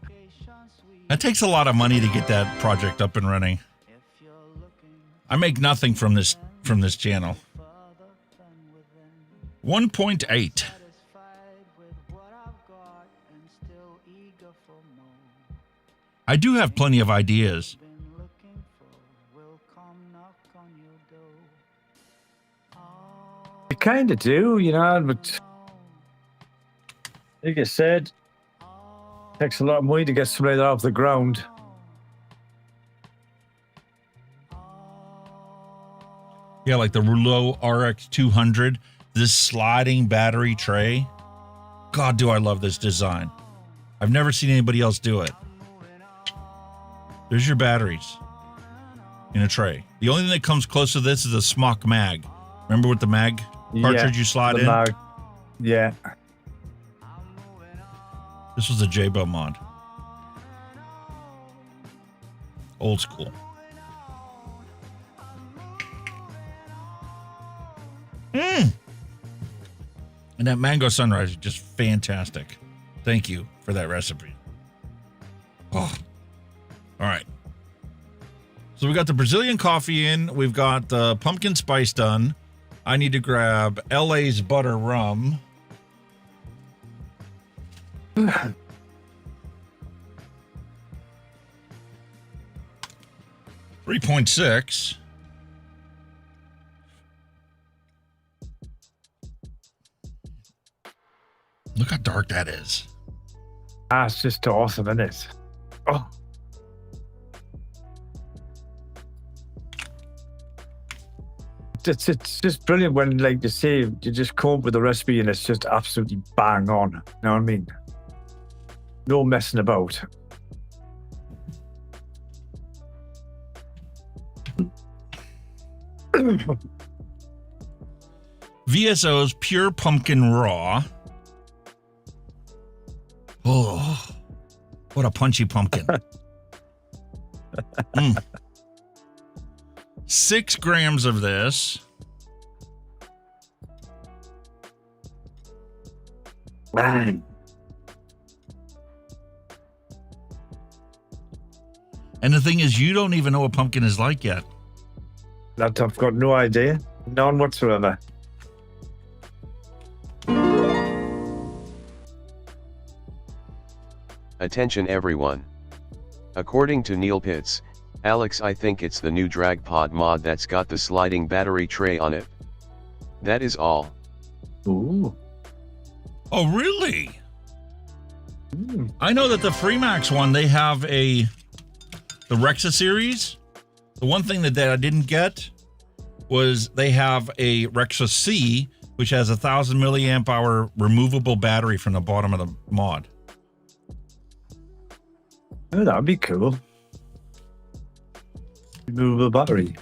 That takes a lot of money to get that project up and running. I make nothing from this channel. 1.8. I do have plenty of ideas. You kind of do, you know, but like I said, it takes a lot of money to get something off the ground. Yeah, like the Rouleau RX200, this sliding battery tray. God, do I love this design. I've never seen anybody else do it. There's your batteries in a tray. The only thing that comes close to this is a Smock mag. Remember with the mag cartridge you slide in? Yeah. This was a J-Bo mod. Old school. And that mango sunrise is just fantastic. Thank you for that recipe. Oh. All right. So we got the Brazilian coffee in. We've got the pumpkin spice done. I need to grab LA's butter rum. 3.6. Look how dark that is. It's just awesome, isn't it? Oh. It's just brilliant when, like you say, you just come up with a recipe and it's just absolutely bang on. You know what I mean? No messing about. VSO's Pure Pumpkin Raw. Oh, what a punchy pumpkin. 6 grams of this. Man. And the thing is, you don't even know what pumpkin is like yet. That I've got no idea. None whatsoever. Attention everyone. According to Neil Pitts, Alex, I think it's the new drag pod mod that's got the sliding battery tray on it. That is all. Ooh. Oh, really? I know that the Freemax one, they have the Rexa series. The one thing that I didn't get was they have a Rexa C, which has 1,000 milliamp hour removable battery from the bottom of the mod. Oh, that'd be cool. Removable battery.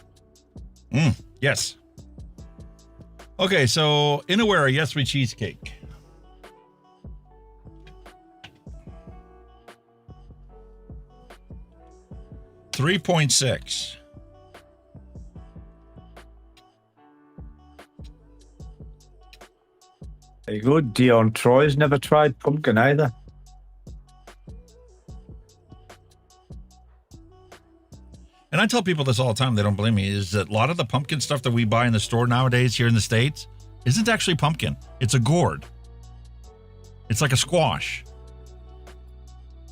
Yes. Okay, so Inawera, yes, we cheesecake. $3.6. There you go. Dion Troy's never tried pumpkin either. And I tell people this all the time, they don't believe me, is that a lot of the pumpkin stuff that we buy in the store nowadays here in the States isn't actually pumpkin. It's a gourd. It's like a squash.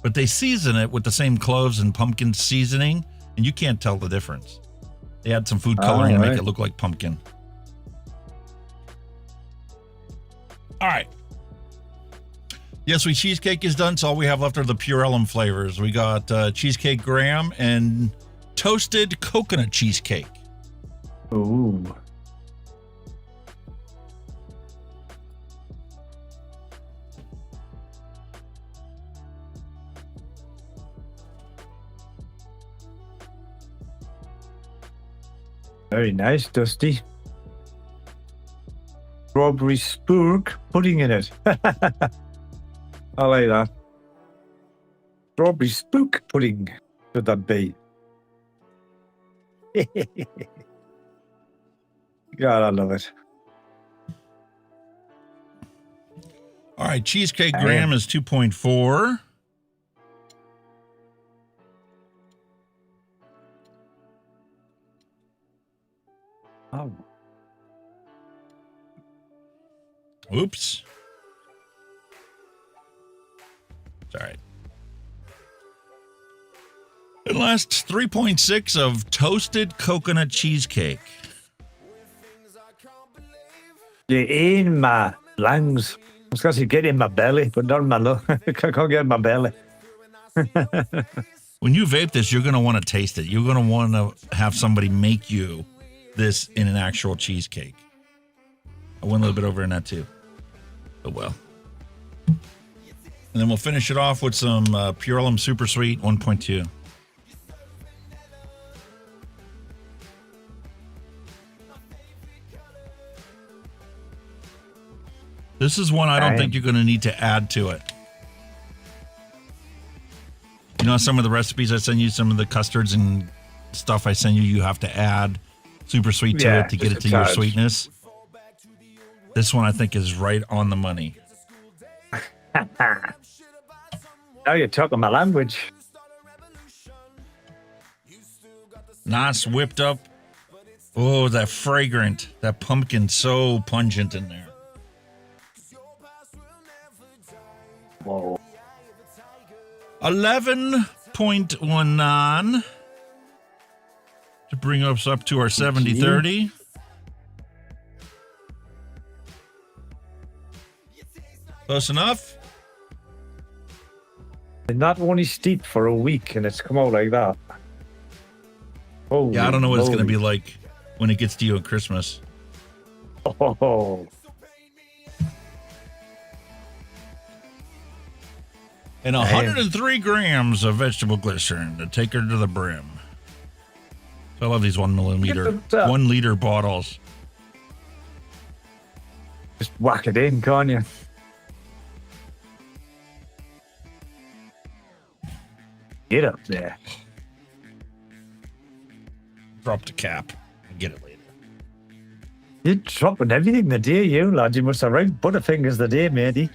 But they season it with the same cloves and pumpkin seasoning, and you can't tell the difference. They add some food coloring to make it look like pumpkin. All right. Yes, we cheesecake is done, so all we have left are the Pure Elm flavors. We got cheesecake graham and toasted coconut cheesecake. Ooh. Very nice, Dusty. Strawberry spook pudding in it. I like that. Strawberry spook pudding. Should that be? God, I love it. All right, cheesecake graham is 2.4. Oh. Oops. It's all right. And last 3.6 of toasted coconut cheesecake. Get in my lungs. I was going to say get in my belly, but not in my lung. I can't get in my belly. When you vape this, you're going to want to taste it. You're going to want to have somebody make you this in an actual cheesecake. I went a little bit over in that too. But well. And then we'll finish it off with some Pure Elm Super Sweet 1.2. This is one I don't think you're going to need to add to it. You know, some of the recipes I send you, some of the custards and stuff I send you, you have to add super sweet to it to get it to your sweetness. This one I think is right on the money. Now you're talking my language. Nice whipped up. Oh, that fragrant, that pumpkin, so pungent in there. Whoa. 11.19 to bring us up to our 70-30. Close enough? And not only steeped for a week and it's come out like that. Holy Yeah, I don't know what it's going to moly. be like when it gets to you at Christmas. Oh. And 103 grams of vegetable glycerin to take her to the brim. I love these 1 liter bottles. Just whack it in, can't you? Get up there. Drop the cap and get it later. You're dropping everything the day, you lad. You must have right butterfingers the day, matey.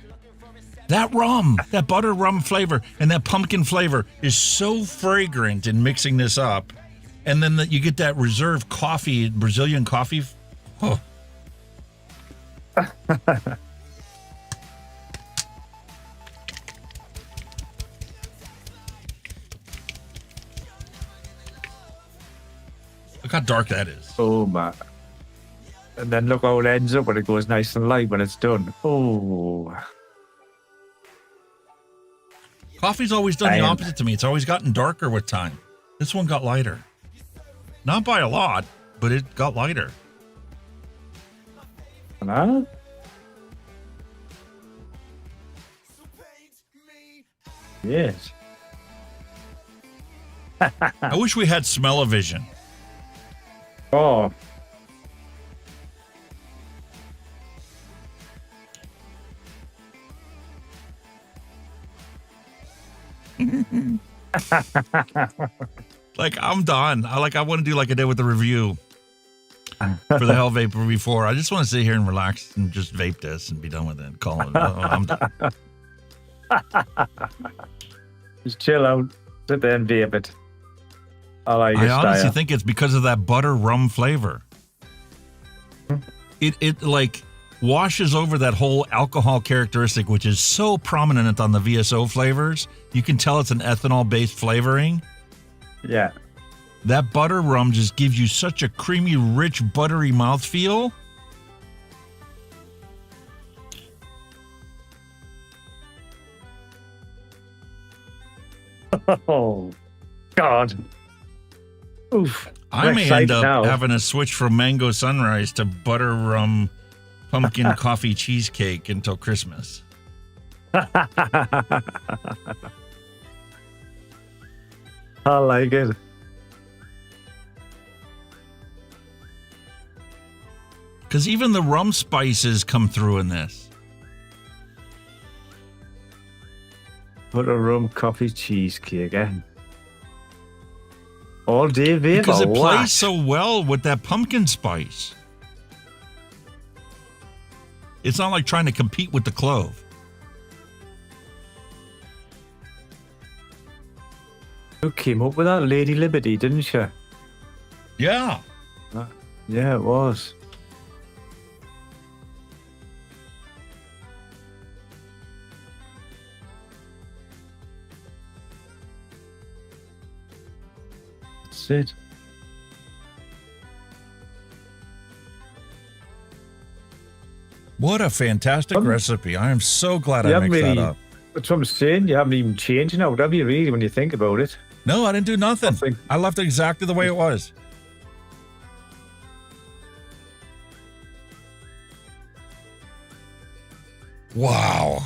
That rum, that butter rum flavor and that pumpkin flavor is so fragrant in mixing this up. And then you get that reserve coffee, Brazilian coffee. Oh. Look how dark that is. Oh, man. And then look how it ends up when it goes nice and light when it's done. Oh. Coffee's always done the opposite to me. It's always gotten darker with time. This one got lighter. Not by a lot, but it got lighter. Huh? Yes. I wish we had smell-o-vision. Oh. Like, I'm done. I want to do like I did with the review for the Hellvape before. I just want to sit here and relax and just vape this and be done with it. Call it. I'm done. Just chill out. Sit there and vape it. I honestly think it's because of that butter rum flavor. It like washes over that whole alcohol characteristic, which is so prominent on the VSO flavors. You can tell it's an ethanol-based flavoring. Yeah. That butter rum just gives you such a creamy, rich, buttery mouthfeel. Oh, God. Oof. I may end up having a switch from Mango Sunrise to butter rum pumpkin coffee cheesecake until Christmas. I like it. Because even the rum spices come through in this. Butter rum coffee cheesecake, eh? All day vape. Because it plays so well with that pumpkin spice. It's not like trying to compete with the clove. You came up with that Lady Liberty, didn't you? Yeah. Yeah, it was. That's it. What a fantastic recipe. I am so glad I mixed that up. That's what I'm saying. You haven't even changed now, have you, really, when you think about it? No, I didn't do nothing. I left it exactly the way it was. Wow.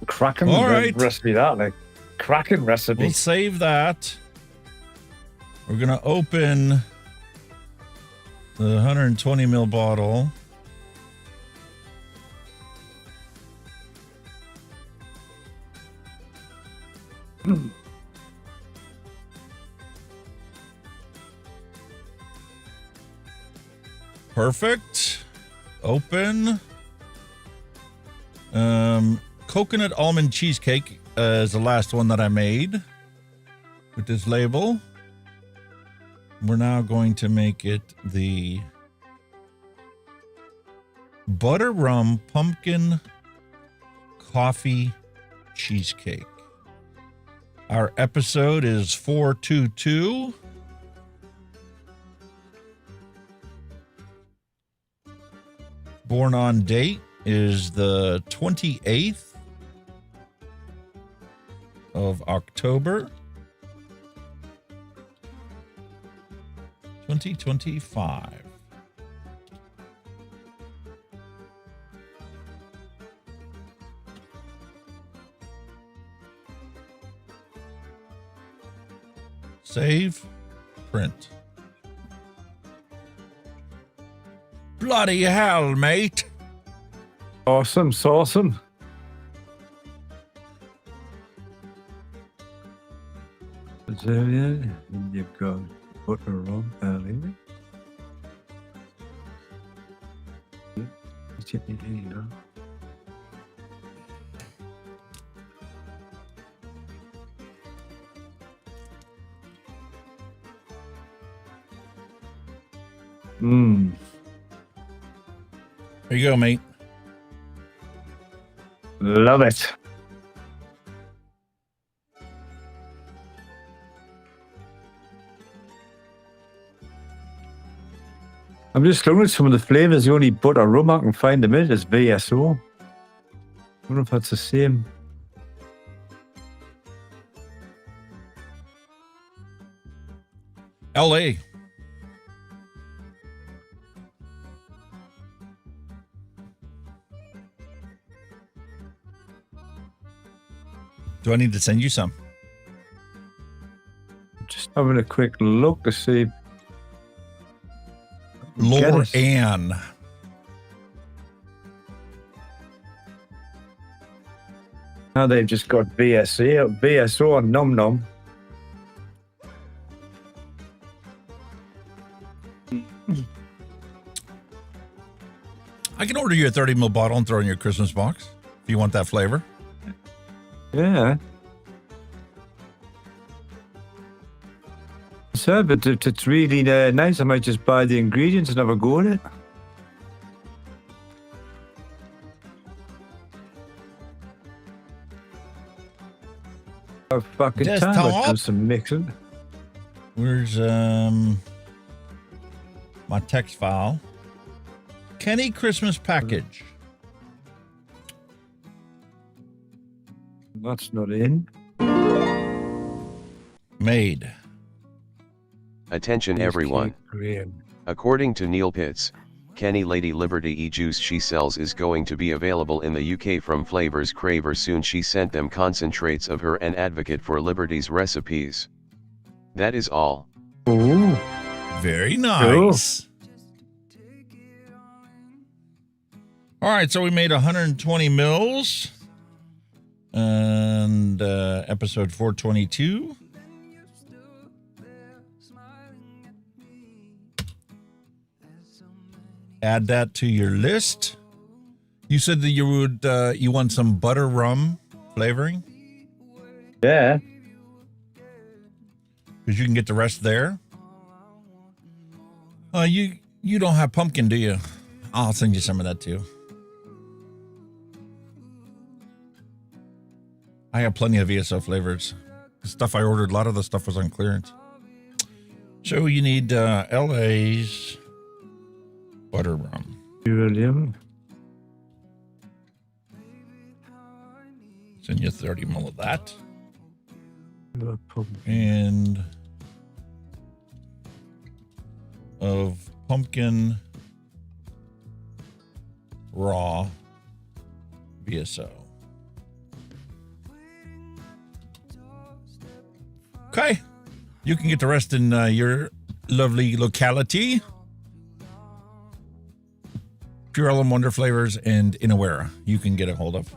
Cracking All right. recipe that, like cracking recipe. We'll save that. We're going to open the 120 ml bottle. Perfect. Open. Coconut almond cheesecake is the last one that I made with this label. We're now going to make it the butter rum pumpkin coffee cheesecake. Our episode is 422. Born on date is the 28th of October, 2025. Save, print. Bloody hell, mate. Awesome, awesome. And you've got butter rum earlier. There you go, mate. Love it. I'm just looking at some of the flavors. The only butter rum I can find them in is VSO. I wonder if that's the same. LA. Do I need to send you some? Just having a quick look to see. Laura Ann. Now they've just got VSO and Num Num. I can order you a 30 ml bottle and throw in your Christmas box if you want that flavor. Yeah. So, but if it's really nice, I might just buy the ingredients and have a go at it. Fucking Just time top. I've done some mixing. Where's my text file? Kenny Christmas package. That's not in. Made. Attention everyone. According to Neil Pitts, Kenny Lady Liberty e-juice she sells is going to be available in the UK from Flavors Craver soon. She sent them concentrates of her and Advocate for Liberty's recipes. That is all. Ooh. Very nice. All right, so we made 120 mils. And episode 422. Add that to your list. You said that you would you want some butter rum flavoring? Yeah. Because you can get the rest there. You don't have pumpkin, do you? I'll send you some of that too. I have plenty of ESO flavors. The stuff I ordered, a lot of the stuff was on clearance. So you need LA's butter rum. William. Send you 30 ml of that. And of pumpkin raw VSO. Okay. You can get the rest in your lovely locality. Pure Element Wonder Flavors and Inawera you can get a hold of.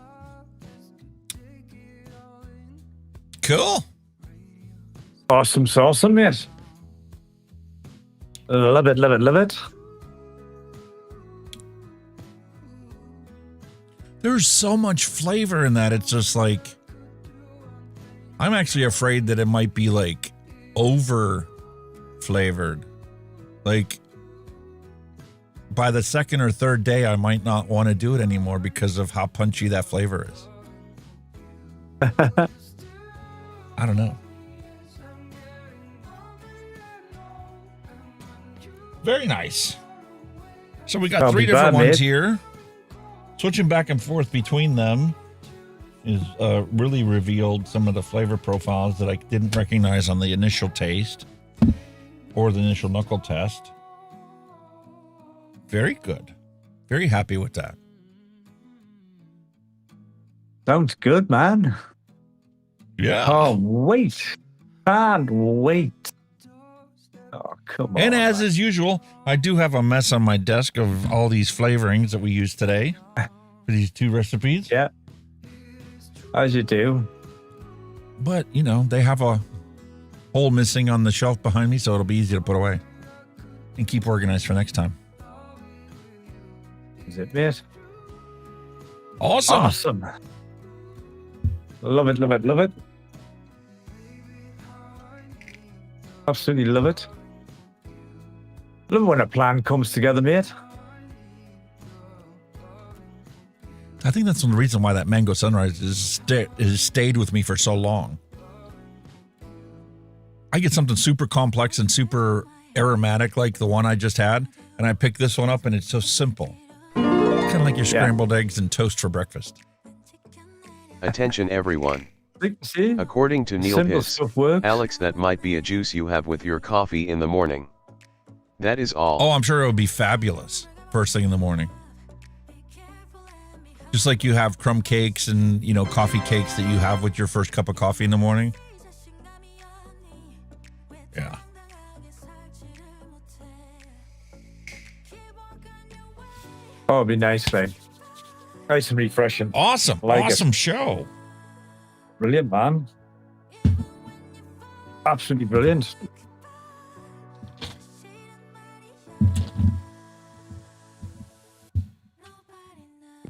Cool. Awesome sauce, mate. Love it, love it, love it. There's so much flavor in that. It's just like, I'm actually afraid that it might be like over flavored. Like by the second or third day, I might not want to do it anymore because of how punchy that flavor is. I don't know. Very nice. So we got three different ones here. Switching back and forth between them is really revealed some of the flavor profiles that I didn't recognize on the initial taste or the initial knuckle test. Very good. Very happy with that. Sounds good, man. Yeah. Oh, wait. Can't wait. Oh, come on. And as is usual, I do have a mess on my desk of all these flavorings that we use today for these two recipes. Yeah. As you do. But, you know, they have a hole missing on the shelf behind me, so it'll be easy to put away and keep organized for next time. Is it, mate? Awesome. Awesome. Love it, love it, love it. Absolutely love it. Love it when a plan comes together, mate. I think that's the reason why that mango sunrise has stayed with me for so long. I get something super complex and super aromatic like the one I just had, and I pick this one up and it's so simple. Kind of like your scrambled eggs and toast for breakfast. Attention everyone. See? According to Neil Simple Pitts, stuff works. Alex, that might be a juice you have with your coffee in the morning. That is all. Oh, I'm sure it would be fabulous first thing in the morning. Just like you have crumb cakes and, you know, coffee cakes that you have with your first cup of coffee in the morning. Yeah. Oh, it'd be nice, man. Nice and refreshing. Awesome. Like awesome it. Show. Brilliant, man. Absolutely brilliant.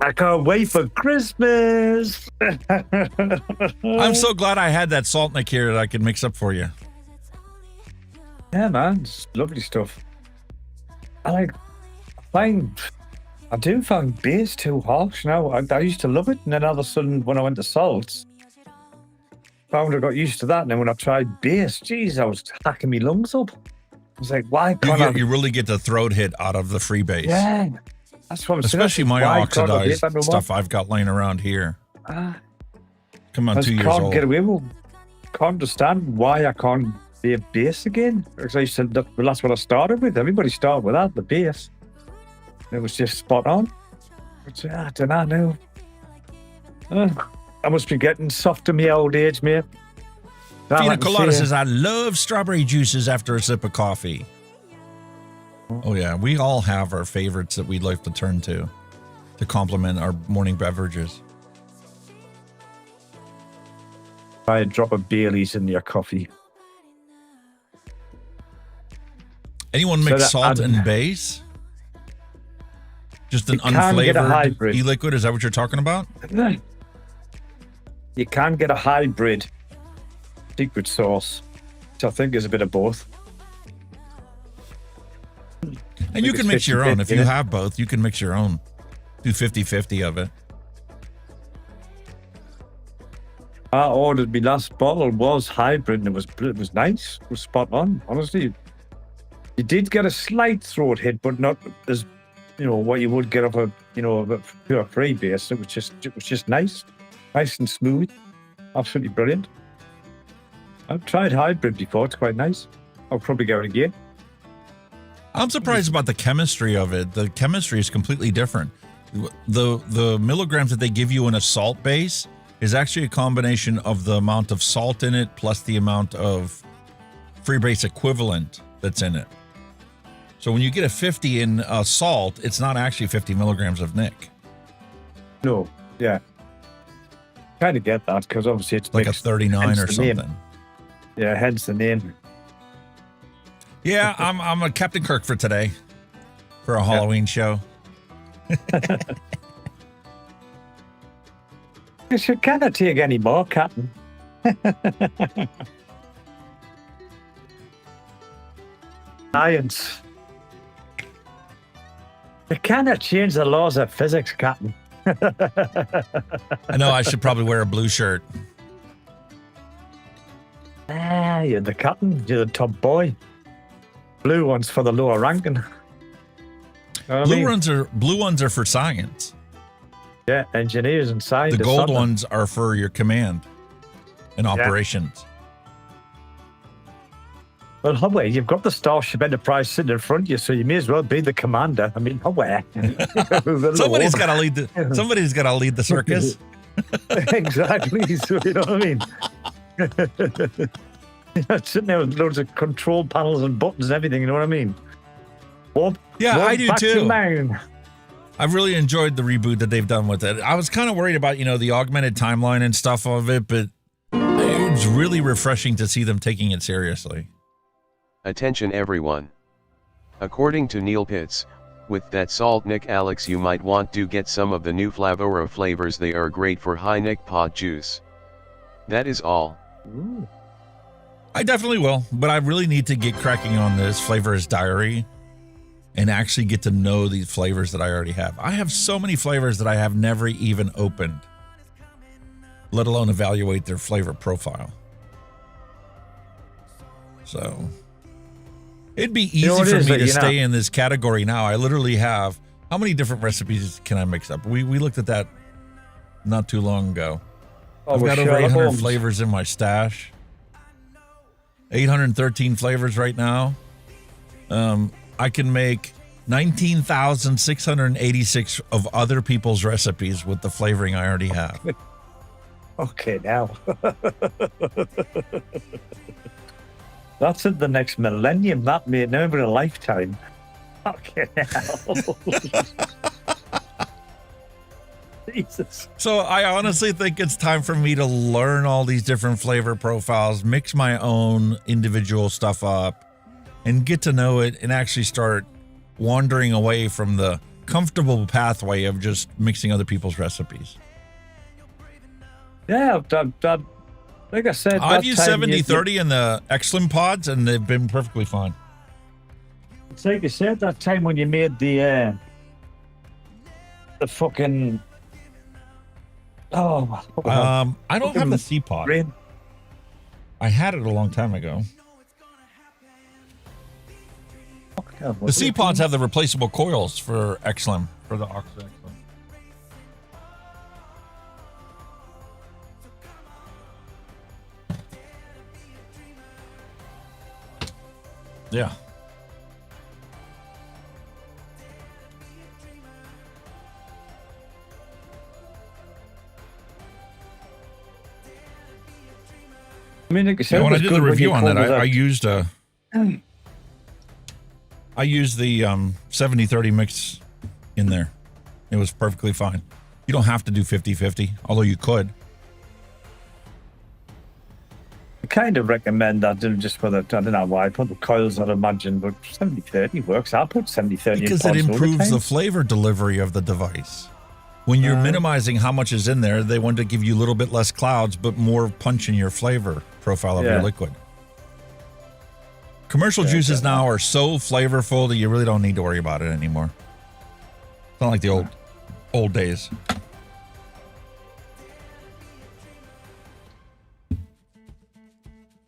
I can't wait for Christmas. I'm so glad I had that salt neck here that I could mix up for you. Yeah, man. It's lovely stuff. I do find base too harsh now. I used to love it, and then all of a sudden, when I went to salts, found I got used to that. And then when I tried base, geez, I was hacking my lungs up. I was like, why can't you really get the throat hit out of the freebase? Yeah, that's what I'm saying. Especially my oxidized stuff I've got laying around here. Come on, 2 years can't old. Get away with. Can't understand why I can't be a base again. Because I used to, well, that's what I started with. Everybody started with that, the base. It was just spot on. But, I don't know now. I must be getting soft in my old age, mate. Fina Colada says, I love strawberry juices after a sip of coffee. Oh, yeah. We all have our favorites that we'd like to turn to complement our morning beverages. Try a drop of Bailey's in your coffee. Anyone mix salt and base? Just an unflavored e-liquid? Is that what you're talking about? You can get a hybrid secret sauce, which I think is a bit of both. And you can mix your own. If you have both, you can mix your own. Do 50-50 of it. I ordered my last bottle was hybrid, and it was nice. It was spot on, honestly. You did get a slight throat hit, but not as, you know, what you would get off a pure free base. It was just nice and smooth. Absolutely brilliant. I've tried hybrid before. It's quite nice. I'll probably go again. I'm surprised about the chemistry of it. The chemistry is completely different. The milligrams that they give you in a salt base is actually a combination of the amount of salt in it plus the amount of freebase equivalent that's in it. So when you get a 50 in salt, it's not actually 50 milligrams of nic. No, yeah. Kind of get that because obviously it's like a mixed, 39 or something. Name. Yeah, hence the name. Yeah, I'm a Captain Kirk for today, for a Halloween show. You cannot take any more, Captain. Science. You cannot change the laws of physics, Captain. I know I should probably wear a blue shirt. Ah, you're the captain. You're the top boy. Blue ones for the lower ranking. Blue ones are for science. Yeah, engineers and scientists. The gold ones are for your command and operations. Well, Howard, you've got the Starship Enterprise sitting in front of you, so you may as well be the commander. I mean, Howard. Somebody's got to lead the circus. Exactly. So you know what I mean. You're not sitting there with loads of control panels and buttons and everything. You know what I mean? I do too. To I've really enjoyed the reboot that they've done with it. I was kind of worried about, the augmented timeline and stuff of it, but it's really refreshing to see them taking it seriously. Attention everyone. According to Neil Pitts, with that salt nic Alex, you might want to get some of the new Flavora flavors. They are great for high nic pod juice. That is all. Ooh. I definitely will, but I really need to get cracking on this Flavor's Diary and actually get to know these flavors that I already have. I have so many flavors that I have never even opened, let alone evaluate their flavor profile. So it'd be easy for me to stay in this category now. I literally have, how many different recipes can I mix up? We looked at that not too long ago. I've got over 800 flavors in my stash. 813 flavors right now. I can make 19,686 of other people's recipes with the flavoring I already have. Okay, now. That's in the next millennium. That may never in a lifetime. Okay, now. Jesus. So I honestly think it's time for me to learn all these different flavor profiles, mix my own individual stuff up, and get to know it and actually start wandering away from the comfortable pathway of just mixing other people's recipes. Yeah, like I said, I've used 70-30 in the Xlim pods, and they've been perfectly fine. It's like you said that time when you made the fucking. Oh, I don't have the C pod. I had it a long time ago. The C pods have the replaceable coils for Xlim, for the Ox Xlim. Yeah. I mean, like I said, when I did the review on that, I used the 70-30 mix in there. It was perfectly fine. You don't have to do 50-50, although you could. I kind of recommend that just for the, I don't know why I put the coils, I'd imagine, but 70-30 works. I'll put 70-30 because it improves the flavor delivery of the device. When you're minimizing how much is in there, they want to give you a little bit less clouds, but more punch in your flavor profile of your liquid. Commercial juices now are so flavorful that you really don't need to worry about it anymore. It's not like the old days.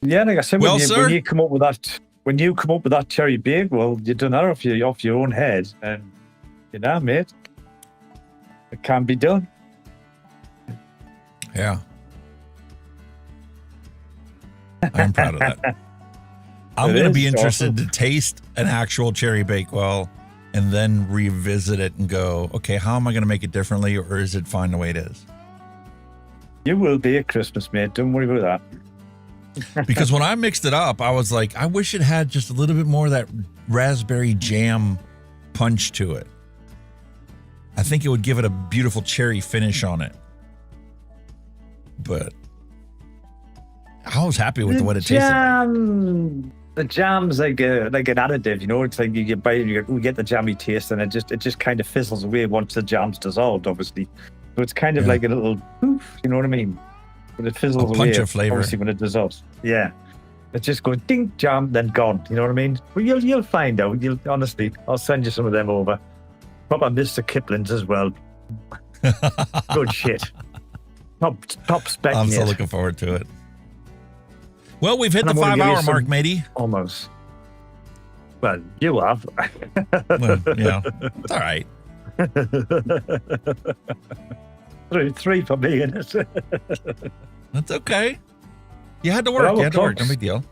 Yeah, like I said, when you come up with that cherry bake, well, you done that off your own head, and you know, mate, it can be done. Yeah, I'm proud of that. I'm going to be interested to taste an actual cherry bakewell and then revisit it and go, okay, how am I going to make it differently, or is it fine the way it is? You will be at Christmas, mate. Don't worry about that. Because when I mixed it up, I was like, I wish it had just a little bit more of that raspberry jam punch to it. I think it would give it a beautiful cherry finish on it. But I was happy with what it tasted like. The jam's like an additive, you know. It's like you buy it, you get the jammy taste, and it just kind of fizzles away once the jam's dissolved, obviously. So it's kind of like a little poof, you know what I mean? But it fizzles away, punch of flavor. obviously, when it dissolves. Yeah, it just goes ding, jam, then gone. You know what I mean? Well, you'll find out. Honestly, I'll send you some of them over. Proper Mr. Kipling's as well. Good shit. Top spec. I'm so looking forward to it. Well, we've hit the 5-hour mark, matey. Almost. Well, you have. Well, yeah, it's all right. Three for me, innit? That's okay. You had to work. No big deal.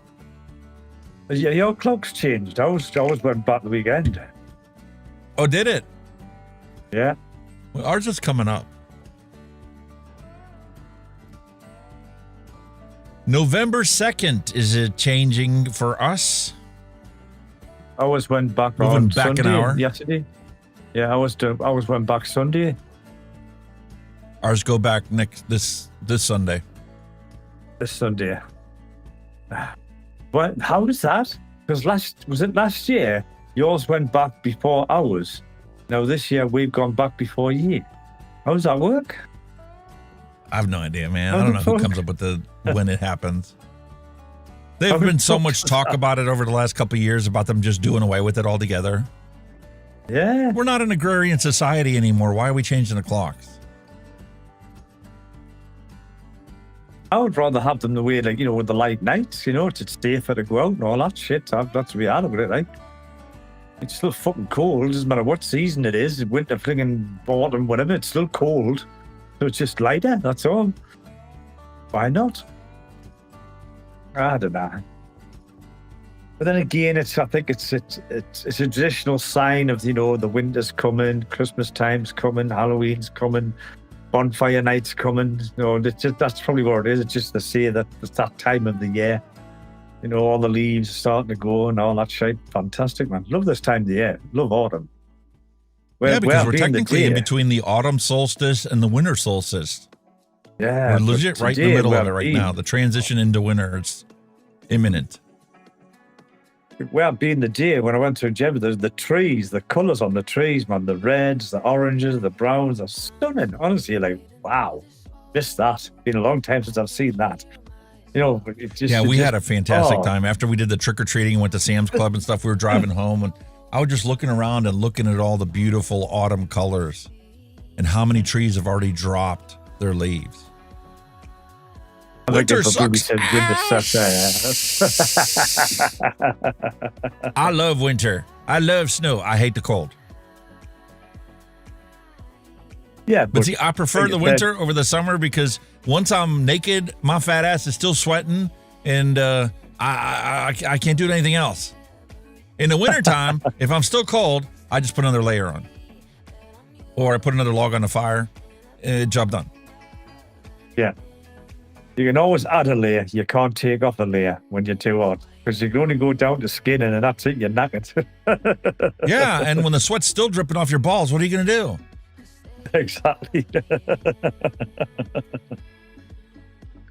Yeah, your clock's changed. I was went back the weekend. Oh, did it? Yeah. Well, ours is coming up. November 2nd, is it changing for us? I was went back Moving on back Sunday, an hour? yesterday. Yeah, I was went back Sunday. Ours go back this Sunday. This Sunday. What? How is that? Because last year yours went back before ours. Now this year we've gone back before you. How does that work? I have no idea, man. I don't know who comes up with when it happens. There's been so much talk about it over the last couple of years about them just doing away with it altogether. Yeah. We're not an agrarian society anymore. Why are we changing the clocks? I would rather have them the way, like, you know, with the light nights, you know, it's safer to go out and all that shit. That's the way I look at it, like. It's still fucking cold. Doesn't matter what season it is, winter, friggin' autumn, whatever, it's still cold. So it's just lighter, that's all. Why not? I don't know. But then again, I think it's a traditional sign of, you know, the winter's coming, Christmas time's coming, Halloween's coming, bonfire night's coming. You know, that's probably what it is. It's just to say that it's that time of the year. You know, all the leaves are starting to go and all that shit. Fantastic, man. Love this time of the year. Love autumn. Yeah, because we're technically in between the autumn solstice and the winter solstice. Yeah. We're legit right in the middle of it right now. The transition into winter is imminent. Well, being the day when I went to Jeddah, there's the trees, the colours on the trees, man. The reds, the oranges, the browns are stunning. Honestly, you're like, wow, missed that. Been a long time since I've seen that. You know, we had a fantastic time. After we did the trick-or-treating and went to Sam's Club and stuff, we were driving home and I was just looking around and looking at all the beautiful autumn colors and how many trees have already dropped their leaves. Winter sucks. I love winter. I love snow. I hate the cold. Yeah, but see, I prefer the winter over the summer because once I'm naked, my fat ass is still sweating, and I can't do anything else. In the wintertime, if I'm still cold, I just put another layer on. Or I put another log on the fire. Job done. Yeah. You can always add a layer. You can't take off a layer when you're too hot. Because you can only go down to skin and that's it. You're knackered. Yeah, and when the sweat's still dripping off your balls, what are you going to do? Exactly.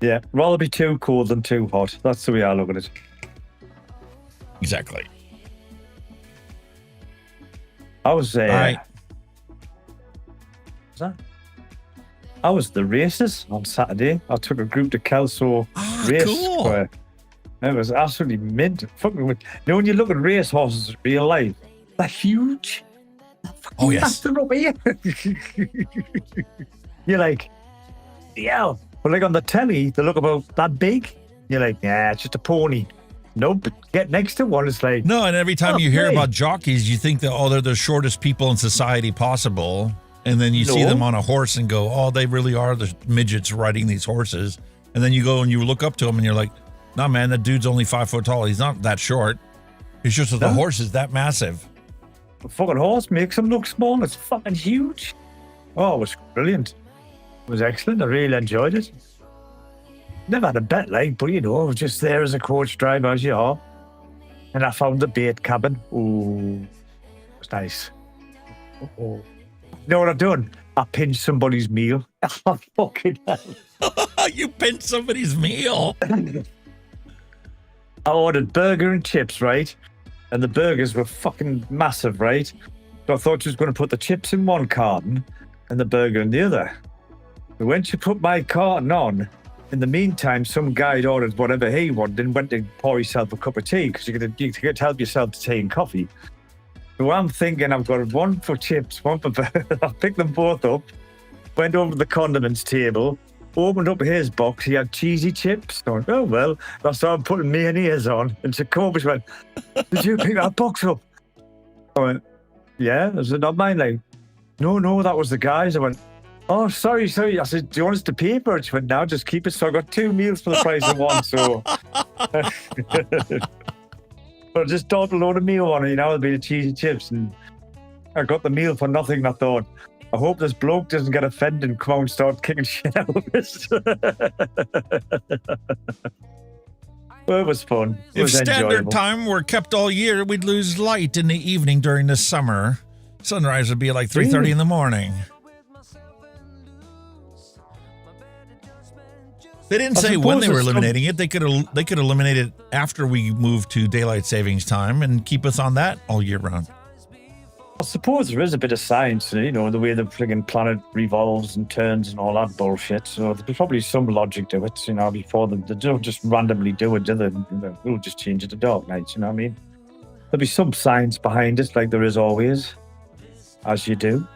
Yeah, rather be too cold than too hot. That's the way I look at it. Exactly. I was I was the races on Saturday. I took a group to Kelso race. Cool. It was absolutely mint. Fucking, you know, when you look at race horses in real life, they're huge. Oh yes. They're up here. You're like, yeah. But like on the telly, they look about that big. You're like, yeah, it's just a pony. Nope. Get next to one, it's like... No, and every time you hear about jockeys, you think that, they're the shortest people in society possible. And then you see them on a horse and go, they really are the midgets riding these horses. And then you go and you look up to him and you're like, nah, man, that dude's only 5 foot tall. He's not that short. It's just that the horse is that massive. The fucking horse makes him look small. It's fucking huge. Oh, it was brilliant. It was excellent. I really enjoyed it. never had a bet, like, but, you know, I was just there as a coach driver, as you are. And I found the bait cabin. Ooh, it was nice. Oh. You know what I've done? I pinched somebody's meal. Oh, fucking hell. You pinched somebody's meal? I ordered burger and chips, right? And the burgers were fucking massive, right? So I thought she was going to put the chips in one carton and the burger in the other. But when she put my carton on, in the meantime, some guy had ordered whatever he wanted and went to pour himself a cup of tea because you could help yourself to tea and coffee. So I'm thinking I've got one for chips, one for burger. I picked them both up, went over to the condiments table, opened up his box. He had cheesy chips. I went, oh, well. I started putting mayonnaise on. And she came over, she went, did you pick that box up? I went, yeah. I said, not mine. Like, no, that was the guy's. I went, oh, sorry. I said, do you want us to pay for it? She went, no, just keep it. So I got 2 meals for the price of one. So I just tossed a load of meal on it, you know, it'd be the cheesy chips. And I got the meal for nothing. I thought, I hope this bloke doesn't get offended and come out and start kicking shit out of us. Well, it was fun. If standard time were kept all year, we'd lose light in the evening during the summer. Sunrise would be like 3:30 in the morning. They didn't say when they were eliminating it. They could eliminate it after we moved to daylight savings time and keep us on that all year round. I suppose there is a bit of science, you know, the way the friggin' planet revolves and turns and all that bullshit. So there's probably some logic to it, you know, before they don't just randomly do it, do they? We'll just change it to dark nights, you know what I mean? There'll be some science behind it, like there is always, as you do.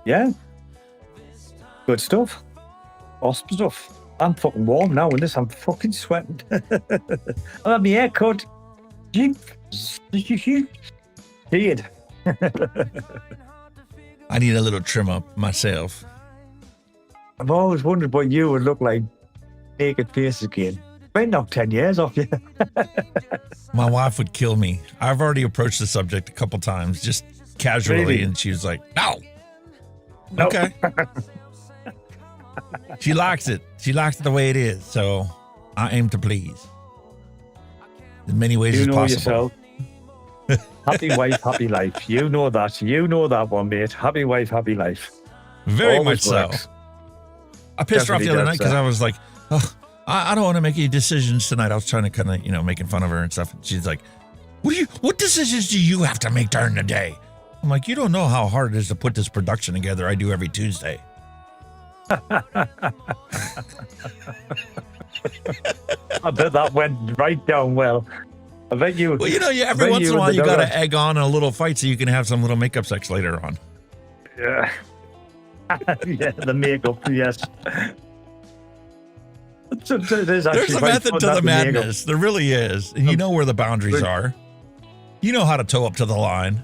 Yeah. Good stuff. Awesome stuff. I'm fucking warm now in this. I'm fucking sweating. I had my hair cut. Kid. I need a little trim up myself. I've always wondered what you would look like naked face again. Might knock 10 years off you. My wife would kill me. I've already approached the subject a couple times, just casually, Really? and she was like, no. Okay. She likes it. She likes it the way it is, so I aim to please. In many ways as possible. Yourself. Happy wife, happy life. You know that. You know that one, mate. Happy wife, happy life. Very Always much works. so. I pissed her off the other night because I was like, oh, I don't want to make any decisions tonight. I was trying to kind of, you know, making fun of her and stuff. And she's like, what decisions do you have to make during the day? I'm like, you don't know how hard it is to put this production together. I do every Tuesday. I bet that went right down well. I bet you. Well, you know, every once in a while you got to egg on a little fight so you can have some little makeup sex later on. Yeah. Yeah, the makeup, yes. There's a method to the madness. There really is. And you know where the boundaries are. You know how to toe up to the line.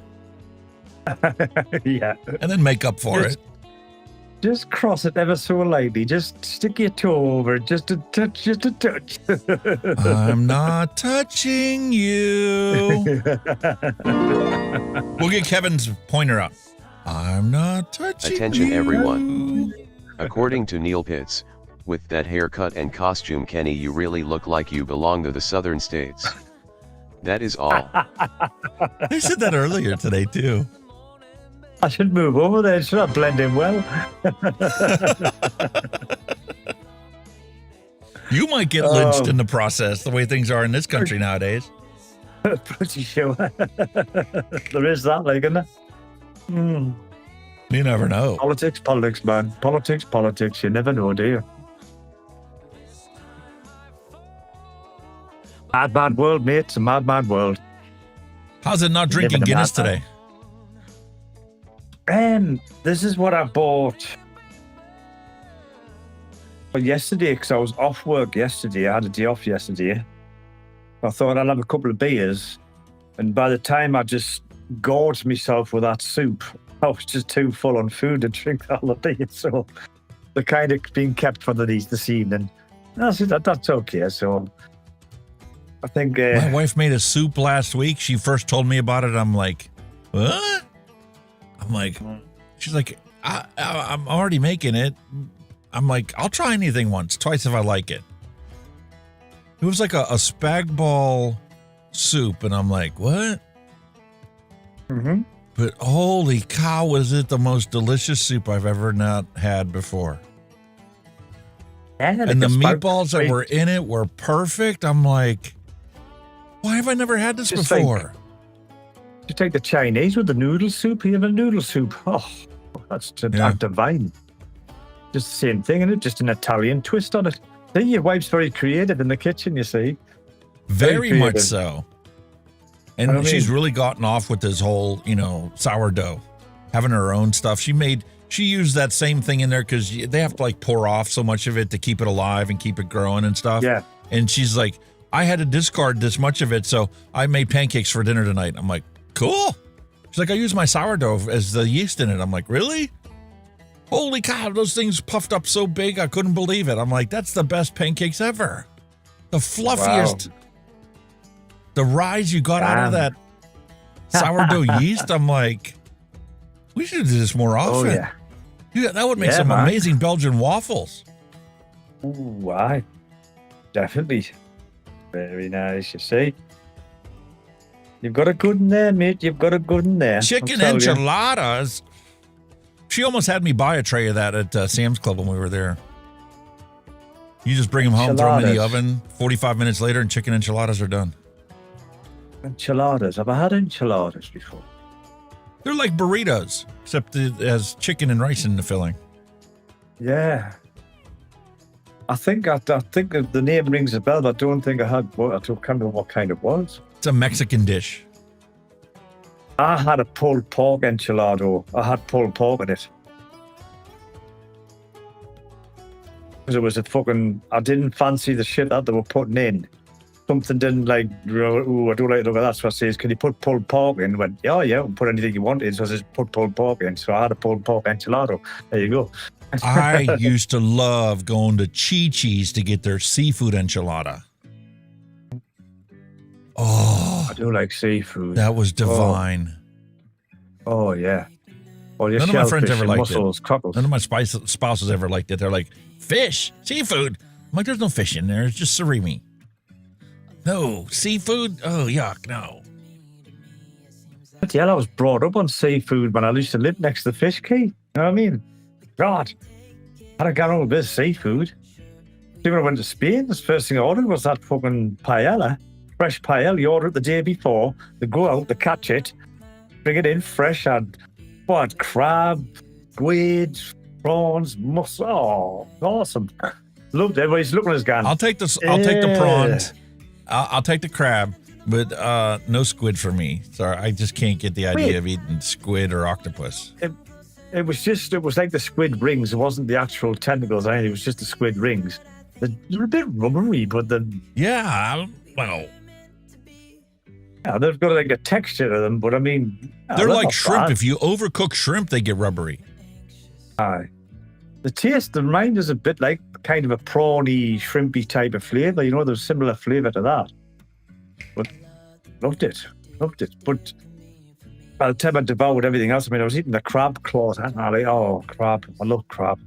Yeah. And then make up for it. Just cross it ever so lightly. Just stick your toe over it. Just a touch. I'm not touching you. We'll get Kevin's pointer up. I'm not touching Attention you. everyone. According to Neil Pitts, with that haircut and costume, Kenny, you really look like you belong to the southern states. That is all. I said that earlier today too. I should move over there. Should I blend in well? You might get lynched in the process, the way things are in this country nowadays. Pretty sure. There is that, like, isn't there? Mm. You never know. Politics, man. Politics. You never know, do you? Mad world, mate. It's a mad world. How's it not drinking Guinness today? This is what I bought for yesterday because I was off work yesterday. I had a day off yesterday. I thought I'd have a couple of beers, and by the time I just gorged myself with that soup, I was just too full on food to drink all the beers. So they're kind of being kept for this evening. That's okay. So I think my wife made a soup last week. She first told me about it. I'm like, what? I'm like, she's like, I'm already making it. I'm like, I'll try anything once, twice if I like it. It was like a spag ball soup, and I'm like, what? Mm-hmm. But holy cow, was it the most delicious soup I've ever not had before. Yeah, and the meatballs that were in it were perfect. I'm like, why have I never had this before? You take the Chinese with the noodle soup, you have a noodle soup. Oh, that's divine. Just the same thing, isn't it? Just an Italian twist on it. See, your wife's very creative in the kitchen, you see. Very much so. And she's really gotten off with this whole, sourdough, having her own stuff. She used that same thing in there because they have to like pour off so much of it to keep it alive and keep it growing and stuff. Yeah. And she's like, I had to discard this much of it, so I made pancakes for dinner tonight. I'm like, cool. She's like, I use my sourdough as the yeast in it. I'm like, really? Holy cow, those things puffed up so big, I couldn't believe it. I'm like, that's the best pancakes ever. The fluffiest. Wow. The rise you got out of that sourdough yeast, I'm like, we should do this more often. Oh, yeah. That would make some amazing Belgian waffles. Ooh, aye. Definitely. Very nice, you see. You've got a good one there, mate. You've got a good one there. Chicken enchiladas. She almost had me buy a tray of that at Sam's Club when we were there. You just bring them home, throw them in the oven. 45 minutes later, and chicken enchiladas are done. Enchiladas. Have I had enchiladas before? They're like burritos, except it has chicken and rice in the filling. Yeah. I think the name rings a bell, but I don't think I had. I can't remember what kind it was. It's a Mexican dish. I had a pulled pork enchilada. I had pulled pork in it. Because it was a fucking. I didn't fancy the shit that they were putting in. Something didn't like, ooh, I don't like the look at that. So I says, can you put pulled pork in? Went, yeah, put anything you want in. So I just put pulled pork in. So I had a pulled pork enchilada. There you go. I used to love going to Chi-Chi's to get their seafood enchilada. Oh, I do like seafood. That was divine. Oh yeah. Well, none of my friends ever liked mussels, it. Cockles. None of my spouses ever liked it. They're like, fish, seafood. I'm like, there's no fish in there. It's just surimi. No, seafood? Oh, yuck, no. But yeah, I was brought up on seafood when I used to live next to the fish quay. You know what I mean? God, had I got on with this seafood. See, when I went to Spain, the first thing I ordered was that fucking paella. Fresh paella. You order it the day before. They go out, they catch it, bring it in fresh. I'd crab, squid, prawns, mussel. Oh, awesome. Loved it. Everybody's looking at us going, I'll take the prawns. I'll take the crab, but no squid for me. Sorry, I just can't get the idea of eating squid or octopus. It was like the squid rings. It wasn't the actual tentacles. It was just the squid rings. They're a bit rubbery, but yeah, they've got like a texture to them. But I mean, they're like shrimp. If you overcook shrimp, they get rubbery. Aye. The taste reminds us a bit like kind of a prawny, shrimpy type of flavour. You know, there's a similar flavour to that. But loved it. But by the time I devoured everything else, I mean, I was eating the crab claws. Crab. I love crab.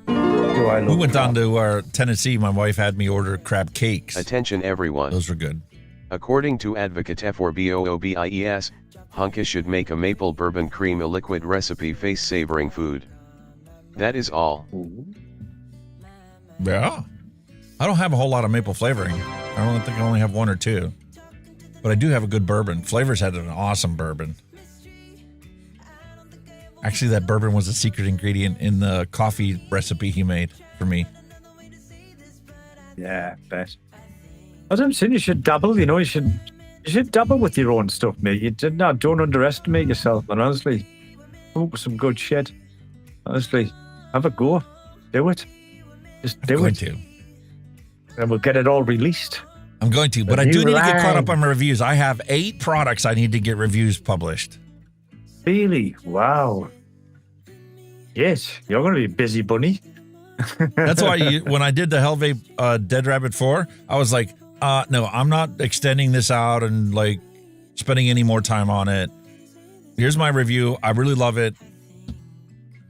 We went down to Tennessee. My wife had me order crab cakes. Attention everyone. Those were good. According to Advocacy for BOOBIES, Hunky should make a maple bourbon cream liquid recipe face-savoring food. That is all. Yeah. I don't have a whole lot of maple flavoring. I don't think I only have one or two. But I do have a good bourbon. Flavors had an awesome bourbon. Actually, that bourbon was a secret ingredient in the coffee recipe he made for me. Yeah, bet. As I'm saying, you should dabble, you should dabble with your own stuff, mate. Don't underestimate yourself, man, honestly. Come up with some good shit. Honestly, have a go. Do it. Just do it. And we'll get it all released. I'm going to, but I do need to get caught up on my reviews. I have 8 products I need to get reviews published. Really? Wow. Yes, you're going to be a busy bunny. That's why when I did the Hellvape Dead Rabbit 4, I was like, no, I'm not extending this out and like spending any more time on it. Here's my review. I really love it.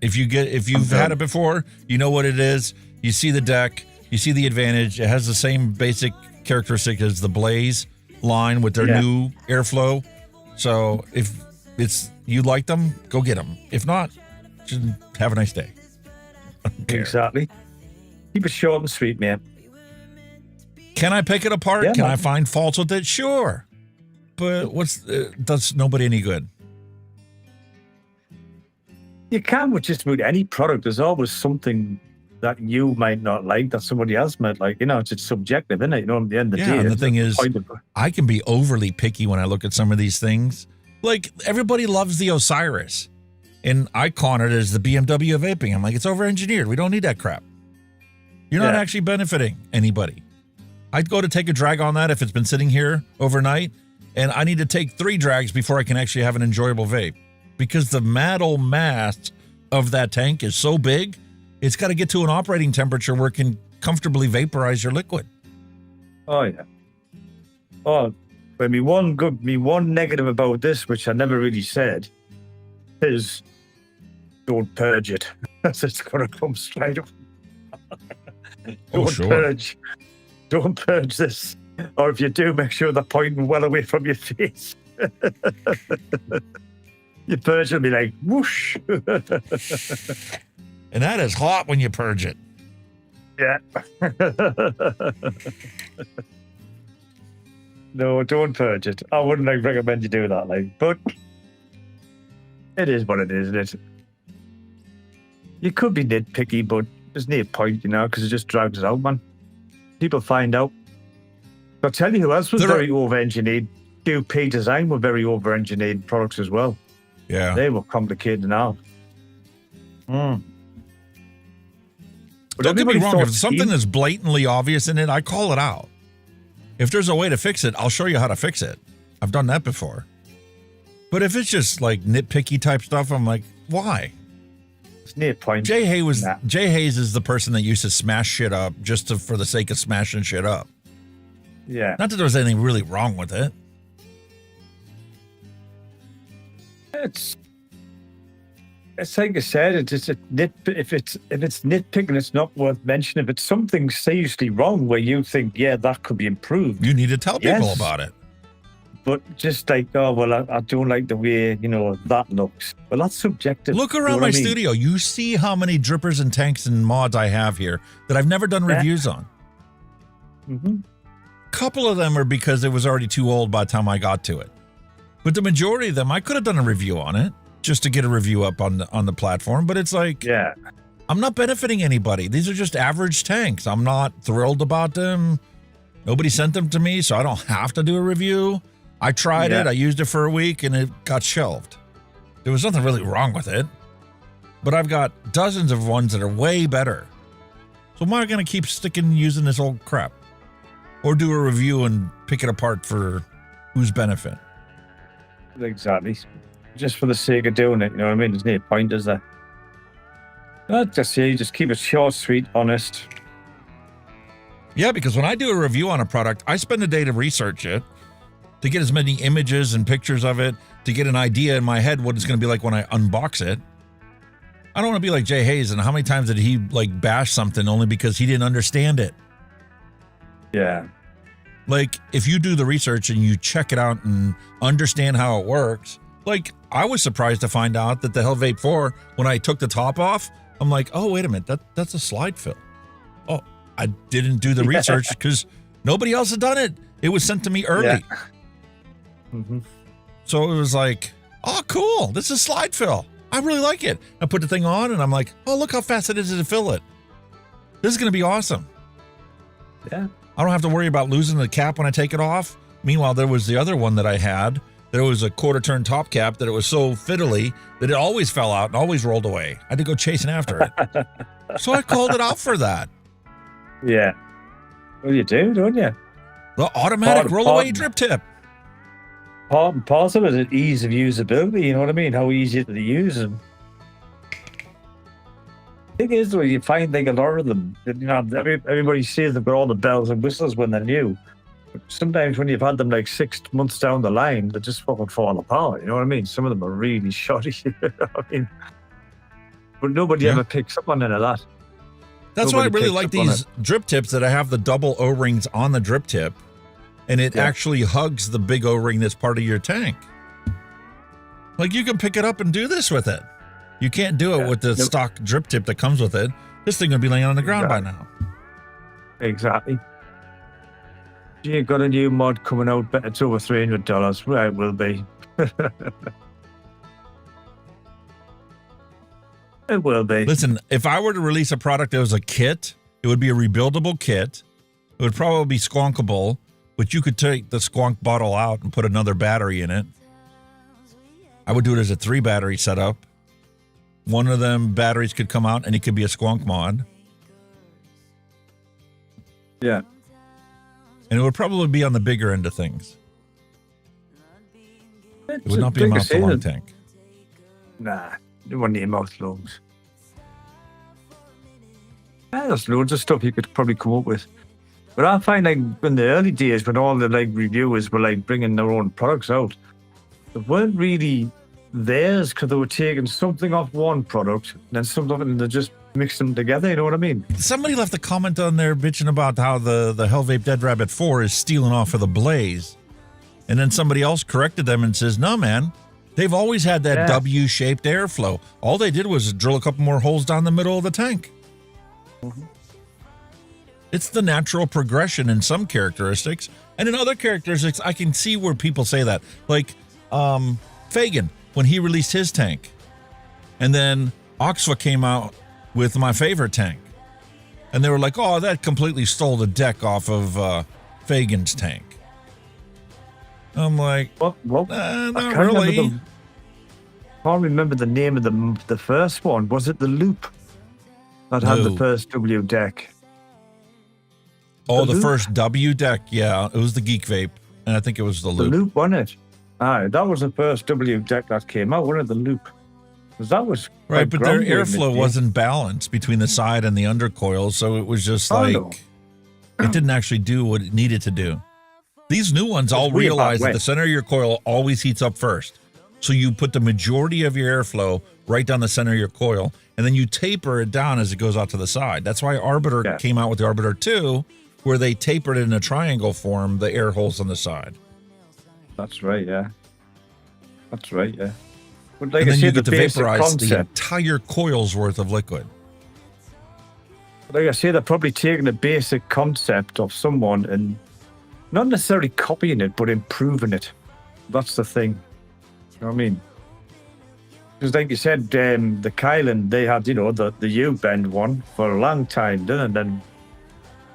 If you've had it before, you know what it is. You see the deck, you see the advantage. It has the same basic characteristic as the Blaze line with their new airflow. So if you like them, go get them. If not, just have a nice day. Exactly. Keep it short and sweet, man. Can I pick it apart? Yeah, Can man. I find faults with it? Sure. But does nobody any good? You can with just about any product. There's always something that you might not like that somebody else might like. It's just subjective, isn't it? At the end of the day. And the thing is, I can be overly picky when I look at some of these things. Like, everybody loves the Osiris. And I con it as the BMW of vaping. I'm like, it's over-engineered. We don't need that crap. You're not actually benefiting anybody. I'd go to take a drag on that if it's been sitting here overnight, and I need to take 3 drags before I can actually have an enjoyable vape. Because the metal mass of that tank is so big, it's got to get to an operating temperature where it can comfortably vaporize your liquid. Oh, yeah. Oh, but me one negative about this, which I never really said, is don't purge it. It's going to come straight up. Purge. Don't purge this. Or if you do, make sure they're pointing well away from your face. Your purge will be like, whoosh. And that is hot when you purge it. Yeah. No, don't purge it. I wouldn't recommend you do that. But it is what it is, isn't it? You could be nitpicky, but there's no point, because it just drags it out, man. People find out. I'll tell you who else was very over-engineered. QP Design were very over-engineered products as well. Yeah. They were complicated now. But don't get me wrong. If something is blatantly obvious in it, I call it out. If there's a way to fix it, I'll show you how to fix it. I've done that before. But if it's just like nitpicky type stuff, I'm like, why? It's near point. Jay Hayes is the person that used to smash shit up just for the sake of smashing shit up. Yeah. Not that there was anything really wrong with it. It's like I said, it's just if it's nitpicking, it's not worth mentioning. If it's something seriously wrong where you think, that could be improved, you need to tell people about it. But just like, I don't like the way, that looks. Well, that's subjective. Look around my studio. You see how many drippers and tanks and mods I have here that I've never done reviews on. Mm-hmm. Couple of them are because it was already too old by the time I got to it. But the majority of them, I could have done a review on it just to get a review up on the platform. But it's like, I'm not benefiting anybody. These are just average tanks. I'm not thrilled about them. Nobody sent them to me, so I don't have to do a review. I tried it. I used it for a week, and it got shelved. There was nothing really wrong with it. But I've got dozens of ones that are way better. So why am I going to keep using this old crap? Or do a review and pick it apart for whose benefit? Exactly. Just for the sake of doing it, you know what I mean? There's no point, is there? Just keep it short, sweet, honest. Yeah, because when I do a review on a product, I spend a day to research it, to get as many images and pictures of it, to get an idea in my head what it's going to be like when I unbox it. I don't want to be like Jay Hayes, and how many times did he bash something only because he didn't understand it? Yeah. Like, if you do the research and you check it out and understand how it works, I was surprised to find out that the Hellvape 4, when I took the top off, I'm like, oh, wait a minute, that's a slide fill. Oh, I didn't do the research because nobody else had done it. It was sent to me early. Yeah. Mm-hmm. So it was like, oh, cool, this is slide fill. I really like it. I put the thing on and I'm like, oh, look how fast it is to fill it. This is going to be awesome. Yeah. I don't have to worry about losing the cap when I take it off. Meanwhile, there was the other one that I had. There was a quarter-turn top cap that it was so fiddly that it always fell out and always rolled away. I had to go chasing after it. So I called it out for that. Yeah. Well, you do, don't you? The automatic roll-away drip tip. Part and parcel of it, ease of usability, you know what I mean? How easy it is to use them. Thing is, though, you find a lot of them, everybody says they've got all the bells and whistles when they're new. But sometimes when you've had them 6 months down the line, they just fucking fall apart. You know what I mean? Some of them are really shoddy. I mean, but nobody ever picks up on any of that. That's why I really like these drip tips that have the double O-rings on the drip tip, and it actually hugs the big O-ring that's part of your tank. Like, you can pick it up and do this with it. You can't do it with the stock drip tip that comes with it. This thing will be laying on the ground by now. Exactly. You got a new mod coming out, but it's over $300. Well, it will be. It will be. Listen, if I were to release a product that was a kit, it would be a rebuildable kit. It would probably be squonkable, but you could take the squonk bottle out and put another battery in it. I would do it as a 3-battery setup. One of them batteries could come out and it could be a squonk mod. Yeah. And it would probably be on the bigger end of things. It would not be a mouth-to-lung tank. Nah, you wouldn't need mouth lungs. There's loads of stuff you could probably come up with. But I find, like, in the early days when all the reviewers were bringing their own products out, they weren't really theirs because they were taking something off one product and then something off it and they just mixed them together, you know what I mean? Somebody left a comment on there bitching about how the Hellvape Dead Rabbit 4 is stealing off of the Blaze. And then somebody else corrected them and says, no, man, they've always had that W-shaped airflow. All they did was drill a couple more holes down the middle of the tank. Mm-hmm. It's the natural progression in some characteristics. And in other characteristics, I can see where people say that. Like Fagin, when he released his tank. And then Oxfa came out with my favorite tank. And they were like, oh, that completely stole the deck off of Fagin's tank. I'm like, not really. I can't remember the name of the first one. Was it the Loop that had the first W deck? Oh, the first W deck, yeah. It was the Geek Vape, and I think it was the Loop. The Loop, wasn't it? Aye, that was the first W deck that came out, wasn't it? The Loop. Because that was right, but their airflow wasn't balanced between the side and the undercoil, so it was just it didn't actually do what it needed to do. These new ones all realize that the center of your coil always heats up first. So you put the majority of your airflow right down the center of your coil, and then you taper it down as it goes out to the side. That's why Arbiter came out with the Arbiter 2, where they tapered it in a triangle form, the air holes on the side. That's right, yeah. But and then you get to vaporize the entire coil's worth of liquid. Like I say, they're probably taking the basic concept of someone and not necessarily copying it, but improving it. That's the thing. You know what I mean? Because like you said, the Kylan, they had, the U-bend one for a long time, didn't they? And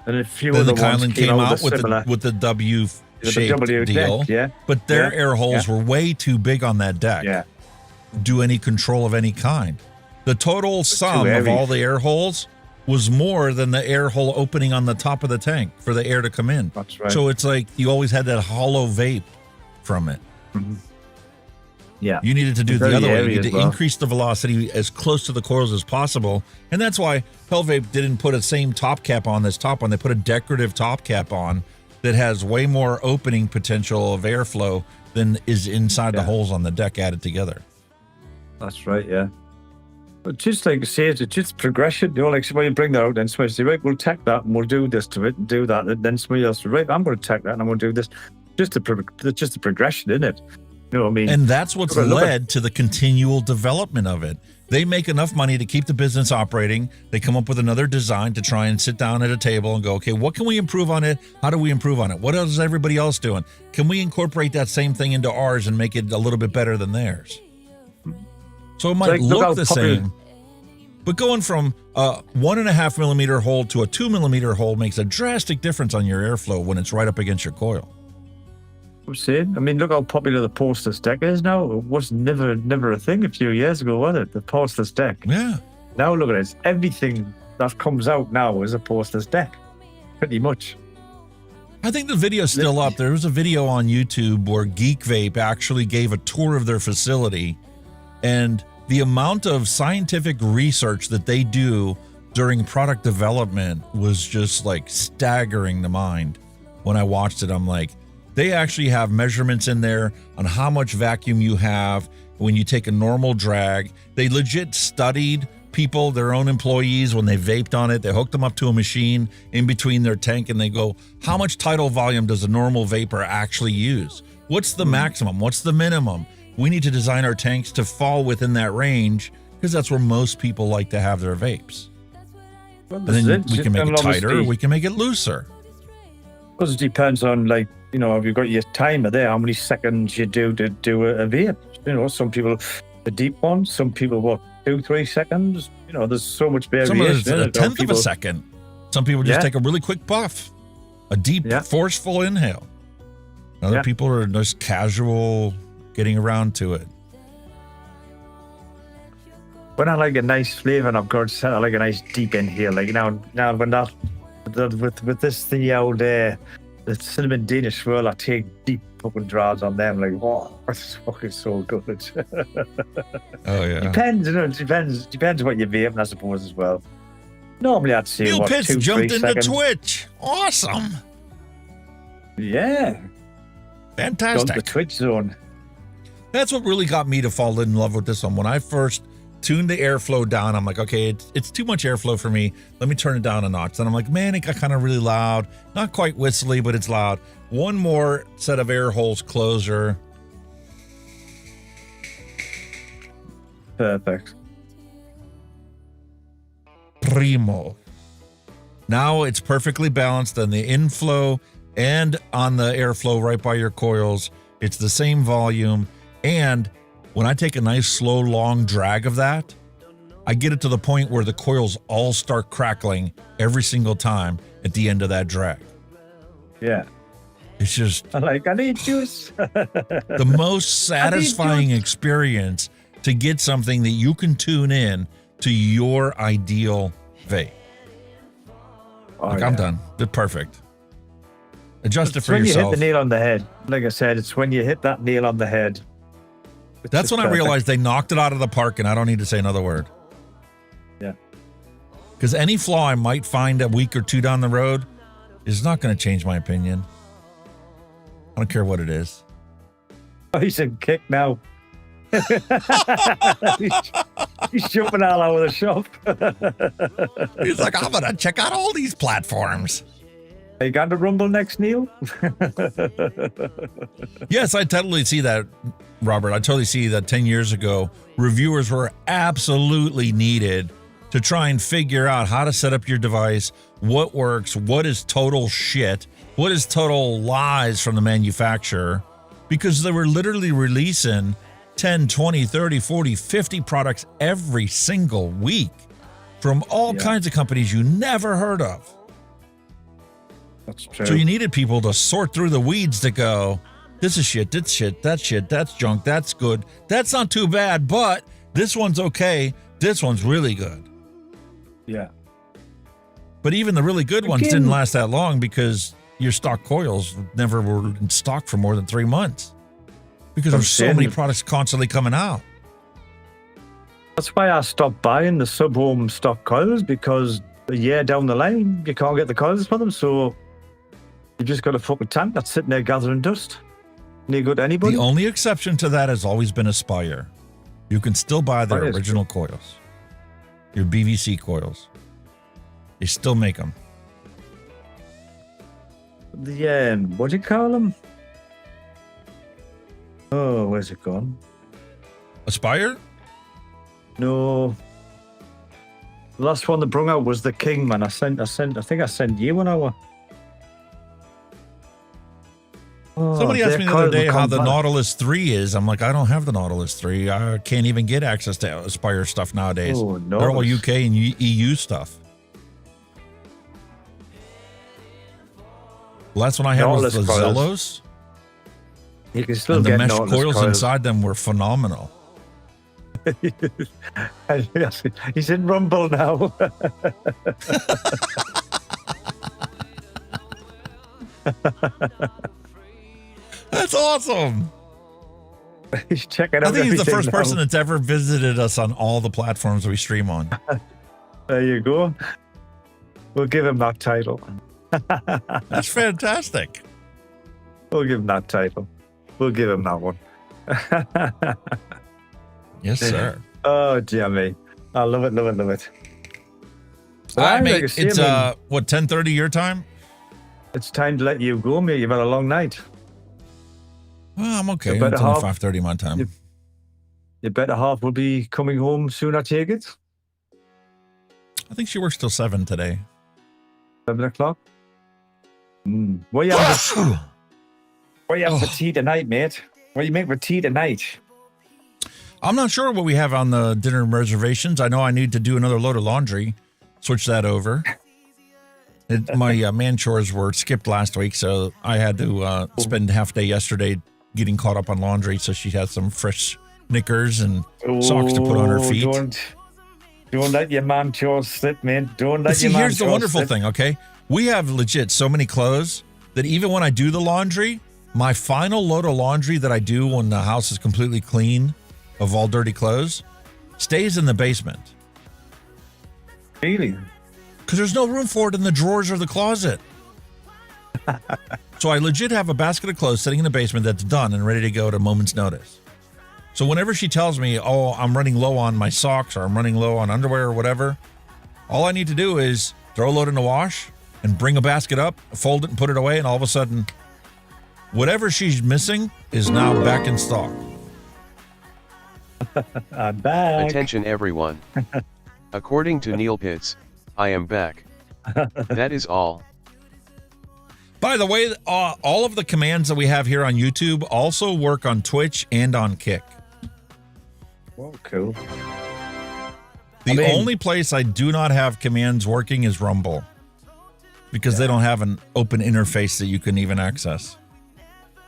a few other ones came out with the W-shaped deal. Deck, but their air holes were way too big on that deck. Yeah. Do any control of any kind. The total sum of all the air holes was more than the air hole opening on the top of the tank for the air to come in. That's right. So it's like you always had that hollow vape from it. Mm-hmm. Yeah. You needed to do the other way. You need to increase the velocity as close to the coils as possible. And that's why Hellvape didn't put a same top cap on this top one. They put a decorative top cap on that has way more opening potential of airflow than is inside the holes on the deck added together. That's right, yeah. But just like I say, it's just progression. Like somebody bring that out, then somebody say, right, we'll take that and we'll do this to it and do that. And then somebody else, right, I'm going to take that and I'm going to do this. Just the progression, isn't it? You know what I mean? And that's what's led to the continual development of it. They make enough money to keep the business operating. They come up with another design to try and sit down at a table and go, okay, what can we improve on it? How do we improve on it? What else is everybody else doing? Can we incorporate that same thing into ours and make it a little bit better than theirs? So it might look the same, but going from a 1.5 millimeter hole to a 2 millimeter hole makes a drastic difference on your airflow when it's right up against your coil. I'm saying, I mean, look how popular the postless deck is now. It was never a thing a few years ago, was it? The postless deck. Yeah. Now look at it. Everything that comes out now is a postless deck, pretty much. I think the video's still up. There was a video on YouTube where Geek Vape actually gave a tour of their facility, and the amount of scientific research that they do during product development was just like staggering the mind. When I watched it, I'm like, they actually have measurements in there on how much vacuum you have when you take a normal drag. They legit studied people, their own employees, when they vaped on it, they hooked them up to a machine in between their tank and they go, how much tidal volume does a normal vapor actually use? What's the maximum? What's the minimum? We need to design our tanks to fall within that range because that's where most people like to have their vapes. Well, and then we can make it tighter, or we can make it looser. Because it depends on, like, you know, if you've got your timer there, how many seconds you do to do a vape. You know, some people, the deep ones, some people, what, 2-3 seconds? You know, there's so much variation. Some of it's a tenth of a second. Some people just take a really quick puff, a deep, forceful inhale. Other people are just casual getting around to it. When I like a nice flavor, and I've got to say, I like a nice deep inhale. Like now when that with this the old the cinnamon Danish swirl, I take deep fucking draws on them. Like, oh, it's fucking so good. Oh yeah. Depends, you know. Depends what you're vaping, I suppose, as well. Normally, I'd say Neil what, Pitts 2-3 jumped into seconds. Twitch. Awesome. Yeah. Fantastic. Got the Twitch zone. That's what really got me to fall in love with this one. When I first tuned the airflow down, I'm like, okay, it's too much airflow for me. Let me turn it down a notch. Then I'm like, man, it got kind of really loud. Not quite whistly, but it's loud. One more set of air holes closer. Perfect. Primo. Now it's perfectly balanced on the inflow and on the airflow right by your coils. It's the same volume. And when I take a nice, slow, long drag of that, I get it to the point where the coils all start crackling every single time at the end of that drag. Yeah. It's just... I need juice. the most satisfying experience to get something that you can tune in to your ideal vape. I'm done. They're perfect. Adjust it for when yourself. You hit the nail on the head. Like I said, it's when you hit that nail on the head. That's when I realized they knocked it out of the park, and I don't need to say another word. Yeah. Because any flaw I might find a week or two down the road is not going to change my opinion. I don't care what it is. Oh, he's in kick now. he's jumping all over the shop. He's like, I'm going to check out all these platforms. Are you going to Rumble next, Neil? Yes, I totally see that, Robert. I totally see that 10 years ago, reviewers were absolutely needed to try and figure out how to set up your device, what works, what is total shit, what is total lies from the manufacturer, because they were literally releasing 10, 20, 30, 40, 50 products every single week from all kinds of companies you never heard of. That's true. So you needed people to sort through the weeds to go, this is shit, that's shit, that's junk, that's good, that's not too bad, but this one's okay, this one's really good. Yeah. But even the really good ones didn't last that long because your stock coils never were in stock for more than 3 months. Because there's so many products constantly coming out. That's why I stopped buying the sub-home stock coils, because a year down the line, you can't get the coils for them, so you just got a fucking tank that's sitting there gathering dust. Any good to anybody? The only exception to that has always been Aspire. You can still buy their original coils. Your BVC coils. They still make them. The, what do you call them? Oh, where's it gone? Aspire? No. The last one that brung out was the King, man. I think I sent you one hour. Oh, somebody asked me the other day how the Nautilus 3 is. I'm like, I don't have the Nautilus 3. I can't even get access to Aspire stuff nowadays. Oh, no. They're all UK and EU stuff. The last one I had was the Zellos. You can still and the get mesh Nautilus coils inside them were phenomenal. He's in Rumble now. That's awesome. He's checking out. I think he's the first now. person that's ever visited us on all the platforms we stream on. There you go. We'll give him that title. That's fantastic. We'll give him that title. We'll give him that one. Yes, sir. Oh, dear me. I love it, love it, love it. All right, I'm mate. like a It's, seaman. what, 10:30 your time? It's time to let you go, mate. You've had a long night. Well, I'm okay. Your It's better only half- 5:30 my time. Your better half will be coming home soon, I take it? I think she works till 7 today. 7 o'clock? What you have for, what you have for tea tonight, mate? What you make for tea tonight? I'm not sure what we have on the dinner reservations. I know I need to do another load of laundry. Switch that over. My man chores were skipped last week, so I had to spend half a day yesterday getting caught up on laundry. So she had some fresh knickers and socks to put on her feet. Don't let your man chores slip, man. Don't let See, your man here's the chores wonderful slip. thing, okay? We have legit so many clothes that even when I do the laundry, my final load of laundry that I do when the house is completely clean of all dirty clothes stays in the basement. Really? Because there's no room for it in the drawers or the closet. So I legit have a basket of clothes sitting in the basement that's done and ready to go at a moment's notice. So whenever she tells me, oh, I'm running low on my socks or I'm running low on underwear or whatever, all I need to do is throw a load in the wash and bring a basket up, fold it and put it away, and all of a sudden, whatever she's missing is now back in stock. I'm back. Attention everyone. According to Neil Pitts, I am back. That is all. By the way, all of the commands that we have here on YouTube also work on Twitch and on Kick. Oh, cool. The only place I do not have commands working is Rumble, because they don't have an open interface that you can even access.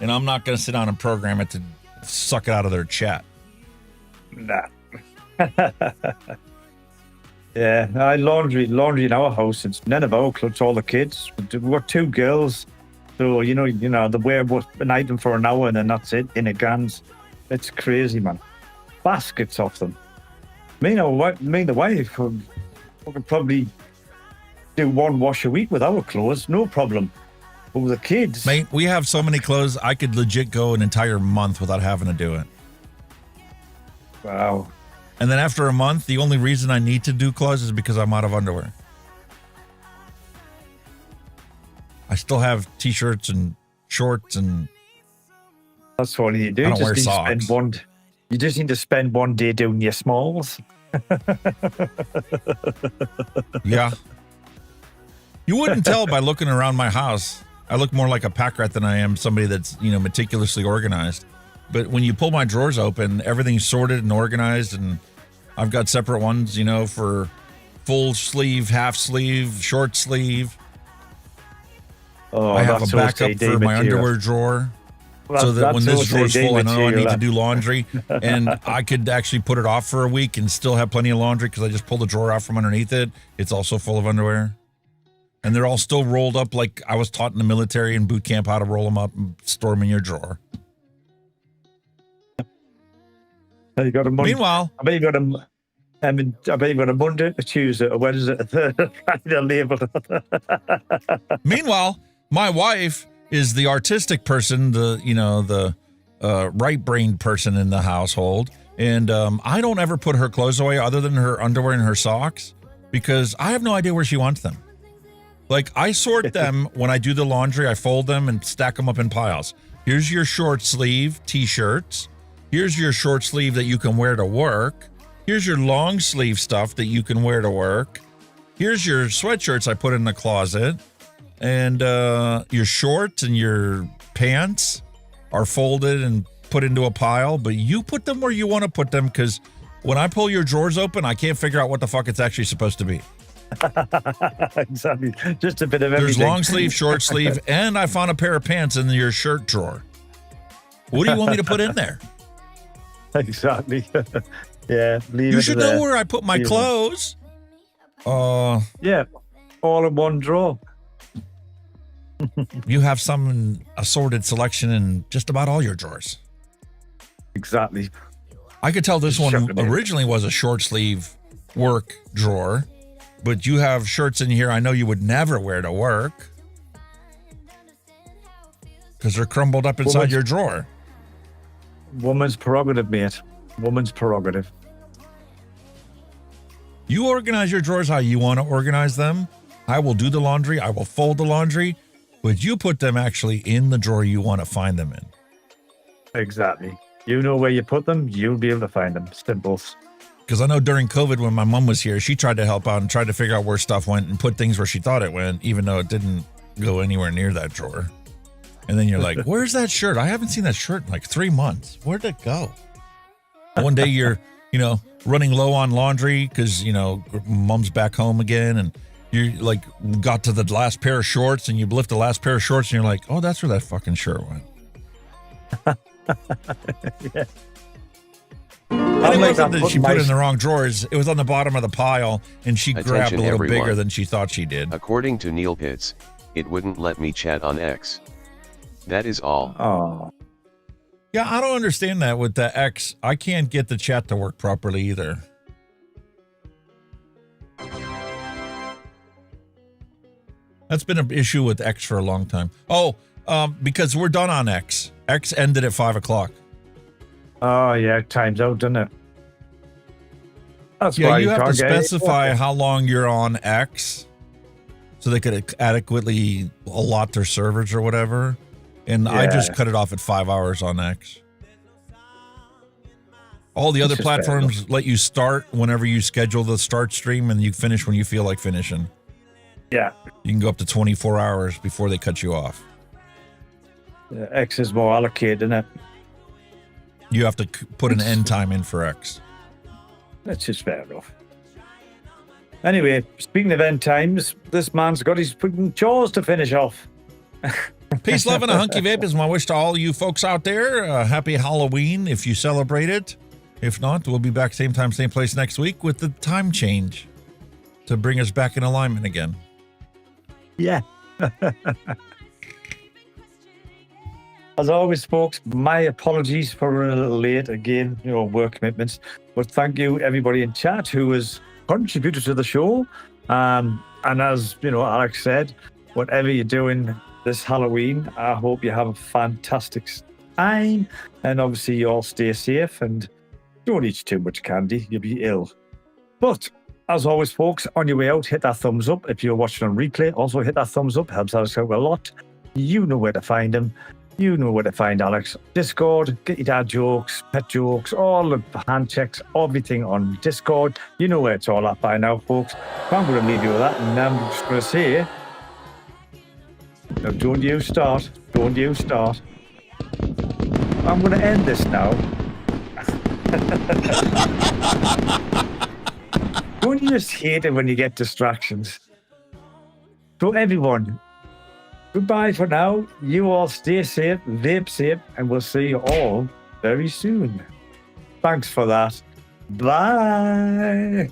And I'm not going to sit down and program it to suck it out of their chat. Nah. Yeah, I laundry in our house. It's none of our clothes, all the kids. We've got 2 girls, so you know they wear an item for an hour and then that's it in a gans. It's crazy, man. Baskets of them. Me and the wife, we could probably do 1 wash a week with our clothes, no problem. But with the kids, Mate, we have so many clothes, I could legit go an entire month without having to do it. Wow. And then after a month, the only reason I need to do clothes is because I'm out of underwear. I still have t-shirts and shorts and... That's what you do. I don't wear You socks. you just need to spend 1 day doing your smalls. Yeah. You wouldn't tell by looking around my house. I look more like a pack rat than I am somebody that's, meticulously organized. But when you pull my drawers open, everything's sorted and organized, and I've got separate ones, for full sleeve, half sleeve, short sleeve. Oh, I have a that's backup OCD for my material. underwear drawer. Well, So that when that's this drawer's OCD full, I know I material, need to that. do laundry, and I could actually put it off for a week and still have plenty of laundry because I just pulled the drawer out from underneath it. It's also full of underwear. And they're all still rolled up like I was taught in the military and boot camp how to roll them up and store them in your drawer. You got a Monday. Meanwhile, I bet you got a Monday, a Tuesday, a Wednesday, a Thursday, Friday label. Meanwhile, my wife is the artistic person, the right-brained person in the household, and I don't ever put her clothes away other than her underwear and her socks because I have no idea where she wants them. Like, I sort them when I do the laundry. I fold them and stack them up in piles. Here's your short sleeve t-shirts. Here's your short sleeve that you can wear to work. Here's your long sleeve stuff that you can wear to work. Here's your sweatshirts I put in the closet. And your shorts and your pants are folded and put into a pile. But you put them where you want to put them, because when I pull your drawers open, I can't figure out what the fuck it's actually supposed to be. Exactly. Just a bit of everything. There's long sleeve, short sleeve, and I found a pair of pants in your shirt drawer. What do you want me to put in there? Exactly. Yeah. You should know where I put my clothes. Yeah. All in one drawer. You have some assorted selection in just about all your drawers. Exactly. I could tell this one Shucking it. originally was a short sleeve work drawer, but you have shirts in here I know you would never wear to work because they're crumbled up inside your drawer. Woman's prerogative, mate. Woman's prerogative. You organize your drawers how you want to organize them. I will do the laundry. I will fold the laundry. But you put them actually in the drawer you want to find them in. Exactly. You know where you put them, you'll be able to find them. Simples. Because I know during COVID when my mom was here, she tried to help out and tried to figure out where stuff went and put things where she thought it went, even though it didn't go anywhere near that drawer. And then you're like, where's that shirt? I haven't seen that shirt in like 3 months. Where'd it go? One day you're, running low on laundry because, mom's back home again and you like got to the last pair of shorts and you lift the last pair of shorts and you're like, oh, that's where that fucking shirt went. Yeah. And it wasn't that she put it in the wrong drawers. It was on the bottom of the pile and she grabbed a little bigger than she thought she did. According to Neil Pitts, it wouldn't let me chat on X. That is all. Oh. Yeah, I don't understand that with the X. I can't get the chat to work properly either. That's been an issue with X for a long time. Oh, because we're done on X. X ended at 5 o'clock. Oh, yeah, time's out, doesn't it? That's yeah, why you have to specify it. how long you're on X so they could adequately allot their servers or whatever. And I just cut it off at 5 hours on X. All the other platforms let you start whenever you schedule the start stream and you finish when you feel like finishing. Yeah. You can go up to 24 hours before they cut you off. X is more allocated, isn't it? You have to put an end time in for X. That's just fair enough. Anyway, speaking of end times, this man's got his fucking chores to finish off. Peace, love, and a hunky vape is my wish to all you folks out there. Happy Halloween if you celebrate it. If not, we'll be back same time, same place next week with the time change to bring us back in alignment again. Yeah. As always, folks, my apologies for running a little late again, work commitments. But thank you, everybody in chat who has contributed to the show. And as Alex said, whatever you're doing this Halloween, I hope you have a fantastic time. And obviously, you all stay safe and don't eat too much candy. You'll be ill. But as always, folks, on your way out, hit that thumbs up. If you're watching on replay, also hit that thumbs up. Helps us out a lot. You know where to find them. You know where to find Alex. Discord, get your dad jokes, pet jokes, all the hand checks, everything on Discord. You know where it's all at by now, folks. I'm going to leave you with that, and I'm just going to say, now don't you start. Don't you start. I'm going to end this now. Don't you just hate it when you get distractions? So everyone, goodbye for now. You all stay safe, vape safe, and we'll see you all very soon. Thanks for that. Bye.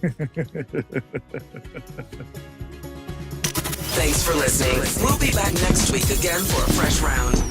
Thanks for listening. We'll be back next week again for a fresh round.